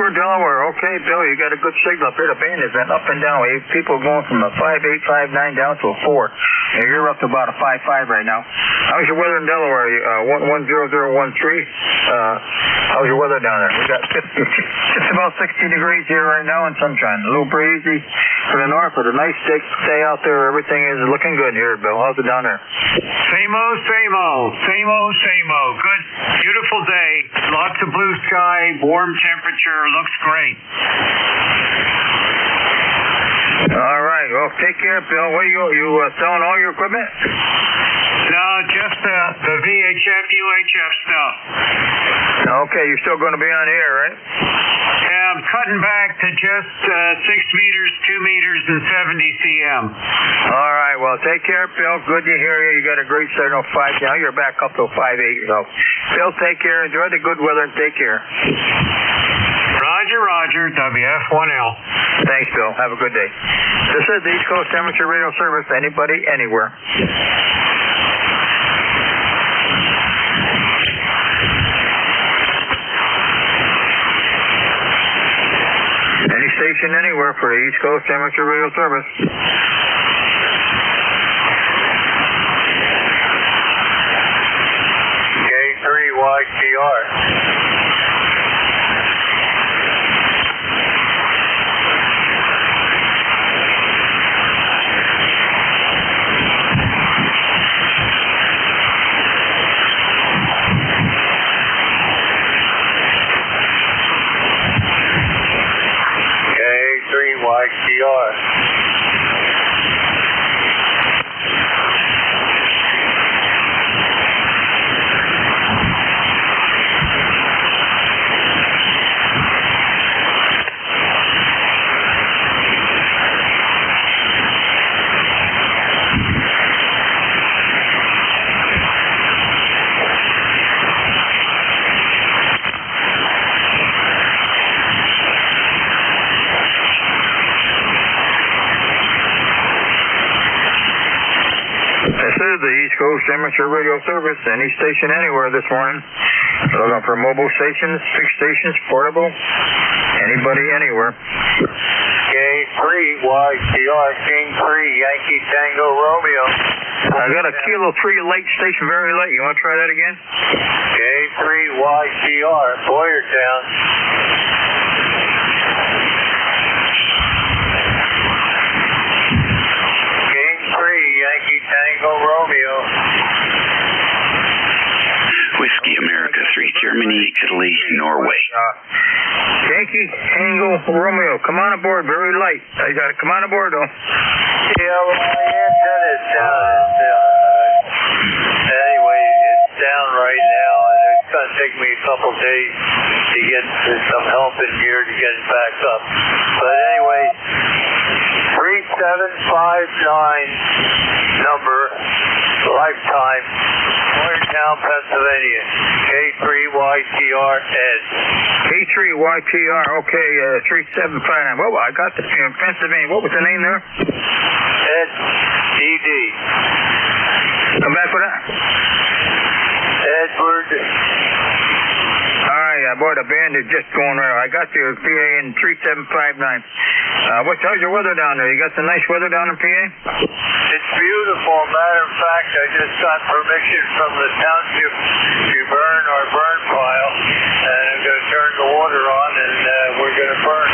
Delaware. Okay, Bill, you got a good signal up here. The band has been up and down. People going from a 5.859 down to a 4. And you're up to about a 5.5 right now. How's your weather in Delaware? 10013. How's your weather down there? We got just about 60 degrees here right now and sunshine. A little breezy for the north, but a nice day out there. Everything is looking good here, Bill. How's it down there? Same old. Good, beautiful day. Lots of blue sky, warm temperature. Looks great. All right. Well, take care, Bill. What you selling all your equipment? No, just the VHF, UHF stuff. Okay, you're still going to be on the air, right? Yeah, I'm cutting back to just 6 meters, 2 meters, and 70 cm. All right. Well, take care, Bill. Good to hear you. You got a great signal. 5 now. You're back up to 5.8. So, Bill, take care. Enjoy the good weather and take care. Roger, WF1L. Thanks, Bill. Have a good day. This is the East Coast Amateur Radio Service. Anybody, anywhere. Any station anywhere for the East Coast Amateur Radio Service. This is the East Coast Amateur Radio Service, any station anywhere this morning. Looking for mobile stations, fixed stations, portable, anybody, anywhere. K3YTR, King 3, Yankee Tango Romeo. I got a Kilo 3 late station, very late. You want to try that again? K3YTR, Boyertown. King 3, Yankee Tango Romeo. Whiskey America 3, Germany, Italy, Norway. Yankee Tango Romeo, come on aboard, very light. I got to come on aboard, though. Anyway, it's down right now, and it's going to take me a couple days to get some help in here to get it back up. But anyway, 3759 number, lifetime, Boyertown, Pennsylvania, K3YTR Ed. K3YTR, okay, 3759. Well, I got the Pennsylvania. What was the name there? Ed, ED. Come back with that. Edward. All right, boy, the band is just going right. I got the PA in 3759. How's your weather down there? You got some nice weather down in PA? It's beautiful. Matter of fact, I just got permission from the township to burn our burn pile, and I'm going to turn the water on, and we're going to burn.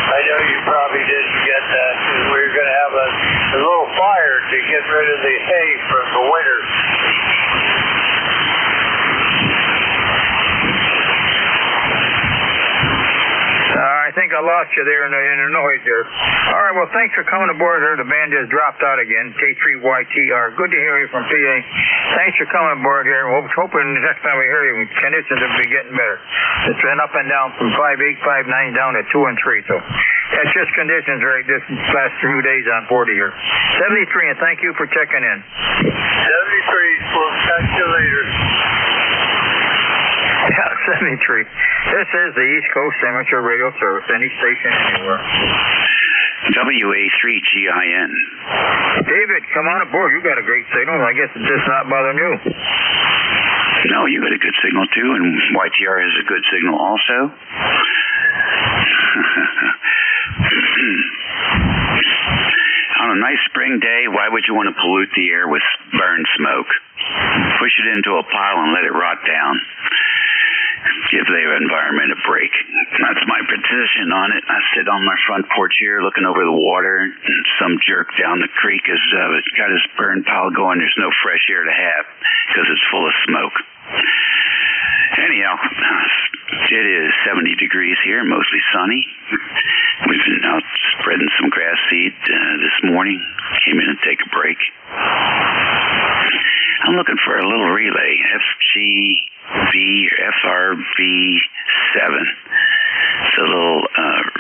I know you probably didn't get that. We're going to have a little fire to get rid of the hay from the winter. I think I lost you there in the noise there. All right, well, thanks for coming aboard here. The band just dropped out again, K3YTR. Good to hear you from PA. Thanks for coming aboard here. We're hoping the next time we hear you, conditions will be getting better. It's been up and down from 5.8, 5.9 down to 2 and 3, so that's just conditions right this last few days on board here. 73, and thank you for checking in. 73, we'll catch you later. Yeah, 73. This is the East Coast Amateur Radio Service, any station anywhere. WA3GIN. David, come on aboard. You got a great signal. I guess it's just not bothering you. No, you got a good signal too, and YTR has a good signal also. On a nice spring day, why would you want to pollute the air with burn smoke? Push it into a pile and let it rot down. Give the environment a break. That's my position on it. I sit on my front porch here looking over the water, and some jerk down the creek has got his burn pile going. There's no fresh air to have because it's full of smoke. Anyhow, it is 70 degrees here, mostly sunny. We've been out spreading some grass seed this morning. Came in to take a break. I'm looking for a little relay, FGV or FRV7. It's a little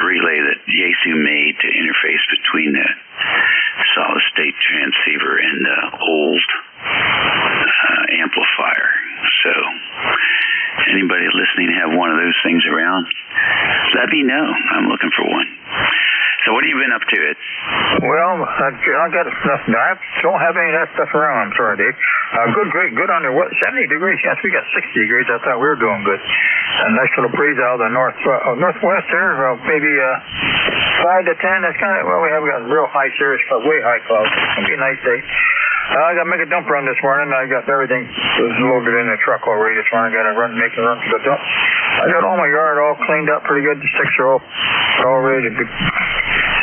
relay that Yaesu made to interface between the solid-state transceiver and the old amplifier. So, anybody listening have one of those things around, let me know. I'm looking for one. So what have you been up to, Ed? Well, I got nothing. I don't have any of that stuff around. I'm sorry, Dave. Good on there. 70 degrees. Yes, we got 60 degrees. I thought we were doing good. A nice little breeze out of the northwest there. Maybe 5 to 10. That's kind of, well, we haven't got real high cirrus, but way high clouds. It's going to be a nice day. I got to make a dump run this morning. I got everything loaded in the truck already this morning. I got to make a run to the dump. I got all my yard all cleaned up pretty good. The sticks are all ready to be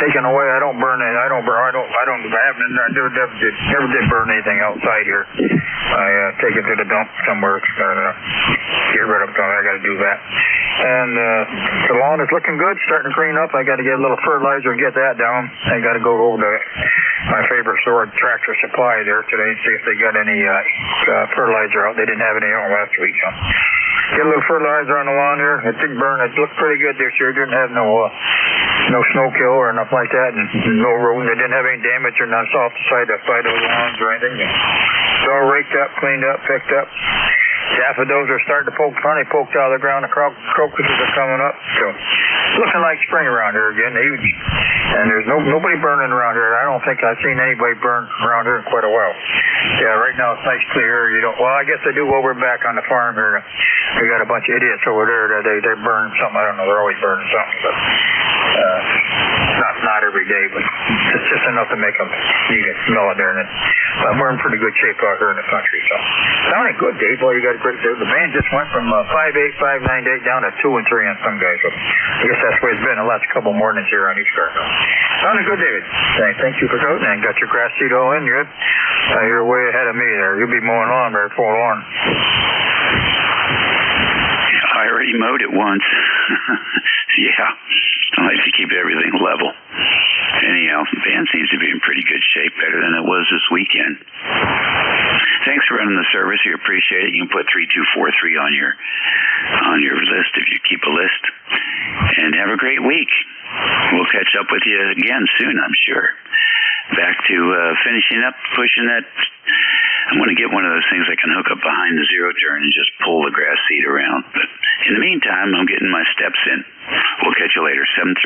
taken away. I don't burn it. I never did burn anything outside here. I take it to the dump somewhere. Get rid of it. I got to do that. And the lawn is looking good, starting to green up. I got to get a little fertilizer and get that down. I got to go over to my favorite store, Tractor Supply, there today and see if they got any fertilizer out. They didn't have any out last week, so get a little fertilizer on the lawn here. It didn't burn. It looked pretty good this year. It didn't have no snow kill or nothing like that, and no rodent. It didn't have any damage or nothing off the side of the lawns or anything. It's all raked up, cleaned up, picked up. Daffodils are starting to poke out of the ground. The crocuses are coming up. So it's looking like spring around here again. And there's nobody burning around here. I don't think I've seen anybody burn around here in quite a while. Yeah, right now it's nice clear. Well, I guess they do while we're back on the farm here. We got a bunch of idiots over there that they burn something. I don't know. They're always burning something, but not every day. But it's just enough to make them you can smell it there. But we're in pretty good shape out here in the country. So sounding good, Dave. Well, you got a great day. The band just went from 5.8, 5.98 down to 2 and 3 on some guys. So I guess that's the way it's been the last couple mornings here on ECARS. Sounding good, David. Thank you for voting and got your grass seed all in. Good. You're way ahead of me there. You'll be mowing on very full on. I already mowed it once. Yeah. I like to keep everything level. Anyhow, the band seems to be in pretty good shape, better than it was this weekend. Thanks for running the service. We appreciate it. You can put 3243 on your list if you keep a list. And have a great week. We'll catch up with you again soon, I'm sure. Back to finishing up, pushing that. I'm going to get one of those things I can hook up behind the zero turn and just pull the grass seed around. But in the meantime, I'm getting my steps in. We'll catch you later, 7-3.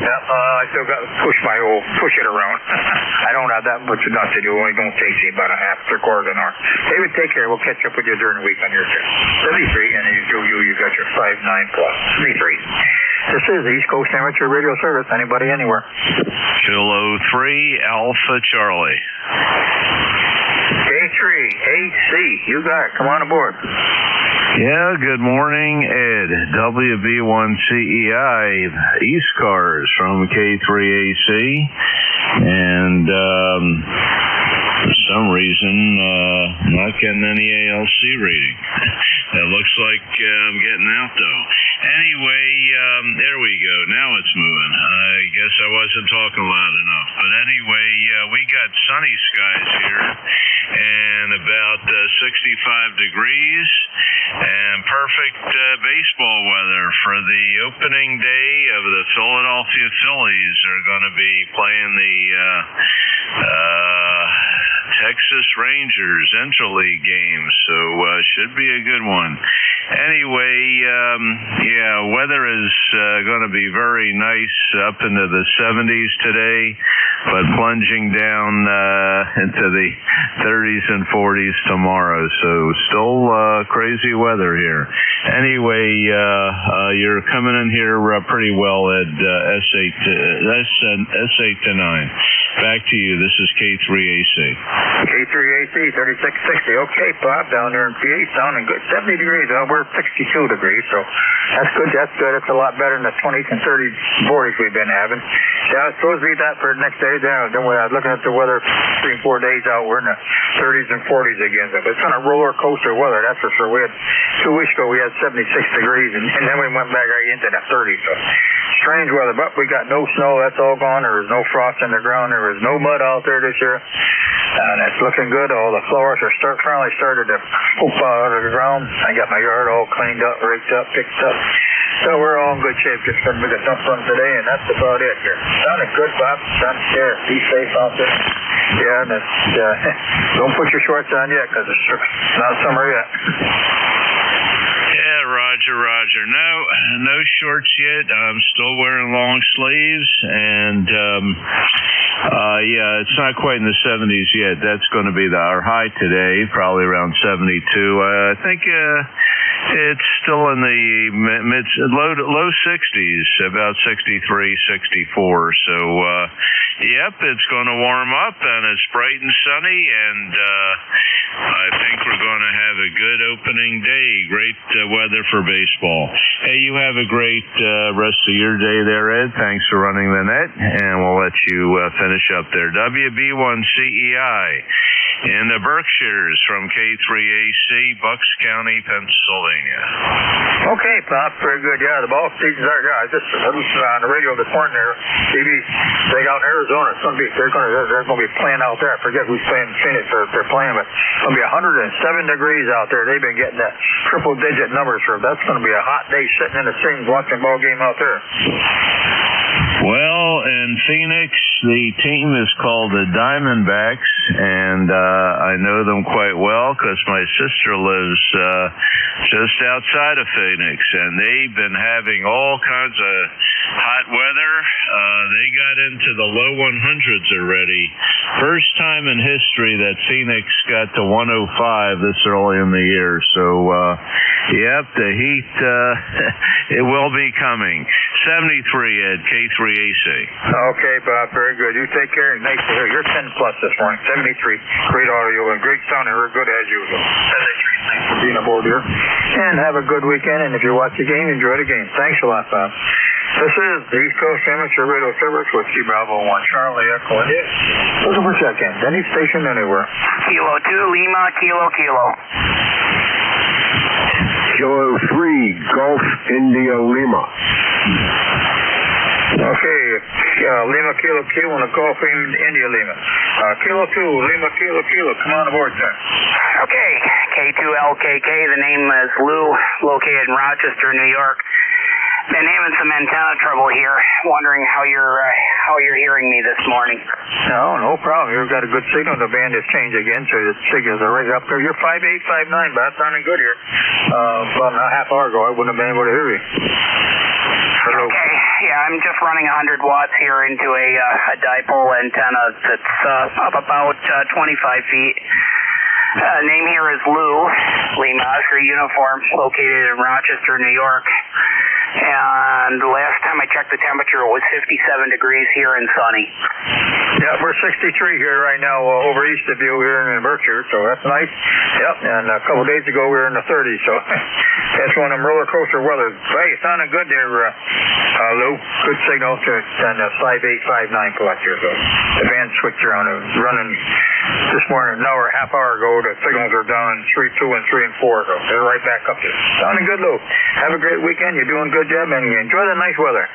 Yeah, I still got to push it around. I don't have that much enough to do. Only don't take me about a half, 3/4 an hour. David, take care. We'll catch up with you during the week on your turn. 73, and you got your 5.9 plus. 73. This is the East Coast Amateur Radio Service. Anybody, anywhere. Kilo 3, Alpha Charlie. K3AC, you got it. Come on aboard. Yeah, good morning, Ed. WB1CEI, ECARS from K3AC. And for some reason, not getting any ALC reading. It looks like I'm getting out, though. Anyway, there we go. Now it's moving. I guess I wasn't talking loud enough. But anyway, we got sunny skies here and about 65 degrees and perfect baseball weather for the opening day of the Philadelphia Phillies. Are going to be playing the Texas Rangers Interleague game, so should be a good one. Anyway, weather is going to be very nice up into the 70s today, but plunging down into the 30s and 40s tomorrow, so still crazy weather here. Anyway, you're coming in here pretty well at S8 to 9. Back to you. This is K3AC. K3AC, 3660. Okay, Bob, down there in PA, sounding good. 70 degrees. We're 62 degrees, so that's good. It's a lot better than the 20s and 30s, 40s we've been having. Yeah, it's supposed to be that for the next day. Then we're looking at the weather 3 or 4 days out. We're in the 30s and 40s again. But it's kind of roller coaster weather, that's for sure. We had 2 weeks ago, we had 76 degrees, and then we went back right into the 30s. So strange weather, but we got no snow. That's all gone. There was no frost in the ground. There was no mud out there this year. And it's looking good. All the flowers are finally started to poop out of the ground. I got my yard all cleaned up, raked up, picked up. So we're all in good shape. Just going to make a dump run today, and that's about it here. Sounding good, Bob. Here. Be safe out there. Yeah, and don't put your shorts on yet because it's not summer yet. Yeah, Roger. No shorts yet. I'm still wearing long sleeves, and Yeah, it's not quite in the 70s yet. That's going to be our high today, probably around 72. I think it's still in the low 60s, about 63, 64. So, yep, it's going to warm up, and it's bright and sunny, and I think we're going to have a good opening day. Great weather for baseball. Hey, you have a great rest of your day there, Ed. Thanks for running the net, and we'll let you finish up there. WB1CEI in the Berkshires from K3AC, Bucks County, Pennsylvania. Okay, Pop, very good. Yeah, the ball season's out. Yeah, I just listened on the radio this morning there. TV, they got in Arizona. It's going to be they're going to be playing out there. I forget who's playing Phoenix. They're playing, but it's going to be 107 degrees out there. They've been getting that triple-digit numbers for. That's going to be a hot day sitting in the stands watching a ball game out there. Well, in Phoenix, the team is called the Diamondbacks, and I know them quite well because my sister lives just outside of Phoenix, and they've been having all kinds of hot weather. They got into the low 100s already. First time in history that Phoenix got to 105 this early in the year. So, yep, the heat, it will be coming. 73 at K3AC. Okay, Bob, very good. You take care. Nice to hear. You're 10 plus this morning. 73. Great audio and great sound. We're good as usual. 73. Thanks for being aboard here. And have a good weekend. And if you watch the game, enjoy the game. Thanks a lot, Bob. This is the East Coast Amateur Radio Service with C Bravo 1 Charlie Echo India. Looking for check-in. Any station anywhere. Kilo 2 Lima Kilo Kilo. Kilo 3 Golf India Lima. Okay, Lima Kilo Kilo and the Golf India Lima. Kilo 2 Lima Kilo Kilo. Come on aboard, sir. Okay, K2LKK. The name is Lou, located in Rochester, New York. Been having some antenna trouble here. Wondering how you're hearing me this morning. No problem. You've got a good signal. The band has changed again, so the signals are right up there. You're 5859, but that's sounding good here. About a half hour ago, I wouldn't have been able to hear you. Hello. Okay, yeah, I'm just running 100 watts here into a dipole antenna that's up about 25 feet. Name here is Lou, Lima Oscar Uniform, located in Rochester, New York. And the last time I checked the temperature, it was 57 degrees here and sunny. Yeah, we're 63 here right now over east of you here in Berkshire, so that's nice. Yep, and a couple of days ago we were in the 30s, so that's one of them roller coaster weather. Hey, it sounded good there, Lou. Good signal to 5859 collect here, so the band switched around. It was running this morning, an hour, half hour ago. The signals are down 3, 2, and 3 and 4, so they're right back up there. Sounding good, Lou. Have a great weekend. You're doing good job, and enjoy the nice weather.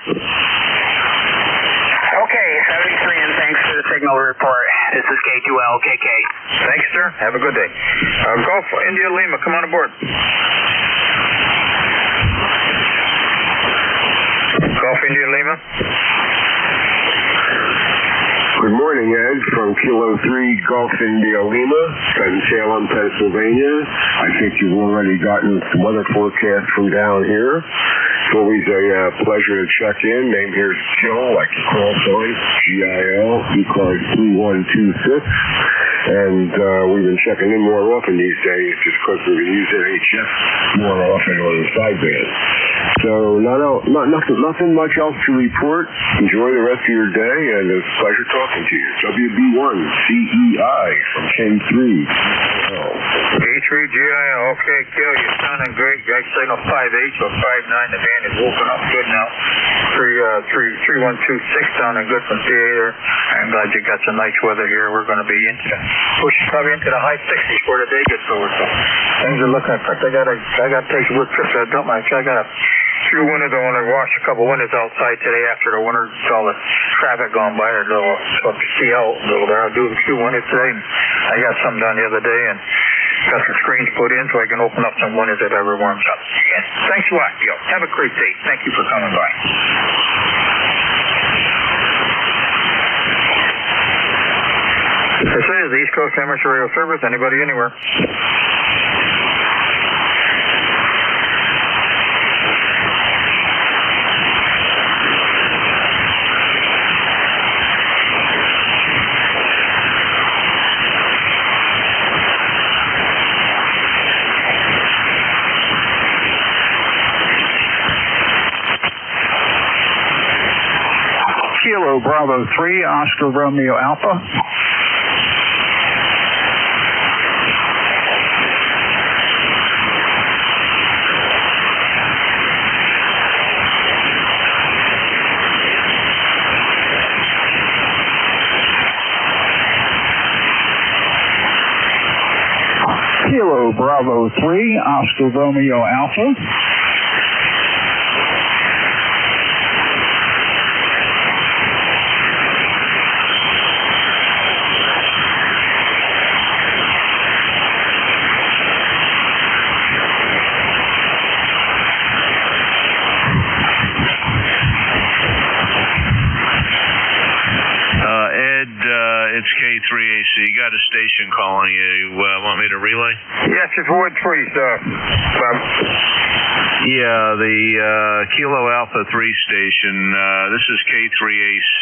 Okay, 73, and thanks for the signal report. This is K2LKK. Thanks, sir. Have a good day. Golf India Lima, come on aboard. Golf India Lima. Good morning, Ed, from Kilo 3 Golf India Lima, in Salem, Pennsylvania. I think you've already gotten some weather forecast from down here. It's always a pleasure to check in. Name here is Gil, like the call sign, GIL, ECARS 3126. And we've been checking in more often these days just because we've been using HF more often on the sideband. So nothing much else to report. Enjoy the rest of your day, and it's a pleasure talking to you. WB1CEI from K3. K3GIL, okay, Gil, you're sounding great. Guys signal 5-8 or 5-9. The band is woken up good now. 3126 sounding good from theater. I'm glad you got some nice weather here. We're going to be probably into the high 60s before the day gets over. So things are looking. In fact, I got to take a trip to dump my. I got a few windows. I want to wash a couple windows outside today after the winter. All the traffic going by. A little so to see out a little bit. I'll do a few windows today. I got some done the other day and got some screens put in so I can open up some windows if it ever warms up again. Thanks a lot, Gil. Have a great day. Thank you for coming by. This is the East Coast Amateur Radio Service. Anybody anywhere? Bravo 3, Oscar Romeo Alpha. Kilo Bravo 3, Oscar Romeo Alpha. It's K3AC. You got a station calling you. Want me to relay? Yes, it's Wood 3, sir. Yeah, the Kilo Alpha 3 station. This is K3AC.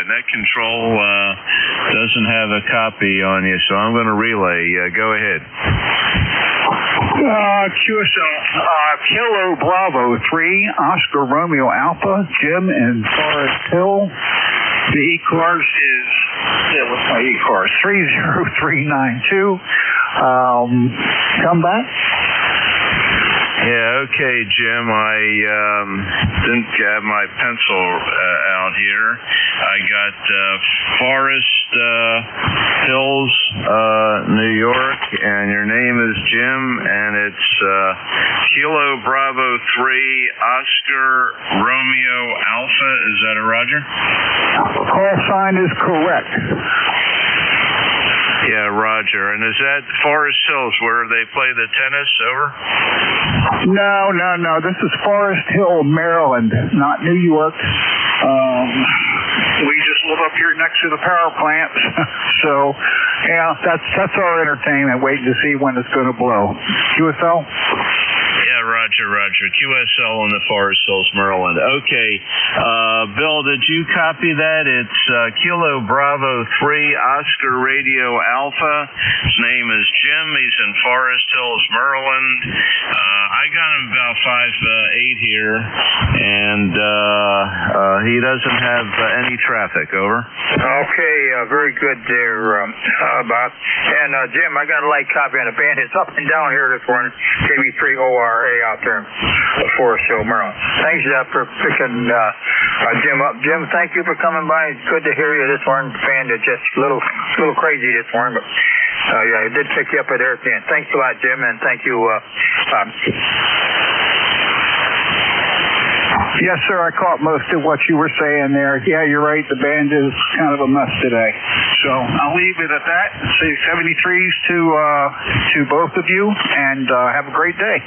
Net Control doesn't have a copy on you, so I'm going to relay. Go ahead. QSL, Kilo Bravo 3, Oscar Romeo Alpha, Jim in Forest Hill. The ECARS is, what's my ECARS? 30392. Come back. Yeah, okay, Jim. I didn't have my pencil out here. I got Forest Hills, New York, and your name is Jim, and it's Kilo Bravo 3, Oscar Romeo Alpha. Is that a Roger? Call sign is correct. Yeah, Roger. And is that Forest Hills where they play the tennis? Over? No. This is Forest Hill, Maryland, not New York. We just live up here next to the power plant. So, yeah, that's our entertainment, waiting to see when it's going to blow. QSL? Yeah, Roger. QSL in the Forest Hills, Maryland. Okay. Bill, did you copy that? It's Kilo Bravo 3, Oscar Radio Alpha. His name is Jim. He's in Forest Hills, Maryland. I got him about 5'8" here, and he doesn't have any traffic. Over. Okay, very good there, Bob. And Jim, I got a light copy on the band. It's up and down here this morning. KB3ORA out there in Forest Hill, Maryland. Thanks, for picking Jim up. Jim, thank you for coming by. It's good to hear you this morning. The band is just a little crazy this morning, but yeah, I did pick you up at Aircan. Thanks a lot, Jim, and thank you, Bob. Yes, sir. I caught most of what you were saying there. Yeah, you're right. The band is kind of a mess today. So I'll leave it at that. Say 73s to both of you, and have a great day.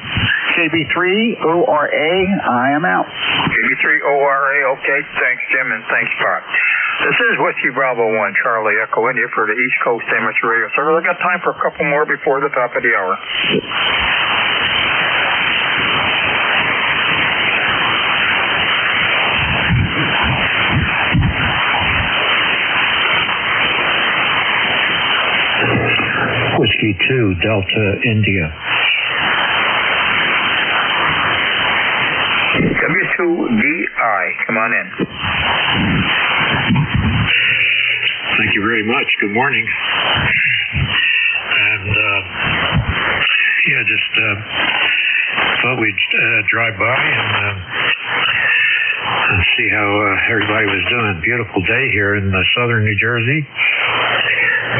KB3ORA, I am out. KB3ORA, okay. Thanks, Jim, and thanks, Bob. This is Whiskey Bravo 1, Charlie Echo, India for the East Coast Amateur Radio Service. I've got time for a couple more before the top of the hour. Whiskey 2, Delta, India. W2DI, come on in. Thank you very much. Good morning. And, just thought we'd drive by and see how everybody was doing. Beautiful day here in southern New Jersey.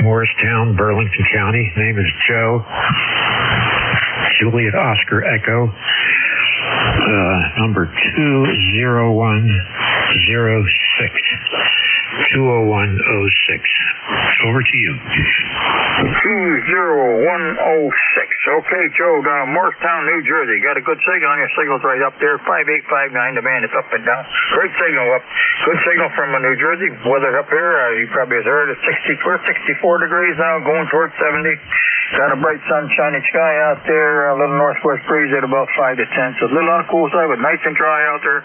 Morristown, Burlington County. Name is Joe. Juliet Oscar Echo. Number 20106. 20106. Over to you. 20106. Okay, Joe, down in Morristown, New Jersey. Got a good signal on your signals right up there. 5859. The band is up and down. Great signal up. Good signal from New Jersey. Weather up here, you probably have heard, it's 64 degrees now, going towards 70. Got a bright sunshiny sky out there. A little northwest breeze at about 5 to 10. So a little on the cool side, but nice and dry out there.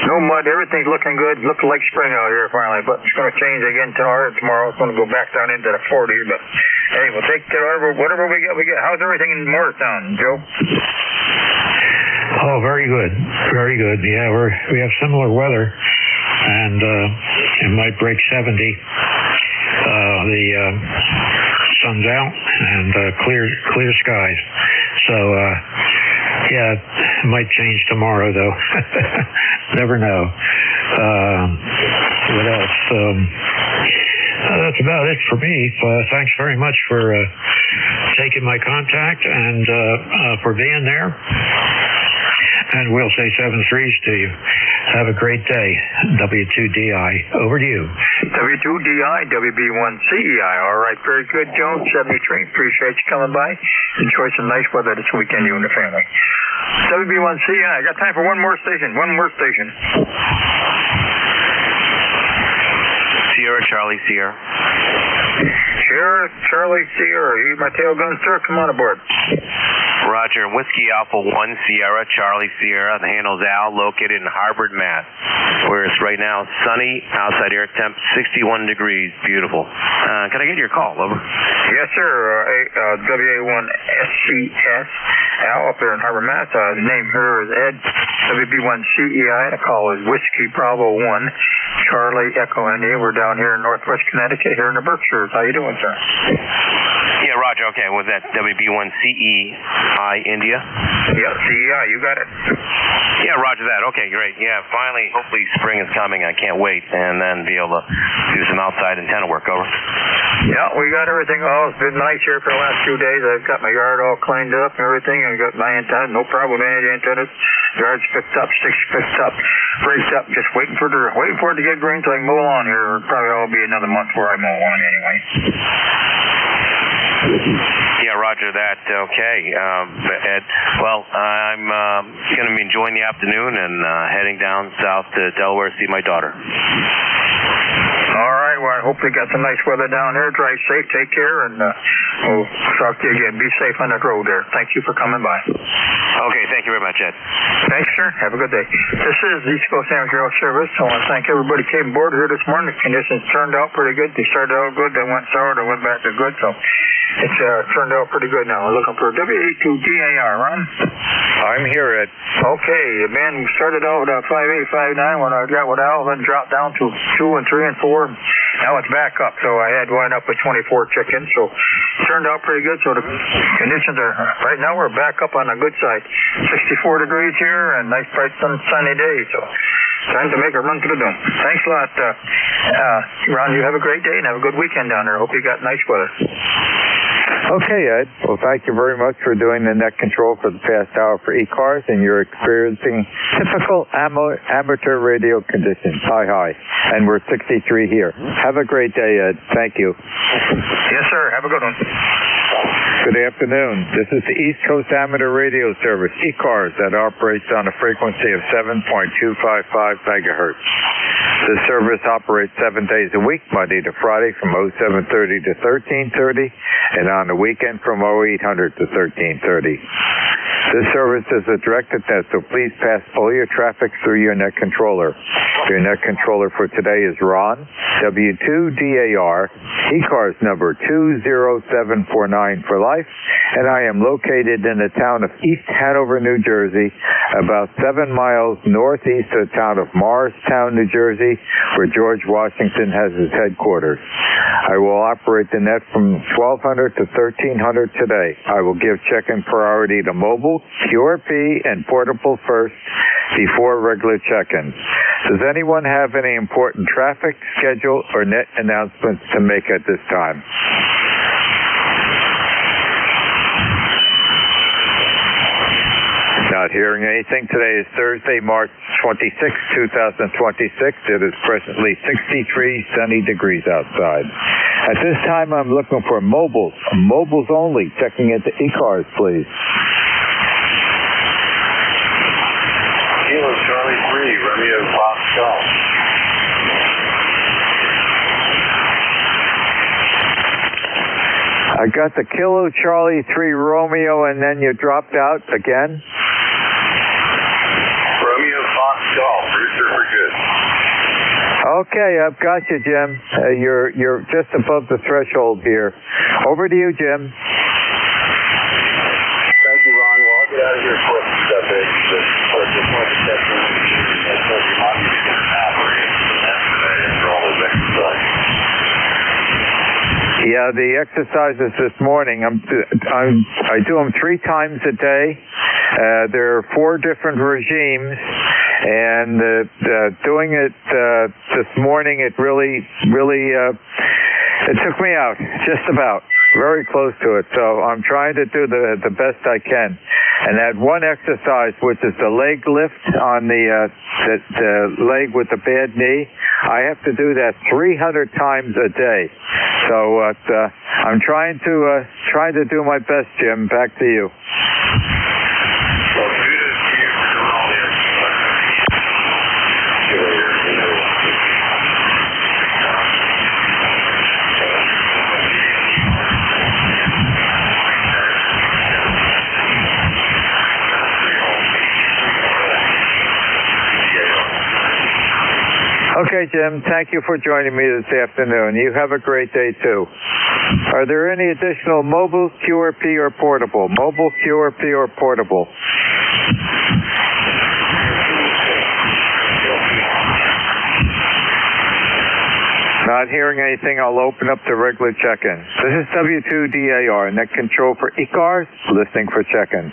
No mud. Everything's looking good. Looking like spring out here finally, but it's going to change again tomorrow. It's going to go back down into the 40s, but hey, we'll take whatever we get. How's everything in Morristown, Joe? Oh, very good. Very good. Yeah, we have similar weather. And It might break 70. The sun's out and clear skies. So, yeah, it might change tomorrow, though. Never know. What else? That's about it for me. Thanks very much for taking my contact and for being there. And we'll say 7 threes to you. Have a great day. W2DI. Over to you. W2DI, WB1CEI. All right, very good, Jones. 73. Appreciate you coming by. Enjoy some nice weather this weekend, you and the family. WB1CEI. I got time for one more station. Sierra, Charlie, Sierra. Sierra, Charlie, Sierra. You my tail gun, sir. Come on aboard. Roger. Whiskey Alpha 1, Sierra, Charlie, Sierra. The handle's Al, located in Harvard, Mass. Where it's right now sunny, outside air temp 61 degrees. Beautiful. Can I get your call? Over. Yes, sir. WA1SCS. Al up there in Harvard, Mass. The name here is Ed. WB1CEI. The call is Whiskey Bravo 1, Charlie Echo India. We're down here in Northwest Connecticut, here in the Berkshires. How you doing, sir? Yeah, Roger. Okay, was that WB1CEI India? Yep, CEI. You got it. Yeah, Roger that. Okay, great. Yeah, finally, hopefully spring is coming. I can't wait, and then be able to do some outside antenna work. Over. Yeah, we got everything. Oh, it's been nice here for the last few days. I've got my yard all cleaned up and everything. I got my antenna, no problem with any antennas. Yard's picked up, sticks picked up, raked up. Just waiting for it to get green so I can mow on here. It'll probably all be another month before I mow on anyway. Yeah, Roger that. Okay, Ed. Well, I'm going to be enjoying the afternoon and heading down south to Delaware to see my daughter. All right. Well, I hope you got some nice weather down there. Drive safe. Take care, and we'll talk to you again. Be safe on that road there. Thank you for coming by. Okay. Thank you very much, Ed. Thanks, sir. Have a good day. This is the East Coast Amateur Service. I want to thank everybody who came aboard here this morning. The conditions turned out pretty good. They started out good. They went sour. They went back to good. So it's turned out pretty good now. We're looking for WA2DAR, Ron. I'm here, Ed. Okay, man, we started out 5859 when I got with Al, then dropped down to 2 and 3 and 4. Now it's back up, so I had one up with 24 chickens, so it turned out pretty good. So the conditions are, right now we're back up on the good side. 64 degrees here and nice bright sunny day, so time to make a run to the dome. Thanks a lot, Ron. You have a great day and have a good weekend down there. Hope you got nice weather. Okay, Ed. Well, thank you very much for doing the net control for the past hour for ECARS, and you're experiencing typical amateur radio conditions. Hi. And we're 63 here. Have a great day, Ed. Thank you. Yes, sir. Have a good one. Good afternoon. This is the East Coast Amateur Radio Service, ECARS, that operates on a frequency of 7.255 megahertz. This service operates 7 days a week, Monday to Friday from 0730 to 1330, and on the weekend from 0800 to 1330. This service is a directed test, so please pass all your traffic through your net controller. Your net controller for today is Ron, W2DAR, ECARS number 20749 for life, and I am located in the town of East Hanover, New Jersey, about 7 miles northeast of the town of Morristown, New Jersey, where George Washington has his headquarters. I will operate the net from 1200 to 1300 today. I will give check-in priority to mobile, QRP, and portable first before regular check-ins. Does anyone have any important traffic, schedule, or net announcements to make at this time? Not hearing anything. Today is Thursday, March 26, 2026. It is presently 63 sunny degrees outside. At this time, I'm looking for mobiles. Mobiles only. Checking into ECARS, please. Kilo Charlie 3, Romeo Fox Golf. I got the Kilo Charlie 3 Romeo, and then you dropped out again. Romeo Fox Golf, rooster for good. Okay, I've got you, Jim. You're just above the threshold here. Over to you, Jim. Thank you, Ron. Well, I'll get out of here quick. Just wanted to check in. That's what you want me to get an operating. That's what I did for all those Yeah, the exercises this morning, I do them 3 times a day. There are 4 different regimes, and doing it this morning, it really it took me out, just about. Very close to it, so I'm trying to do the best I can. And that one exercise, which is the leg lift on the leg with the bad knee, I have to do that 300 times a day. So I'm trying to do my best, Jim. Back to you. Okay, Jim, thank you for joining me this afternoon. You have a great day, too. Are there any additional mobile, QRP, or portable? Mobile, QRP, or portable? Not hearing anything, I'll open up the regular check-in. This is W2DAR, net control for ECARS, listening for check-in.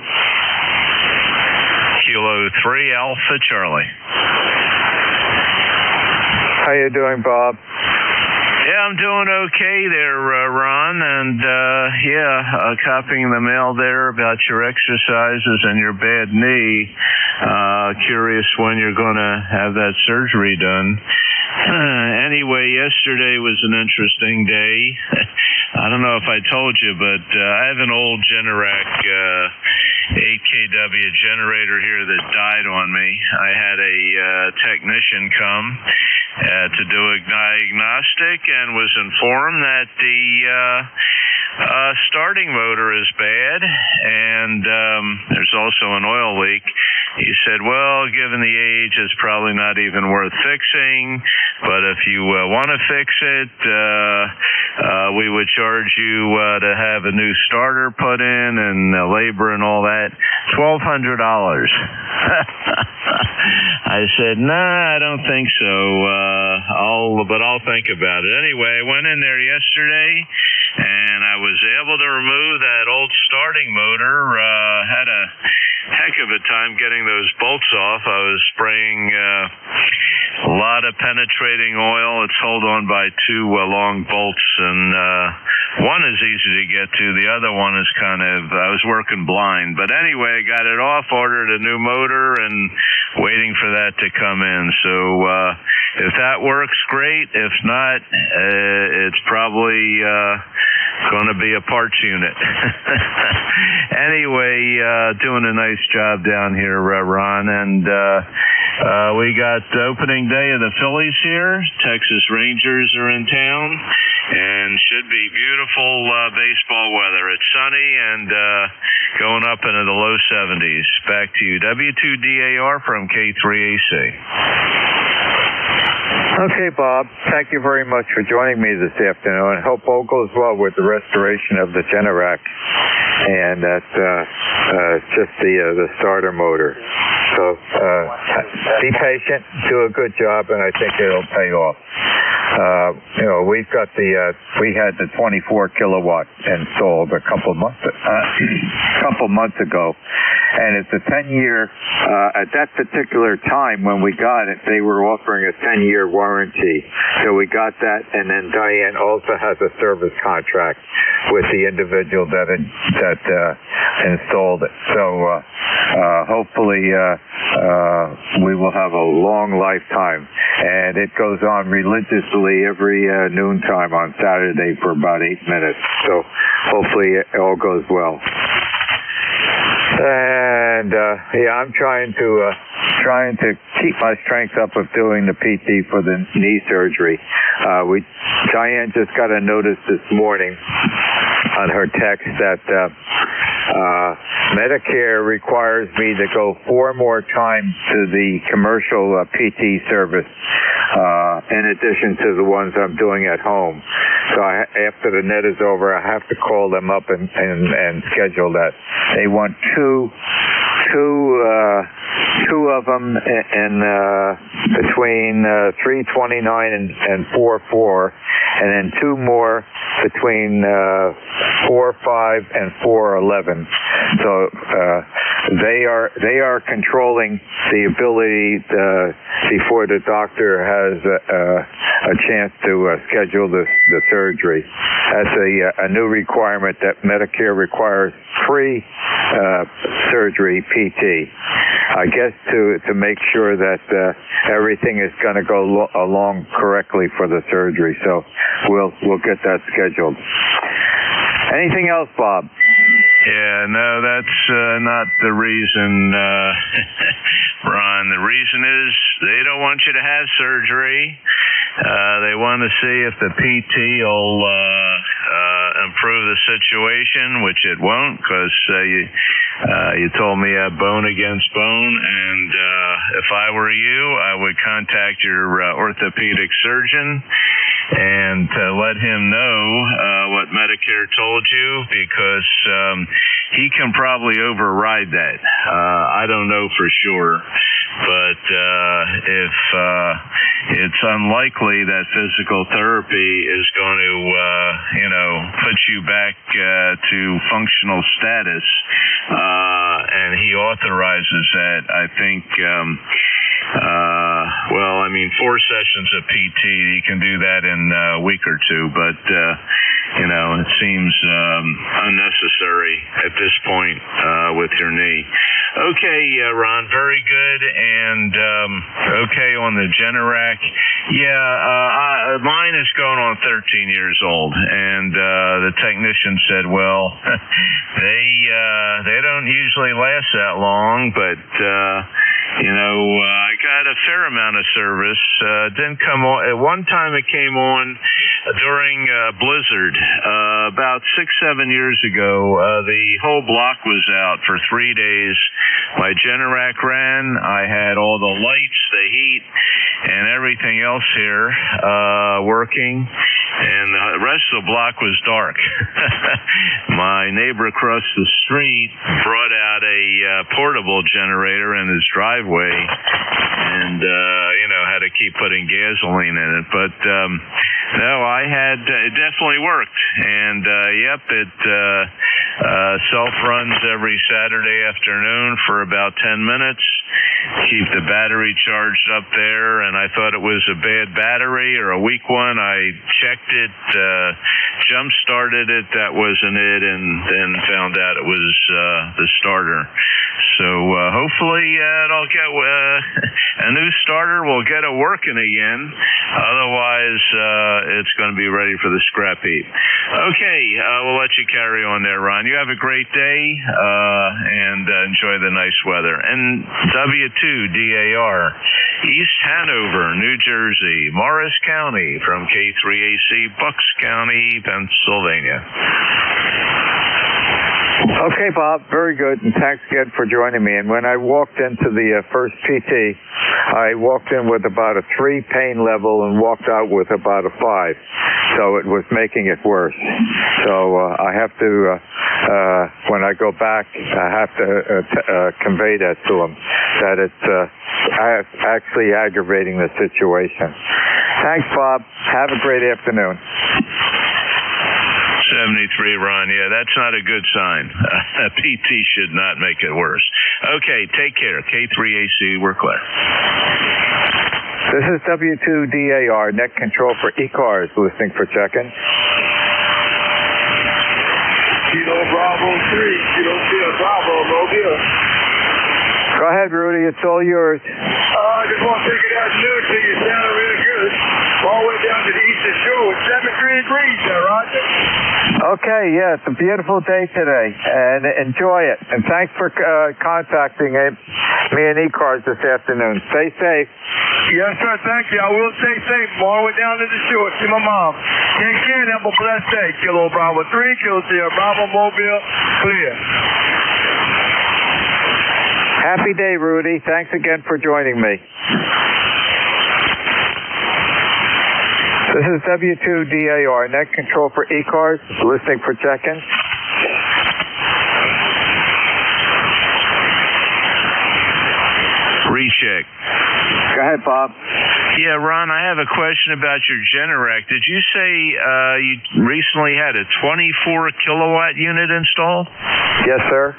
Kilo 3 Alpha Charlie. How you doing, Bob? Yeah, I'm doing okay there, Ron, and copying the mail there about your exercises and your bad knee. Curious when you're going to have that surgery done. Anyway, yesterday was an interesting day. I don't know if I told you, but I have an old Generac 8 kW generator here that died on me. I had a technician come to do a diagnostic and was informed that the starting motor is bad, and there's also an oil leak. He said, well, given the age, it's probably not even worth fixing, but if you want to fix it, we would charge you to have a new starter put in and labor and all that, $1,200. I said, nah, I don't think so. I'll think about it. Anyway, I went in there yesterday, and I was able to remove that old starting motor. Had a heck of a time getting those bolts off. I was spraying a lot of penetrating oil. It's held on by 2 long bolts, and one is easy to get to. The other one is I was working blind. But anyway, I got it off, ordered a new motor, and waiting for that to come in. So if that works, great. If not, it's probably going to be a parts unit. Anyway, doing a nice job down here, Ron, and we got opening day of the Phillies here. Texas Rangers are in town, and should be beautiful baseball weather. It's sunny and going up into the low 70s. Back to you. W2DAR from K3AC. Okay, Bob. Thank you very much for joining me this afternoon. I hope all goes well with the restoration of the Generac and that just the starter motor. So be patient, do a good job, and I think it'll pay off. We've got we had the 24 kilowatt installed a couple months ago, and it's a 10-year. At that particular time when we got it, they were offering a 10-year warranty. So we got that, and then Diane also has a service contract with the individual that installed it. So hopefully we will have a long lifetime, and it goes on religiously every noontime on Saturday for about 8 minutes. So hopefully it all goes well. And I'm trying to keep my strength up of doing the PT for the knee surgery. Diane just got a notice this morning on her text that Medicare requires me to go 4 more times to the commercial PT service, in addition to the ones I'm doing at home. So after the net is over, I have to call them up and schedule that. They want two of them in between 329 and 44, and then 2 more between 4:05 and 4:11. So they are controlling the ability before the doctor has a chance to schedule the surgery. That's a new requirement that Medicare requires pre-surgery PT. I guess to make sure that everything is going to go along correctly for the surgery. So we'll get that scheduled. Anything else, Bob? Yeah, no, that's not the reason, Ron. The reason is they don't want you to have surgery. They want to see if the PT will improve the situation, which it won't, because you told me bone against bone, and if I were you, I would contact your orthopedic surgeon and let him know what Medicare told you, because he can probably override that. I don't know for sure, but if it's unlikely that physical therapy is going to, put you back to functional status, and he authorizes that, I think, 4 sessions of PT, you can do that in a week or two, but, it seems unnecessary at this point with your knee. Okay, Ron, very good, and okay on the Generac. Yeah, mine is going on 13 years old, and the technician said, well, they don't usually last that long, but I got a fair amount of service. Didn't come on. At one time it came on during blizzard. About 6-7 years ago, the whole block was out for 3 days. My Generac ran. I had all the lights, the heat, and everything else here working, and the rest of the block was dark. My neighbor across the street brought out a portable generator in his driveway, and had to keep putting gasoline in it. But no, it definitely worked, and it self-runs every Saturday afternoon for about 10 minutes. Keep the battery charged up there, and I thought it was a bad battery or a weak one. I checked it, jump-started it, that wasn't it, and then found out it was the starter. So hopefully it'll get a new starter. We'll get it working again. Otherwise, it's going to be ready for the scrap heap. Okay, we'll let you carry on there, Ron. You have a great day, and enjoy the nice weather. And W2DAR, East Hanover, New Jersey, Morris County, from K3AC, Bucks County, Pennsylvania. Okay, Bob, very good, and thanks again for joining me. And when I walked into the first PT, I walked in with about a 3 pain level and walked out with about a 5. So it was making it worse. So I have to, when I go back, I have to convey that to him, that it's actually aggravating the situation. Thanks, Bob. Have a great afternoon. 73, Ron. Yeah, that's not a good sign. PT should not make it worse. Okay, take care. K3AC, we're clear. This is W2DAR, net control for ECARS, listening for check-in. Kilo Bravo 3, Kilo Sierra Bravo, Mobile. Go ahead, Rudy. It's all yours. I just want to take it afternoon to you. Sounding really good. All the way down to the eastern shore with 73 degrees there, Roger. Okay, yeah, it's a beautiful day today, and enjoy it. And thanks for contacting me and ECARS this afternoon. Stay safe. Yes, sir. Thank you. I will stay safe. All the way down to the shore. See my mom. Take care and have a blessed day. Kilo Bravo 3, Kilo Sierra Bravo, Mobile, clear. Happy day, Rudy. Thanks again for joining me. This is W2DAR, net control for ECARS, listening for check-in. Recheck. Go ahead, Bob. Yeah, Ron, I have a question about your Generac. Did you say you recently had a 24 kilowatt unit installed? Yes, sir.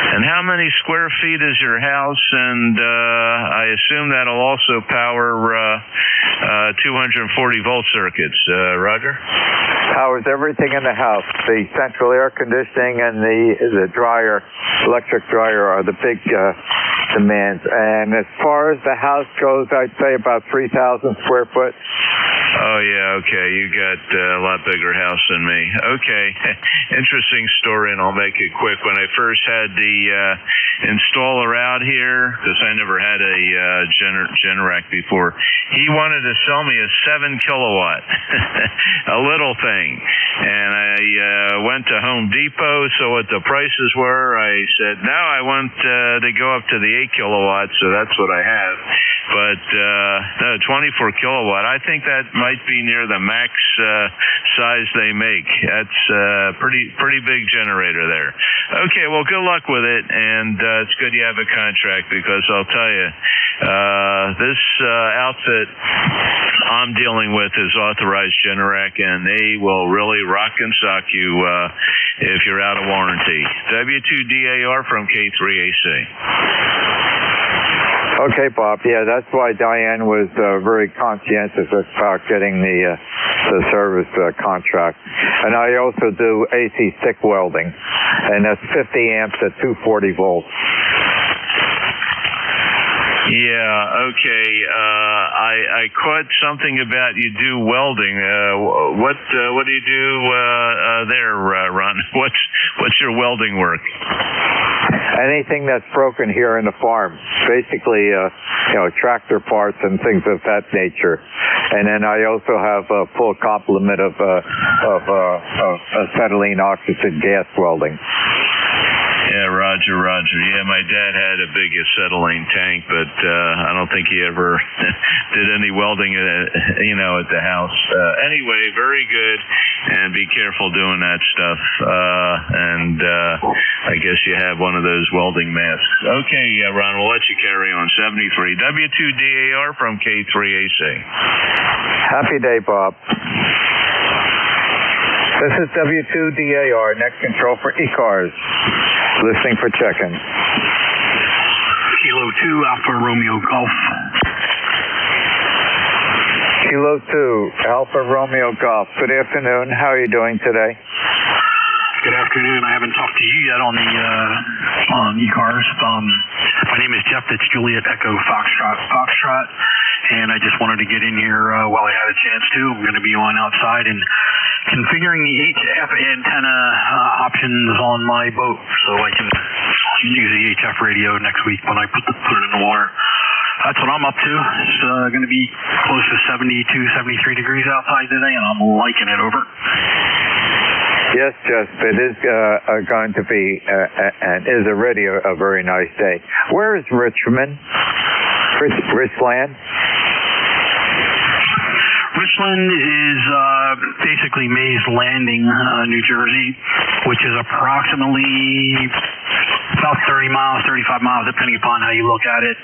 And how many square feet is your house? And I assume that'll also power 240 volt circuits. Roger? Powers everything in the house. The central air conditioning and the dryer, electric dryer, are the big demands. And as far as the house goes, I'd say about 3,000 square foot. Oh, yeah, okay. You got a lot bigger house than me. Okay. Interesting story, and I'll make it quick. When I first had the installer out here, because I never had a Generac before, he wanted to sell me a 7 kilowatt, a little thing. And I went to Home Depot, so what the prices were, I said, no, I want to go up to the 8 kilowatts, so that's what I have. But no, 24 kilowatt, I think that might be near the max size they make. That's a pretty big generator there. Okay, well, good luck with it, and it's good you have a contract, because I'll tell you, this outfit I'm dealing with is authorized Generac, and they will really rock and sock you if you're out of warranty. W2DAR from K3AC. Okay, Bob. Yeah, that's why Diane was very conscientious about getting the service contract. And I also do AC stick welding, and that's 50 amps at 240 volts. Yeah, okay. I caught something about you do welding. What do you do there, Ron? What's your welding work? Anything that's broken here in the farm, basically, tractor parts and things of that nature. And then I also have a full complement of acetylene oxide gas welding. Yeah, Roger. Yeah, my dad had a big acetylene tank, but I don't think he ever did any welding at the house. Anyway, very good, and be careful doing that stuff. And I guess you have one of those welding masks. Okay, Ron, we'll let you carry on. 73 W2DAR from K3AC. Happy day, Bob. This is W2DAR, next control for ECARS. Listening for check-in. Kilo 2, Alpha Romeo Golf. Kilo 2, Alpha Romeo Golf. Good afternoon. How are you doing today? Good afternoon. I haven't talked to you yet on the ECARS. My name is Jeff. It's Juliet Echo Foxtrot. And I just wanted to get in here while I had a chance to. I'm going to be on outside and configuring the HF antenna options on my boat, so I can use the HF radio next week when I put it in the water. That's what I'm up to. It's going to be close to 72, 73 degrees outside today, and I'm liking it. Over. Yes, Jeff, it is going to be and is already a very nice day. Where is Richland? Richland is basically Mays Landing, New Jersey, which is approximately about 30 miles, 35 miles, depending upon how you look at it,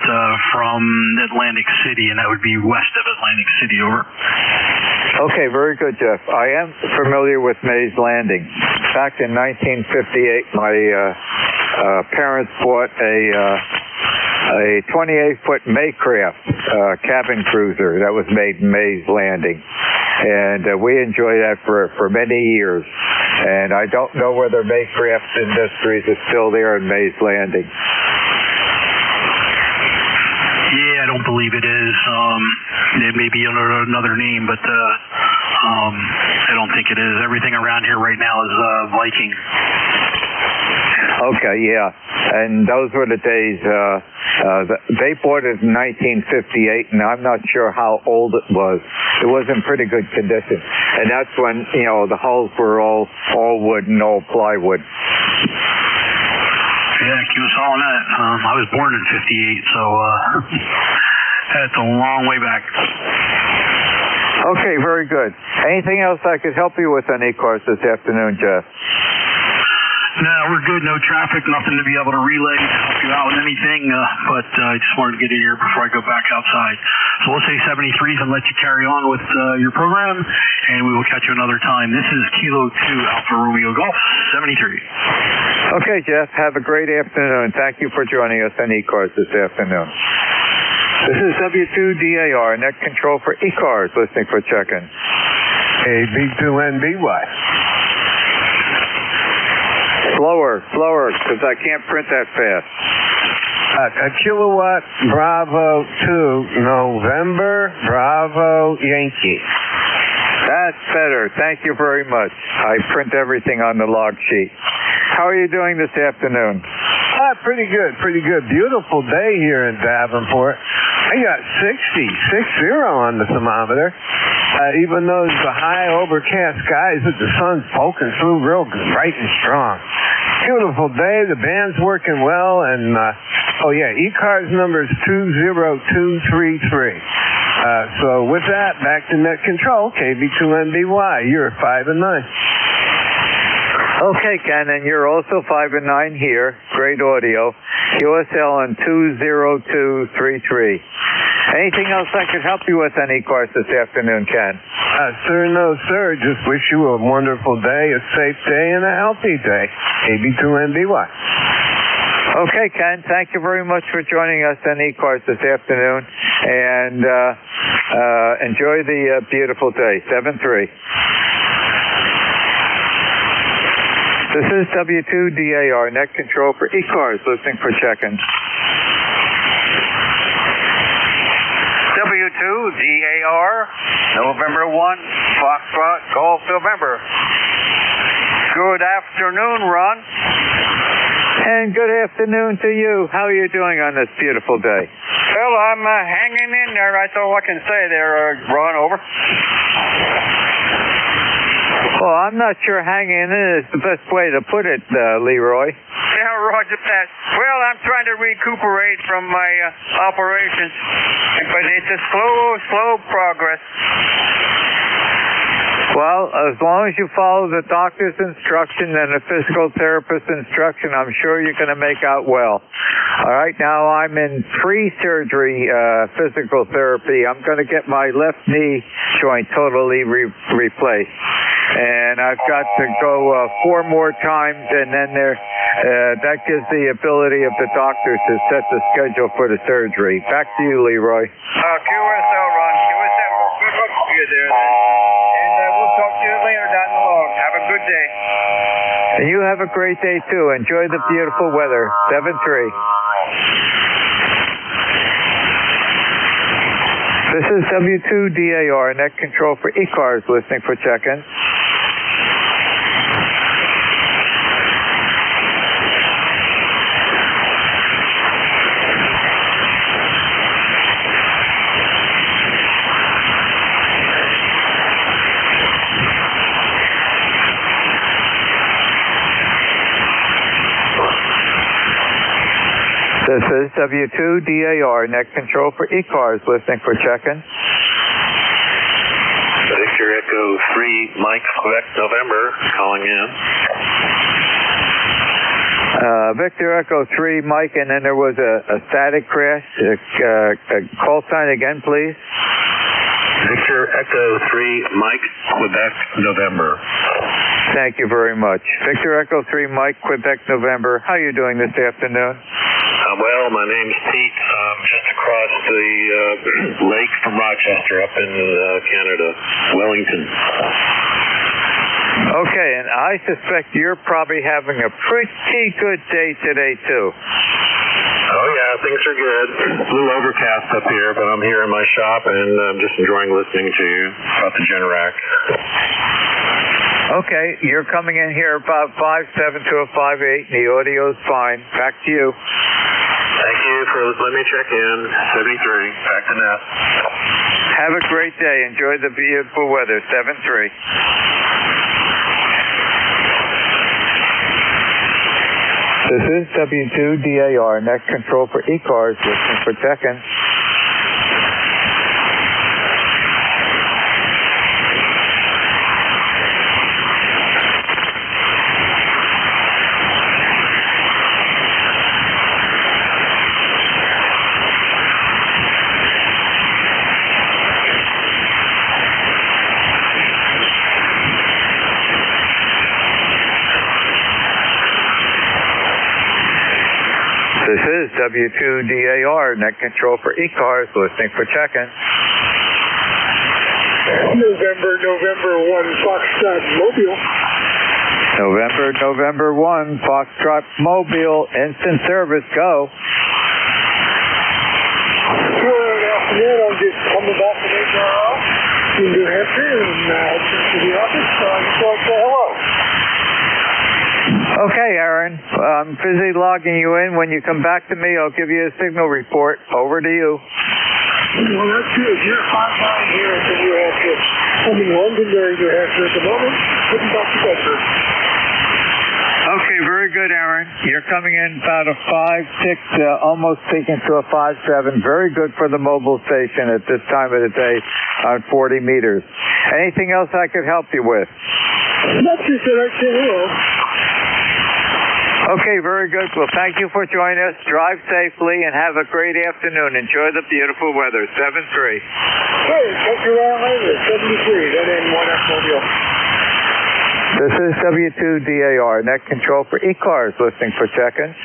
from Atlantic City, and that would be west of Atlantic City. Over. Okay, very good, Jeff. I am familiar with Mays Landing. Back in 1958, my parents bought a 28-foot Maycraft cabin cruiser that was made in Mays Landing. And we enjoyed that for many years. And I don't know whether Maycraft Industries is still there in Mays Landing. Yeah, I don't believe it is. It may be under another name, but I don't think it is. Everything around here right now is Viking. Okay, yeah. And those were the days, they bought it in 1958, and I'm not sure how old it was. It was in pretty good condition. And that's when, the hulls were all wood and all plywood. Yeah, keep us all on that. I was born in 58, so that's a long way back. Okay, very good. Anything else I could help you with on ECARS this afternoon, Jeff? No, we're good. No traffic, nothing to be able to relay to help you out with anything. But I just wanted to get in here before I go back outside. So we'll say 73s and let you carry on with your program, and we will catch you another time. This is Kilo 2 Alpha Romeo Golf 73. Okay, Jeff. Have a great afternoon. Thank you for joining us on ECARS this afternoon. This is W2DAR, net control for ECARS, listening for check-in. AB2NBY. Slower, because I can't print that fast. A kilowatt, Bravo 2, November, Bravo, Yankee. That's better. Thank you very much. I print everything on the log sheet. How are you doing this afternoon? Pretty good. Beautiful day here in Davenport. I got 60 on the thermometer. Even though it's a high overcast skies, the sun's poking through real bright and strong. Beautiful day. The band's working well, and ECARS number is 20233. So with that, back to net control, KB2NBY. You're 5 and 9. Okay, Ken, and you're also 5 and 9 here. Great audio. QSL on 20233. Anything else I could help you with on ECARS this afternoon, Ken? Sir, no, sir. Just wish you a wonderful day, a safe day, and a healthy day. AB2NBY. Okay, Ken, thank you very much for joining us on ECARS this afternoon, and enjoy the beautiful day. 7-3. This is W2DAR, net control for ECARS, listening for check-in. W2DAR, November 1, Foxtrot, Golf November. Good afternoon, Ron. And good afternoon to you. How are you doing on this beautiful day? Well, I'm hanging in there. That's all I can say there, Ron. Over. Well, I'm not sure hanging in is the best way to put it, Leroy. Yeah, roger that. Well, I'm trying to recuperate from my operations, but it's a slow progress. Well, as long as you follow the doctor's instruction and the physical therapist's instruction, I'm sure you're going to make out well. All right, now I'm in pre-surgery physical therapy. I'm going to get my left knee joint totally replaced. And I've got to go 4 more times, and then that gives the ability of the doctor to set the schedule for the surgery. Back to you, Leroy. QSL, Ron. QSL, good luck to you there, then. We'll talk to you later down the road. Have a good day. And you have a great day, too. Enjoy the beautiful weather. 7-3. This is W2DAR, net control for ECARS, listening for check-in. This is W2DAR, net control for ECARS, listening for check-in. Victor Echo 3, Mike, Quebec, November, calling in. Victor Echo 3, Mike, and then there was a static crash. Call sign again, please. Victor Echo 3, Mike, Quebec, November. Thank you very much. Victor Echo 3, Mike, Quebec, November. How are you doing this afternoon? Well, my name's Pete. I'm just across the lake from Rochester up in Canada, Wellington. Okay, and I suspect you're probably having a pretty good day today, too. Oh, yeah, things are good. A little overcast up here, but I'm here in my shop, and I'm just enjoying listening to you about the Generac. Okay, you're coming in here about 5.7 to a 5.8, and the audio's fine. Back to you. Thank you for letting me check in. 73, back to net. Have a great day. Enjoy the beautiful weather. 7-3. This is W2DAR, net control for ECARS, listening for check-in. This is W2DAR, net control for ECARS, listening for check-in. November 1, Foxtrot Mobile. November 1, Foxtrot Mobile, instant service, go. Good afternoon. I'm just coming back from HR in New Hampshire and just to the office, so I just want to say hello. Okay, Aaron. I'm busy logging you in. When you come back to me, I'll give you a signal report. Over to you. Well, that's good. You're fine here in New Hampshire. I'm in Londonderry, New Hampshire at the moment. Heading back to Bedford. Okay, very good, Aaron. You're coming in about a 5.6, almost speaking to a 5.7. Very good for the mobile station at this time of the day on 40 meters. Anything else I could help you with? That's just that I say hello. Okay, very good. Well, thank you for joining us. Drive safely and have a great afternoon. Enjoy the beautiful weather. 7-3. Hey, catch you around later. 73. That ain't one Mobile. This is W2DAR, net control for ECARS, listening for check-in.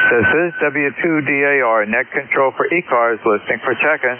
This is W2DAR, net control for ECARS, listening for check-in.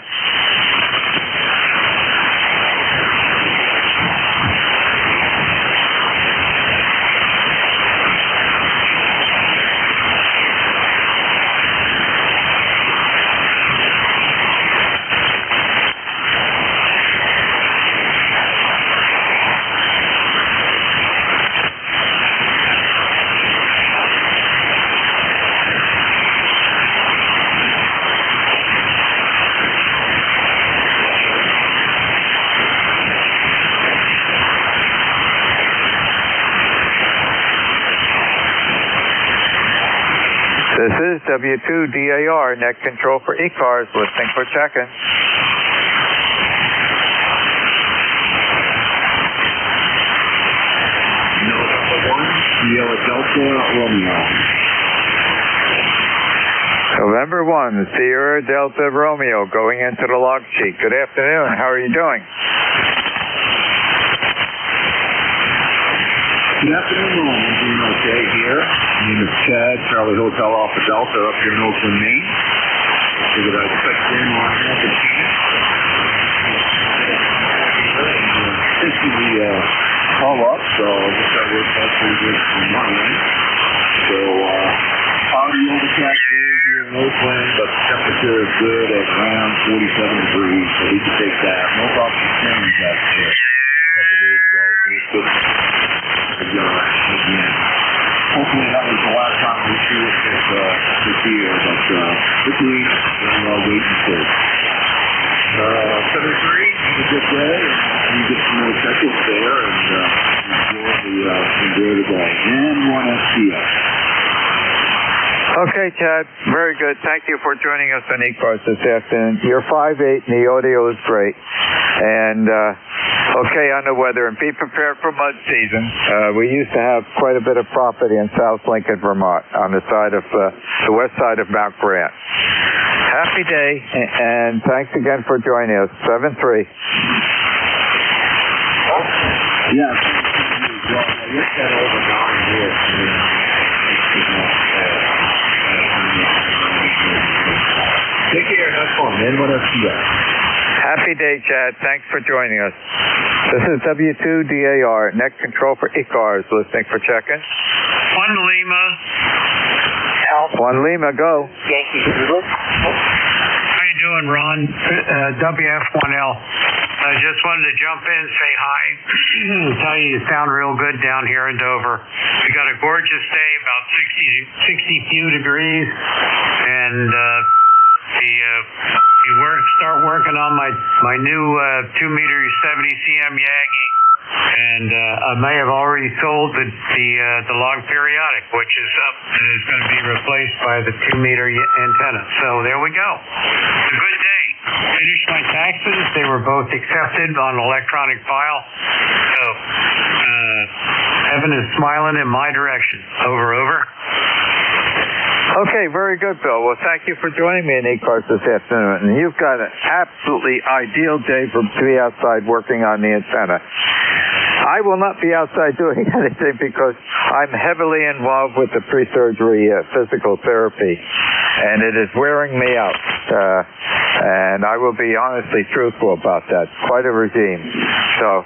This is W2DAR, net control for ECARS, listening for check-in. Sierra Delta Romeo. November 1, Sierra Delta Romeo, going into the log sheet. Good afternoon. How are you doing? Good afternoon, Ron. I'm doing okay here. My name is Chad, Charlie Hotel Alpha Delta up here in Oakland, Maine. Figured I'd check in on half a chance. Thank you for the call up, so I guess that worked out pretty good from my end. So, cloudy overcast day here in Oakland, but the temperature is good at around 47 degrees, so we can take that. No problem with change that a couple days ago. So it's good. Again. Hopefully that was the last time we see it this year, but quickly we'll wait and see. 7-3, have a good day, and you get some more check-ins there, and enjoy the day. And one SCS. Okay, Chad. Very good. Thank you for joining us on ECARS this afternoon. You're 5'8", and the audio is great. And, okay on the weather, and be prepared for mud season. We used to have quite a bit of property in South Lincoln, Vermont, on the side of the west side of Mount Grant. Happy day, and thanks again for joining us. 7-3. Yeah, let's get over down here. Take care. Have fun, man. What else you got? Happy day, Chad. Thanks for joining us. This is W2DAR, net control for ECARS, listening for check-in. 1 Lima. 1 Lima, go. Yankee Zulu. How you doing, Ron? WF1L. I just wanted to jump in and say hi. Tell you sound real good down here in Dover. We got a gorgeous day, about 60 few degrees, and start working on my new 2 meter 70 cm Yagi. And I may have already sold the log periodic, which is up and is going to be replaced by the 2-meter antenna. So there we go. It's a good day. Finished my taxes. They were both accepted on electronic file. So heaven is smiling in my direction. Over. Okay, very good, Bill. Well, thank you for joining me in ECARS this afternoon. And you've got an absolutely ideal day to be outside working on the antenna. I will not be outside doing anything because I'm heavily involved with the pre-surgery physical therapy, and it is wearing me out. And I will be honestly truthful about that. Quite a regime. So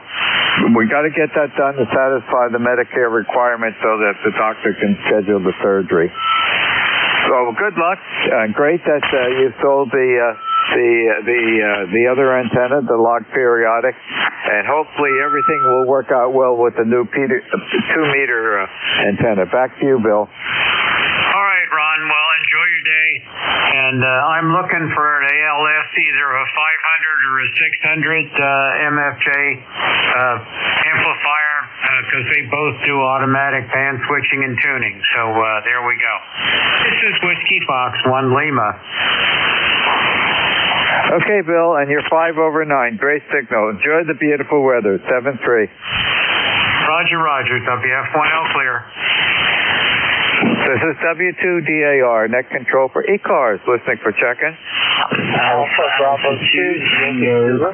we got to get that done to satisfy the Medicare requirements so that the doctor can schedule the surgery. So good luck. Great that you sold the other antenna, the log periodic, and hopefully everything will work out well with the new 2-meter antenna. Back to you, Bill. All right, Ron. Well, enjoy your day. And I'm looking for an ALS, either a 500 or a 600 MFJ amplifier, because they both do automatic band switching and tuning. So there we go. This is Whiskey Fox 1 Lima. Okay, Bill, and you're 5/9. Great signal. Enjoy the beautiful weather. 7-3. Roger. WF1L clear. This is W2DAR, net control for ECARS. Listening for check-in. Alpha Bravo 2,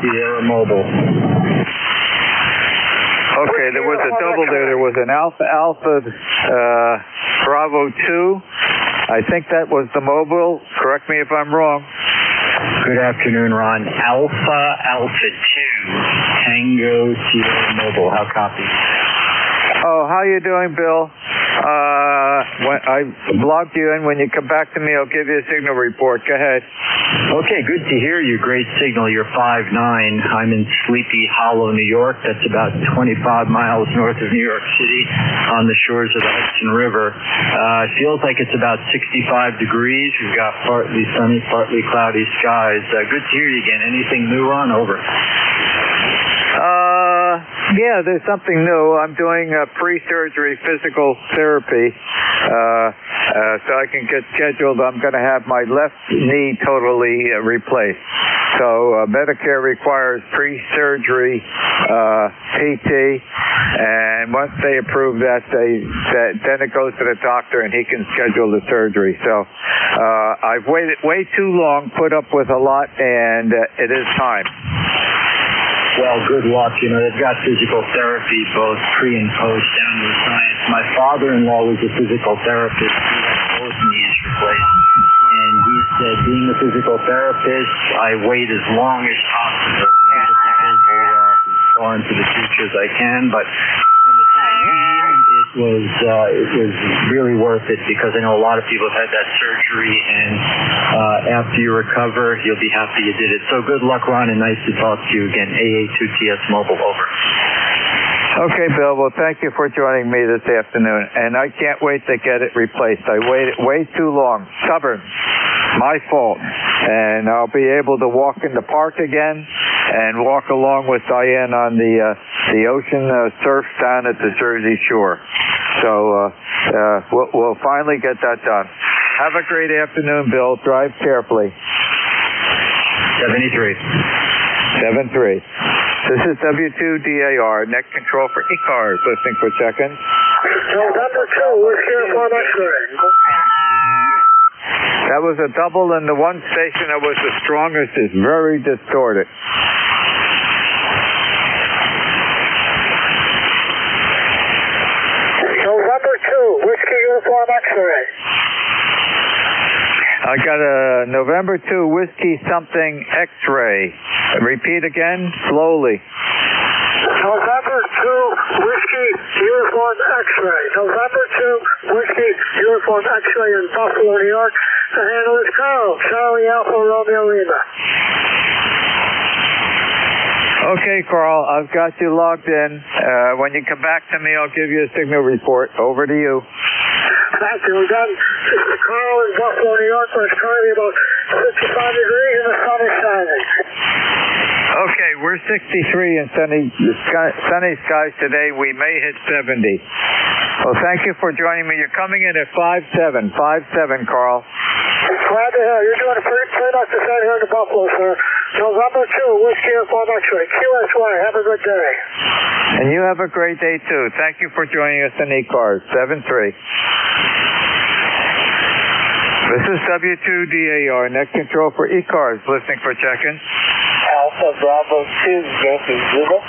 Sierra Mobile. Okay, there was a double there. There was an Alpha Bravo 2. I think that was the mobile. Correct me if I'm wrong. Good afternoon, Ron. Alpha 2, Tango Sierra Mobile. How copy? Oh, how you doing, Bill? When I logged you in. When you come back to me, I'll give you a signal report. Go ahead. Okay, good to hear you. Great signal. You're 5'9". I'm in Sleepy Hollow, New York. That's about 25 miles north of New York City on the shores of the Hudson River. It feels like it's about 65 degrees. We've got partly sunny, partly cloudy skies. Good to hear you again. Anything new, Ron? Over. Yeah, there's something new. I'm doing pre-surgery physical therapy, so I can get scheduled. I'm going to have my left knee totally replaced. So Medicare requires pre-surgery PT, and once they approve that, then it goes to the doctor, and he can schedule the surgery. So I've waited way too long, put up with a lot, and it is time. Well, good luck. You know, they've got physical therapy both pre and post down to the science. My father-in-law was a physical therapist. He had both knees replaced. And he said, being a physical therapist, I wait as long as possible. As far into the future as I can, but it was really worth it because I know a lot of people have had that surgery, and after you recover, you'll be happy you did it. So good luck, Ron, and nice to talk to you again. AA2TS Mobile, over. Okay, Bill. Well, thank you for joining me this afternoon, and I can't wait to get it replaced. I waited way too long. Stubborn. My fault. And I'll be able to walk in the park again and walk along with Diane on the ocean surf down at the Jersey Shore. So we'll finally get that done. Have a great afternoon, Bill. Drive carefully. 73. This is W2DAR, net control for ECARS. Listening for check-in. November 2, we're here for X-ray. That was a double, and the one station that was the strongest is very distorted. November 2, Whiskey Uniform X-ray. I got a November 2 Whiskey something X-ray. Repeat again, slowly. November 2, Whiskey Uniform X-ray. November 2, Whiskey Uniform X-ray in Buffalo, New York. The handle is Carl, Charlie Alpha Romeo Lima. Okay, Carl, I've got you logged in. When you come back to me, I'll give you a signal report. Over to you. Thank you. We're done. This is Carl in Buffalo, New York, where it's currently about 55 degrees and the sun is shining. Okay, we're 63 and sunny skies today. We may hit 70. Well, thank you for joining me. You're coming in at 57, Carl. Glad to hear. You're doing a pretty nice descent here in the Buffalo, sir. November 2, Whiskey Alpha X-ray, QSY. Have a good day. And you have a great day, too. Thank you for joining us in ECARS, 7-3. This is W2DAR, net control for ECARS, listening for check-in. Alpha Bravo 2, Yankee Zulu.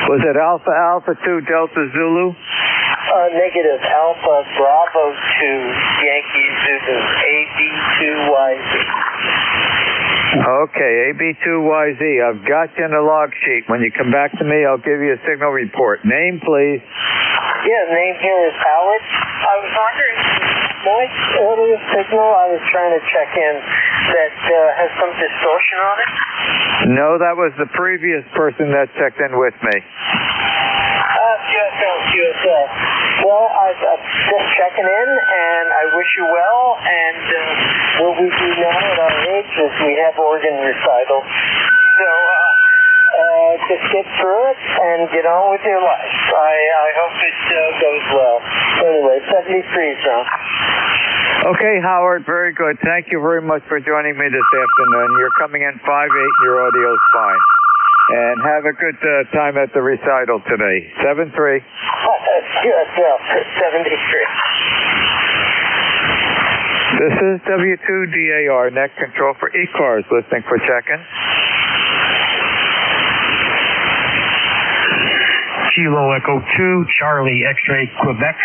Was it Alpha 2 Delta Zulu? Negative. Alpha Bravo 2, Yankee Zulu, AB2YZ. Okay, AB2YZ. I've got you in the log sheet. When you come back to me, I'll give you a signal report. Name, please. Yeah, name here is Howard. I was wondering, my earlier signal I was trying to check in that has some distortion on it? No, that was the previous person that checked in with me. QSL. Well, I'm just checking in, and I wish you well, and what we do now at our age is we have organ recital. So, just get through it and get on with your life. I hope it goes well. Anyway, 73, John. Okay, Howard, very good. Thank you very much for joining me this afternoon. You're coming in 5-8, your audio's fine. And have a good time at the recital today. 7-3. QSL, 73. This is W2DAR, net control for ECARS, listening for check-in. Kilo Echo 2, Charlie X-ray, Quebec.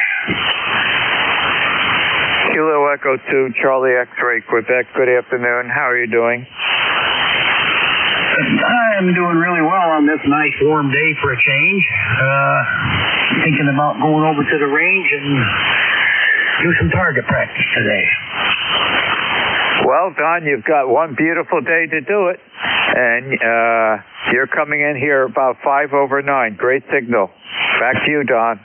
Kilo Echo 2, Charlie X-ray, Quebec. Good afternoon. How are you doing? I'm doing really well on this nice warm day for a change. Thinking about going over to the range and do some target practice today. Well, Don, you've got one beautiful day to do it. And you're coming in here about 5 over 9. Great signal. Back to you, Don.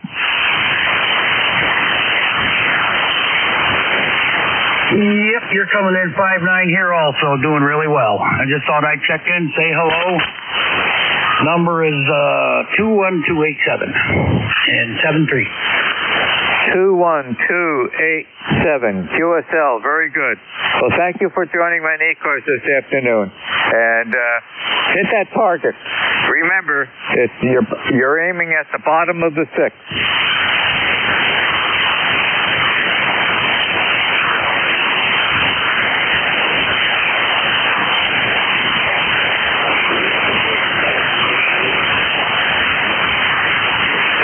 Yep, you're coming in 5-9 here also, doing really well. I just thought I'd check in, say hello. Number is 21287 and 73. 21287, QSL, very good. Well, thank you for joining my ECARS this afternoon. And hit that target. Remember, you're aiming at the bottom of the 6.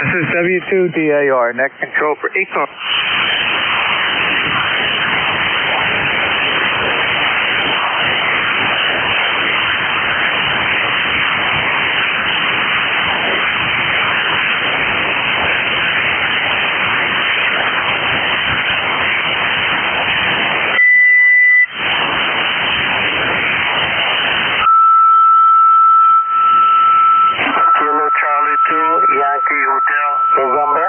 This is W2DAR, net control for ECARS. Yankee Hotel, November.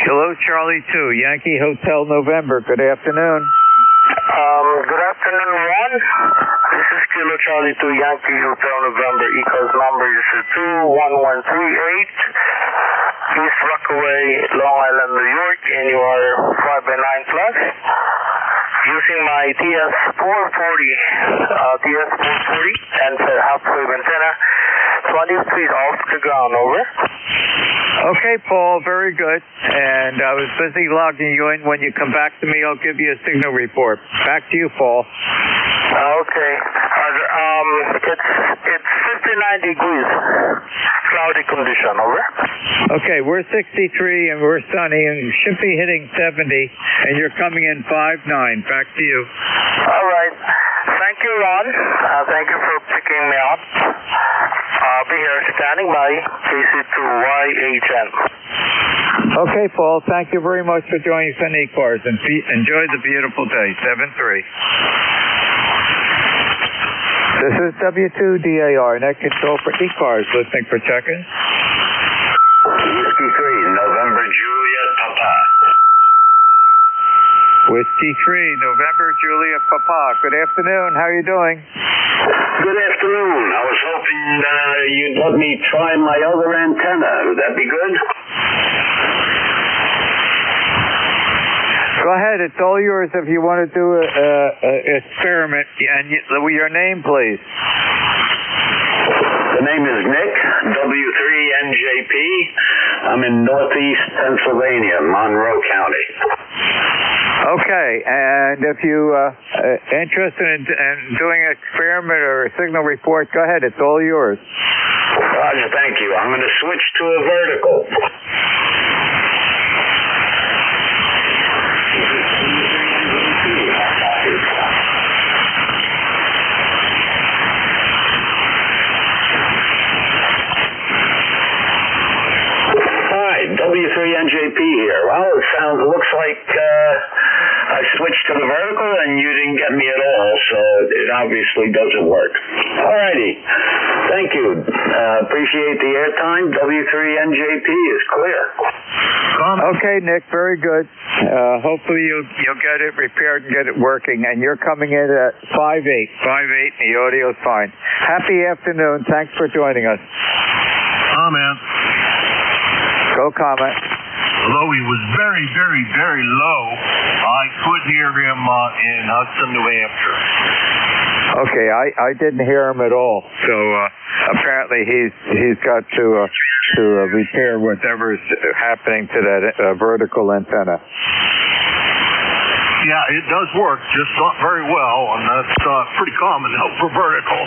Hello, Charlie 2, Yankee Hotel, November. Good afternoon. Good afternoon, Ron. This is Kilo Charlie 2, Yankee Hotel, November. ECARS number is 21138. East Rockaway, Long Island, New York, and you are 5-9 plus. Using my TS440 and half-wave antenna, 20 feet off the ground, over. Okay, Paul, very good. And I was busy logging you in. When you come back to me, I'll give you a signal report. Back to you, Paul. Okay. It's 59 degrees. Cloudy condition, over. Okay, we're 63 and we're sunny and should be hitting 70, and you're coming in 5-9. Back to you. All right. Thank you, Ron. Thank you for picking me up. I'll be here standing by, KC2YHN. Okay, Paul, thank you very much for joining us on ECARS, and enjoy the beautiful day. 7-3. This is W2DAR, net control for ECARS, listening for check-in. Whiskey 3, November, Juliet, Papa. Whiskey 3, November, Julia, Papa. Good afternoon. How are you doing? Good afternoon. I was hoping you'd let me try my other antenna. Would that be good? Go ahead. It's all yours if you want to do an experiment. And your name, please. The name is Nick, W3NJP. I'm in Northeast Pennsylvania, Monroe County. Okay, and if you interested in doing an experiment or a signal report, go ahead. It's all yours. Roger, thank you. I'm going to switch to a vertical. W3NJP here. Well, it looks like I switched to the vertical and you didn't get me at all, so it obviously doesn't work. Alrighty. Thank you. Appreciate the airtime. W3NJP is clear. Okay, Nick, very good. Hopefully you'll get it repaired and get it working, and you're coming in at 5.8. 5.8, and the audio's fine. Happy afternoon. Thanks for joining us. Comment. Go comment. Although he was very, very, very low, I could hear him in Hudson, New Hampshire. Okay, I didn't hear him at all. So apparently he's got to repair whatever's happening to that vertical antenna. Yeah, it does work, just not very well, and that's pretty common now for vertical.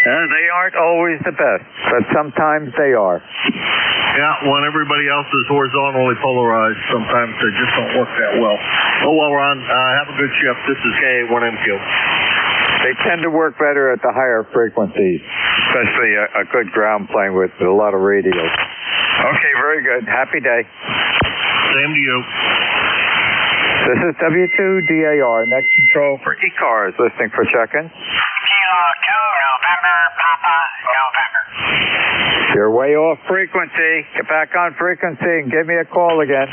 They aren't always the best, but sometimes they are. Yeah, when everybody else is horizontally polarized, sometimes they just don't work that well. Oh, well, Ron, have a good shift. This is K1MQ. They tend to work better at the higher frequencies, especially a good ground plane with a lot of radio. Okay, very good. Happy day. Same to you. This is W2DAR, net control for ECARS, listening for check-in. Kilo 2, November, Papa, November. You're way off frequency. Get back on frequency and give me a call again.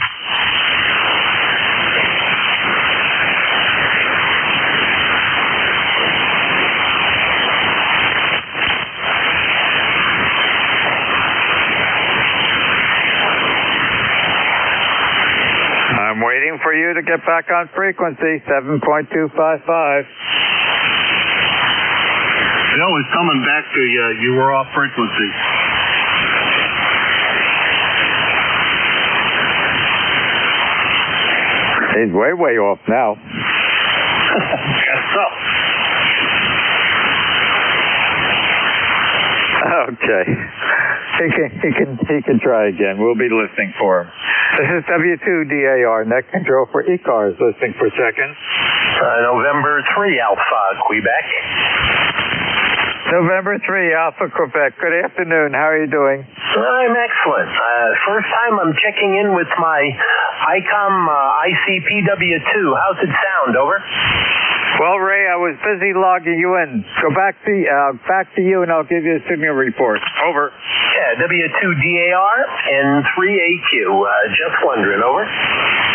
I'm waiting for you to get back on frequency, 7.255. You know, it's coming back to you. You were off frequency. He's way, way off now. Guess so. Okay. He can try again. We'll be listening for him. This is W2DAR, net control for ECARS, listening for check-in. November 3, Alpha, Quebec. November 3, Alpha, Quebec. Good afternoon. How are you doing? I'm excellent. First time I'm checking in with my ICOM ICPW2. How's it sound? Over. Well, Ray, I was busy logging you in. Go back to you, and I'll give you a signal report. Over. Yeah, W2DAR and 3AQ. Just wondering. Over.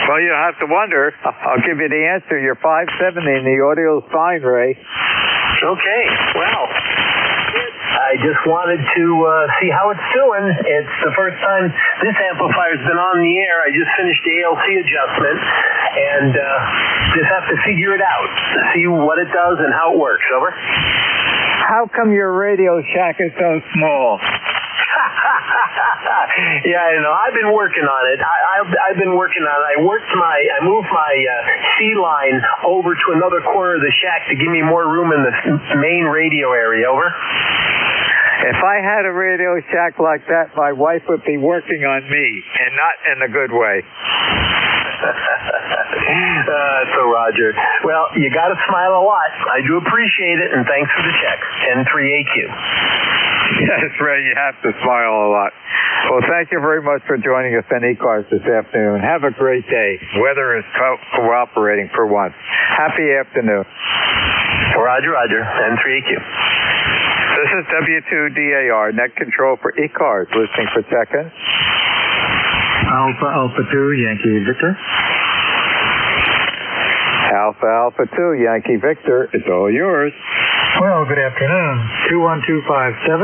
Well, you don't have to wonder. I'll give you the answer. You're 570, and the audio's fine, Ray. Okay. Well, I just wanted to see how it's doing. It's the first time this amplifier's been on the air. I just finished the ALC adjustment, and just have to figure it out, see what it does and how it works. Over. How come your Radio Shack is so small? Yeah, I know. I've been working on it. I've been working on it. I moved my C line over to another corner of the shack to give me more room in the main radio area. Over. If I had a Radio Shack like that, my wife would be working on me, and not in a good way. So, Roger. Well, you got to smile a lot. I do appreciate it, and thanks for the check. N3AQ. Yes, Ray, you have to smile a lot. Well, thank you very much for joining us on ECARS this afternoon. Have a great day. Weather is cooperating for once. Happy afternoon. Roger, Roger. N3AQ. This is W2DAR, net control for ECARS, listening for check-in. Alpha 2, Yankee Victor. Alpha Alpha 2, Yankee Victor, it's all yours. Well, good afternoon. 21257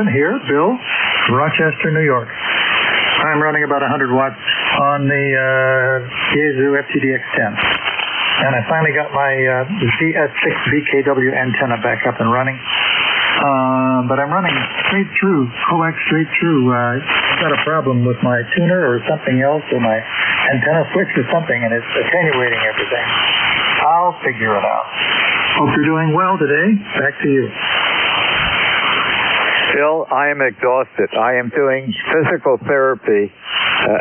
here, Bill, Rochester, New York. I'm running about 100 watts on the Yaesu FTDX10. And I finally got my ZS6 VKW antenna back up and running. But I'm running straight through, coax straight through. I've got a problem with my tuner or something else, or my antenna switch or something, and it's attenuating everything. I'll figure it out. Hope you're doing well today. Back to you. Bill, I am exhausted. I am doing physical therapy,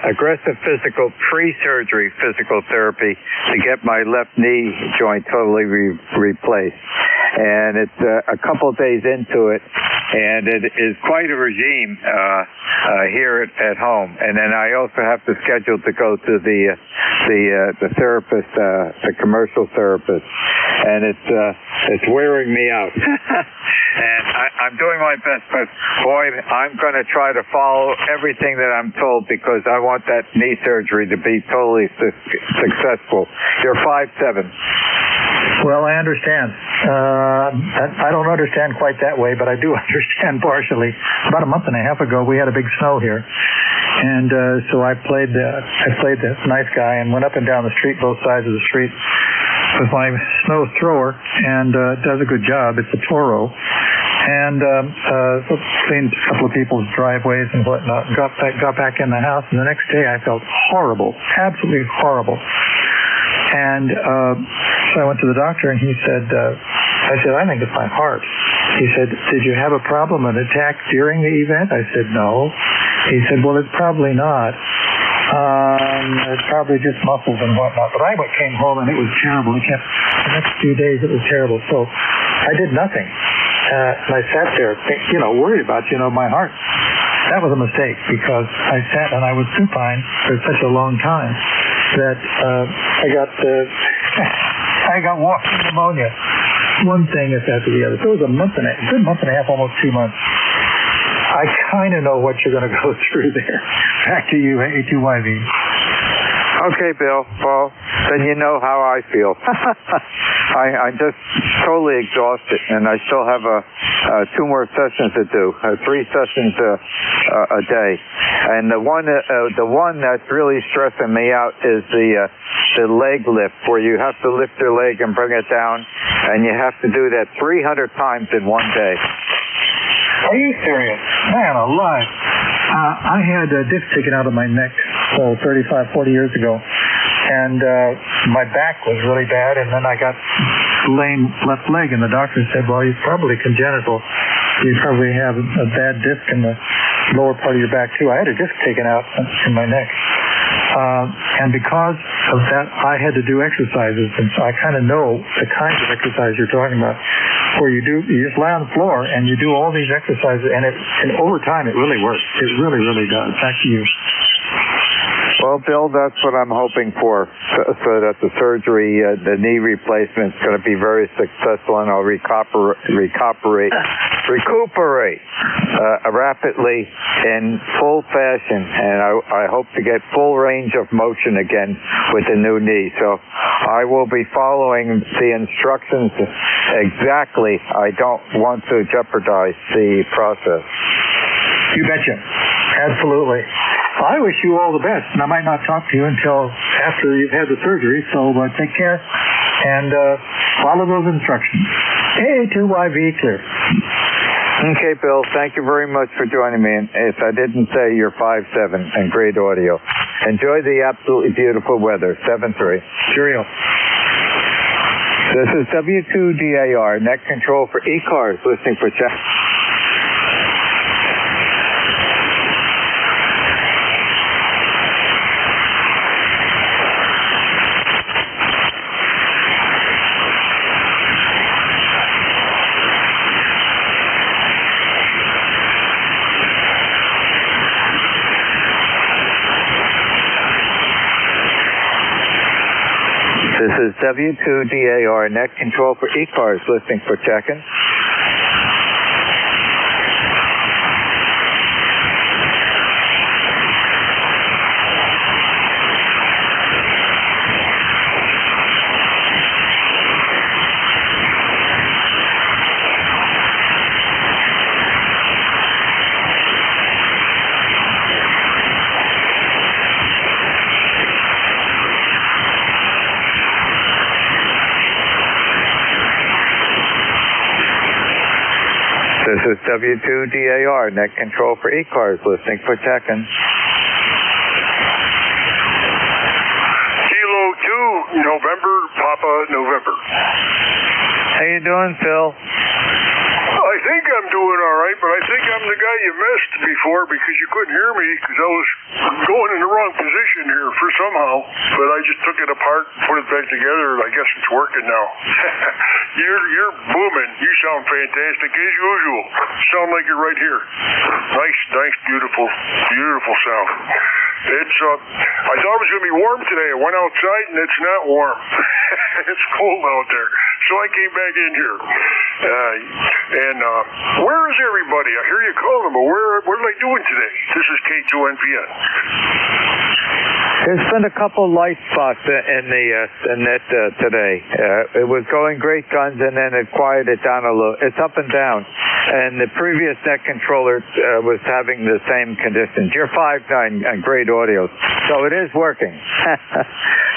aggressive physical, pre-surgery physical therapy to get my left knee joint totally replaced. And it's a couple days into it, and it is quite a regime here at home. And then I also have to schedule to go to the therapist, the commercial therapist, and it's wearing me out. And I'm doing my best, but boy, I'm going to try to follow everything that I'm told, because I want that knee surgery to be totally successful. You're 5'7". Well, I understand. I don't understand quite that way, but I do understand partially. About a month and a half ago, we had a big snow here, and so I played this nice guy and went up and down the street, both sides of the street, with my snow thrower, and does a good job. It's a Toro, and cleaned a couple of people's driveways and whatnot. Got back in the house, and the next day I felt horrible, absolutely horrible. And so I went to the doctor, and he said, I said, I think it's my heart. He said, did you have a problem, an attack during the event? I said, no. He said, well, it's probably not. It's probably just muscles and whatnot. But I came home, and it was terrible. The next few days, it was terrible. So I did nothing. And I sat there, worried about, my heart. That was a mistake, because I sat and I was supine for such a long time that I got walking pneumonia. One thing after the other. So it was a good month and a half, almost 2 months. I kind of know what you're going to go through there. Back to you, A2YV. Okay, Bill. Well, then you know how I feel. I'm just totally exhausted, and I still have 2 more sessions to do, 3 sessions a day. And the one that's really stressing me out is the leg lift, where you have to lift your leg and bring it down, and you have to do that 300 times in one day. Are you serious? Man alive. I had a disc taken out of my neck 35, 40 years ago, and my back was really bad, and then I got lame left leg, and the doctor said, well, you're probably congenital. You probably have a bad disc in the lower part of your back, too. I had a disc taken out in my neck. And because of that, I had to do exercises, and so I kind of know the kinds of exercise you're talking about, where you just lie on the floor and you do all these exercises, and over time it really works. It really, really does. Back to you. Well, Bill, that's what I'm hoping for, so that the surgery, the knee replacement, is going to be very successful, and I'll recuperate rapidly in full fashion, and I hope to get full range of motion again with the new knee. So I will be following the instructions exactly. I don't want to jeopardize the process. You betcha. Absolutely. I wish you all the best, and I might not talk to you until after you've had the surgery, so take care and follow those instructions. A2YV clear. Okay, Bill, thank you very much for joining me. And if I didn't say, you're 5'7", and great audio. Enjoy the absolutely beautiful weather. 7-3. Cheerio. This is W2DAR, net control for ECARS, listening for chat. This is W2DAR, net control for ECARS, listening for check-in. This is W2DAR, net control for ECARS, listening for check-in. Kilo 2, November, Papa, November. How you doing, Phil? I think I'm doing all right, but I think I'm the guy you missed before because you couldn't hear me because I was going in the wrong position here for somehow. But I just took it apart, put it back together, and I guess it's working now. You're booming. You sound fantastic as usual. Sound like you're right here. Nice, beautiful sound. It's I thought it was going to be warm today. I went outside and it's not warm. It's cold out there. So I came back in here. Where is everybody? I hear you calling them, but what are they doing today? This is K2NPN. There's been a couple light spots in the net today. It was going great guns and then it quieted down a little. It's up and down. And the previous net controller was having the same conditions. You're 5'9" and great audio. So it is working.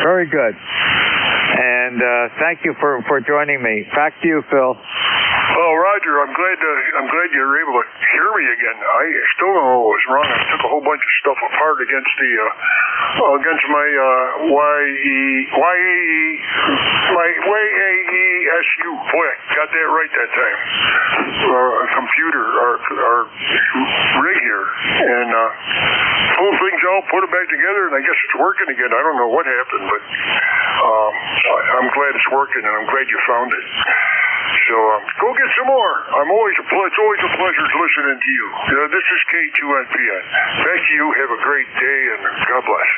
Very good. And thank you for joining me. Back to you, Phil. Oh, Roger, I'm glad you were able to hear me again. I still don't know what was wrong. I took a whole bunch of stuff apart against my YAESU. Boy, I got that right that time. Computer, our rig here, and pull things out, put it back together, and I guess it's working again. I don't know what happened, but I'm glad it's working, and I'm glad you found it. So go get some more. It's always a pleasure listening to you. This is K2NPN. Back to you. Have a great day, and God bless.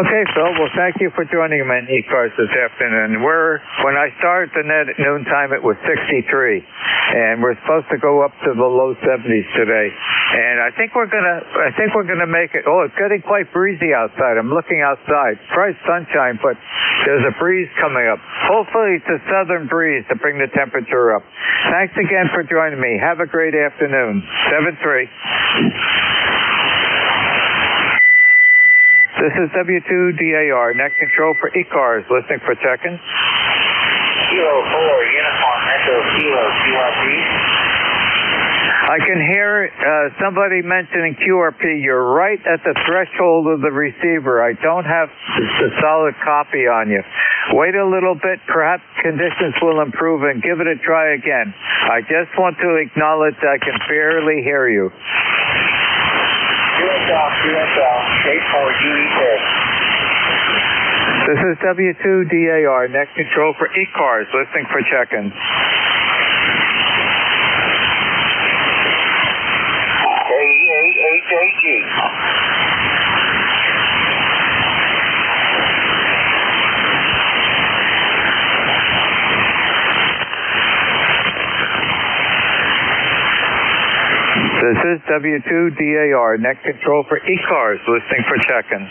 Okay, Phil. Well, thank you for joining me in ECARS this afternoon. When I started the net at noontime, it was 63, and we're supposed to go up to the low 70s today. And I think we're gonna make it. Oh, it's getting quite breezy outside. I'm looking outside. Bright sunshine, but there's a breeze coming up. Hopefully, it's a southern breeze to bring the temperature up. Thanks again for joining me. Have a great afternoon. 7-3. This is W2DAR, net control for ECARS, listening for check-in. Kilo 4, Uniform Echo Kilo, QRP. I can hear somebody mentioning QRP. You're right at the threshold of the receiver. I don't have a solid copy on you. Wait a little bit. Perhaps conditions will improve and give it a try again. I just want to acknowledge I can barely hear you. QSL, State 4, UE6. This is W2DAR, net control for ECARS, listening for check-in. KE8HAG. This is W2DAR, net control for ECARS, listening for check-in.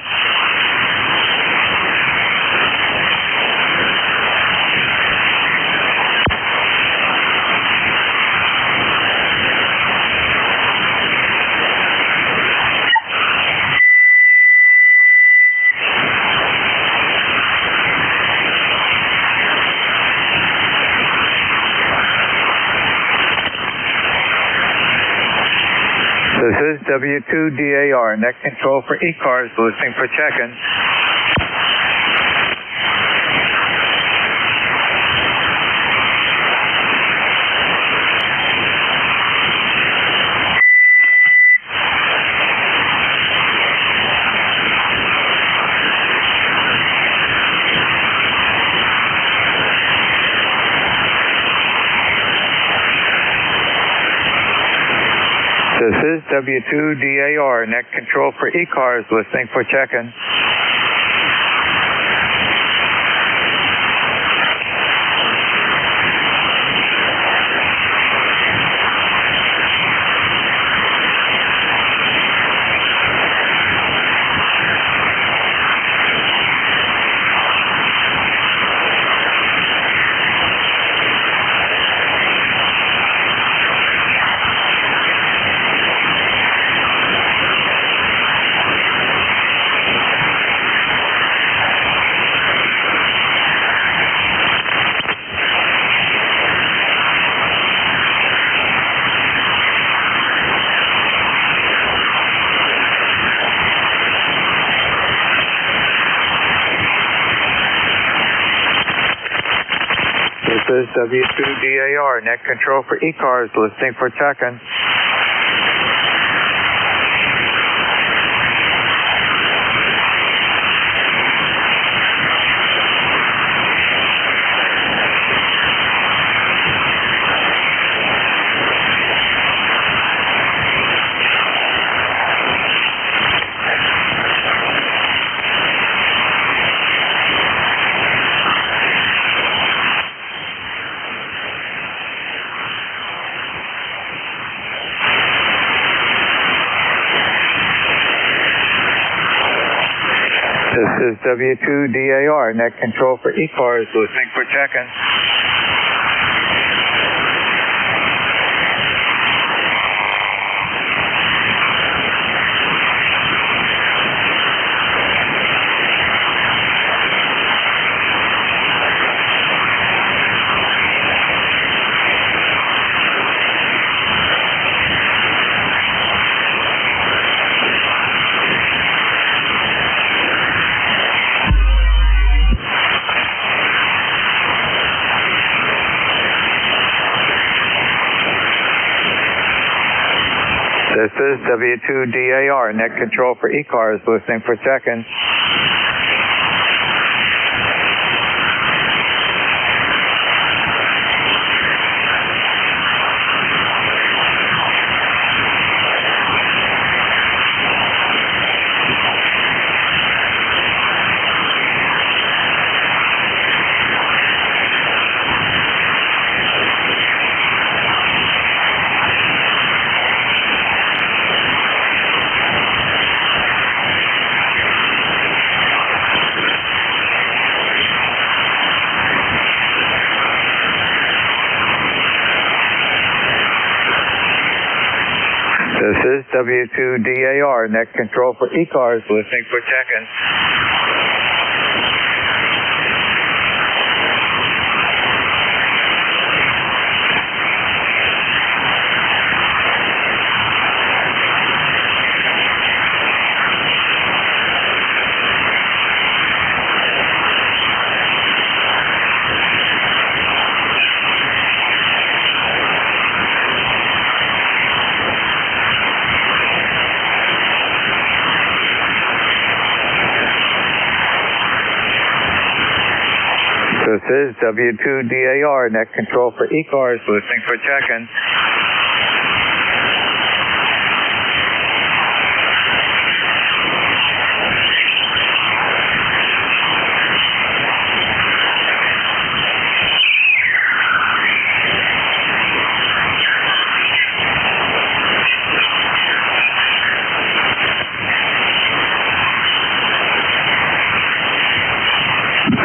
This is W2DAR, net control for ECARS, listening for check-in. This is W2DAR, net control for ECARS, listening for check-in. is W2DAR, net control for ECARS, listening for check-in. This is W2DAR, net control for ECARS, listening for check-in. This is W2DAR, net control for ECARS, listening for check-in. This is W2DAR, net control for ECARS, listening for check-in. This is W2DAR, net control for ECARS, listening for check-in.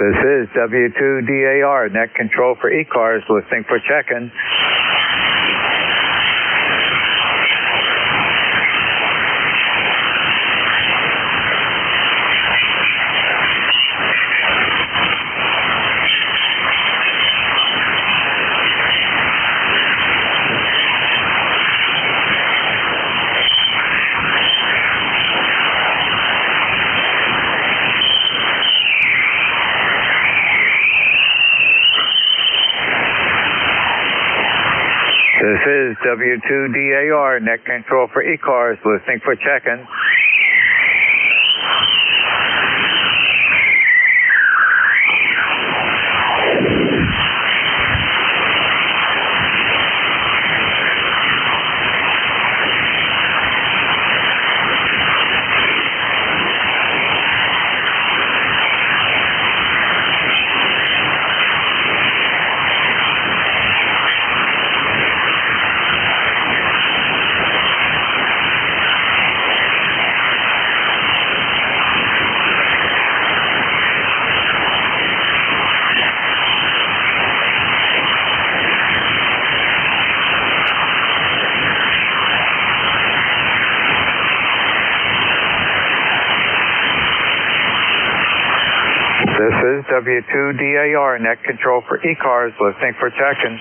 This is W2DAR, net control for ECARS, listening for check-in. This is W2DAR, net control for ECARS, listening for check-in. This is W2DAR, net control for ECARS, listening for check-in.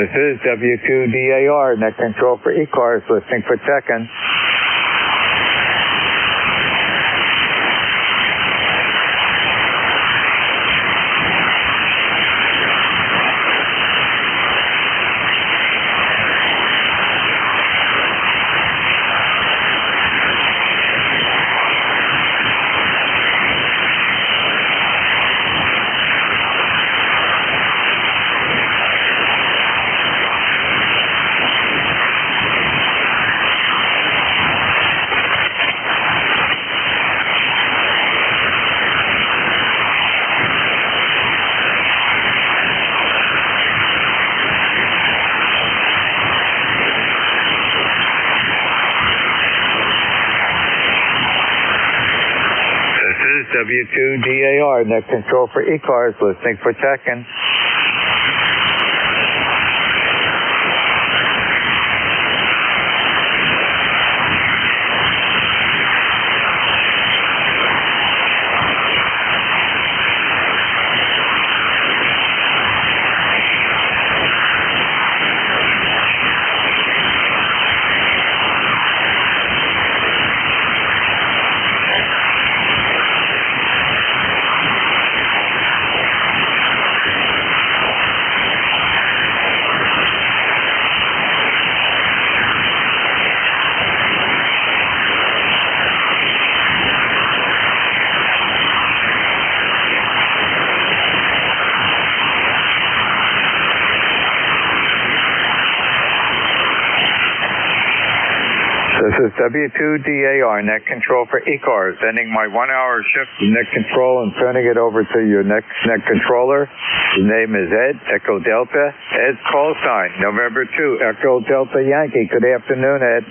This is W2DAR, net control for ECARS, listening for Tekken. W2DAR, net control for ECARS, listening for Tekken. This is W2DAR, net control for ECARS, ending my 1-hour shift of net control and turning it over to your next net controller. His name is Ed, Echo Delta. Ed's call sign, November 2, Echo Delta Yankee. Good afternoon, Ed.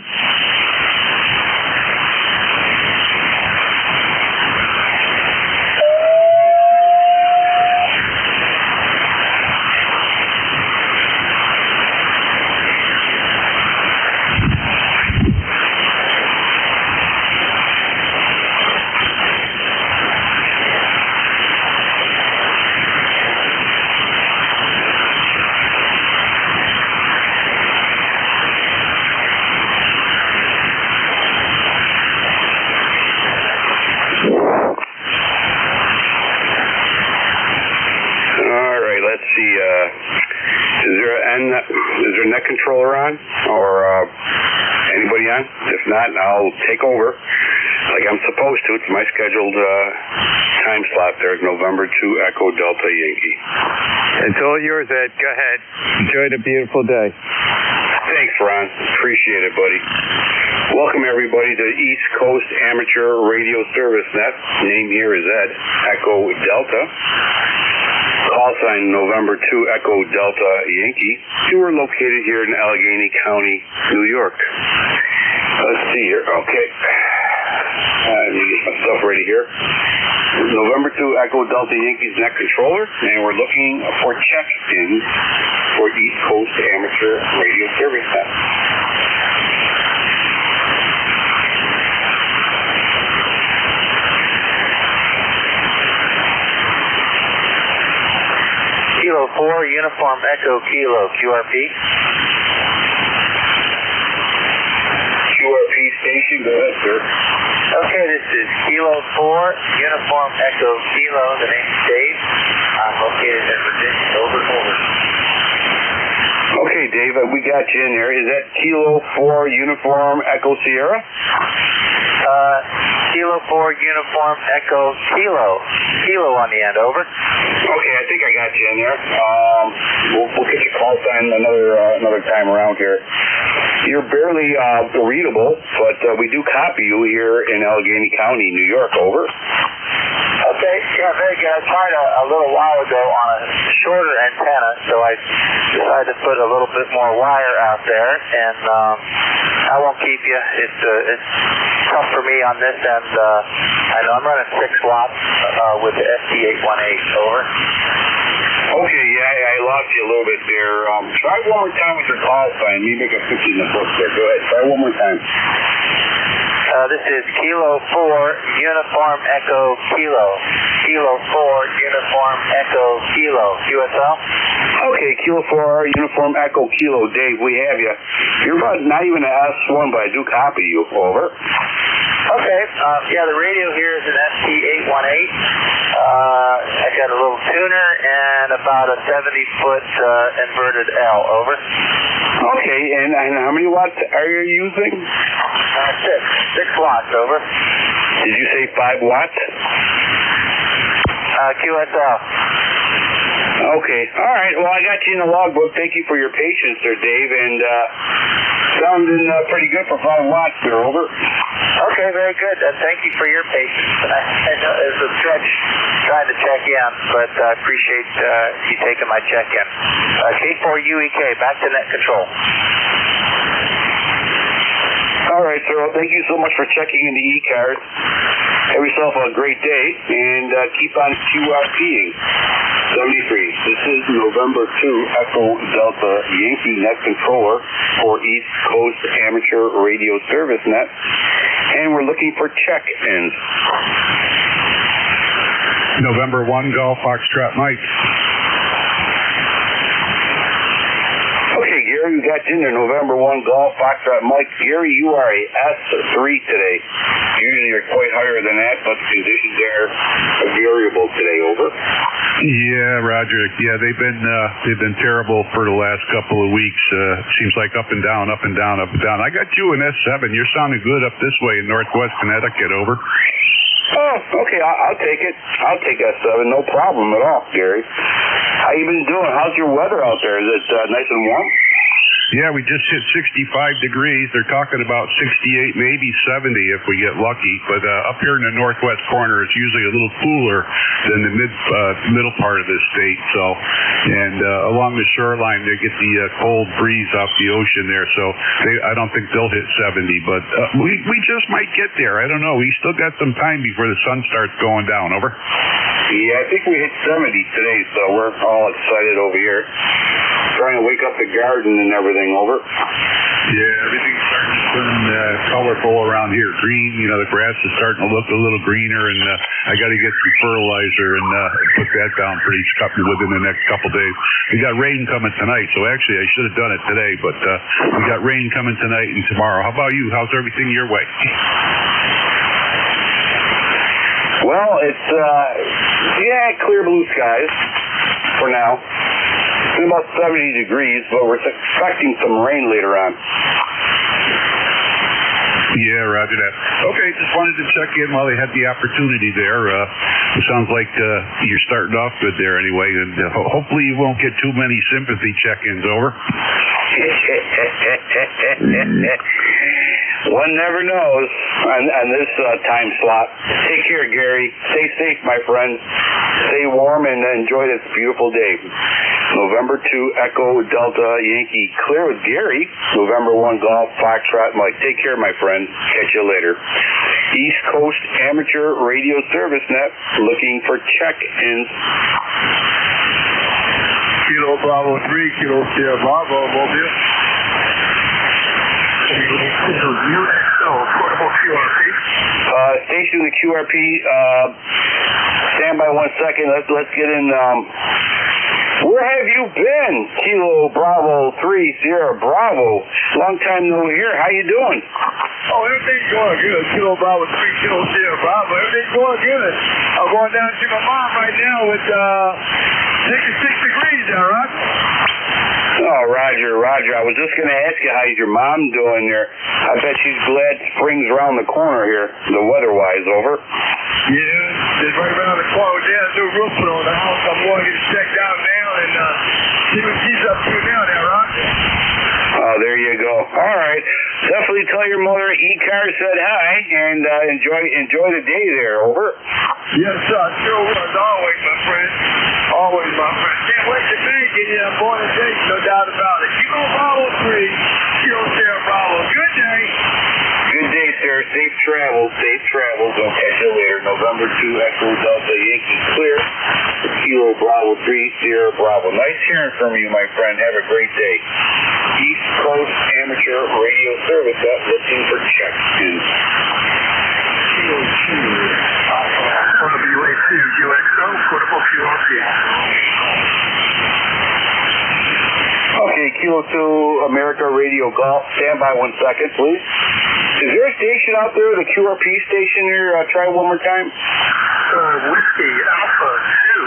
Is there a net controller on, or anybody on? If not, I'll take over like I'm supposed to. It's my scheduled time slot there, November 2 Echo Delta Yankee. It's all yours, Ed. Go ahead. Enjoy the beautiful day. Thanks, Ron. Appreciate it, buddy. Welcome, everybody, to East Coast Amateur Radio Service Net. Name here is Ed, Echo Delta. Call sign November 2 Echo Delta Yankee. You are located here in Allegheny County, New York. Let's see here. Okay. Let me get my stuff ready here. November 2 Echo Delta Yankees net controller, and we're looking for check-ins for East Coast Amateur Radio Service Net. Kilo 4, Uniform Echo Kilo, QRP. QRP station, go ahead, sir. Okay, this is Kilo 4, Uniform Echo Kilo, the name's Dave. I'm located in Virginia, over. Okay, Dave, we got you in there. Is that Kilo 4, Uniform Echo Sierra? Kilo 4, Uniform Echo Kilo. Kilo on the end, over. Okay, I think I got you in there. We'll get your call sign another time around here. You're barely readable, but we do copy you here in Allegheny County, New York, over. Okay, yeah, very good. I tried a little while ago on a shorter antenna, so I decided to put a little bit more wire out there, and I won't keep you. It's tough for me on this end. I know I'm running 6 watts with the ST818, over. Okay, yeah, I lost you a little bit there. Try one more time with your call sign. Maybe I can put you in the book there. Go ahead, try one more time. this is Kilo 4, Uniform Echo Kilo. Kilo 4, Uniform Echo Kilo. QSL? Okay, Kilo 4, Uniform Echo Kilo. Dave, we have you. You're about not even an S1, but I do copy you. Over. Okay. Yeah, the radio here is an ST818. I got a little tuner and about a 70-foot inverted L. Over. Okay, and how many watts are you using? 6 watts. Over. Did you say 5 watts? QSL. Okay. All right. Well, I got you in the logbook. Thank you for your patience there, Dave, and sounding pretty good for 5 watts there. Over. Okay, very good. Thank you for your patience. I know it was a stretch trying to check in, but I appreciate you taking my check-in. K4UEK, back to net control. All right, sir. Well, thank you so much for checking into ECARS. Have yourself a great day, and keep on QRPing. 73. This is November 2 Echo Delta Yankee Net Controller for East Coast Amateur Radio Service Net, and we're looking for check-ins. November 1 Golf Foxtrot Mike. Okay, Gary, we got you in there. November 1 Golf Foxtrot Mike. Gary, you are a S3 today. Usually you're quite higher than that, but the conditions are variable today. Over. Yeah, Roger. Yeah, they've been terrible for the last couple of weeks. Seems like up and down, up and down, up and down. I got you in S7. You're sounding good up this way in Northwest Connecticut. Over. Oh, okay. I'll take it. I'll take S7. No problem at all, Gary. How you been doing? How's your weather out there? Is it nice and warm? Yeah, we just hit 65 degrees. They're talking about 68, maybe 70 if we get lucky. But up here in the northwest corner, it's usually a little cooler than the middle part of the state. So, and along the shoreline, they get the cold breeze off the ocean there. So I don't think they'll hit 70. But we just might get there. I don't know. We still got some time before the sun starts going down. Over. Yeah, I think we hit 70 today, so we're all excited over here. Trying to wake up the garden and everything. Over. Yeah, everything's starting to turn colorful around here. Green, you know, the grass is starting to look a little greener, and I got to get some fertilizer and put that down within the next couple days. We got rain coming tonight, so actually I should have done it today, but we got rain coming tonight and tomorrow. How about you? How's everything your way? Well, it's clear blue skies for now. It's about 70 degrees, but we're expecting some rain later on. Yeah, roger that. Okay, just wanted to check in while they had the opportunity there. It sounds like you're starting off good there anyway, and hopefully you won't get too many sympathy check-ins. Over. One never knows on this time slot. Take care, Gary. Stay safe, my friend. Stay warm and enjoy this beautiful day. November 2 Echo Delta Yankee clear with Gary. November 1 Golf Foxtrot Mike. Take care, my friend. Catch you later. East Coast Amateur Radio Service Net looking for check-ins. Kilo Bravo 3, Kilo Sierra Bravo, Mobile. Station the QRP. Stand by 1 second. Let's get in. Where have you been? Kilo Bravo 3 Sierra Bravo. Long time no hear. How you doing? Oh, everything's going good. Kilo Bravo 3 Kilo Sierra Bravo. Everything's going good. I'm going down to see my mom right now with 66 degrees there, right? Oh, Roger. I was just going to ask you, how's your mom doing there? I bet she's glad spring's around the corner here, the weather-wise. Over. Yeah, it's right around the corner. We had a new roof put on the house. I'm going to get it checked out now and see what she's up to now there, right? Oh, there you go. All right. Definitely tell your mother ECARS said hi and enjoy the day there. Over. Yes, sir. Sure will. Always, my friend. Always, my friend. Can't wait to thank you. I'm born and raised, no doubt about it. Kilo Bravo 3, Kilo Sierra Bravo. Good day. Good day, sir. Safe travels. Safe travels. I'll catch you later. November 2 Echo Delta Yankee clear. Kilo Bravo 3 Sierra Bravo. Nice hearing from you, my friend. Have a great day. East Coast Amateur Radio Service looking for check-ins. Kilo 2 America Radio Golf. Stand by 1 second, please. Is there a station out there, the QRP station here? Try one more time. Whiskey Alpha 2.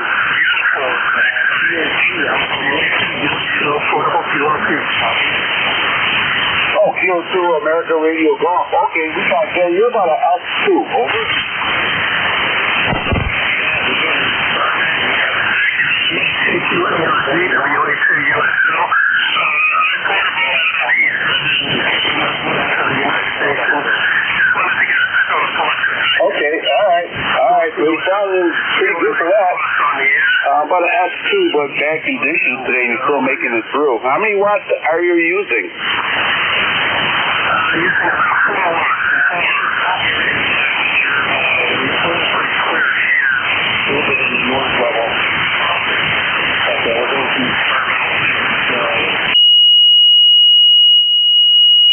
Oh, Kilo 2 America Radio Golf. Okay, we got that. You're about an S2. Over. Okay, all right. Well, you sounded pretty good for that. About an S2, but bad conditions today, and you're still making it through. How many watts are you using?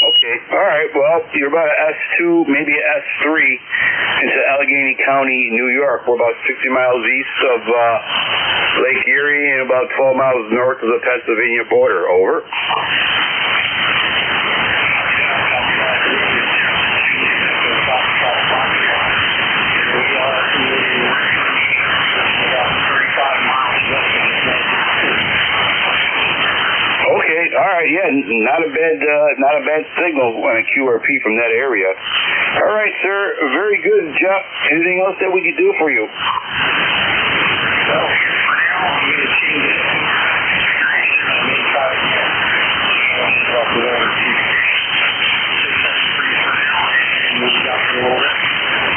Okay, all right. Well, you're about an S2, maybe an S3 into Allegheny County, New York. We're about 60 miles east of Lake Erie and about 12 miles north of the Pennsylvania border. Over. Okay, all right, yeah, not a bad signal on a QRP from that area. All right, sir, very good, Jeff. Anything else that we could do for you?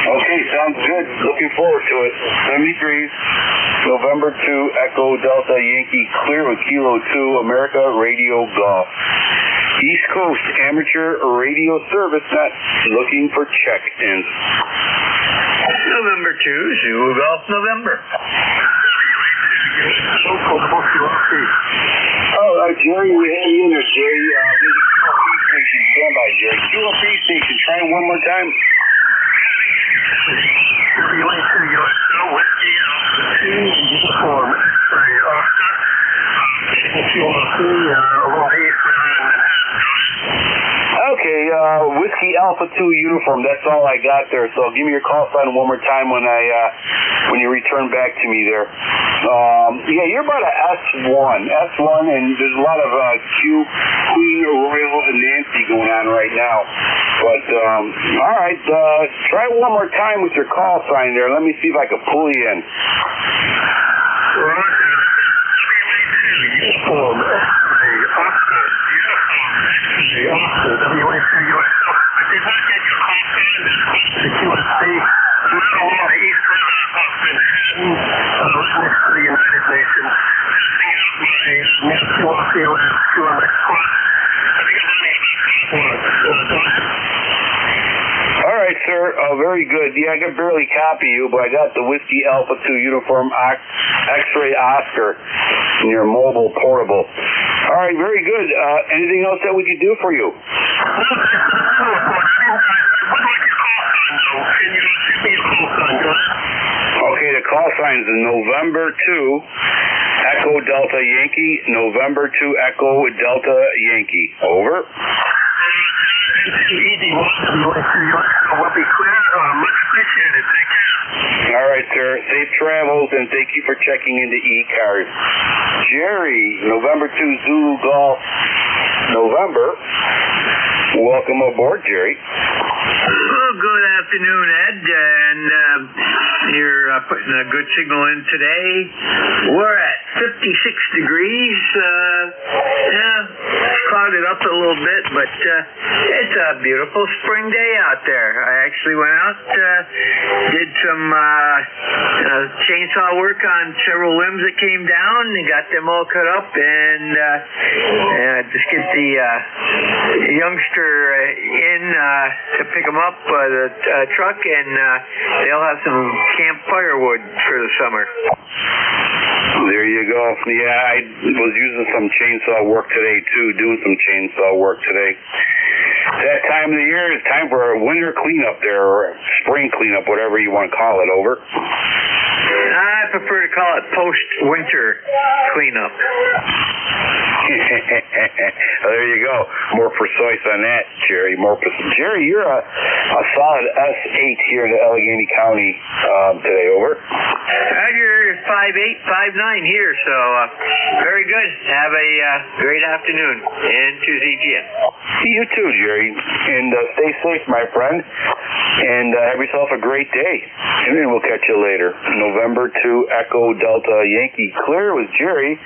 Okay, sounds good. Looking forward to it. 73, November 2, Echo Delta Yankee, clear with Kilo 2, America Radio Golf. East Coast Amateur Radio Service Net, looking for check-ins. November 2, Zulu Golf, November. Oh, Jerry, we have you in there, Jerry. QRP station, stand by, Jerry. QRP station, try it one more time. Okay, Whiskey Alpha 2 uniform, that's all I got there, so give me your call sign one more time when you return back to me there. Yeah, you're about an S1, and there's a lot of Queen, Royal, and Nancy going on right now. But, all right, try one more time with your call sign there. Let me see if I can pull you in. All right, sir. Very good. Yeah, I can barely copy you, but I got the Whiskey Alpha 2 uniform X-ray Oscar in your mobile portable. All right, very good. Anything else that we could do for you? Okay, the call sign is November 2, Echo Delta Yankee, November 2, Echo Delta Yankee. Over. All right, sir. Safe travels, and thank you for checking into ECARS. Jerry, November 2, Zulu Golf, November. Welcome aboard, Jerry. Well, good afternoon, Ed, and you're putting a good signal in today. We're at 56 degrees. It's clouded up a little bit, but it's a beautiful spring day out there. I actually went out, did some chainsaw work on several limbs that came down, and got them all cut up, and just get the youngster in to pick them up, the truck, and they'll have some camp firewood for the summer. There you go. Yeah, I was using some chainsaw work today, too, doing some chainsaw work today. That time of the year is time for a winter cleanup there, or spring cleanup, whatever you want to call it. Over. I prefer to call it post-winter cleanup. Well, there you go. More precise on that, Jerry. Jerry, you're a solid S8 here in Allegheny County today. Over. You're 5'8", 5'9" here, so very good. Have a great afternoon in Tuesday. You too, Jerry. And stay safe, my friend. And have yourself a great day. And then we'll catch you later. November 2 Echo Delta Yankee Clear with Jerry,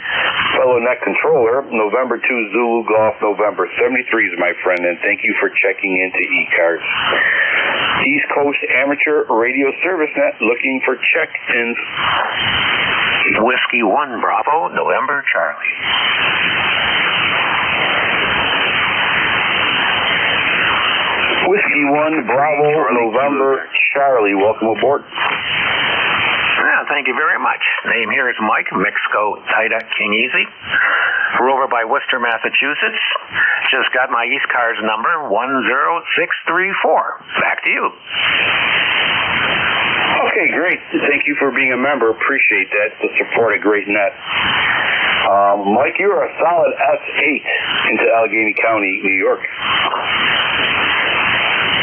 fellow net controller. November 2 Zulu Golf November 73s, my friend. And thank you for checking into ECARS. East Coast Amateur Radio Service Net, looking for check-ins. Whiskey 1 Bravo, November Charlie. Whiskey 1 Bravo, November Charlie. Welcome aboard. Thank you very much. Name here is Mike, Mexico, Tida, King Easy. We're over by Worcester, Massachusetts. Just got my ECARS number, 10634. Back to you. Okay, great. Thank you for being a member. Appreciate that. To support a great net. Mike, you are a solid S8 into Allegheny County, New York.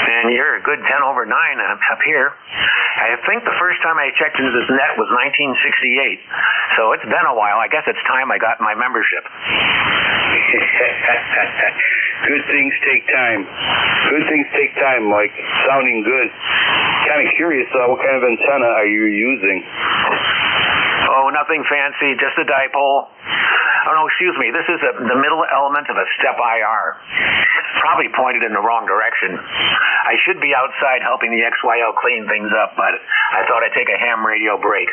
And you're a good 10 over 9 up here. I think the first time I checked into this net was 1968. So it's been a while. I guess it's time I got my membership. Good things take time. Good things take time, Mike. Sounding good. Kind of curious, what kind of antenna are you using? Oh, nothing fancy, just a dipole. Oh, no, excuse me. This is the middle element of a step IR. Probably pointed in the wrong direction. I should be outside helping the XYL clean things up, but I thought I'd take a ham radio break.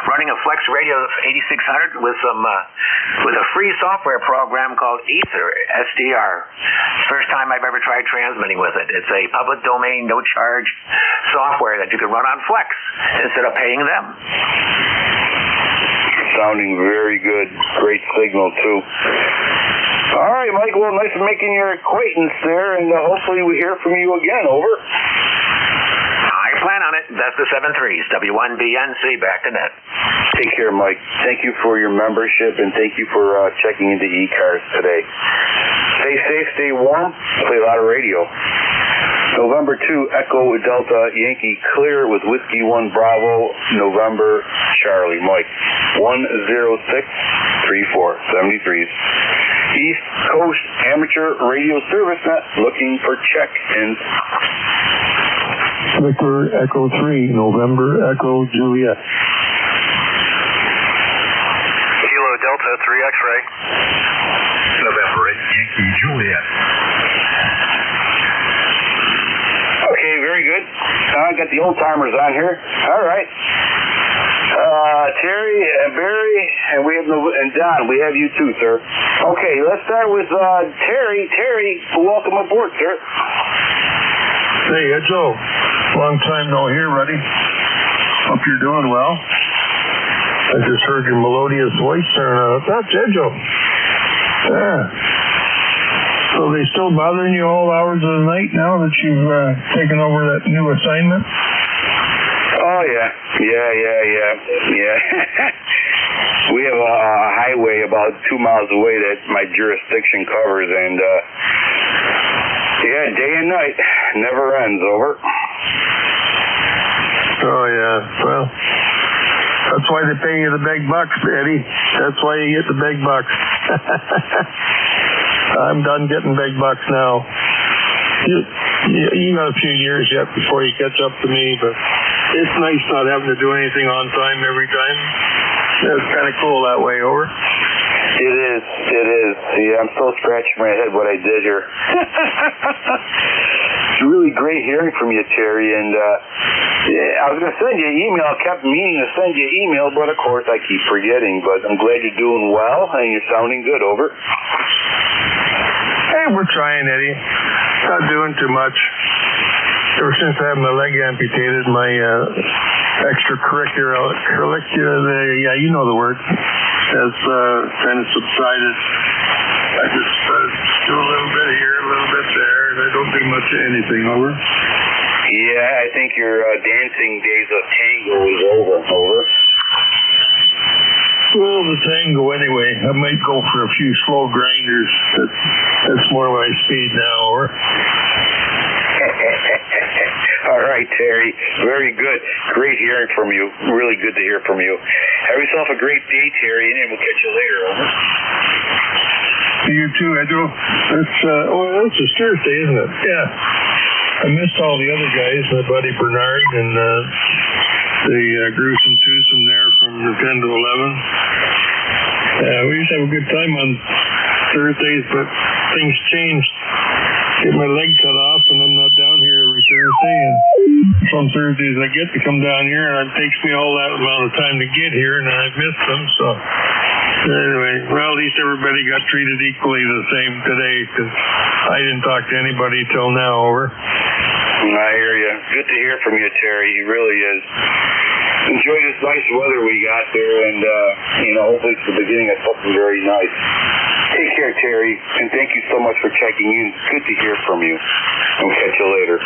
Running a Flex Radio 8600 with a free software program called Ether, SDR. First time I've ever tried transmitting with it. It's a public domain, no charge software that you can run on Flex instead of paying them. Sounding very good. Great signal, too. All right, Mike. Well, nice making your acquaintance there, and hopefully we hear from you again. Over. I plan on it. That's the 7-3s. W1BNC back to net. Take care, Mike. Thank you for your membership, and thank you for checking into ECARS today. Stay safe, stay warm, play a lot of radio. November 2 Echo Delta Yankee Clear with Whiskey 1 Bravo, November Charlie, Mike. 1063473s. East Coast Amateur Radio Service Net, looking for check-ins. Victor Echo 3, November Echo Juliet. Kilo Delta 3 X-ray. November Yankee Juliet. Okay, very good. I got the old timers on here. All right. Terry and Barry, and we have and Don. We have you too, sir. Okay, let's start with Terry. Terry, welcome aboard, sir. Hey, Joe. Long time no hear, buddy. Hope you're doing well. I just heard your melodious voice there. That's Joe. Yeah. So they still bothering you all hours of the night now that you've taken over that new assignment? Oh, yeah. We have a highway about 2 miles away that my jurisdiction covers, and day and night, never ends. Over. Oh, yeah. Well, that's why they pay you the big bucks, Eddie. That's why you get the big bucks. I'm done getting big bucks now. You got a few years yet before you catch up to me, but it's nice not having to do anything on time every time. It's kind of cool that way. Over. It is. Yeah, I'm still scratching my head what I did here. It's really great hearing from you, Terry, and I was going to send you an email. I kept meaning to send you an email, but of course I keep forgetting, but I'm glad you're doing well, and you're sounding good. Over. Hey, we're trying, Eddie. Not doing too much. Ever since I had my leg amputated, my extracurricular, yeah, you know the word, has kind of subsided. I just do a little bit here, a little bit there, and I don't do much of anything. Over. Yeah, I think your dancing days of tango is over. Over. Well, the Tango anyway. I might go for a few slow grinders. That's more my speed now, or? All right, Terry. Very good. Great hearing from you. Really good to hear from you. Have yourself a great day, Terry, and we'll catch you later. Over. You too, Edo. It's a Thursday, isn't it? Yeah. I missed all the other guys, my buddy Bernard and the gruesome twosome there from the 10 to 11. We used to have a good time on Thursdays, but things changed. Get my leg cut off, and I'm not down here every Thursday. And some Thursdays I get to come down here, and it takes me all that amount of time to get here, and I've missed them. So anyway, well, at least everybody got treated equally the same today, because I didn't talk to anybody till now. Over. I hear you. Good to hear from you, Terry. He really is. Enjoy this nice weather we got there, and hopefully it's the beginning of something very nice. Take care, Terry, and thank you so much for checking in. Good to hear from you. And we'll catch you later.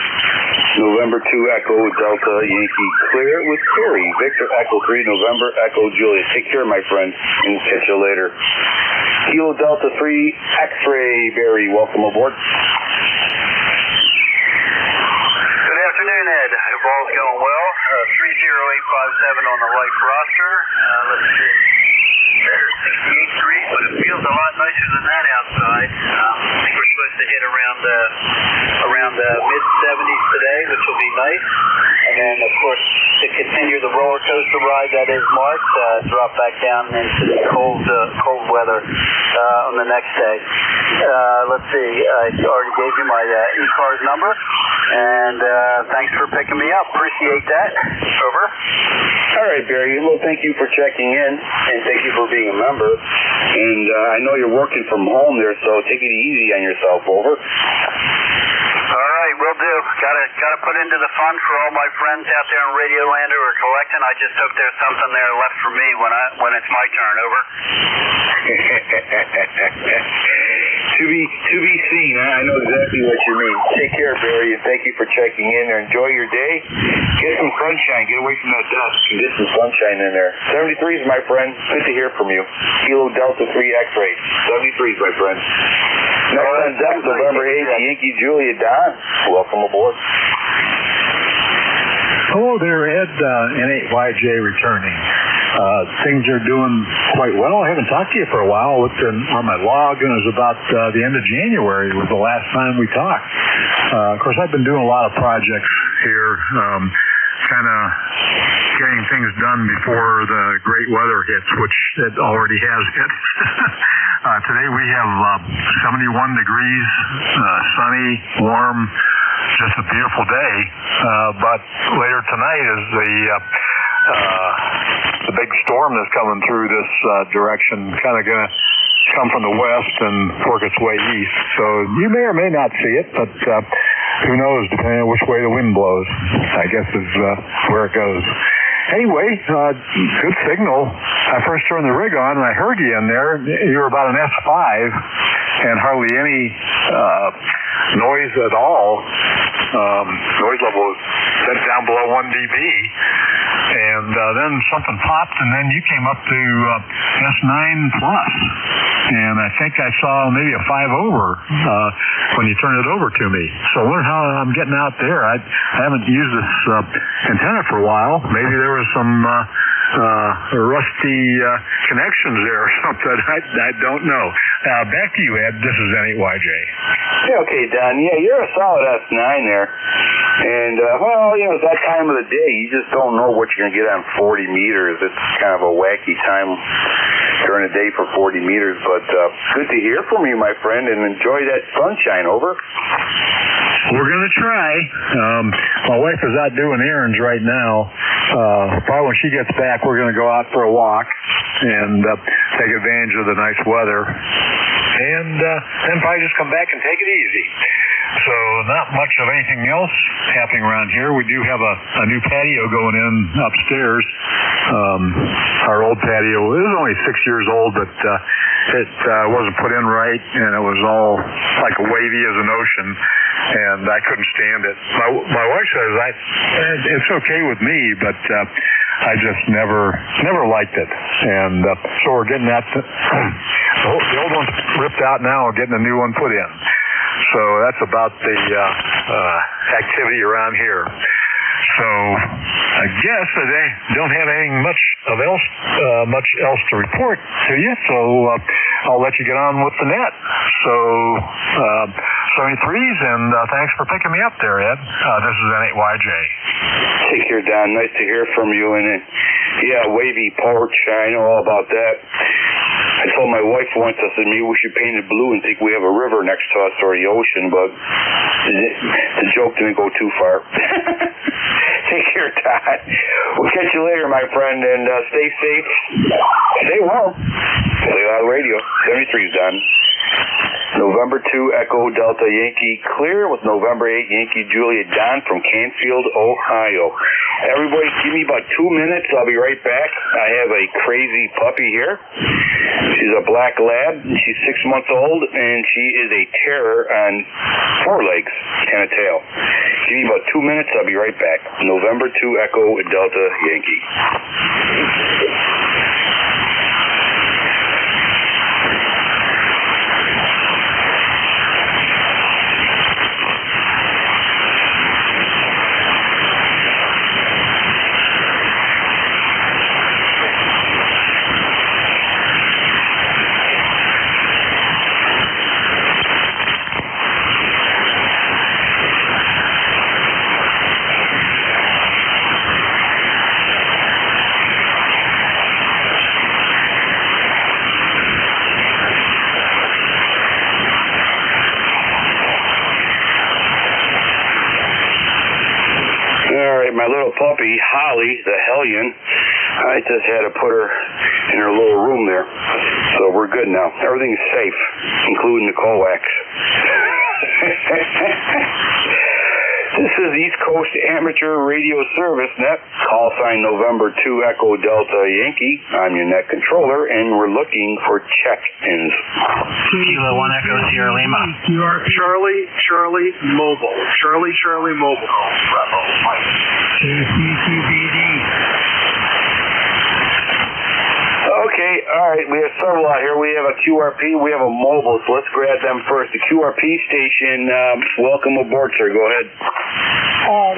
November 2 Echo Delta Yankee clear with Terry. Victor Echo 3 November Echo Julia. Take care, my friend, and we'll catch you later. Kilo Delta 3 X-Ray Barry. Welcome aboard. Good afternoon, Ed. Hope all's going well. 30857 on the life roster. Let's see. There's 68 degrees, but it feels a lot nicer than that outside. I think we're supposed to hit around the mid-70s today, which will be nice. And then, of course, to continue the roller coaster ride that is March, drop back down into the cold weather on the next day. Let's see. I already gave you my ECARS number, and thanks for picking me up. Appreciate that. Over. All right, Barry. Well, thank you for checking in, and thank you for being a member. And I know you're working from home there, so take it easy on yourself. Over. All right, will do. Gotta put into the fund for all my friends out there in Radio Land who are collecting. I just hope there's something there left for me when it's my turn. Over. To be seen. I know exactly what you mean. Take care, Barry, and thank you for checking in there. Enjoy your day. Get some sunshine. Get away from that dust and get some sunshine in there. 73s, my friend. Good to hear from you. Kilo Delta 3 X-Ray. 73s, my friend. Next on deck, November 8th, Yankee Julia Don. Welcome aboard. Hello there, Ed. N8YJ returning. Things are doing quite well. I haven't talked to you for a while. I looked on my log, and it was about the end of January was the last time we talked. Of course, I've been doing a lot of projects here, kind of getting things done before the great weather hits, which it already has hit. Today we have 71 degrees, sunny, warm, just a beautiful day. But later tonight is the big storm that's coming through this direction, kind of going to come from the west and work its way east. So you may or may not see it, but who knows, depending on which way the wind blows, I guess is where it goes. Anyway, good signal. I first turned the rig on, and I heard you in there. You were about an S5, and hardly any noise at all. Noise level was down below 1 dB. And then something popped, and then you came up to S9 plus. And I think I saw maybe a 5 over when you turned it over to me. So I wonder how I'm getting out there. I haven't used this antenna for a while. Maybe there was some rusty connections there or something. I don't know. Back to you, Ed. This is N8YJ. Yeah, okay, Don. Yeah, you're a solid S9 there. And, it's that time of the day. You just don't know what you're going to get on 40 meters. It's kind of a wacky time during the day for 40 meters. But good to hear from you, my friend, and enjoy that sunshine. Over. We're going to try. My wife is out doing errands right now. Probably when she gets back, we're going to go out for a walk and take advantage of the nice weather. And then probably just come back and take it easy. So not much of anything else happening around here. We do have a new patio going in upstairs. Our old patio is only 6 years old, but it wasn't put in right, and it was all like wavy as an ocean, and I couldn't stand it. My wife says it's okay with me, but I just never liked it. And so we're getting that. The old one's ripped out now. We're getting a new one put in. So that's about the activity around here. So I guess that they don't have anything much else to report to you. So I'll let you get on with the net. So 73s, and thanks for picking me up there, Ed. This is N8YJ. Take care, Don. Nice to hear from you. And yeah, wavy porch. I know all about that. I told my wife once, I said, maybe we should paint it blue and think we have a river next to us or the ocean, but the joke didn't go too far. Take care, Todd. We'll catch you later, my friend, and stay safe. Stay warm. Play Loud Radio. 73's done. November 2 Echo Delta Yankee clear with November 8 Yankee Juliet Don from Canfield, Ohio. Everybody, give me about 2 minutes. I'll be right back. I have a crazy puppy here. She's a black lab. She's 6 months old, and she is a terror on 4 legs and a tail. Give me about 2 minutes. I'll be right back. November 2 Echo Delta Yankee. My little puppy, Holly, the Hellion, I just had to put her in her little room there. So we're good now. Everything's safe, including the coax. This is East Coast Amateur Radio Service Net, call sign November 2 Echo Delta Yankee. I'm your net controller, and we're looking for check-ins. Kilo 1 Echo Sierra Lima. Charlie Mobile. Charlie Mobile. Bravo. KCCBD. Okay, all right, we have several out here. We have a QRP, we have a mobile, so let's grab them first. The QRP station, welcome aboard, sir. Go ahead.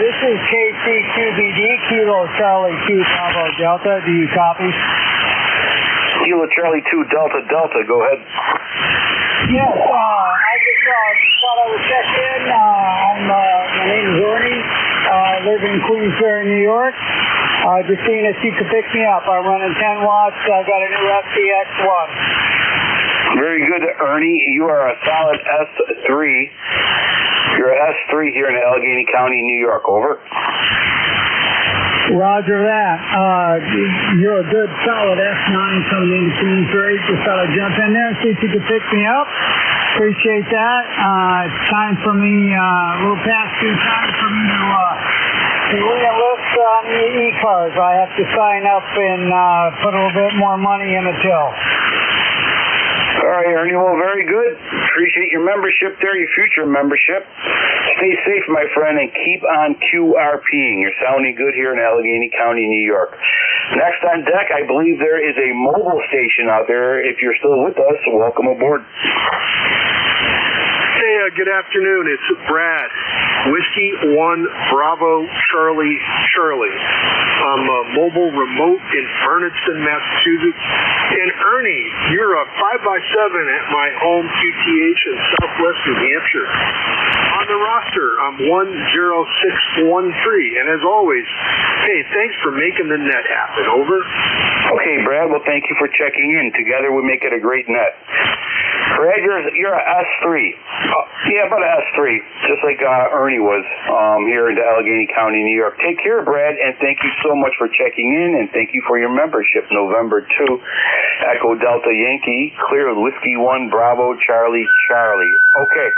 This is KCQBD, Kilo Charlie 2 Bravo Delta. Do you copy? Kilo Charlie 2 Delta Delta, go ahead. Yes, I just thought I would check in. My name is Ernie. I live in Queensbury, New York. Just seeing if you could pick me up. I'm running 10 watts. I got a new FTX1. Very good, Ernie. You are a solid S3. You're an S3 here in Allegheny County, New York. Over. Roger that. You're a good solid S9 coming into Queensbury. Just thought I'd jump in there and see if you could pick me up. Appreciate that. It's time for me, a little past due time for me to re-enlist on the ECARS. I have to sign up and put a little bit more money in the till. All right, Ernie. Well, very good. Appreciate your membership there, your future membership. Stay safe, my friend, and keep on QRPing. You're sounding good here in Allegheny County, New York. Next on deck, I believe there is a mobile station out there. If you're still with us, welcome aboard. Hey, good afternoon. It's Brad. Whiskey 1 Bravo Charlie. I'm mobile remote in Berniston, Massachusetts. And Ernie, you're a 5x7 at my home QTH in Southwest New Hampshire. On the roster, I'm 10613. And as always, hey, thanks for making the net happen. Over. Okay, Brad. Well, thank you for checking in. Together we make it a great net. Brad, you're a S3. Yeah, about an S3, just like Ernie was here in Allegheny County, New York. Take care, Brad, and thank you so much for checking in, and thank you for your membership. November 2, Echo Delta Yankee, clear Whiskey 1 Bravo Charlie. Okay.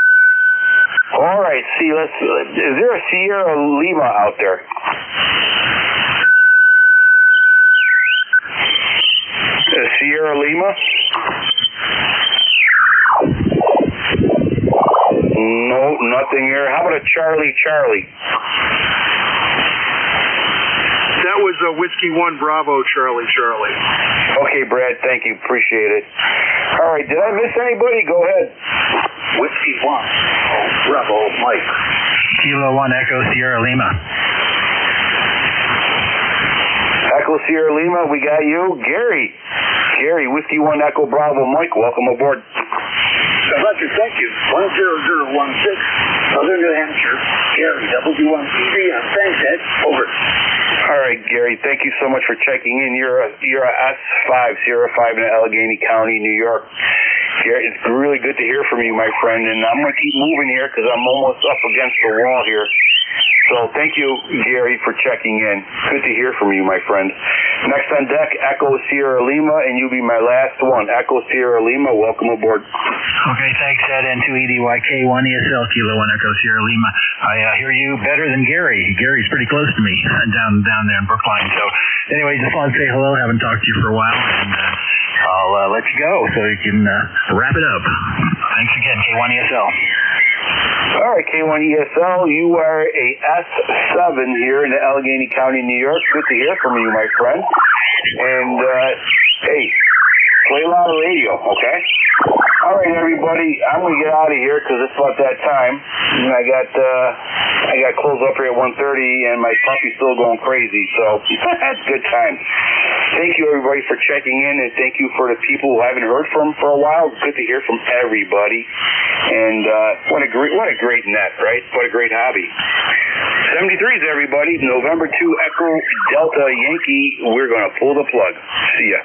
All right, see, is there a Sierra Lima out there? A Sierra Lima? No, nothing here. How about a Charlie? That was Whiskey 1 Bravo Charlie Charlie. Okay, Brad, thank you. Appreciate it. All right, did I miss anybody? Go ahead. Whiskey 1 Bravo Mike. Kilo 1 Echo Sierra Lima. Echo Sierra Lima, we got you. Gary. Gary, Whiskey 1 Echo Bravo Mike, welcome aboard. Roger, thank you. 10016, Southern New Hampshire. Gary, W1TV, thanks, Ed. Over. All right, Gary, thank you so much for checking in. You're a S5, Sierra 5 in Allegheny County, New York. Gary, it's really good to hear from you, my friend, and I'm going to keep moving here because I'm almost up against the wall here. So thank you, Gary, for checking in. Good to hear from you, my friend. Next on deck, Echo Sierra Lima, and you'll be my last one. Echo Sierra Lima, welcome aboard. Okay, thanks, Ed. N2EDYK 1ESL Kilo 1 Echo Sierra Lima. I hear you better than Gary. Gary's pretty close to me down there in Brookline. So anyway, just want to say hello. Haven't talked to you for a while, and I'll let you go so you can wrap it up. Thanks again, K1ESL. All right, K1ESL, you are a S7 here in Allegheny County, New York. Good to hear from you, my friend. And, hey, play a lot of radio, okay? All right, everybody, I'm going to get out of here because it's about that time. And I got closed up here at 1:30, and my puppy's still going crazy, so that's good time. Thank you, everybody, for checking in, and thank you for the people who I haven't heard from for a while. It's good to hear from everybody. And what a great net, right? What a great hobby. 73s, everybody. November 2 Echo Delta Yankee. We're going to pull the plug. See ya.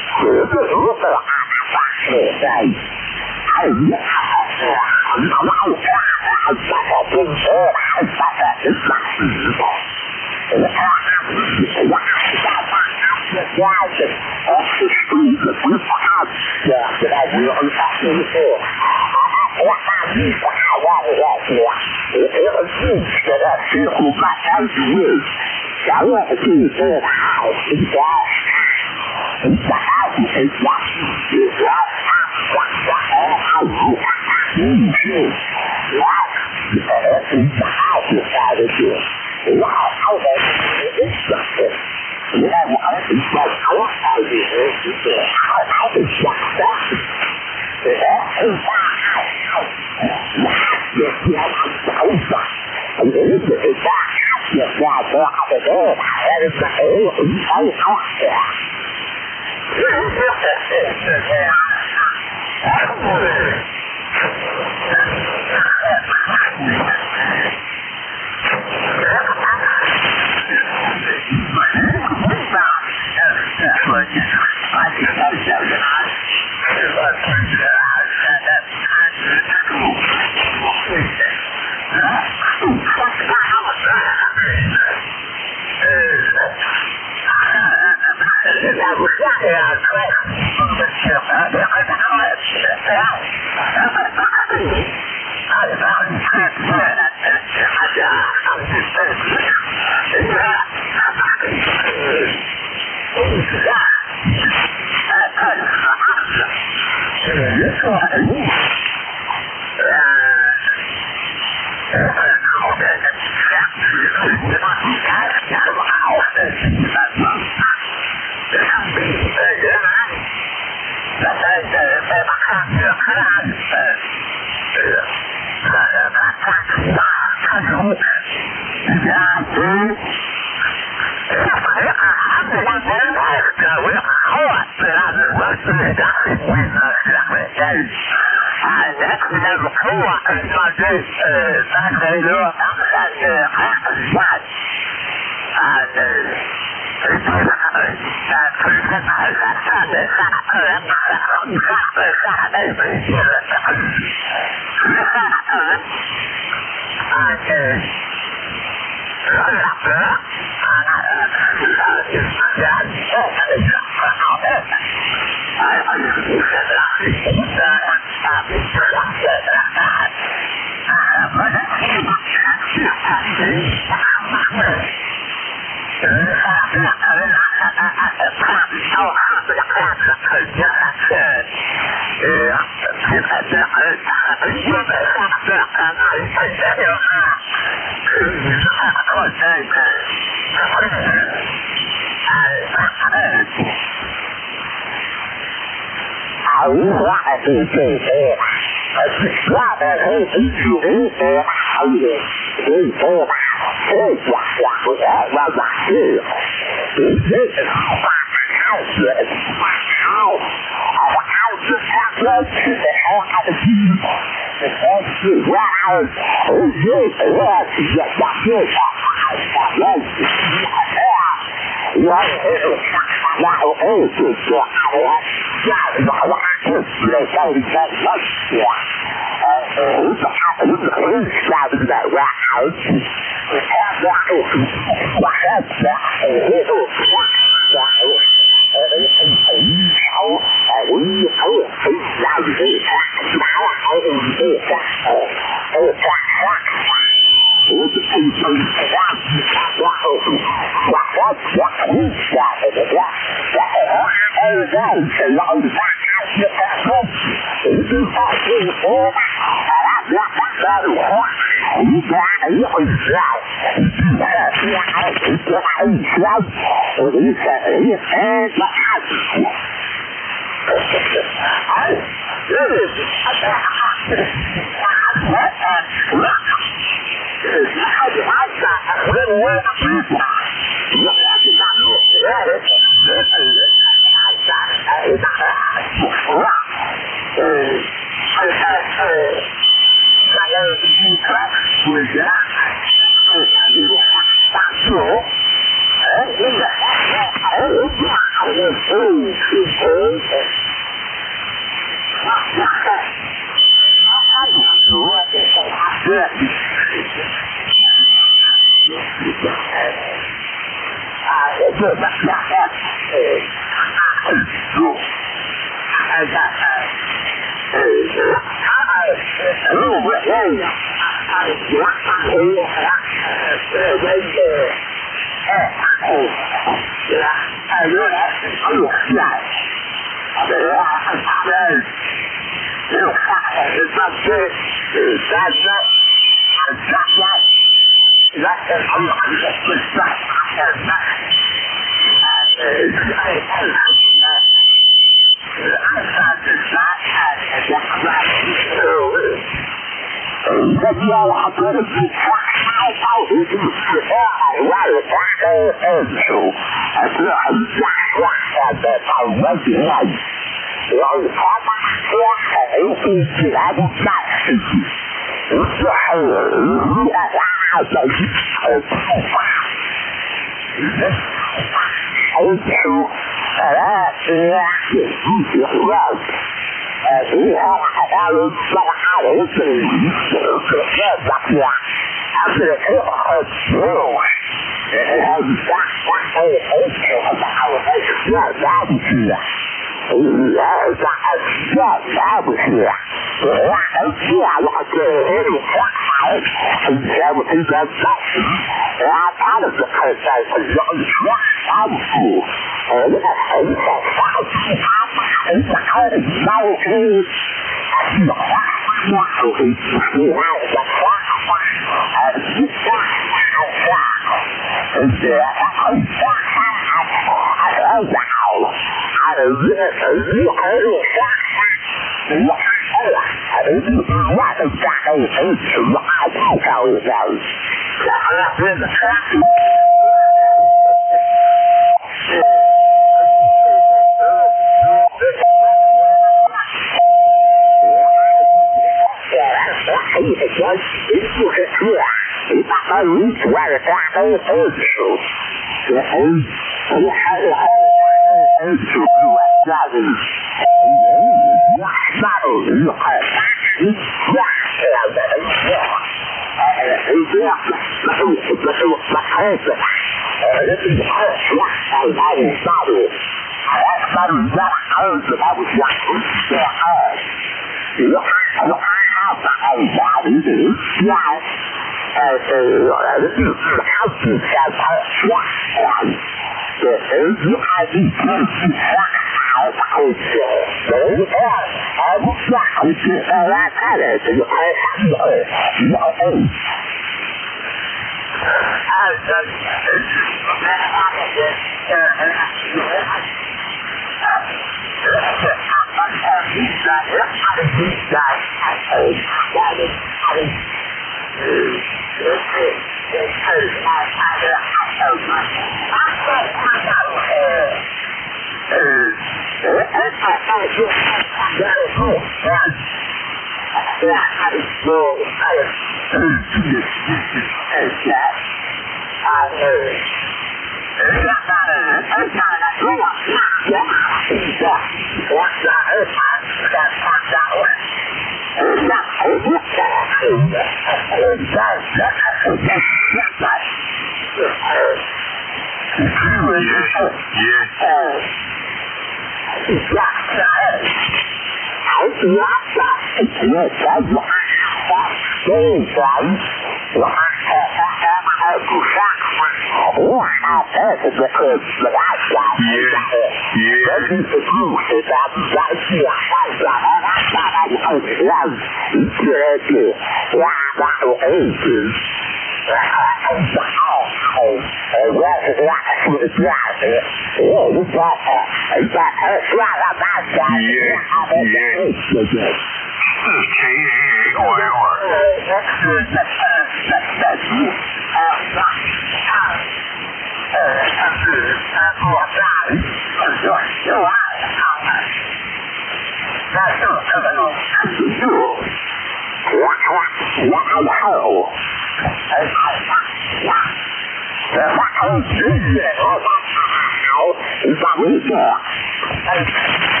Wow.